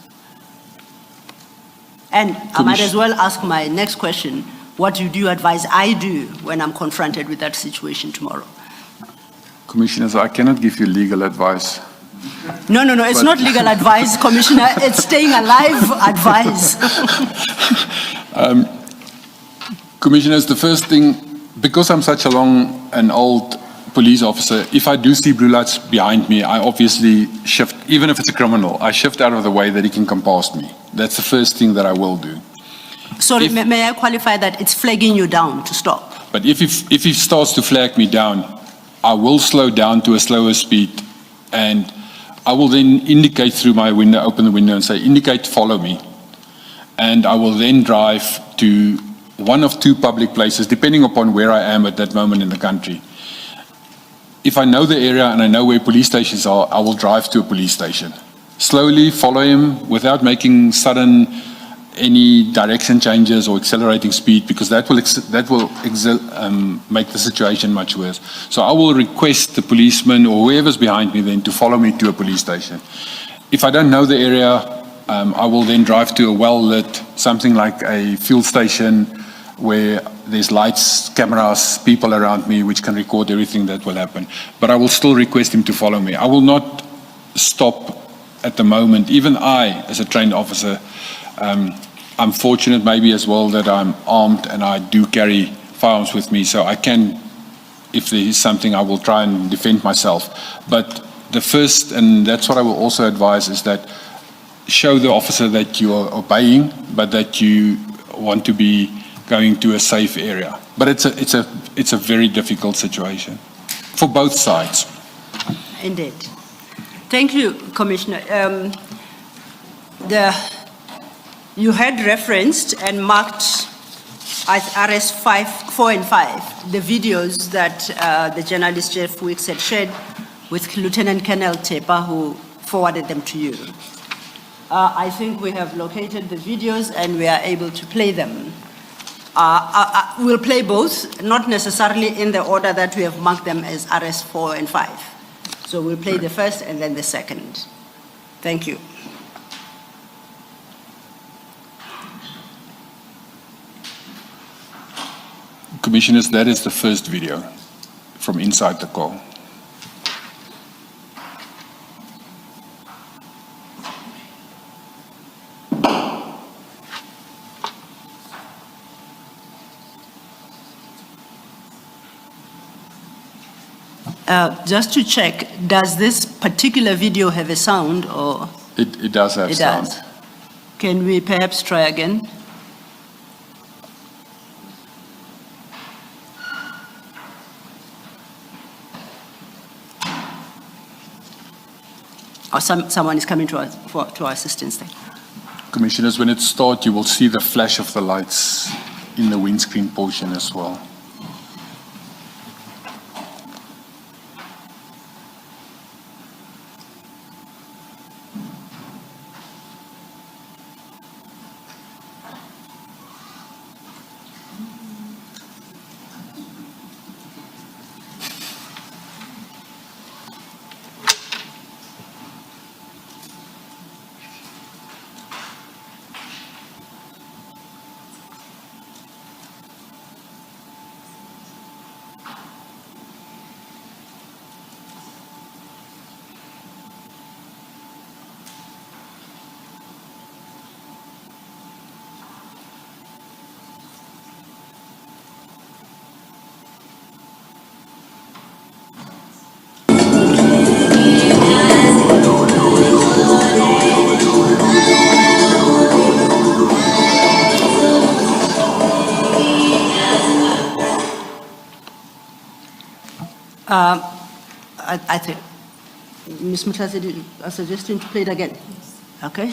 And I might as well ask my next question, what do you advise I do when I'm confronted with that situation tomorrow? Commissioners, I cannot give you legal advice. No, it's not legal advice, Commissioner. It's staying alive advice. Commissioners, the first thing, because I'm such an old police officer, if I do see blue lights behind me, I obviously shift, even if it's a criminal, I shift out of the way that he can come past me. That's the first thing that I will do. Sorry, may I qualify that it's flagging you down to stop? But if he starts to flag me down, I will slow down to a slower speed, and I will then indicate through my window, open the window and say, indicate, follow me. And I will then drive to one of 2 public places, depending upon where I am at that moment in the country. If I know the area and I know where police stations are, I will drive to a police station. Slowly follow him without making sudden any direction changes or accelerating speed, because that will make the situation much worse. So I will request the policeman or whoever's behind me then to follow me to a police station. If I don't know the area, I will then drive to a well-lit, something like a fuel station where there's lights, cameras, people around me which can record everything that will happen. But I will still request him to follow me. I will not stop at the moment. Even I, as a trained officer, I'm fortunate maybe as well that I'm armed and I do carry firearms with me, so I can, if there is something, I will try and defend myself. But the first, and that's what I will also advise, is that show the officer that you are obeying, but that you want to be going to a safe area. But it's a very difficult situation for both sides. Indeed. Thank you, Commissioner. You had referenced and marked as RS 4 and 5 the videos that the journalist Jeff Wicks had shared with Lieutenant Colonel Tepa, who forwarded them to you. I think we have located the videos and we are able to play them. We'll play both, not necessarily in the order that we have marked them as RS 4 and 5. So we'll play the first and then the second. Thank you. Commissioners, that is the first video from inside the car. Just to check, does this particular video have a sound or? It does have sound. Does. Can we perhaps try again? Or someone is coming to our assistance there. Commissioners, when it starts, you will see the flash of the lights in the windscreen portion as well. I think Ms. Mutlasedi is suggesting to play it again. Okay,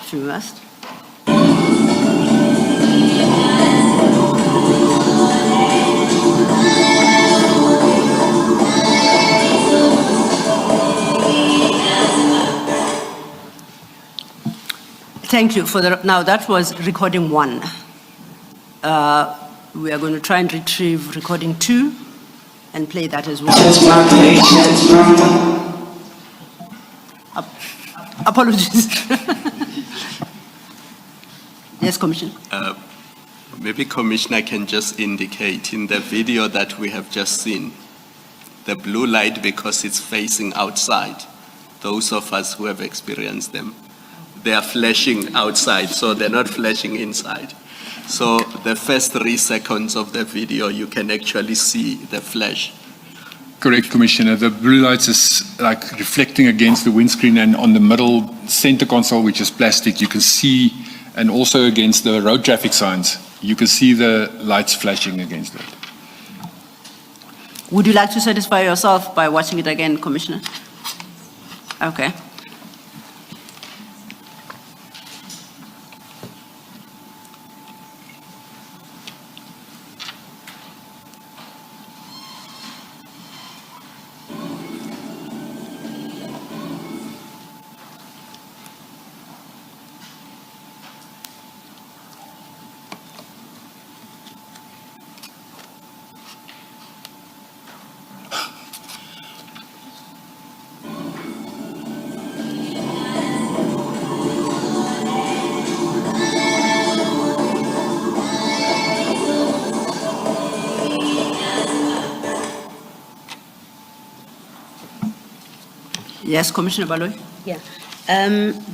she must. Thank you for the. Now that was recording 1. We are going to try and retrieve recording 2 and play that as well. Apologies. Yes, Commissioner. Maybe Commissioner can just indicate in the video that we have just seen, the blue light, because it's facing outside. Those of us who have experienced them, they are flashing outside, so they're not flashing inside. So the first 3 seconds of the video, you can actually see the flash. Correct, Commissioner. The blue lights is like reflecting against the windscreen, and on the middle center console, which is plastic, you can see, and also against the road traffic signs, you can see the lights flashing against it. Would you like to satisfy yourself by watching it again, Commissioner? Okay. Yes, Commissioner Baloy? Yeah.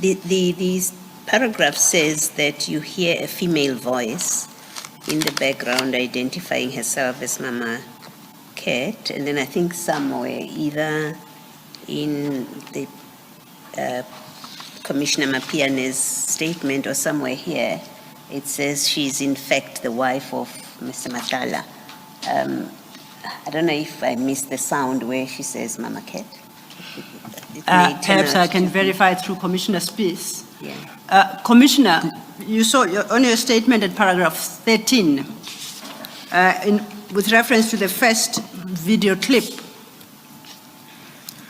This paragraph says that you hear a female voice in the background identifying herself as Mama Cat, and then I think somewhere, either in the Commissioner Mapiane's statement or somewhere here, it says she's in fact the wife of Mr. Madlanga. I don't know if I missed the sound where she says Mama Cat. Perhaps I can verify through Commissioner Spies. Yeah. Commissioner, you saw on your statement at paragraph 13, with reference to the first video clip,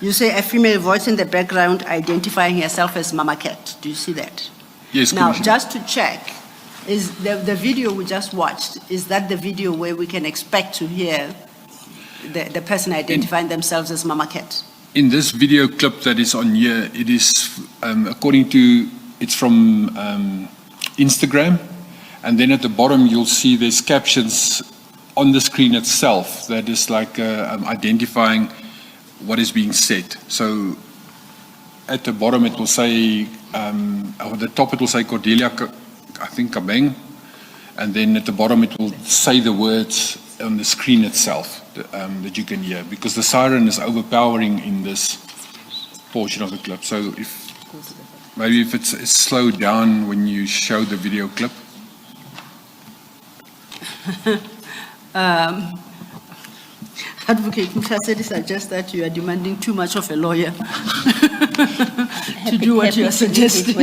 you say a female voice in the background identifying herself as Mama Cat. Do you see that? Yes, Now, Commissioner. just to check, is the video we just watched, is that the video where we can expect to hear the person identifying themselves as Mama Cat? In this video clip that is on here, it is it's from Instagram, and then at the bottom you'll see there's captions on the screen itself that is like identifying what is being said. So at the bottom it will say, or the top it will say Cordelia, I think Kabeng, and then at the bottom it will say the words on the screen itself that you can hear, because the siren is overpowering in this portion of the clip. So maybe if it's slowed down when you show the video clip. Advocate Mufasedi suggests that you are demanding too much of a lawyer to do what you are suggesting.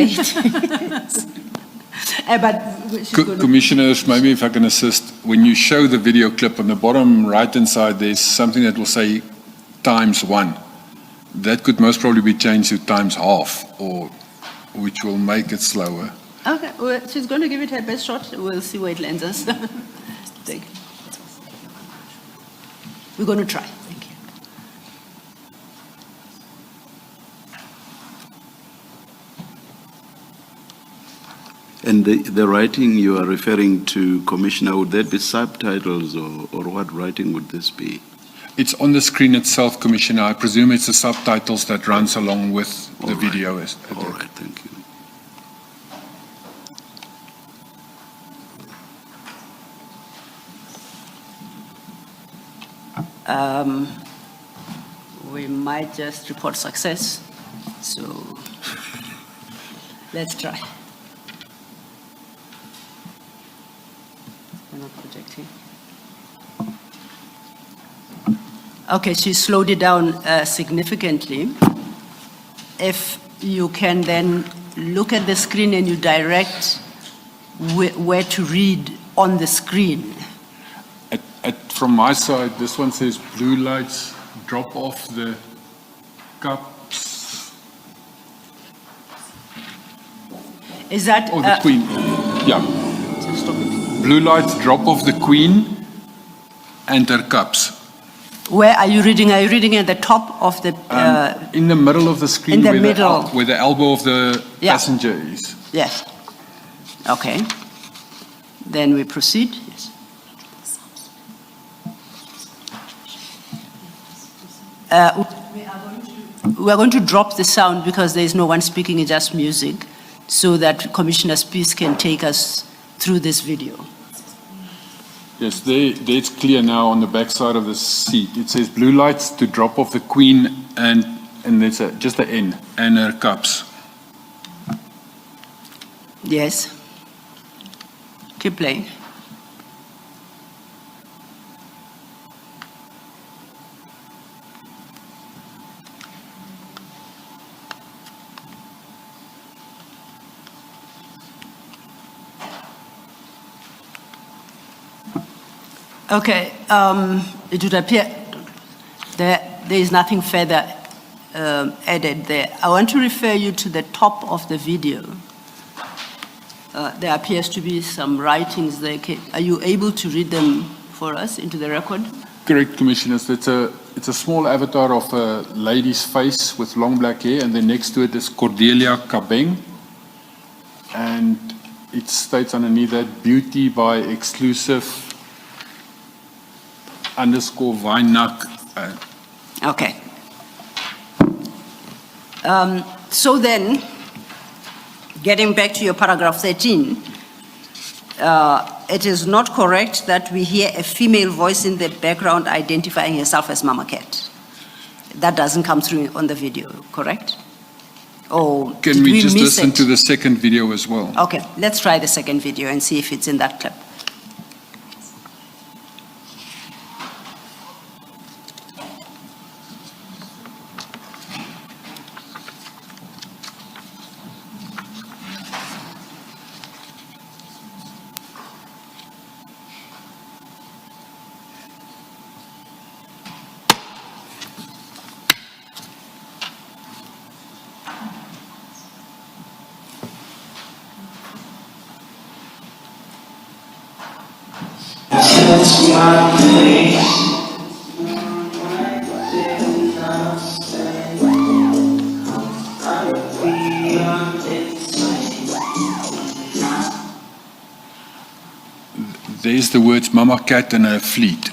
Commissioners, maybe if I can assist, when you show the video clip on the bottom right-hand side, there's something that will say ×1. That could most probably be changed to ½ or which will make it slower. Okay, well, she's going to give it her best shot. We'll see where it lands us. Thank you. We're going to try. Thank you. And the writing you are referring to, Commissioner, would that be subtitles or what writing would this be? It's on the screen itself, Commissioner. I presume it's the subtitles that runs along with the video. All right, thank you. We might just report success. So let's try. We're not projecting. Okay, she slowed it down significantly. If you can then look at the screen and you direct where to read on the screen. From my side, this one says blue lights, drop off the cups. Is that? Oh, the Queen. Yeah. Blue lights, drop off the Queen and her cups. Where are you reading? Are you reading at the top of the? In the middle of the screen, in the middle, where the elbow of the passenger is. Yes. Okay. Then we proceed. Yes. We are going to drop the sound because there is no one speaking, it's just music, so that Commissioner Spies can take us through this video. Yes, it's clear now on the back side of the seat. It says blue lights to drop off the Queen and there's just the N and her cups. Yes. Keep playing. Okay, it would appear there is nothing further added there. I want to refer you to the top of the video. There appears to be some writings there. Are you able to read them for us into the record? Correct, Commissioners. It's a small avatar of a lady's face with long black hair, and then next to it is Cordelia Kabeng. And it states underneath that, beauty by exclusive _Weinak. Okay. So then, getting back to your paragraph 13, it is not correct that we hear a female voice in the background identifying herself as Mama Cat. That doesn't come through on the video, correct? Or Can we just miss listen it? to the second video as well? Okay, let's try the second video and see if it's in that clip. There's the words Mama Cat and a fleet.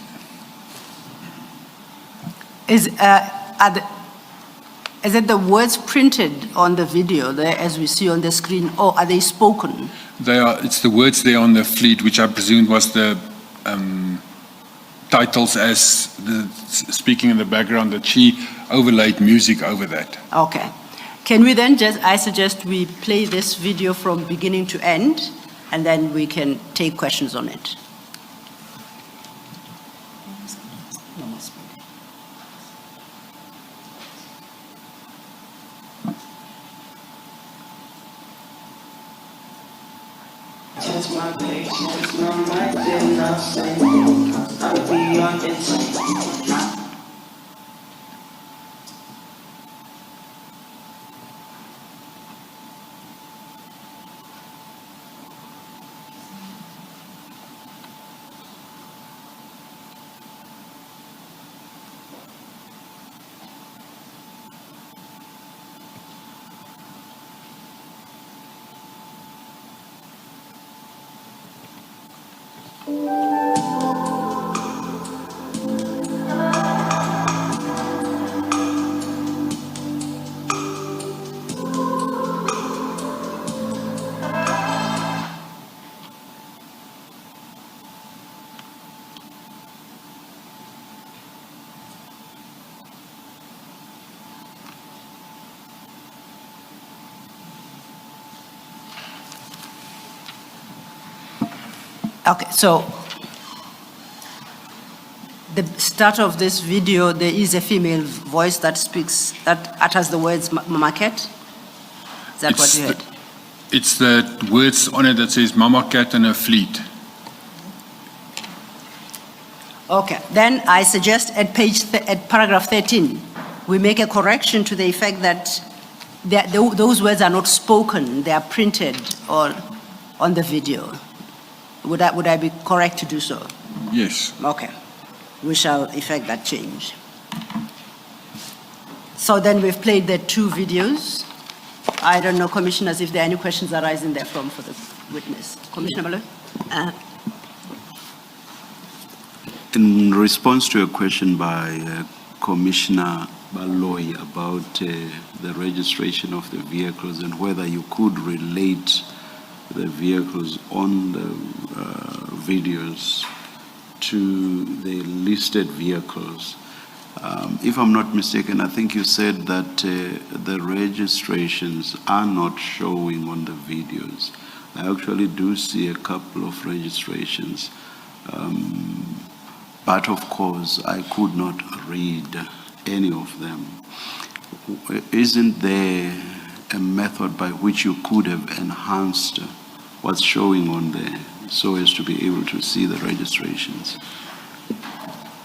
Is it the words printed on the video there as we see on the screen, or are they spoken? It's the words there on the fleet, which I presumed was the titles as the speaking in the background, that she overlaid music over that. Okay. Can we then I suggest we play this video from beginning to end, and then we can take questions on it. Touch my patience, my mind did nothing. I'll be on insane. Okay, so the start of this video, there is a female voice that speaks, that utters the words Mama Cat. Is that what you heard? It's the words on it that says Mama Cat and a fleet. Okay, then I suggest at paragraph 13, we make a correction to the effect that those words are not spoken, they are printed on the video. Would I be correct to do so? Yes. Okay. We shall effect that change. So then we've played the two videos. I don't know, commissioners, if there are any questions arising therefrom for the witness. Commissioner Baloyi? In response to a question by Commissioner Baloyi about the registration of the vehicles and whether you could relate the vehicles on the videos to the listed vehicles. If I'm not mistaken, I think you said that the registrations are not showing on the videos. I actually do see a couple of registrations, but of course I could not read any of them. Isn't there a method by which you could have enhanced what's showing on there so as to be able to see the registrations?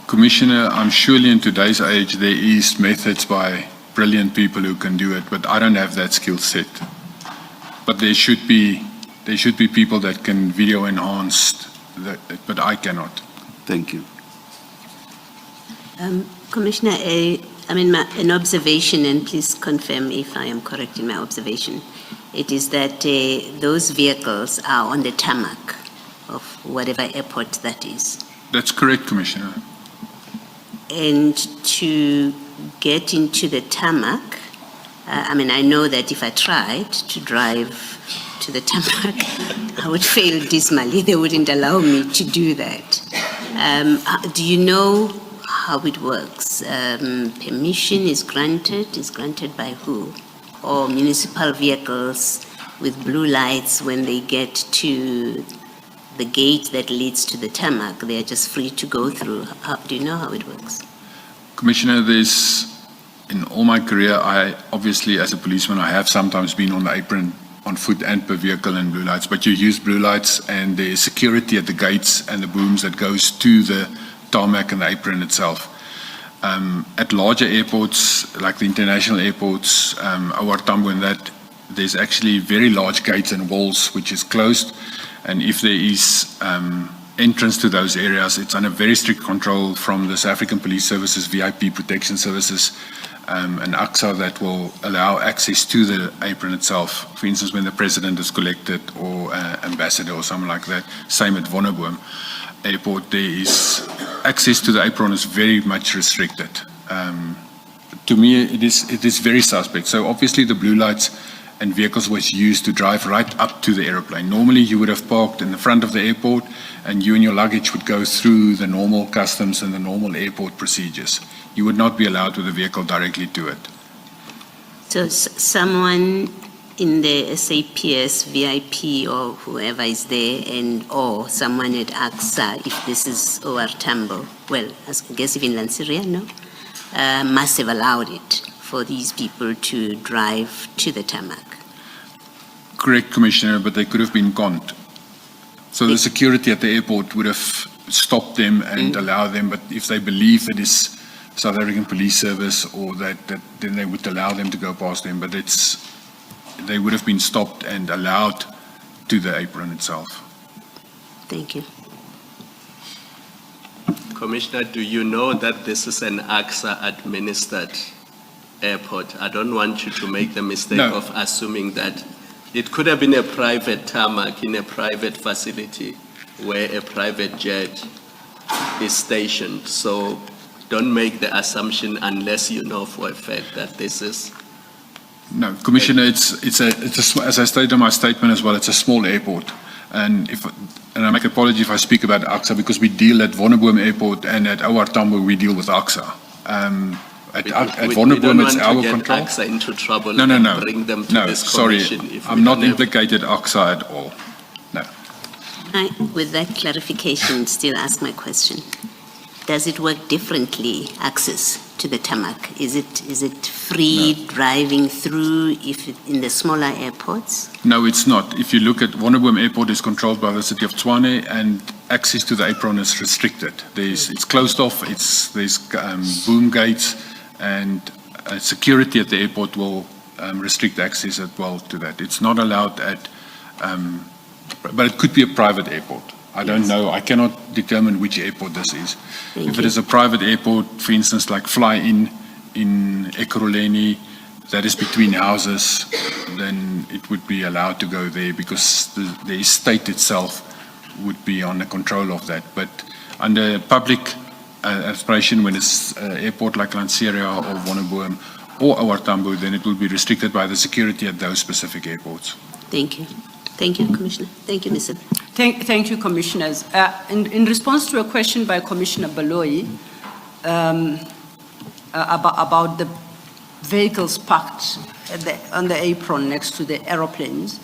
Commissioner, I'm surely in today's age there is methods by brilliant people who can do it, but I don't have that skill set. But there should be people that can video enhance that, but I cannot. Thank you. Commissioner, an observation, and please confirm if I am correct in my observation. It is that those vehicles are on the tarmac of whatever airport that is. That's correct, Commissioner. And to get into the tarmac, I mean, I know that if I tried to drive to the tarmac, I would fail dismally. They wouldn't allow me to do that. Do you know how it works? Permission is granted by who? Or municipal vehicles with blue lights, when they get to the gate that leads to the tarmac, they are just free to go through. Do you know how it works? Commissioner, in all my career, I obviously, as a policeman, I have sometimes been on the apron on foot and per vehicle in blue lights, but you use blue lights and there's security at the gates and the booms that goes to the tarmac and the apron itself. At larger airports, like the international airports, our Tambo and that, there's actually very large gates and walls which is closed, and if there is entrance to those areas, it's under very strict control from the South African Police Services, VIP Protection Services, and AXA that will allow access to the apron itself. For instance, when the president is collected or ambassador or something like that. Same at Wonderboom Airport, there is access to the apron is very much restricted. To me, it is very suspect. So obviously the blue lights and vehicles was used to drive right up to the aeroplane. Normally you would have parked in the front of the airport and you and your luggage would go through the normal customs and the normal airport procedures. You would not be allowed with a vehicle directly to it. So someone in the SAPS, VIP or whoever is there, and or someone at AXA, if this is OR Tambo, well, I guess even Lanseria, no, must have allowed it for these people to drive to the tarmac. Correct, Commissioner, but they could have been conned. So the security at the airport would have stopped them and allowed them, but if they believe it is South African Police Service or that then they would allow them to go past them, but they would have been stopped and allowed to the apron itself. Thank you. Commissioner, do you know that this is an AXA-administered airport? I don't want you to make the mistake of assuming that it could have been a private tarmac in a private facility where a private jet is stationed. So don't make the assumption unless you know for a fact that this is. No, Commissioner, it's as I stated in my statement as well, it's a small airport. And I make apology if I speak about AXA because we deal at Wonderboom Airport and at OR Tambo we deal with AXA. At Wonderboom it's our control. AXA into trouble No. Bring them to this commission. Sorry, I'm not implicated AXA at all. No. With that clarification, still ask my question. Does it work differently, access to the tarmac? Is it free driving through in the smaller airports? No, it's not. If you look at Wonderboom Airport is controlled by the city of Tshwane and access to the apron is restricted. It's closed off, there's boom gates and security at the airport will restrict access as well to that. It's not allowed at, but it could be a private airport. I don't know. I cannot determine which airport this is. If it is a private airport, for instance, like Fly-In in Ekurhuleni, that is between houses, then it would be allowed to go there because the estate itself would be on the control of that. But under public aspiration, when it's an airport like Lanseria or Wonderboom or OR Tambo, then it will be restricted by the security at those specific airports. Thank you. Thank you, Commissioner. Thank you, Mr. Thank you, Commissioners. In response to a question by Commissioner Baloyi about the vehicles parked on the apron next to the aeroplanes,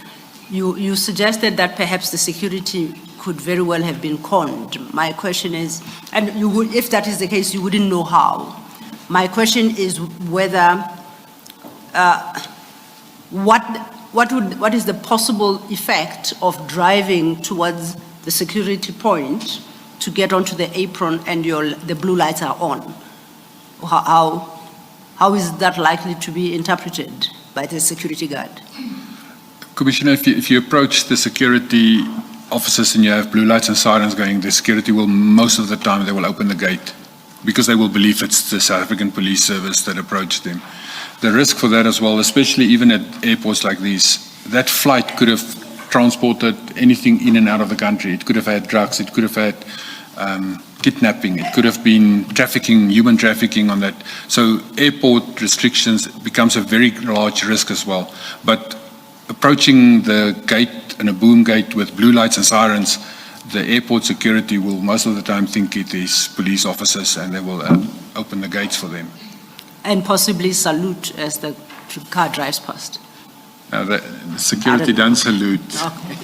you suggested that perhaps the security could very well have been conned. My question is, and if that is the case, you wouldn't know how. My question is whether what is the possible effect of driving towards the security point to get onto the apron and the blue lights are on? How is that likely to be interpreted by the security guard? Commissioner, if you approach the security officers and you have blue lights and sirens going, the security will, most of the time, they will open the gate because they will believe it's the South African Police Service that approached them. The risk for that as well, especially even at airports like these, that flight could have transported anything in and out of the country. It could have had drugs, it could have had kidnapping. It could have been trafficking, human trafficking on that. So airport restrictions becomes a very large risk as well. But approaching the gate and a boom gate with blue lights and sirens, the airport security will most of the time think it is police officers, and they will open the gates for them. And possibly salute as the car drives past. Now, the security don't salute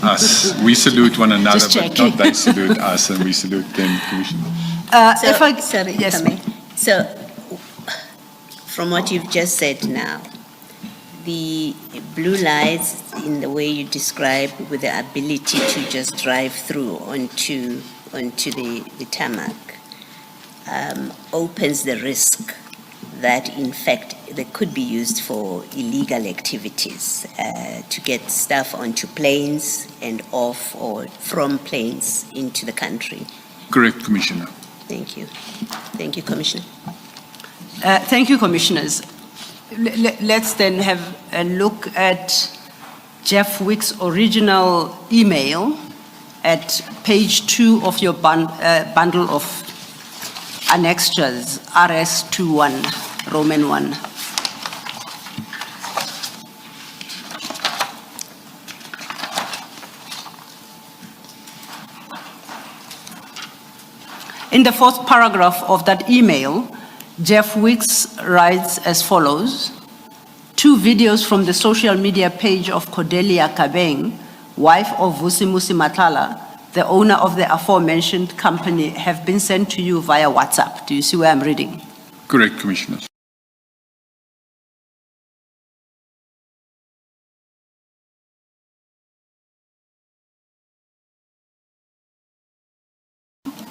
us. We salute one another, but not they salute us, and we salute them, Commissioner. Yes. So, from what you've just said now, the blue lights, in the way you describe, with the ability to just drive through onto the tarmac, opens the risk that, in fact, they could be used for illegal activities, to get stuff onto planes and off or from planes into the country. Correct, Commissioner. Thank you. Thank you, Commissioner. Thank you, Commissioners. Let's then have a look at Jeff Wick's original email at page 2 of your bundle of annexures, RS21, Roman 1. In the fourth paragraph of that email, Jeff Wicks writes as follows: 2 videos from the social media page of Cordelia Kabeng, wife of Vusimusi Matala, the owner of the aforementioned company, have been sent to you via WhatsApp. Do you see where I'm reading? Correct, Commissioner.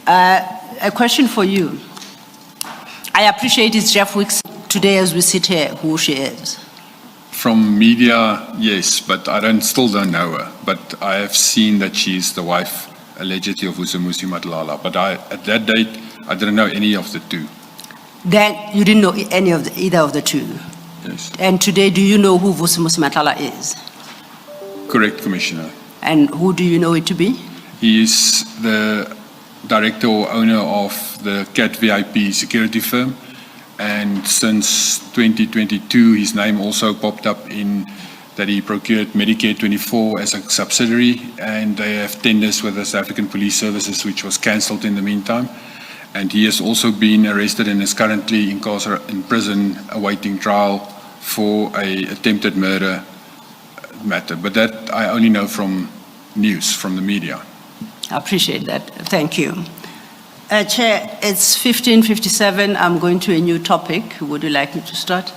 A question for you. I appreciate it's Jeff Wicks today as we sit here, who she is. From media, yes, but still don't know her. But I have seen that she's the wife, allegedly, of Vusimusi Matlala. But at that date, I didn't know any of the 2. Then you didn't know either of the 2? Yes. And today, do you know who Vusimusi Matlala is? Correct, Commissioner. And who do you know it to be? He is the director or owner of the CAT VIP security firm. And since 2022, his name also popped up in that he procured Medicare 24 as a subsidiary, and they have tenders with the South African Police Services, which was cancelled in the meantime. And he has also been arrested and is currently in prison awaiting trial for an attempted murder matter. But that I only know from news, from the media. I appreciate that. Thank you. Chair, it's 15:57. I'm going to a new topic. Would you like me to start?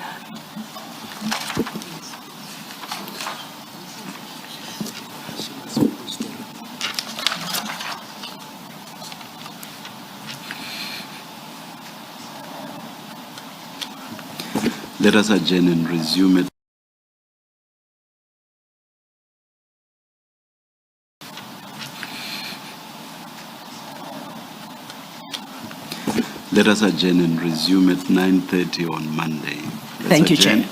Let us adjourn and resume it. Let us adjourn and resume at 9:30 on Monday. Thank you, Chair.